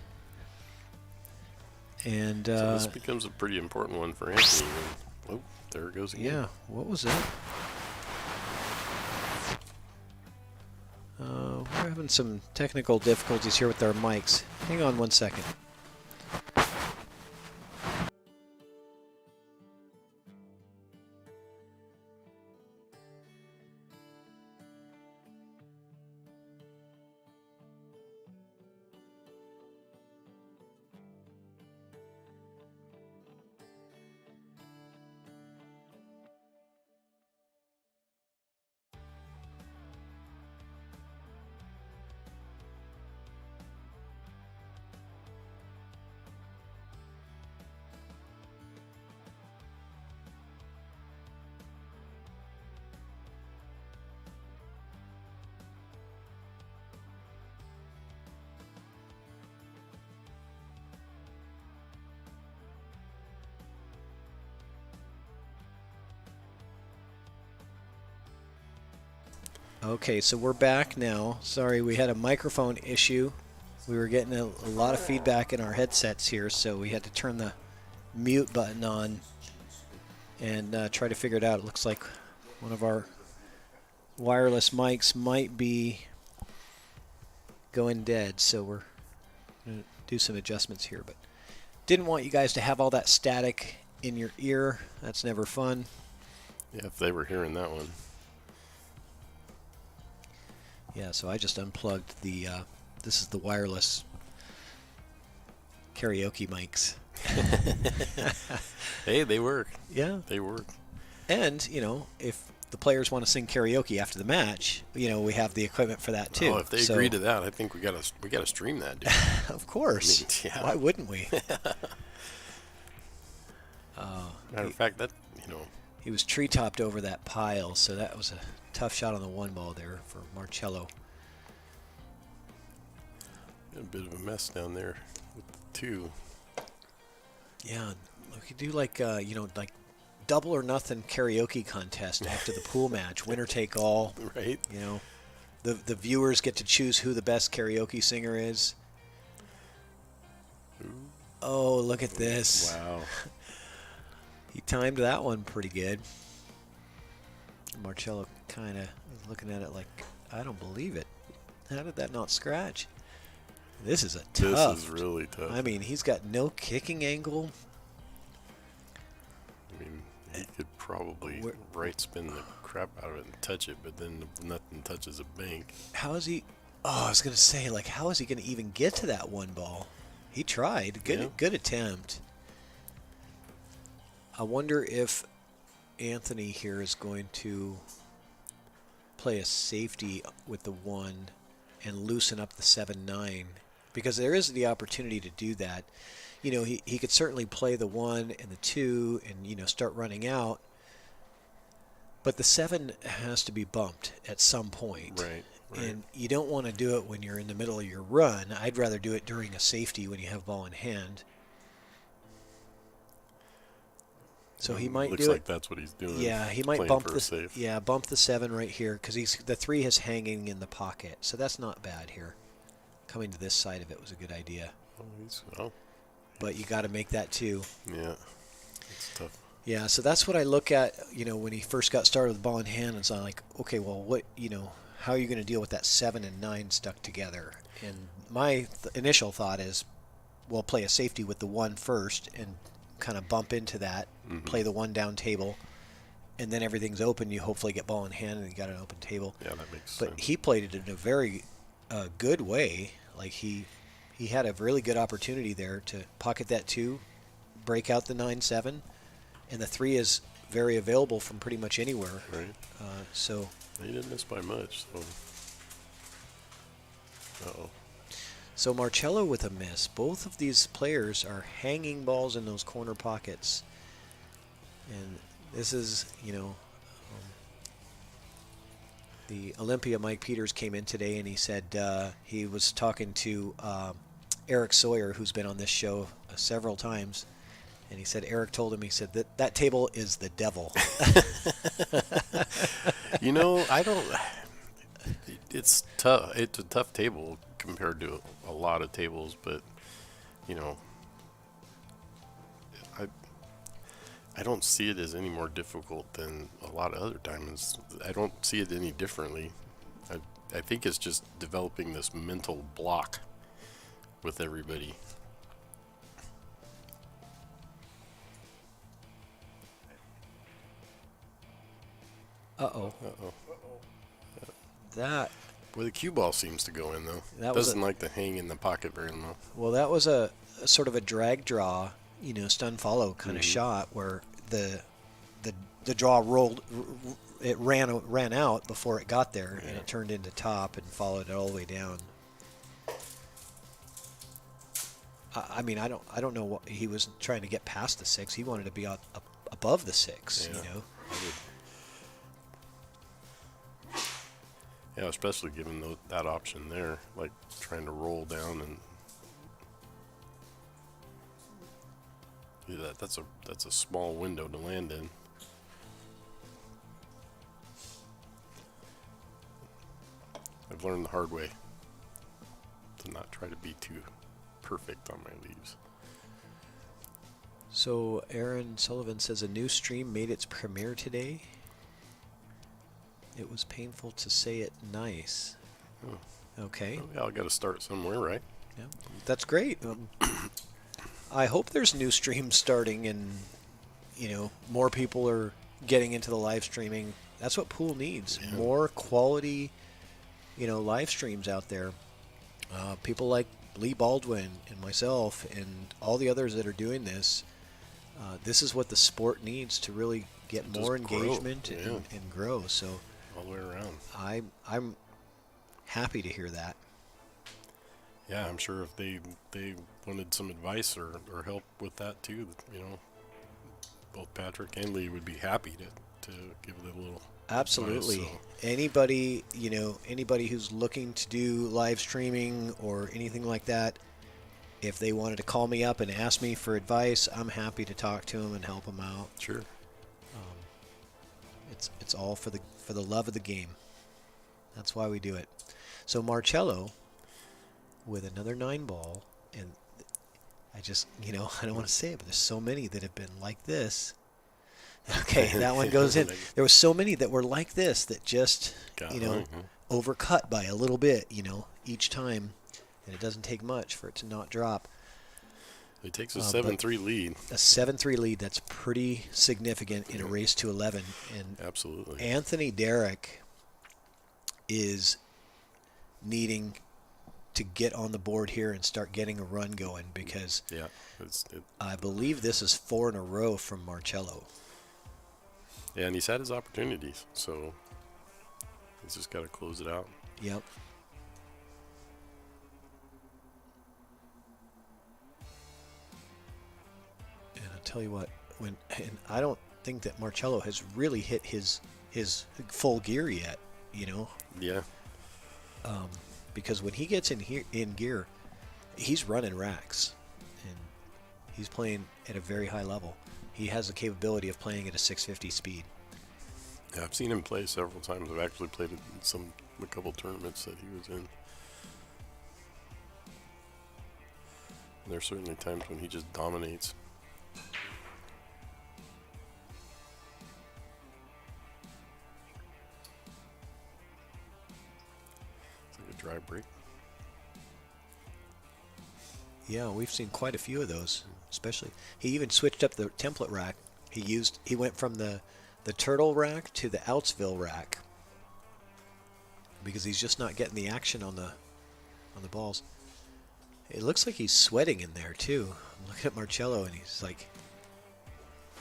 And so this becomes a pretty important one for Anthony. Oh, there it goes again. Yeah, what was that? We're having some technical difficulties here with our mics. Hang on 1 second. Okay, so we're back now. Sorry, we had a microphone issue. We were getting a lot of feedback in our headsets here, so we had to turn the mute button on and try to figure it out. It looks like one of our wireless mics might be going dead, so we're going to do some adjustments here. But didn't want you guys to have all that static in your ear. That's never fun. Yeah, if they were hearing that one. Yeah, so I just unplugged the, this is the wireless karaoke mics. Hey, they work. Yeah. They work. And, you know, if the players want to sing karaoke after the match, you know, we have the equipment for that too. Oh, if they agree to that, I think we gotta stream that, dude. Of course. I mean, yeah. Why wouldn't we? Matter of fact, that, you know. He was tree-topped over that pile, so that was a tough shot on the 1 ball there for Marcello. A bit of a mess down there with the 2. Yeah, we could do like, you know, like double or nothing karaoke contest after the pool match, winner take all. Right. You know, the viewers get to choose who the best karaoke singer is. Ooh. Oh, look at this. Wow. He timed that one pretty good. Marcello kind of looking at it like, I don't believe it. How did that not scratch? This is a tough. This is really tough. I mean, he's got no kicking angle. I mean, he could probably right spin the crap out of it and touch it, but then nothing touches a bank. How is he? Oh, I was going to say, like, how is he going to even get to that one ball? He tried. Good attempt. I wonder if Anthony here is going to play a safety with the 1 and loosen up the 7-9, because there is the opportunity to do that. You know, he could certainly play the 1 and the 2 and, you know, start running out, but the 7 has to be bumped at some point. Right. And you don't want to do it when you're in the middle of your run. I'd rather do it during a safety when you have ball in hand. So he might do it. Looks like that's what he's doing. Yeah, he might bump the bump the 7 right here, because the 3 is hanging in the pocket. So that's not bad here. Coming to this side of it was a good idea. But you got to make that 2. Yeah, it's tough. Yeah, so that's what I look at. You know, when he first got started with the ball in hand, it's like, okay, well, what, you know, how are you going to deal with that 7 and 9 stuck together? And my initial thought is, well, play a safety with the 1 first and kind of bump into that, play the 1 down table, and then everything's open. You hopefully get ball in hand and you got an open table. Yeah, that makes sense. But he played it in a very good way. Like he had a really good opportunity there to pocket that 2, break out the 9-7, and the 3 is very available from pretty much anywhere. Right. So he didn't miss by much. So. Uh-oh. So Marcello with a miss. Both of these players are hanging balls in those corner pockets. And this is, you know, the Olympia Mike Peters came in today and he said he was talking to Eric Sawyer, who's been on this show several times. And he said Eric told him, he said that table is the devil. You know, it's tough. It's a tough table compared to a lot of tables, but you know, I don't see it as any more difficult than a lot of other diamonds. I don't see it any differently. I think it's just developing this mental block with everybody. Uh-oh. That... Where the cue ball seems to go in, though. That doesn't like to hang in the pocket very much. Well, that was a sort of a drag draw, you know, stun follow kind of shot where the draw rolled, it ran out before it got there, and it turned into top and followed it all the way down. I mean, I don't know what he was trying to get past the 6. He wanted to be above the 6, you know. Yeah, especially given that option there, like trying to roll down and that's a small window to land in. I've learned the hard way to not try to be too perfect on my leaves. So Aaron Sullivan says a new stream made its premiere today. It was painful to say it nice. Oh. Okay. Well, yeah, I got to start somewhere, right? Yeah, that's great. I hope there's new streams starting, and you know, more people are getting into the live streaming. That's what pool needs. Yeah. More quality, you know, live streams out there. People like Lee Baldwin and myself and all the others that are doing this. This is what the sport needs to really get more engagement and grow. So all the way around. I'm happy to hear that. Yeah, I'm sure if they wanted some advice or help with that too, you know, both Patrick and Lee would be happy to give it a little Absolutely. advice, so. Anybody who's looking to do live streaming or anything like that, if they wanted to call me up and ask me for advice, I'm happy to talk to them and help them out. Sure. It's all for the love of the game. That's why we do it. So Marcello with another 9 ball, and I just, you know, I don't want to say it, but there's so many that have been like this. Okay, that one goes in. There were so many that were like this that just, overcut by a little bit, each time. And it doesn't take much for it to not drop. He takes a 7-3 lead. A 7-3 lead, that's pretty significant in a race to 11. And absolutely. Anthony Derrick is needing to get on the board here and start getting a run going because I believe this is 4 in a row from Marcello. Yeah, and he's had his opportunities, so he's just got to close it out. Yep. And I'll tell you what, and I don't think that Marcello has really hit his full gear yet, Yeah. Because when he gets in gear, he's running racks, and he's playing at a very high level. He has the capability of playing at a 650 speed. Yeah, I've seen him play several times. I've actually played in a couple tournaments that he was in. And there's certainly times when he just dominates. It's like a dry break. Yeah, we've seen quite a few of those, especially. He even switched up the template rack. He went from the turtle rack to the Outsville rack because he's just not getting the action on the balls. It looks like he's sweating in there too. I'm looking at Marcello and he's like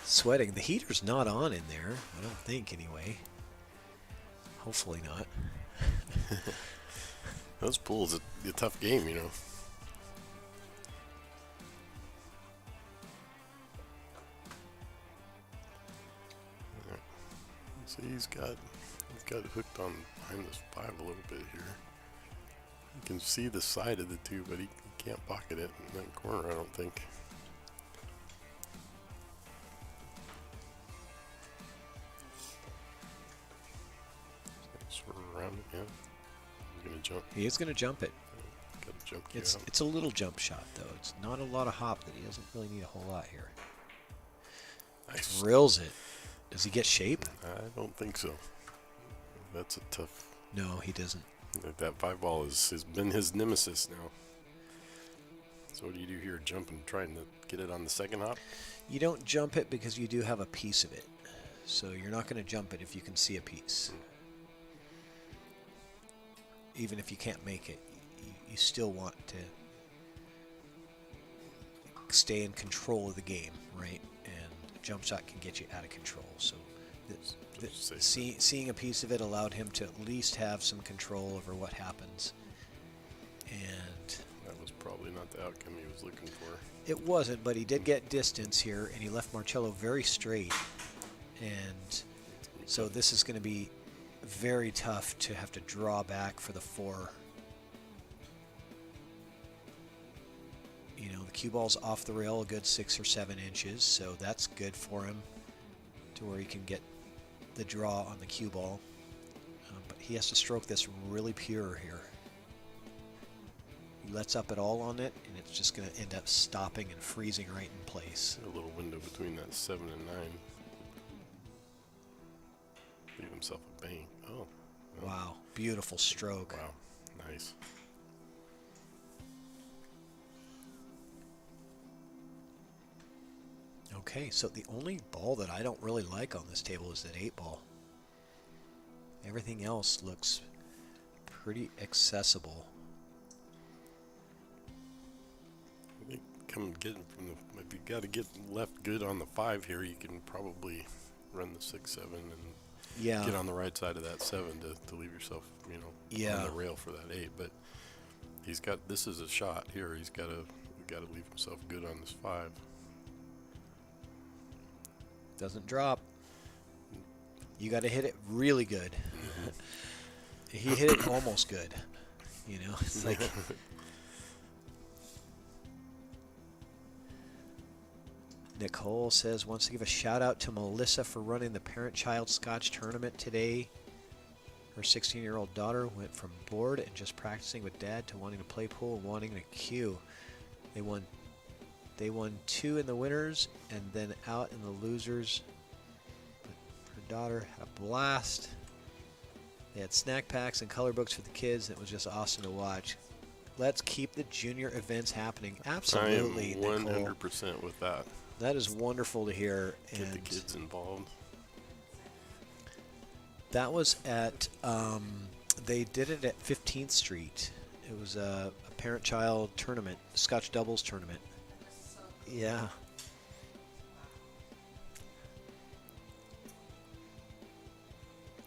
sweating. The heater's not on in there, I don't think anyway. Hopefully not. Those pools, a tough game, See, he's got it hooked on behind this 5 a little bit here. You can see the side of the 2, but he can't pocket it in that corner, I don't think. Sort of around it, yeah. He's gonna jump. He is going to jump it. Got to jump. It's a little jump shot though. It's not a lot of hop that he doesn't really need a whole lot here. Nice. Drills it. Does he get shape? I don't think so. That's a tough. No, he doesn't. That 5 ball has been his nemesis now. So what do you do here? Jumping, trying to get it on the second hop? You don't jump it because you do have a piece of it. So you're not going to jump it if you can see a piece. Even if you can't make it, you still want to stay in control of the game, right? And jump shot can get you out of control. So seeing a piece of it allowed him to at least have some control over what happens. And that was probably not the outcome he was looking for. It wasn't, but he did get distance here, and he left Marcello very straight. And so this is going to be very tough to have to draw back for the 4. The cue ball's off the rail a good 6 or 7 inches, so that's good for him to where he can get the draw on the cue ball. But he has to stroke this really pure here. He lets up at all on it, and it's just going to end up stopping and freezing right in place. A little window between that 7 and 9. Leave himself a bang. Oh. Wow. Beautiful stroke. Wow. Nice. Okay, so the only ball that I don't really like on this table is that 8 ball. Everything else looks pretty accessible. I think if you got to get left good on the 5 here, you can probably run the 6-7 and get on the right side of that 7 to leave yourself, on the rail for that 8. But this is a shot here. He's got to leave himself good on this 5. Doesn't drop. You got to hit it really good. He hit it almost good. It's like Nicole says, wants to give a shout out to Melissa for running the parent-child Scotch tournament today. Her 16-year-old daughter went from bored and just practicing with dad to wanting to play pool and wanting a cue. They won 2 in the winners and then out in the losers. daughter had a blast. They had snack packs and color books for the kids. It was just awesome to watch. Let's keep the junior events happening. Absolutely, I am Nicole. 100% with that. That is wonderful to hear. Get the kids involved. That was at, they did it at 15th Street. It was a parent-child tournament, Scotch doubles tournament. Yeah.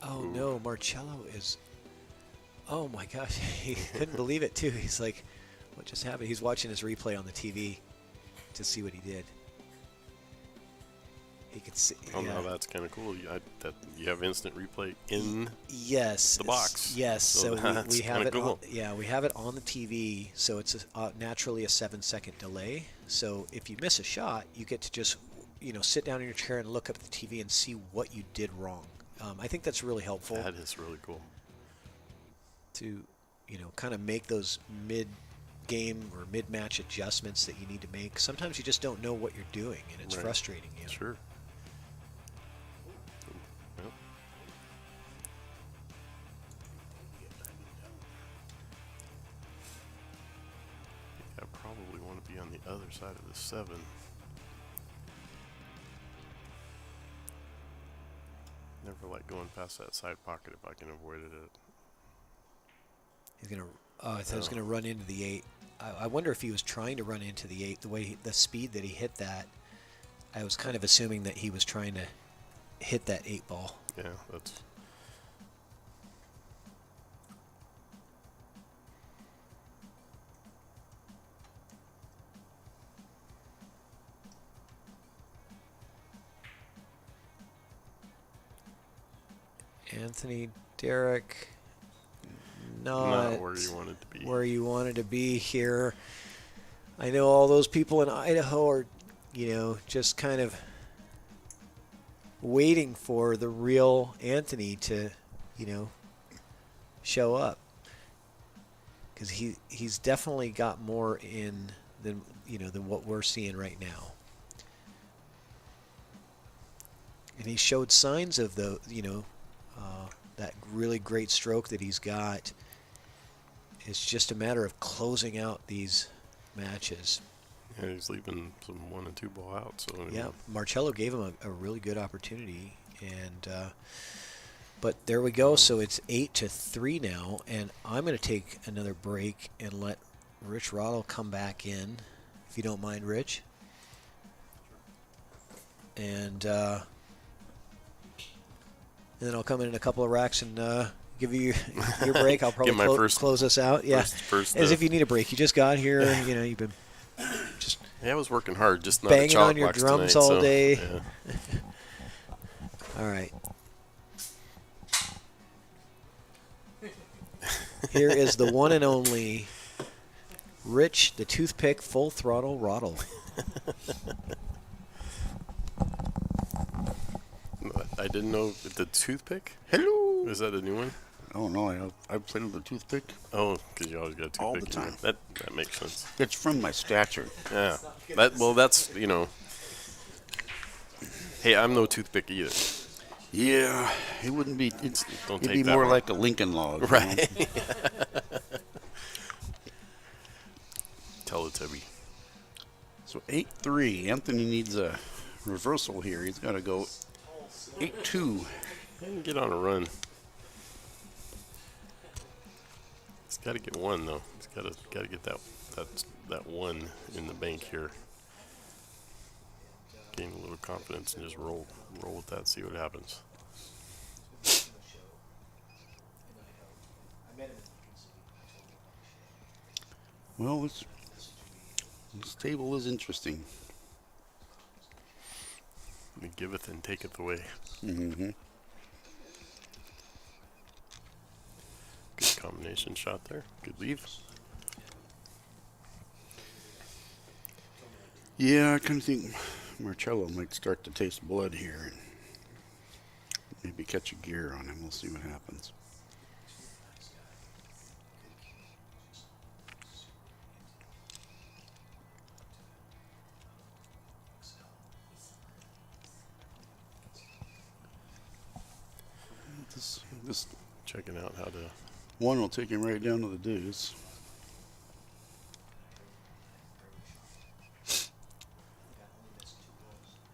Oh no, Marcello is, oh my gosh, he couldn't believe it too. He's like, what just happened? He's watching his replay on the TV to see what he did. He could see. Oh, no, that's kind of cool. You have instant replay in the box. Yes, so we have it. Cool. We have it on the TV. So it's naturally a 7-second delay. So if you miss a shot, you get to just sit down in your chair and look up at the TV and see what you did wrong. I think that's really helpful. That is really cool. To kind of make those mid-game or mid-match adjustments that you need to make. Sometimes you just don't know what you're doing, and it's frustrating you. Sure. Yep. I probably want to be on the other side of the 7. Never like going past that side pocket if I can avoid it. He's gonna. I thought he was gonna run into the 8. I wonder if he was trying to run into the 8. The speed that he hit that, I was kind of assuming that he was trying to hit that 8 ball. Yeah, that's. Anthony Derrick, not where you wanted to be. Where you wanted to be here. I know all those people in Idaho are, just kind of waiting for the real Anthony to, show up. Because he's definitely got more in than what we're seeing right now. And he showed signs of that really great stroke that he's got. It's just a matter of closing out these matches. Yeah, he's leaving some 1 and 2 ball out. So anyway. Yeah, Marcello gave him a really good opportunity, and but there we go. So it's 8-3 now, and I'm going to take another break and let Rich Rottle come back in, if you don't mind, Rich. And then I'll come in a couple of racks and give you your break. I'll probably close us out. Yeah, as if you need a break. You just got here. You've been just. Yeah, I was working hard, just not banging at on your ChalkBox drums tonight, all day. Yeah. All right. Here is the one and only Rich, the Toothpick Full Throttle Rottle. I didn't know the toothpick. Hello. Is that a new one? Oh no, I played with the toothpick. Oh, because you always got a toothpick all the time. That makes sense. It's from my stature. Yeah. That's Hey, I'm no toothpick either. Yeah, it wouldn't be. It'd be more like a Lincoln log, right? Teletubby. So 8-3. Anthony needs a reversal here. He's got to go 8-2. Get on a run. He's got to get one though. He's got to get that one in the bank here. Gain a little confidence and just roll with that. See what happens. Well, this table is interesting. It giveth and taketh away. Mm-hmm. Good combination shot there. Good leave. Yeah, I kind of think Marcello might start to taste blood here and maybe catch a gear on him. We'll see what happens. This Checking out how to. one will take him right down to the deuce.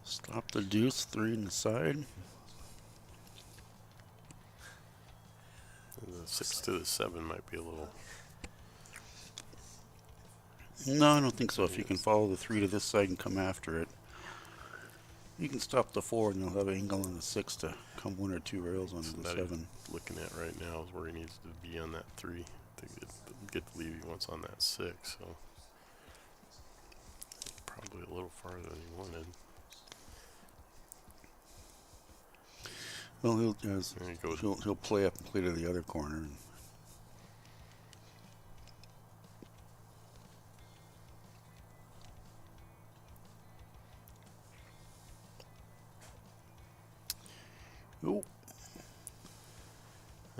Stop the deuce, 3 in the side. The 6 to the 7 might be a little. No, I don't think so. If you can follow the 3 to this side and come after it, you can stop the 4 and you'll have an angle on the 6 to come 1 or 2 rails onto the 7. Looking at right now is where he needs to be on that 3 to get the lead he wants on that 6. So probably a little farther than he wanted. Well, he'll play up and play to the other corner. Oh.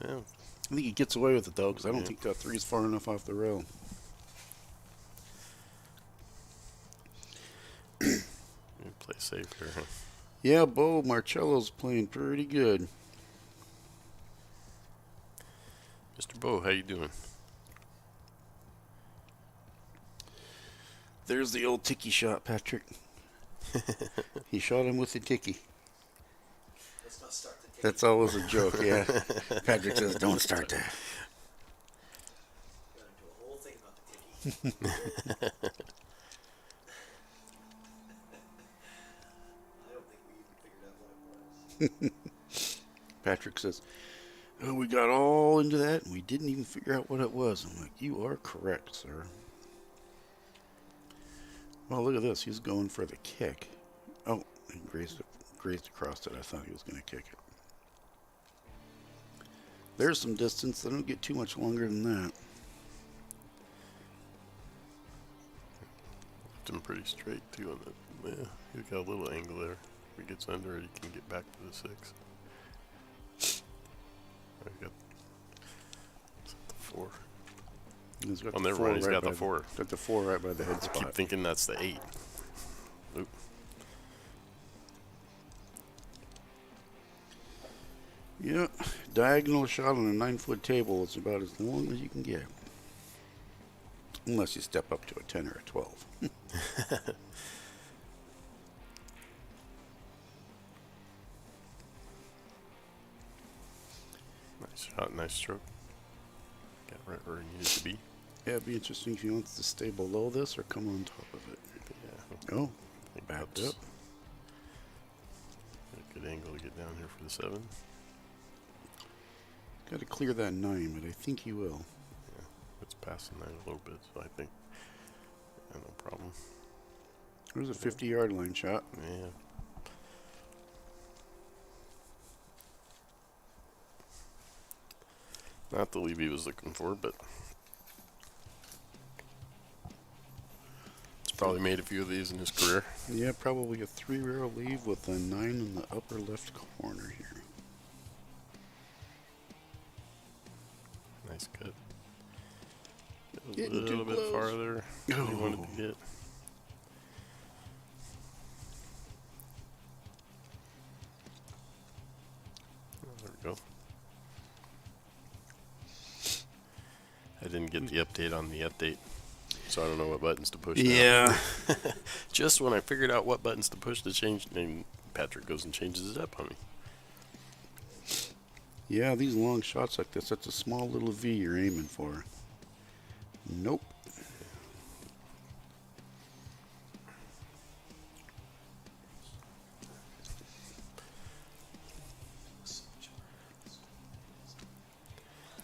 Yeah. I think he gets away with it, though, because I don't think that 3 is far enough off the rail. Play safe here, huh? Yeah, Bo, Marcello's playing pretty good. Mr. Bo, how you doing? There's the old ticky shot, Patrick. He shot him with the ticky. Let's not start the ticky. That's always a joke, yeah. Patrick says, don't start that. Got into a whole thing about the ticky. I don't think we even figured out what it was. Patrick says, oh, we got all into that and we didn't even figure out what it was. I'm like, you are correct, sir. Well, look at this. He's going for the kick. Oh, he grazed across it. I thought he was going to kick it. There's some distance. They don't get too much longer than that. Left him pretty straight, too. On the, yeah, he's got a little angle there. If he gets under it, he can get back to the 6. Got the 4. He's got Oh, the never 4 mind. He's right got the by 4. Got the 4 right by the head I spot. keep thinking that's the 8. Oop. Yeah, diagonal shot on a 9-foot table is about as long as you can get. Unless you step up to a 10 or a 12. Nice shot, nice stroke. Got right where he needed to be. Yeah, it'd be interesting if he wants to stay below this or come on top of it. Yeah. Oh, I think backed that's up. a good angle to get down here for the 7. Got to clear that 9, but I think he will. Yeah, it's passing that a little bit, so I think no problem. There's a 50-yard line shot. Yeah. Not the lead he was looking for, but he's probably made a few of these in his career. Yeah, probably a 3-rail leave with a 9 in the upper left corner here. Nice cut. A Getting little too bit close. farther than he wanted to get. There we go. I didn't get the update on the update, so I don't know what buttons to push now. Yeah. Just when I figured out what buttons to push to change, and Patrick goes and changes it up on me. Yeah, these long shots like this, that's a small little V you're aiming for. Nope.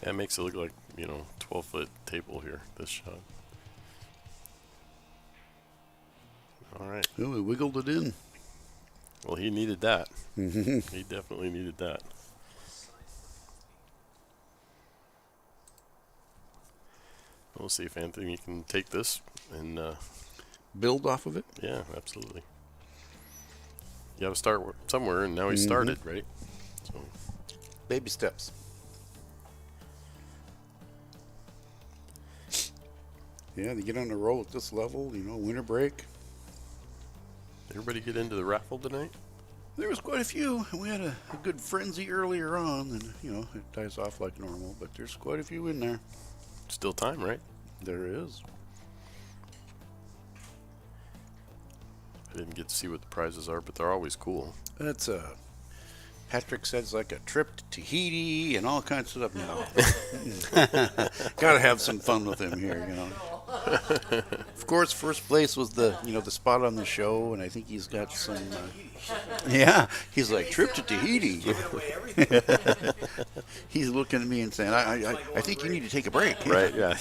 That makes it look like, 12-foot table here, this shot. All right. Oh, he wiggled it in. Well, he needed that. He definitely needed that. We'll see if Anthony can take this and build off of it. Yeah, absolutely. You got to start somewhere, and now he started, right? So, baby steps. Yeah, they get on the roll at this level, winter break. Everybody get into the raffle tonight? There was quite a few. We had a good frenzy earlier on, and it dies off like normal. But there's quite a few in there. Still time, right? There is. I didn't get to see what the prizes are, but they're always cool. That's Patrick says like a trip to Tahiti and all kinds of stuff. No, gotta have some fun with him here, Of course, first place was the spot on the show, and I think he's got some. He's like trip to Tahiti. He's looking at me and saying, "I think you need to take a break." Right? Yeah.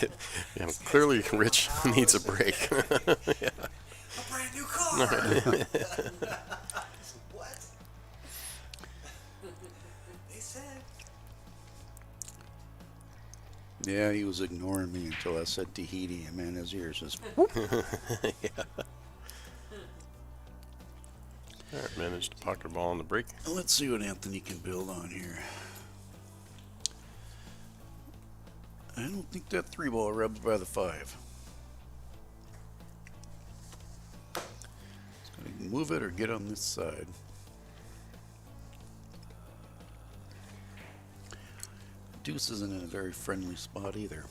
Clearly, Rich needs a break. Yeah. A brand new car. What? They said. Yeah, he was ignoring me until I said Tahiti, and man, his ears just. Yeah. All right, managed to pocket a ball on the break. Let's see what Anthony can build on here. I don't think that 3-ball rubs by the 5. It's going to move it or get on this side. Deuce isn't in a very friendly spot either.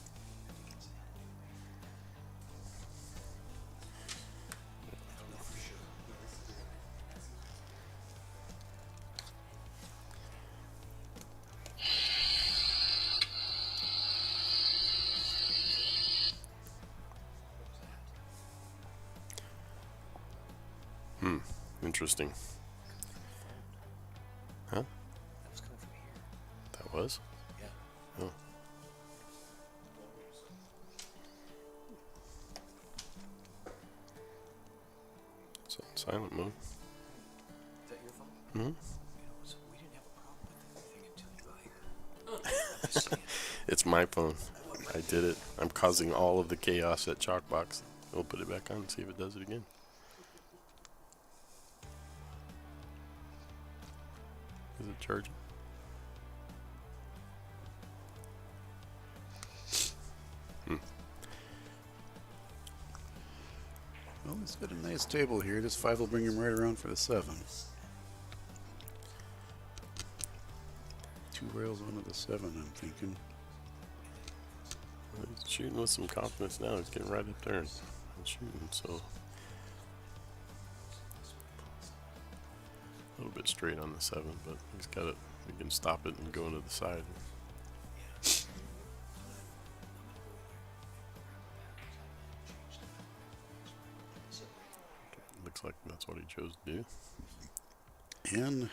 Interesting. Huh? That was coming from here. That was? Yeah. Oh. So silent mode. Is that your phone? Mm-hmm. So we didn't have a problem with anything until you got here. It's my phone. I did it. I'm causing all of the chaos at ChalkBox. We'll put it back on and see if it does it again. Is it charging? Well, he's got a nice table here. This 5 will bring him right around for the 7. 2 rails onto the 7, I'm thinking. He's shooting with some confidence now. He's getting right up there and shooting, so a little bit straight on the 7, but he's got it. He can stop it and go into the side. Looks like that's what he chose to do. And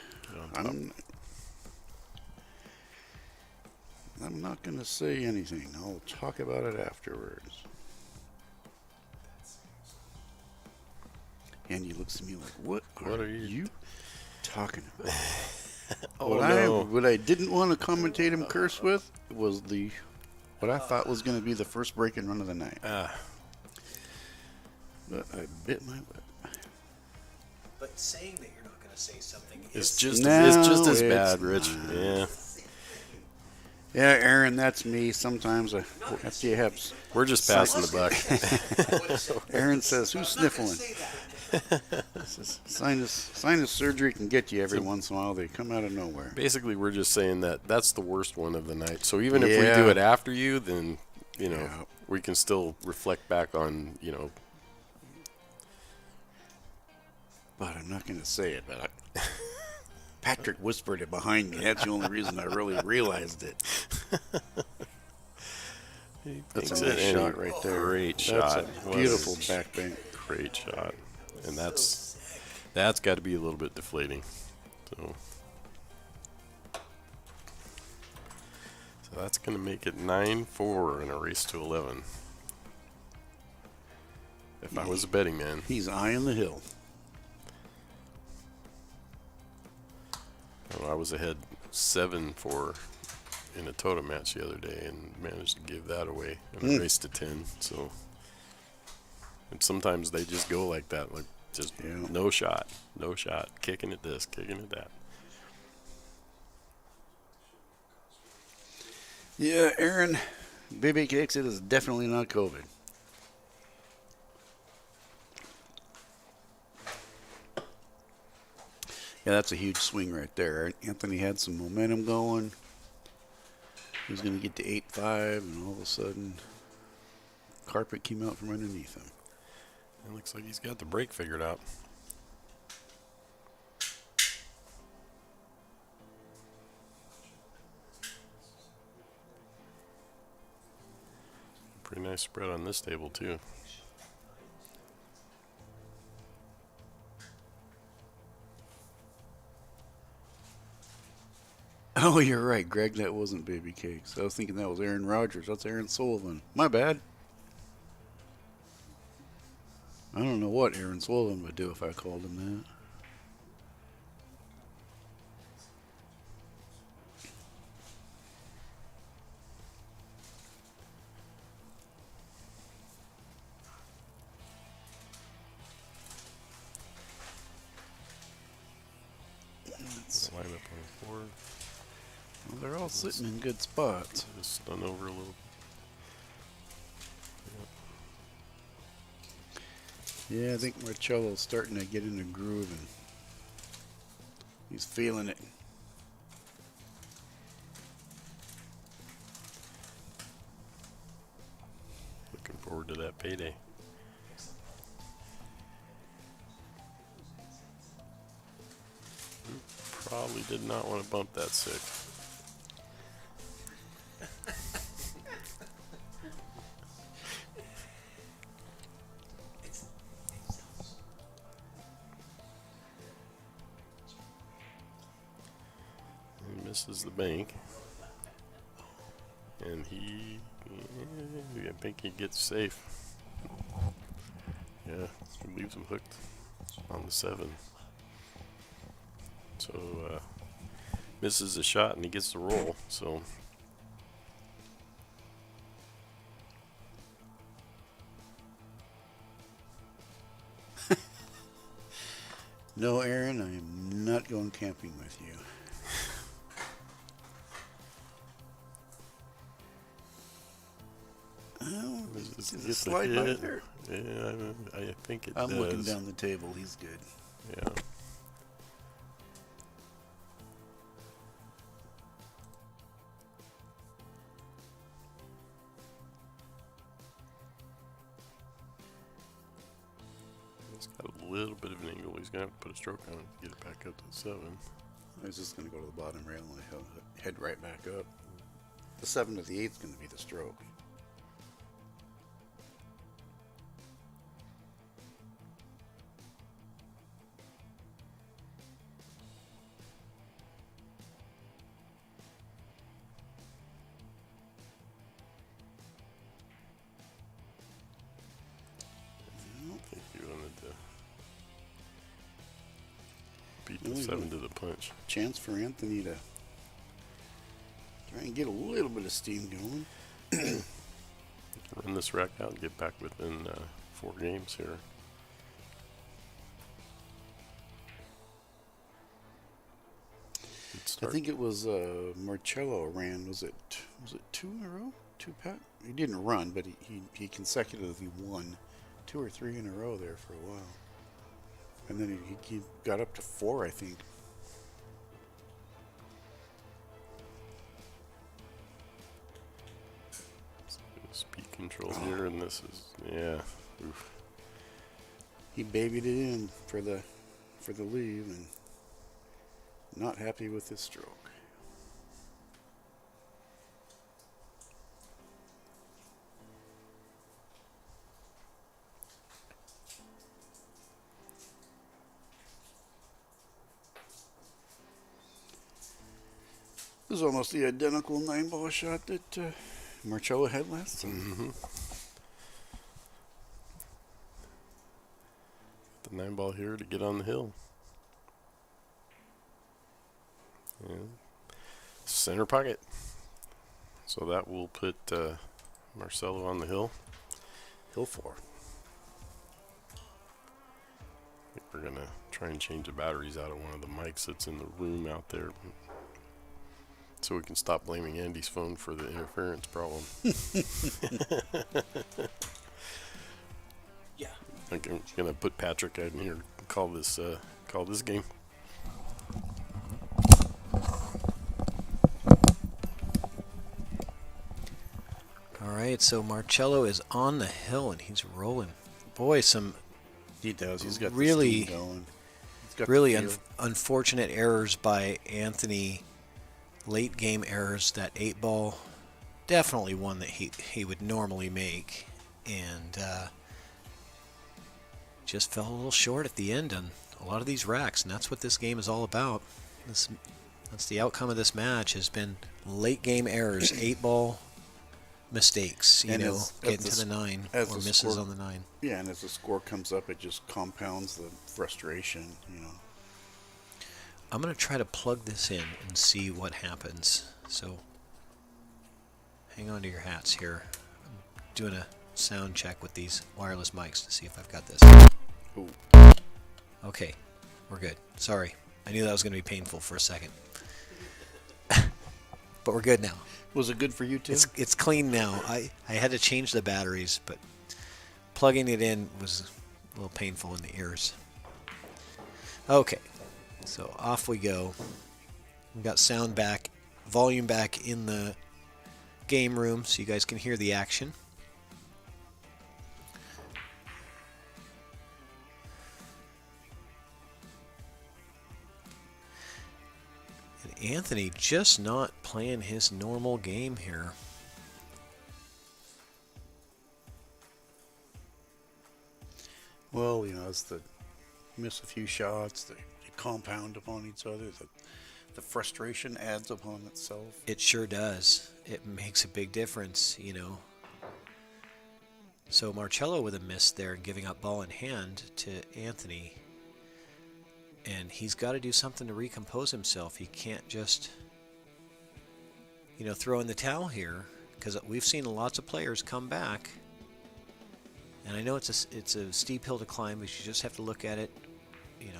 I'm not going to say anything. I'll talk about it afterwards. And he looks at me like, what are you talking about? What I didn't want to commentate him curse with was what I thought was going to be the first break and run of the night. But I bit my lip. But saying that you're not going to say something It's is just as bad, Rich. Yeah. Yeah, Aaron, that's me. Sometimes after you have. We're just passing the buck. Aaron says, "Who's sniffling?" Sinus surgery can get you every once in a while. They come out of nowhere. Basically, we're just saying that that's the worst one of the night. So even if we do it after you, then we can still reflect back on But I'm not going to say it. But Patrick whispered it behind me. That's the only reason I really realized it. That's a nice shot right there. Great That's shot. a beautiful backbank. Great shot. And that's got to be a little bit deflating. So that's going to make it 9-4 in a race to 11. If I was a betting man. He's eyeing the hill. I was ahead 7-4 in a Toto match the other day and managed to give that away in a race to 10. So, and sometimes they just go like that, like just no shot, kicking at this, kicking at that. Yeah, Aaron, BB Cakes, it is definitely not COVID. Yeah, that's a huge swing right there. Anthony had some momentum going. He was going to get to 8-5, and all of a sudden, carpet came out from underneath him. It looks like he's got the break figured out. Pretty nice spread on this table, too. Oh, you're right, Greg. That wasn't Baby Cakes. I was thinking that was Aaron Rodgers. That's Aaron Sullivan. My bad. I don't know what Aaron Sullivan would do if I called him that. Line up on the board. Well, they're all sitting in good spots. Just stun over a little. Yeah, I think Marcello's starting to get in a groove, and he's feeling it. Looking forward to that payday. Probably did not want to bump that 6. He misses the bank. And I think he gets safe. Yeah, he leaves him hooked on the 7. So, misses the shot and he gets the roll, so. No, Aaron, I am not going camping with you. Oh, Does it it slide hit? by there? Yeah, I think it I'm does. looking down the table. He's good. Yeah. It's got a little bit of an angle. He's going to have to put a stroke on it to get it back up to the 7. I was just going to go to the bottom rail and head right back up. The 7 to the 8 is going to be the stroke. I think he wanted to beat There the we 7 go. to the punch. Chance for Anthony to try and get a little bit of steam going. Run this rack out and get back within 4 games here. Good I start. think it was Marcello ran. Was it 2 in a row? 2 pack? He didn't run, but he consecutively won 2 or 3 in a row there for a while. And then he got up to 4, I think. Speed control here, and this is, yeah. Oof. He babied it in for the leave, and not happy with his stroke. This is almost the identical 9-ball shot that Marcello had last time. Mm-hmm. The 9-ball here to get on the hill. And center pocket. So that will put Marcello on the hill. Hill 4. I think we're going to try and change the batteries out of one of the mics that's in the room out there, so we can stop blaming Andy's phone for the interference problem. Yeah. I'm going to put Patrick out in here and call this game. right, so Marcello is on the hill and he's rolling. Boy, some He does. He's got really, the steam going. He's got really the feel. unfortunate errors by Anthony. Late game errors. That 8-ball, definitely one that he would normally make, and just fell a little short at the end on a lot of these racks, and that's what this game is all about. That's the outcome of this match, has been late game errors, 8-ball mistakes, getting to the 9 or misses on the 9. Yeah, and as the score comes up, it just compounds the frustration, I'm going to try to plug this in and see what happens. So hang on to your hats here. I'm doing a sound check with these wireless mics to see if I've got this. Ooh. Okay, we're good. Sorry. I knew that was going to be painful for a second. But we're good now. Was it good for you, too? It's clean now. I had to change the batteries, but plugging it in was a little painful in the ears. Okay, so off we go. We've got sound back, volume back in the game room so you guys can hear the action. And Anthony just not playing his normal game here. Well, as they miss a few shots, they compound upon each other. The frustration adds upon itself. It sure does. It makes a big difference, So Marcello with a miss there and giving up ball in hand to Anthony. And he's got to do something to recompose himself. He can't just, throw in the towel here, because we've seen lots of players come back. And I know it's a steep hill to climb, but you just have to look at it.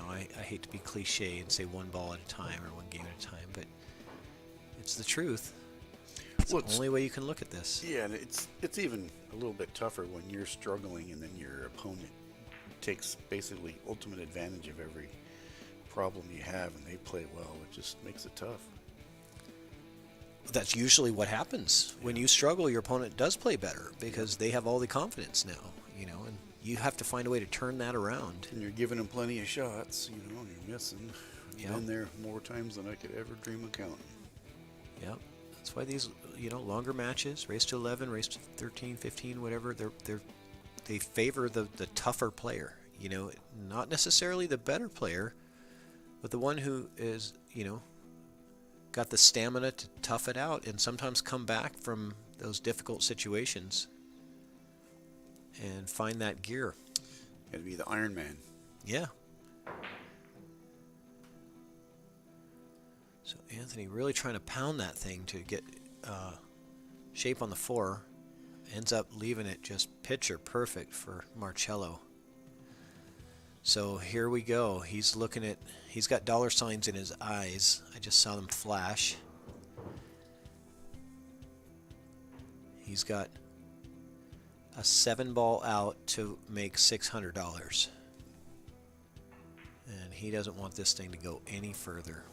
I hate to be cliche and say one ball at a time or one game at a time, but it's the truth. It's the only way you can look at this. Yeah, and it's even a little bit tougher when you're struggling and then your opponent takes basically ultimate advantage of every problem you have, and they play well. It just makes it tough. That's usually what happens. When you struggle, your opponent does play better because they have all the confidence now, and you have to find a way to turn that around. And you're giving them plenty of shots, you're missing. I've been there more times than I could ever dream of counting. Yep. That's why these, longer matches, race to 11, race to 13, 15, whatever, they favor the tougher player, not necessarily the better player, but the one who is, got the stamina to tough it out and sometimes come back from those difficult situations and find that gear. Got to be the Iron Man. Yeah. So Anthony really trying to pound that thing to get shape on the 4. Ends up leaving it just picture perfect for Marcello. So here we go. He's got dollar signs in his eyes. I just saw them flash. He's got a 7-ball out to make $600. And he doesn't want this thing to go any further.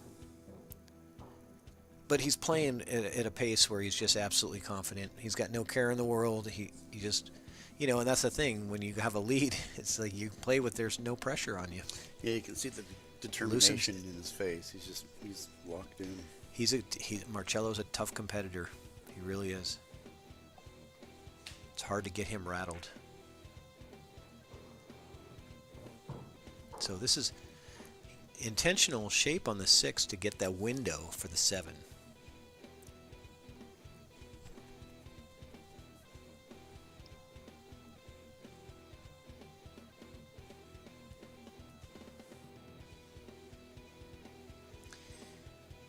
But he's playing at a pace where he's just absolutely confident. He's got no care in the world. He just, and that's the thing. When you have a lead, it's like you play with there's no pressure on you. Yeah, you can see the determination in his face. He's locked in. Marcello's a tough competitor. He really is. It's hard to get him rattled. So this is intentional shape on the 6 to get that window for the 7.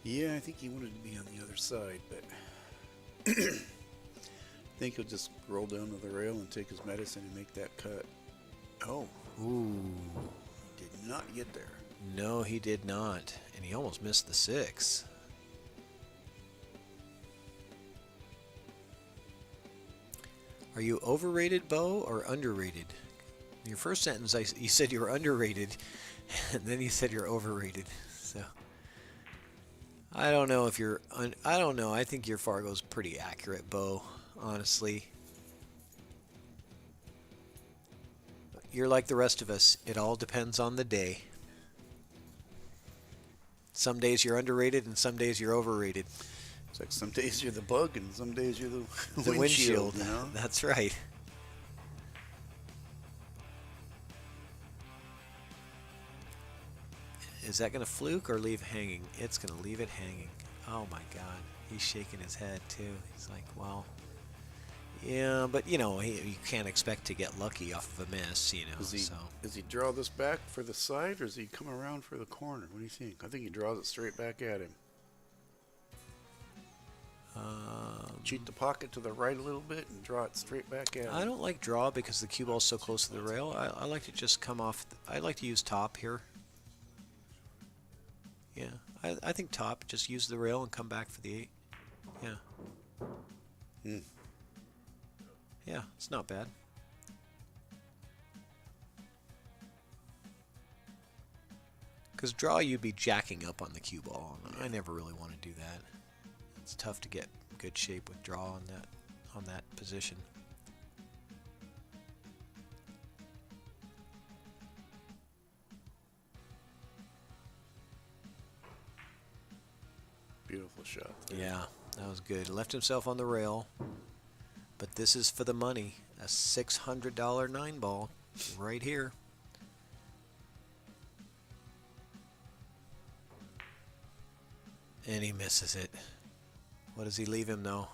Yeah, I think he wanted to be on the other side, but I think he'll just roll down to the rail and take his medicine and make that cut. Oh. Ooh. Did not get there. No, he did not. And he almost missed the 6. Are you overrated, Bo, or underrated? In your first sentence, you said you were underrated, and then you said you're overrated. So I don't know if you're. I don't know. I think your Fargo's pretty accurate, Bo. Honestly, you're like the rest of us. It all depends on the day. Some days you're underrated and some days you're overrated. It's like some days you're the bug and some days you're the windshield. you know? That's right. Is that going to fluke or leave hanging? It's going to leave it hanging. Oh my God. He's shaking his head too. He's like, well, yeah, but you know, you can't expect to get lucky off of a miss, you know. Does he draw this back for the side or does he come around for the corner? What do you think? I think he draws it straight back at him. Cheat the pocket to the right a little bit and draw it straight back at him. I don't like draw because the cue ball's so close to the rail. I like to just come off. I like to use top here. Yeah, I think top. Just use the rail and come back for the 8. Yeah. Yeah, it's not bad. Because draw, you'd be jacking up on the cue ball. I never really want to do that. It's tough to get good shape with draw on that position. Beautiful shot there. Yeah, that was good. Left himself on the rail. But this is for the money. A $600 9 ball right here. And he misses it. What does he leave him though?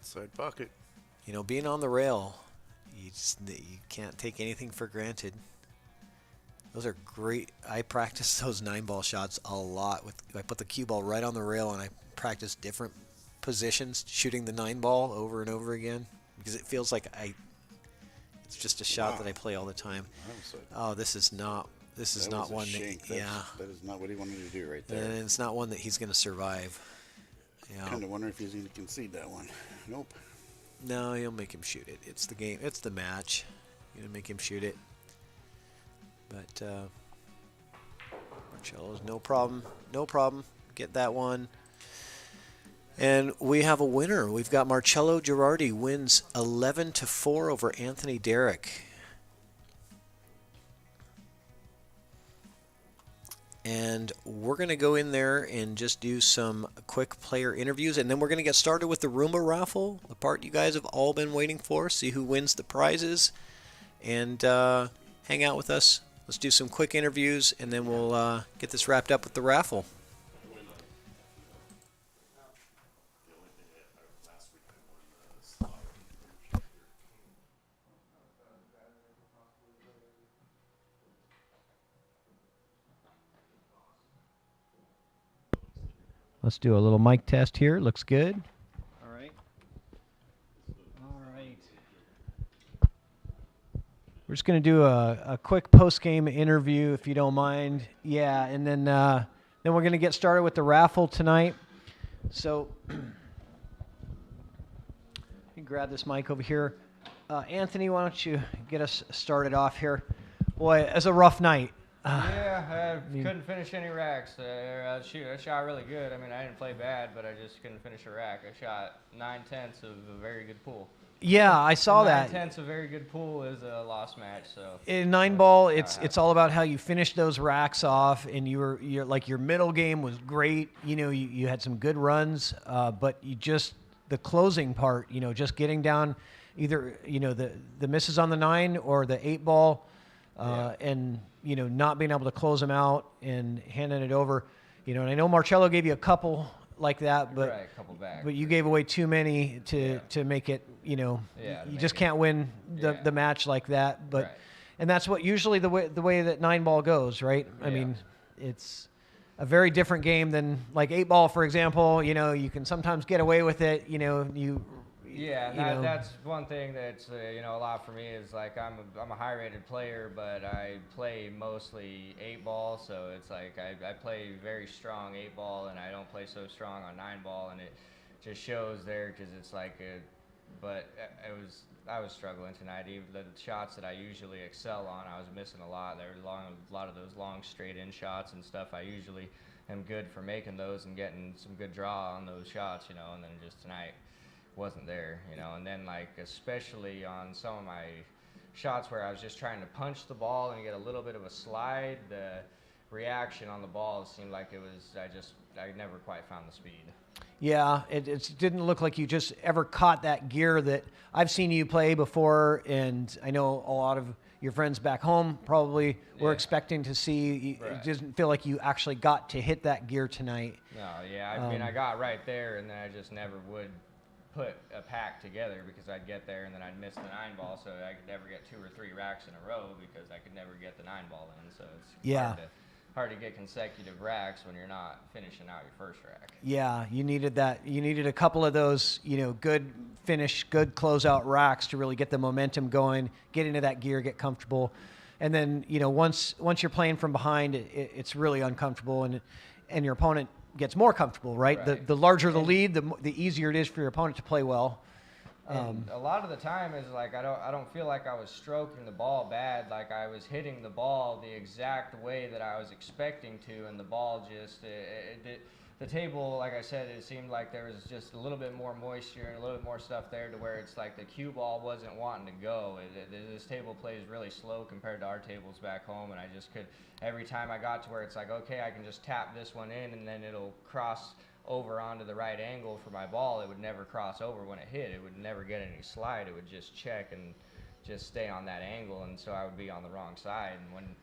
Side pocket. You know, being on the rail, you can't take anything for granted. Those are great. I practice those 9-ball shots a lot. I put the cue ball right on the rail and I practice different positions, shooting the 9-ball over and over again because it feels like it's just a shot that I play all the time. Oh, this is not one that, yeah. That is not what he wanted to do right there. And it's not one that he's going to survive. Yeah. Kind of wonder if he's going to concede that one. Nope. No, he'll make him shoot it. It's the game. It's the match. You're going to make him shoot it. But Marcello's no problem. No problem. Get that one. And we have a winner. We've got Marcello Girardi wins 11-4 over Anthony Derrick. And we're going to go in there and just do some quick player interviews. And then we're going to get started with the Roomba raffle, the part you guys have all been waiting for. See who wins the prizes. And hang out with us. Let's do some quick interviews, and then we'll get this wrapped up with the raffle. Let's do a little mic test here. Looks good. All right. All right. We're just going to do a quick post-game interview, if you don't mind. Yeah, and then we're going to get started with the raffle tonight. So, let me grab this mic over here. Anthony, why don't you get us started off here? Boy, it was a rough night. Yeah, I couldn't finish any racks. I shot really good. I mean, I didn't play bad, but I just couldn't finish a rack. I shot 9/10 of a very good pool. Yeah, I saw that. 9/10 of a very good pool is a lost match. So in 9-ball, it's all about how you finish those racks off, and you're like your middle game was great. You know, you had some good runs, but you just the closing part. You know, just getting down, either the misses on the 9 or the 8-ball, and not being able to close them out and handing it over. And I know Marcello gave you a couple like that, but right, a couple back. But you gave away too many to make it. You just can't win the match like that. But and that's what usually the way that 9-ball goes, right? I mean, it's a very different game than like 8-ball, for example. You can sometimes get away with it. That's one thing that's a lot for me is like I'm a high-rated player, but I play mostly 8-ball, so it's like I play very strong 8-ball, and I don't play so strong on 9-ball, and it just shows there because it's like but I was struggling tonight. Even the shots that I usually excel on, I was missing a lot. There were a lot of those long straight-in shots and stuff. I usually am good for making those and getting some good draw on those shots, and then just tonight wasn't there, and then like especially on some of my shots where I was just trying to punch the ball and get a little bit of a slide, the reaction on the ball seemed like it was, I never quite found the speed. Yeah, it didn't look like you just ever caught that gear that I've seen you play before, and I know a lot of your friends back home probably were expecting to see. Right. It doesn't feel like you actually got to hit that gear tonight. No, yeah, I mean, I got right there, and then I just never would put a pack together because I'd get there and then I'd miss the 9-ball, so I could never get 2 or 3 racks in a row because I could never get the 9-ball in. So it's hard to get consecutive racks when you're not finishing out your first rack. Yeah, you needed that. You needed a couple of those, good finish, good closeout racks to really get the momentum going, get into that gear, get comfortable. And then, once you're playing from behind, it's really uncomfortable, and your opponent gets more comfortable, right? The larger the lead, the easier it is for your opponent to play well. And a lot of the time is like I don't feel like I was stroking the ball bad, like I was hitting the ball the exact way that I was expecting to, and the ball just the table, like I said, it seemed like there was just a little bit more moisture and a little bit more stuff there to where it's like the cue ball wasn't wanting to go. This table plays really slow compared to our tables back home, and I just could, every time I got to where it's like, okay, I can just tap this one in and then it'll cross over onto the right angle for my ball. It would never cross over when it hit. It would never get any slide. It would just check and just stay on that angle, and so I would be on the wrong side. And when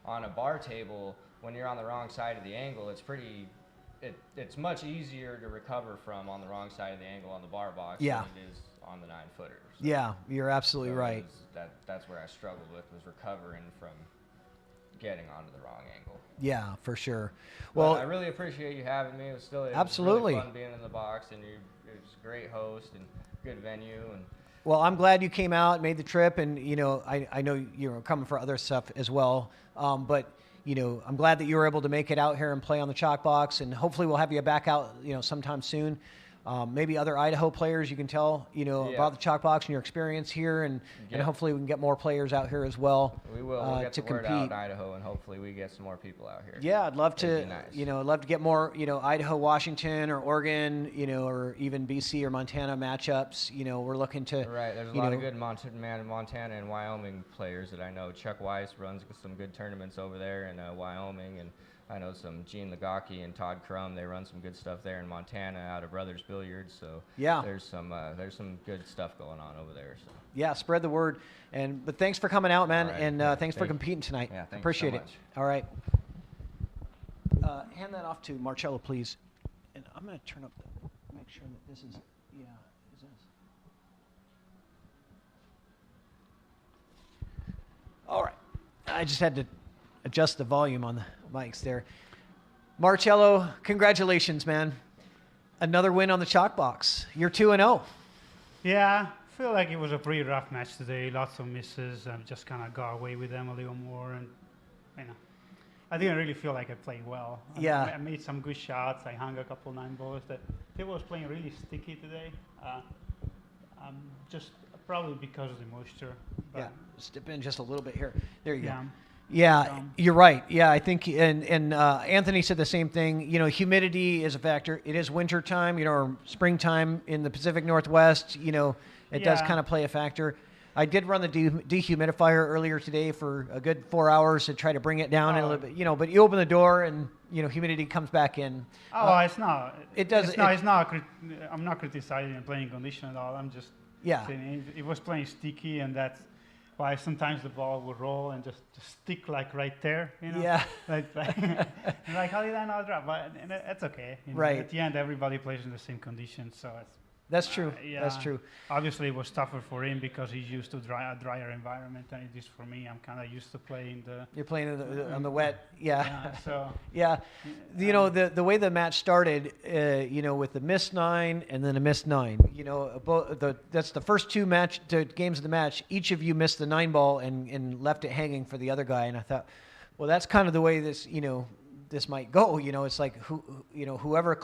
on a bar table, when you're on the wrong side of the angle, it's much easier to recover from on the wrong side of the angle on the bar box than it is on the 9-footer. So, yeah, you're absolutely right. That's where I struggled with, was recovering from getting onto the wrong angle. Yeah, for sure. Well, I really appreciate you having me. It was absolutely really fun being in the box, and it was a great host and good venue. And well, I'm glad you came out, made the trip, and I know you're coming for other stuff as well. But I'm glad that you were able to make it out here and play on the ChalkBox, and hopefully we'll have you back out, sometime soon. Maybe other Idaho players you can tell, about the ChalkBox and your experience here, and hopefully we can get more players out here as well. We will. We'll get the word out in Idaho, and hopefully we get some more people out here. Yeah, I'd love to. Nice. I'd love to get more, Idaho, Washington, or Oregon, or even BC or Montana matchups. We're looking to. Right. There's a lot of good Montana and Wyoming players that I know. Chuck Weiss runs some good tournaments over there in Wyoming, and I know some Gene Lagaki and Todd Crum. They run some good stuff there in Montana out of Brothers Billiards. So there's some good stuff going on over there. So. Yeah, spread the word. But thanks for coming out, man, right. and thanks for competing tonight. Yeah, thanks appreciate so it. much. All right. Hand that off to Marcello, please. And I'm going to turn up make sure that this is is this. All right. I just had to adjust the volume on the mics there. Marcello, congratulations, man. Another win on the ChalkBox. You're 2-0. Yeah, I feel like it was a pretty rough match today. Lots of misses. I just kind of got away with them a little more, and I didn't really feel like I played well. I made some good shots. I hung a couple 9-balls. The table was playing really sticky today. Just probably because of the moisture. Yeah, step in just a little bit here. There you go. Yeah. Yeah, you're right. Yeah, I think, and Anthony said the same thing. Humidity is a factor. It is winter time, or springtime in the Pacific Northwest. It does kind of play a factor. I did run the dehumidifier earlier today for a good 4 hours to try to bring it down a little bit. But you open the door and humidity comes back in. It's not. It does. It's not. I'm not criticizing the playing condition at all. I'm just saying it was playing sticky, and that's why sometimes the ball would roll and just stick like right there, Yeah. like how did I not drop? But that's okay. Right. At the end, everybody plays in the same conditions, so it's. That's true. That's true. Obviously, it was tougher for him because he's used to a drier environment, and it is for me. I'm kind of used to playing the. You're playing on the wet, yeah. So. Yeah, the way the match started, with the missed 9 and then a missed 9. That's the first two games of the match. Each of you missed the 9-ball and left it hanging for the other guy, and I thought, well, that's kind of the way this this might go. It's like whoever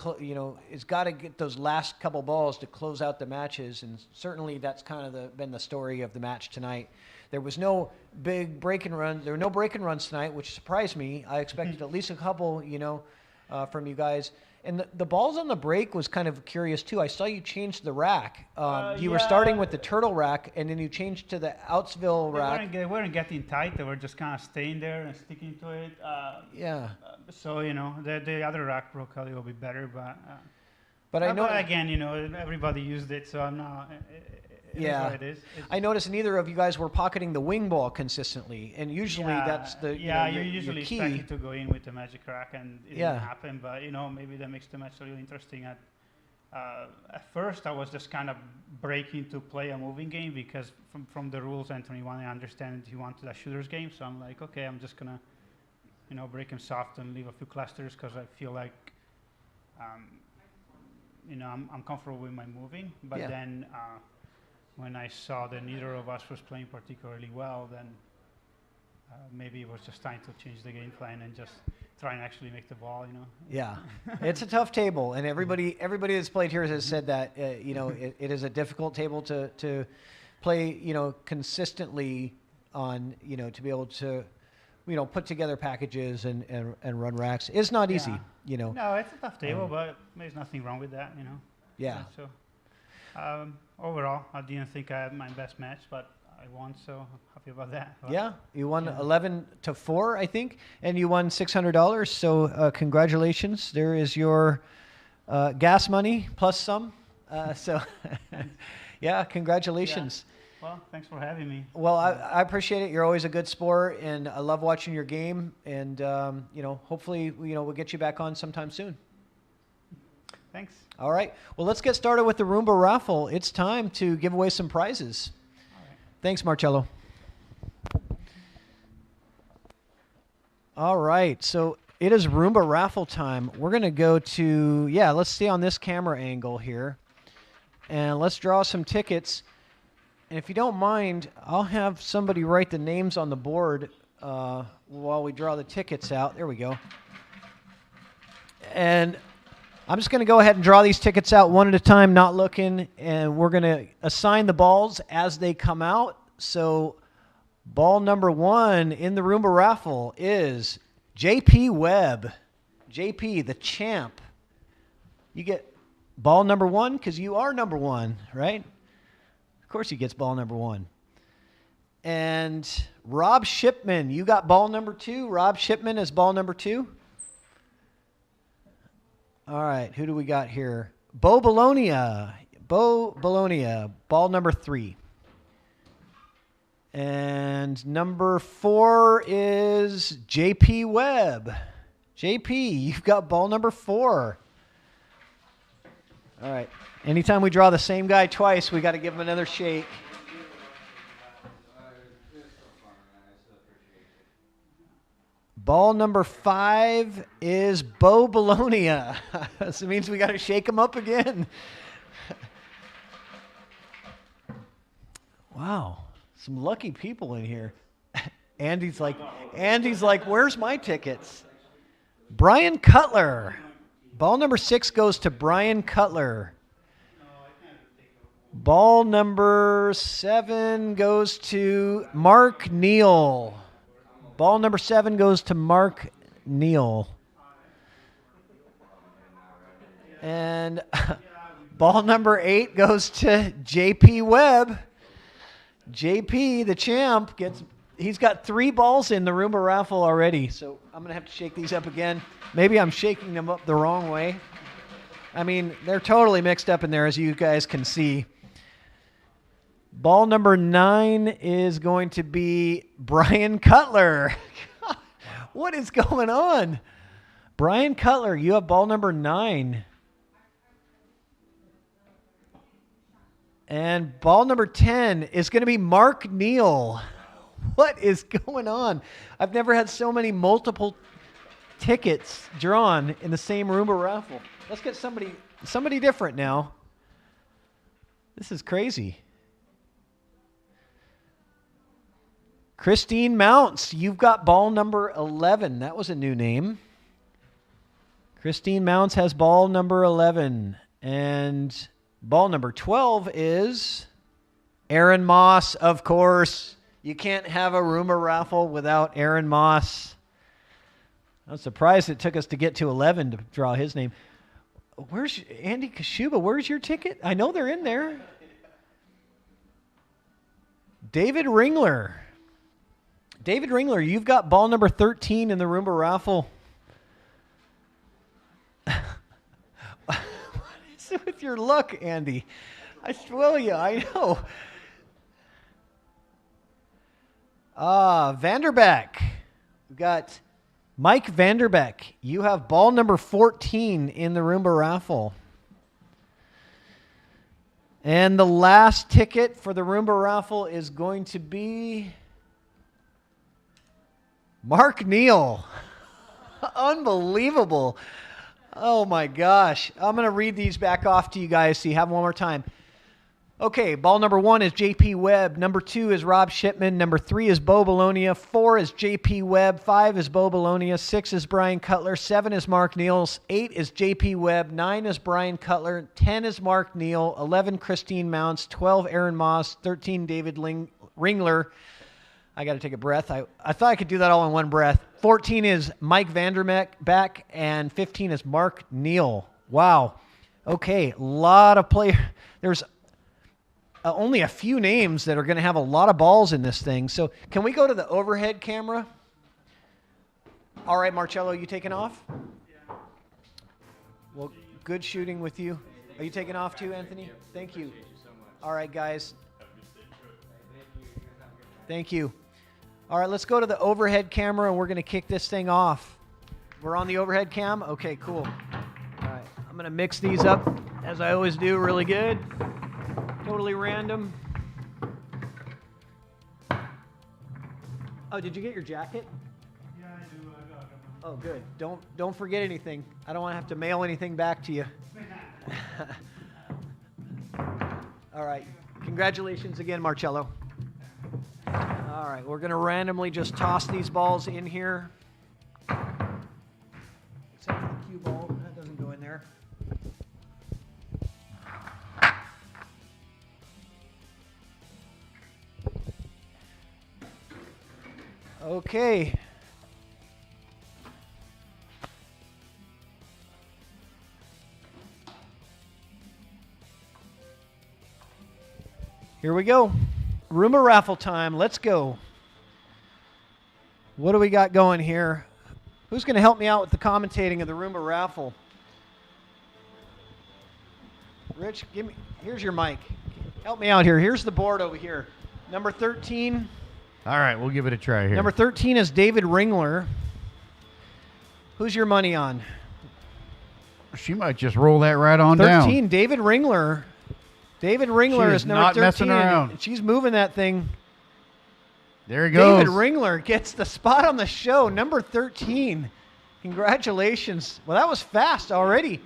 has got to get those last couple balls to close out the matches, and certainly that's kind of been the story of the match tonight. There was no big break and run. There were no break and runs tonight, which surprised me. I expected at least a couple, from you guys. And the balls on the break was kind of curious too. I saw you change the rack. You were starting with the turtle rack, and then you changed to the Outsville rack. They weren't getting tight. They were just kind of staying there and sticking to it. So the other rack broke a little bit better, but I know again, everybody used it, so I'm not. It is what it is. I noticed neither of you guys were pocketing the wing ball consistently, and usually that's the you're usually expecting to go in with the magic rack, and it didn't happen. But maybe that makes the match really interesting. At first, I was just kind of breaking to play a moving game because from the rules, Anthony wanted to understand he wanted a shooter's game. So I'm like, okay, I'm just gonna break him soft and leave a few clusters because I feel like I'm comfortable with my moving. But then. When I saw that neither of us was playing particularly well, then maybe it was just time to change the game plan and just try and actually make the ball, Yeah, it's a tough table, and everybody that's played here has said that, it is a difficult table to play, consistently on, to be able to, put together packages and run racks. It's not easy, No, it's a tough table, but there's nothing wrong with that, Yeah. So. Overall, I didn't think I had my best match, but I won, so I'm happy about that. Yeah, you won 11-4, I think, and you won $600. So congratulations! There is your gas money plus some. Yeah, congratulations. Yeah. Well, thanks for having me. Well, I appreciate it. You're always a good sport, and I love watching your game. And hopefully, we'll get you back on sometime soon. Thanks. All right. Well, let's get started with the Roomba raffle. It's time to give away some prizes. All right. Thanks, Marcello. All right. So it is Roomba raffle time. We're going to go to, let's stay on this camera angle here. And let's draw some tickets. And if you don't mind, I'll have somebody write the names on the board while we draw the tickets out. There we go. And I'm just going to go ahead and draw these tickets out one at a time, not looking, and we're going to assign the balls as they come out. So ball number 1 in the Roomba raffle is JP Webb. JP, the champ. You get ball number 1 because you are number 1, right? Of course he gets ball number 1. And Rob Shipman, you got ball number 2. Rob Shipman is ball number 2. All right, who do we got here? Bo Bologna. Bo Bologna, ball number 3. And number 4 is JP Webb. JP, you've got ball number 4. All right. Anytime we draw the same guy twice, we got to give him another shake. Ball number 5 is Bo Bologna. So it means we got to shake him up again. Wow, some lucky people in here. Andy's like, where's my tickets? Brian Cutler. Ball number 6 goes to Brian Cutler. Ball number 7 goes to Mark Neal. Ball number 7 goes to Mark Neal. And ball number 8 goes to JP Webb. JP, the champ, he's got 3 balls in the Roomba raffle already. So I'm going to have to shake these up again. Maybe I'm shaking them up the wrong way. I mean, they're totally mixed up in there, as you guys can see. Ball number 9 is going to be Brian Cutler. What is going on? Brian Cutler, you have ball number 9. And ball number 10 is going to be Mark Neal. What is going on? I've never had so many multiple tickets drawn in the same Roomba raffle. Let's get somebody different now. This is crazy. Christine Mounts, you've got ball number 11. That was a new name. Christine Mounts has ball number 11. And ball number 12 is Aaron Moss, of course. You can't have a Roomba raffle without Aaron Moss. I'm surprised it took us to get to 11 to draw his name. Where's Andy Kashuba? Where's your ticket? I know they're in there. David Ringler. David Ringler, you've got ball number 13 in the Roomba raffle. What is it with your luck, Andy? I swear you, I know. Vanderbeck. We've got Mike Vanderbeck. You have ball number 14 in the Roomba raffle. And the last ticket for the Roomba raffle is going to be Mark Neal. Unbelievable. Oh my gosh. I'm going to read these back off to you guys so you have one more time. Okay, ball number 1 is J.P. Webb. Number 2 is Rob Shipman. Number 3 is Bo Bologna. 4 is J.P. Webb. 5 is Bo Bologna. 6 is Brian Cutler. 7 is Mark Neals. 8 is J.P. Webb. 9 is Brian Cutler. 10 is Mark Neal. 11, Christine Mounts. 12, Aaron Moss. 13, David Ringler. I got to take a breath. I thought I could do that all in one breath. 14 is Mike Vanderbeck. And 15 is Mark Neal. Wow. Okay, a lot of players. There's only a few names that are going to have a lot of balls in this thing. So can we go to the overhead camera? All right, Marcello, you taking off? Yeah. Well, good shooting with you. Are you taking off too, Anthony? Thank you. All right, guys. Thank you. All right, let's go to the overhead camera, and we're going to kick this thing off. We're on the overhead cam? Okay, cool. All right, I'm going to mix these up, as I always do, really good. Totally random. Oh, did you get your jacket? Yeah, I do. I got it. Oh, good. Don't forget anything. I don't want to have to mail anything back to you. All right. Congratulations again, Marcello. All right. We're going to randomly just toss these balls in here. Except for the cue ball. That doesn't go in there. Okay. Here we go. Roomba raffle time. Let's go. What do we got going here? Who's going to help me out with the commentating of the Roomba raffle? Rich, here's your mic. Help me out here. Here's the board over here. Number 13. All right, we'll give it a try here. Number 13 is David Ringler. Who's your money on? She might just roll that right on 13, down. David Ringler. David Ringler is number 13. Messing around. And she's moving that thing. There he goes. David Ringler gets the spot on the show, number 13. Congratulations. Well, that was fast already.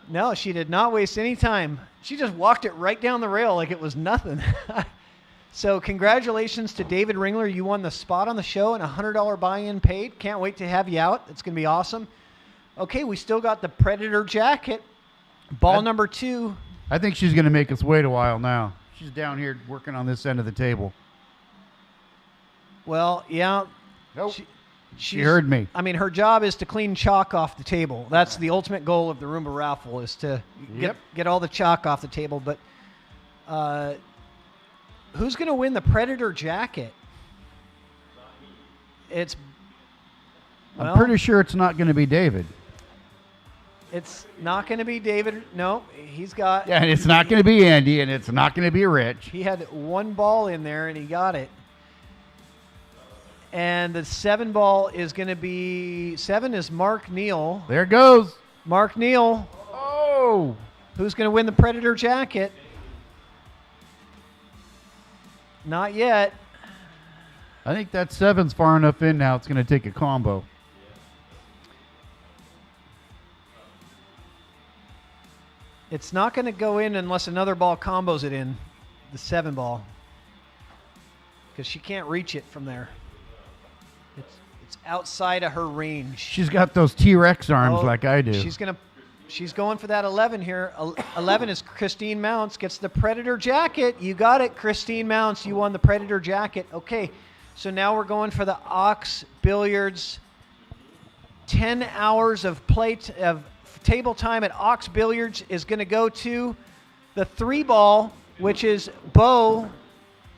No, she did not waste any time. She just walked it right down the rail like it was nothing. So congratulations to David Ringler. You won the spot on the show and a $100 buy-in paid. Can't wait to have you out. It's going to be awesome. Okay, we still got the Predator jacket. Ball number 2. I think she's going to make us wait a while now. She's down here working on this end of the table. Well, yeah. Nope. She heard me. I mean, her job is to clean chalk off the table. That's the ultimate goal of the Roomba raffle, is to get all the chalk off the table. But who's going to win the Predator jacket? I'm pretty sure it's not going to be David. It's not going to be David. No, he's got... Yeah, and it's not going to be Andy, and it's not going to be Rich. He had one ball in there, and he got it. And the 7 ball is going to be... 7 is Mark Neal. There it goes. Mark Neal. Oh! Who's going to win the Predator jacket? Not yet. I think that 7's far enough in now. It's going to take a combo. It's not going to go in unless another ball combos it in, the 7 ball, because she can't reach it from there. It's outside of her range. She's got those T-Rex arms like I do. She's going for that 11 here. 11 is Christine Mounts, gets the Predator jacket. You got it, Christine Mounts. You won the Predator jacket. Okay, so now we're going for the Ox Billiards 10 hours of of table time at Ox Billiards is going to go to the 3-ball, which is Bo,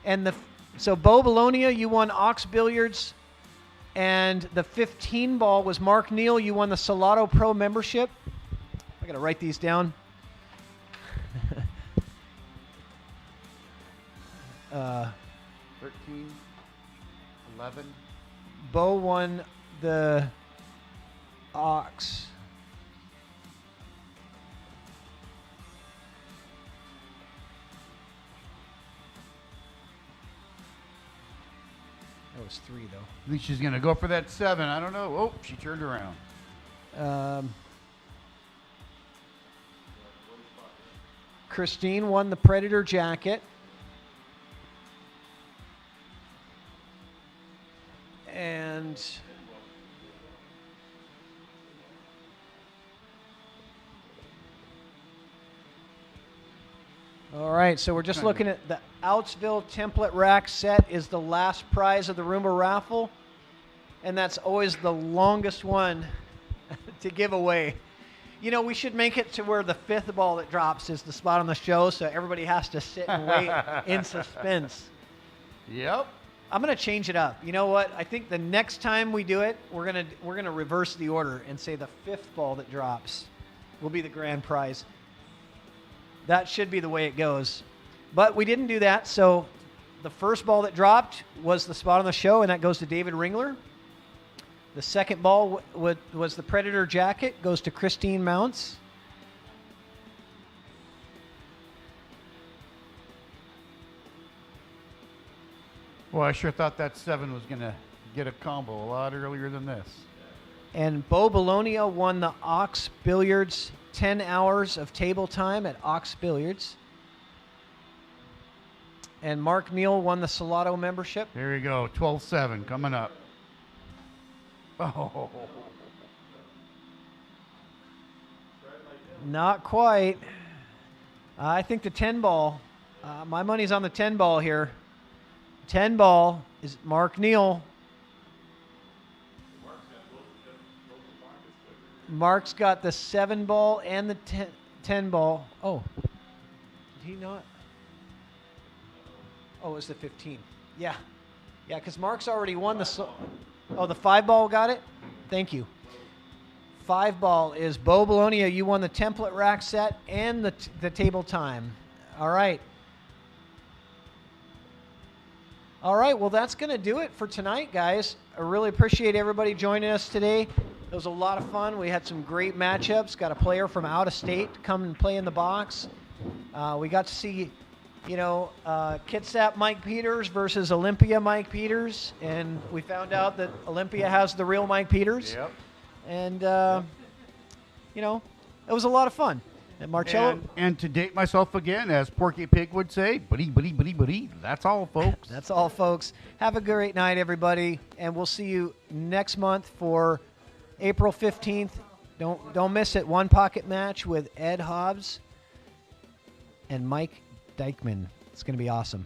and so Bo Bologna, you won Ox Billiards, and the 15-ball was Mark Neal. You won the Salado Pro membership. I got to write these down. 13, 11. Bo won the Ox. That was 3, though. I think she's going to go for that 7. I don't know. Oh, she turned around. Christine won the Predator jacket. And all right, so we're just looking at the Outsville template rack set is the last prize of the Roomba raffle, and that's always the longest one to give away. You know, we should make it to where the 5th ball that drops is the spot on the show, so everybody has to sit and wait in suspense. Yep. I'm gonna change it up. You know what? I think the next time we do it, we're gonna reverse the order and say the 5th ball that drops will be the grand prize. That should be the way it goes. But we didn't do that, so the 1st ball that dropped was the spot on the show, and that goes to David Ringler. The 2nd ball was the Predator jacket, goes to Christine Mounts. Well, I sure thought that 7 was going to get a combo a lot earlier than this. And Bo Bologna won the Ox Billiards 10 hours of table time at Ox Billiards. And Mark Neal won the Salado membership. There you go, 12-7 coming up. Oh. Not quite. I think the 10 ball, my money's on the 10 ball here. 10 ball is Mark Neal. Mark's got the 7 ball and the 10 ball. Oh, did he not? Oh, it was the 15. Yeah. Yeah, because Mark's already won the... Oh, the 5 ball got it? Thank you. 5 ball is Bo Bologna. You won the template rack set and the table time. All right. All right, well, that's going to do it for tonight, guys. I really appreciate everybody joining us today. It was a lot of fun. We had some great matchups. Got a player from out of state come and play in the box. We got to see, Kitsap Mike Peters versus Olympia Mike Peters, and we found out that Olympia has the real Mike Peters. Yep. And, it was a lot of fun. And Marcello. And to date myself again, as Porky Pig would say, buddy. That's all, folks. That's all, folks. Have a great night, everybody, and we'll see you next month for April 15th. Don't miss it. One pocket match with Ed Hobbs and Mike Dykman. It's going to be awesome.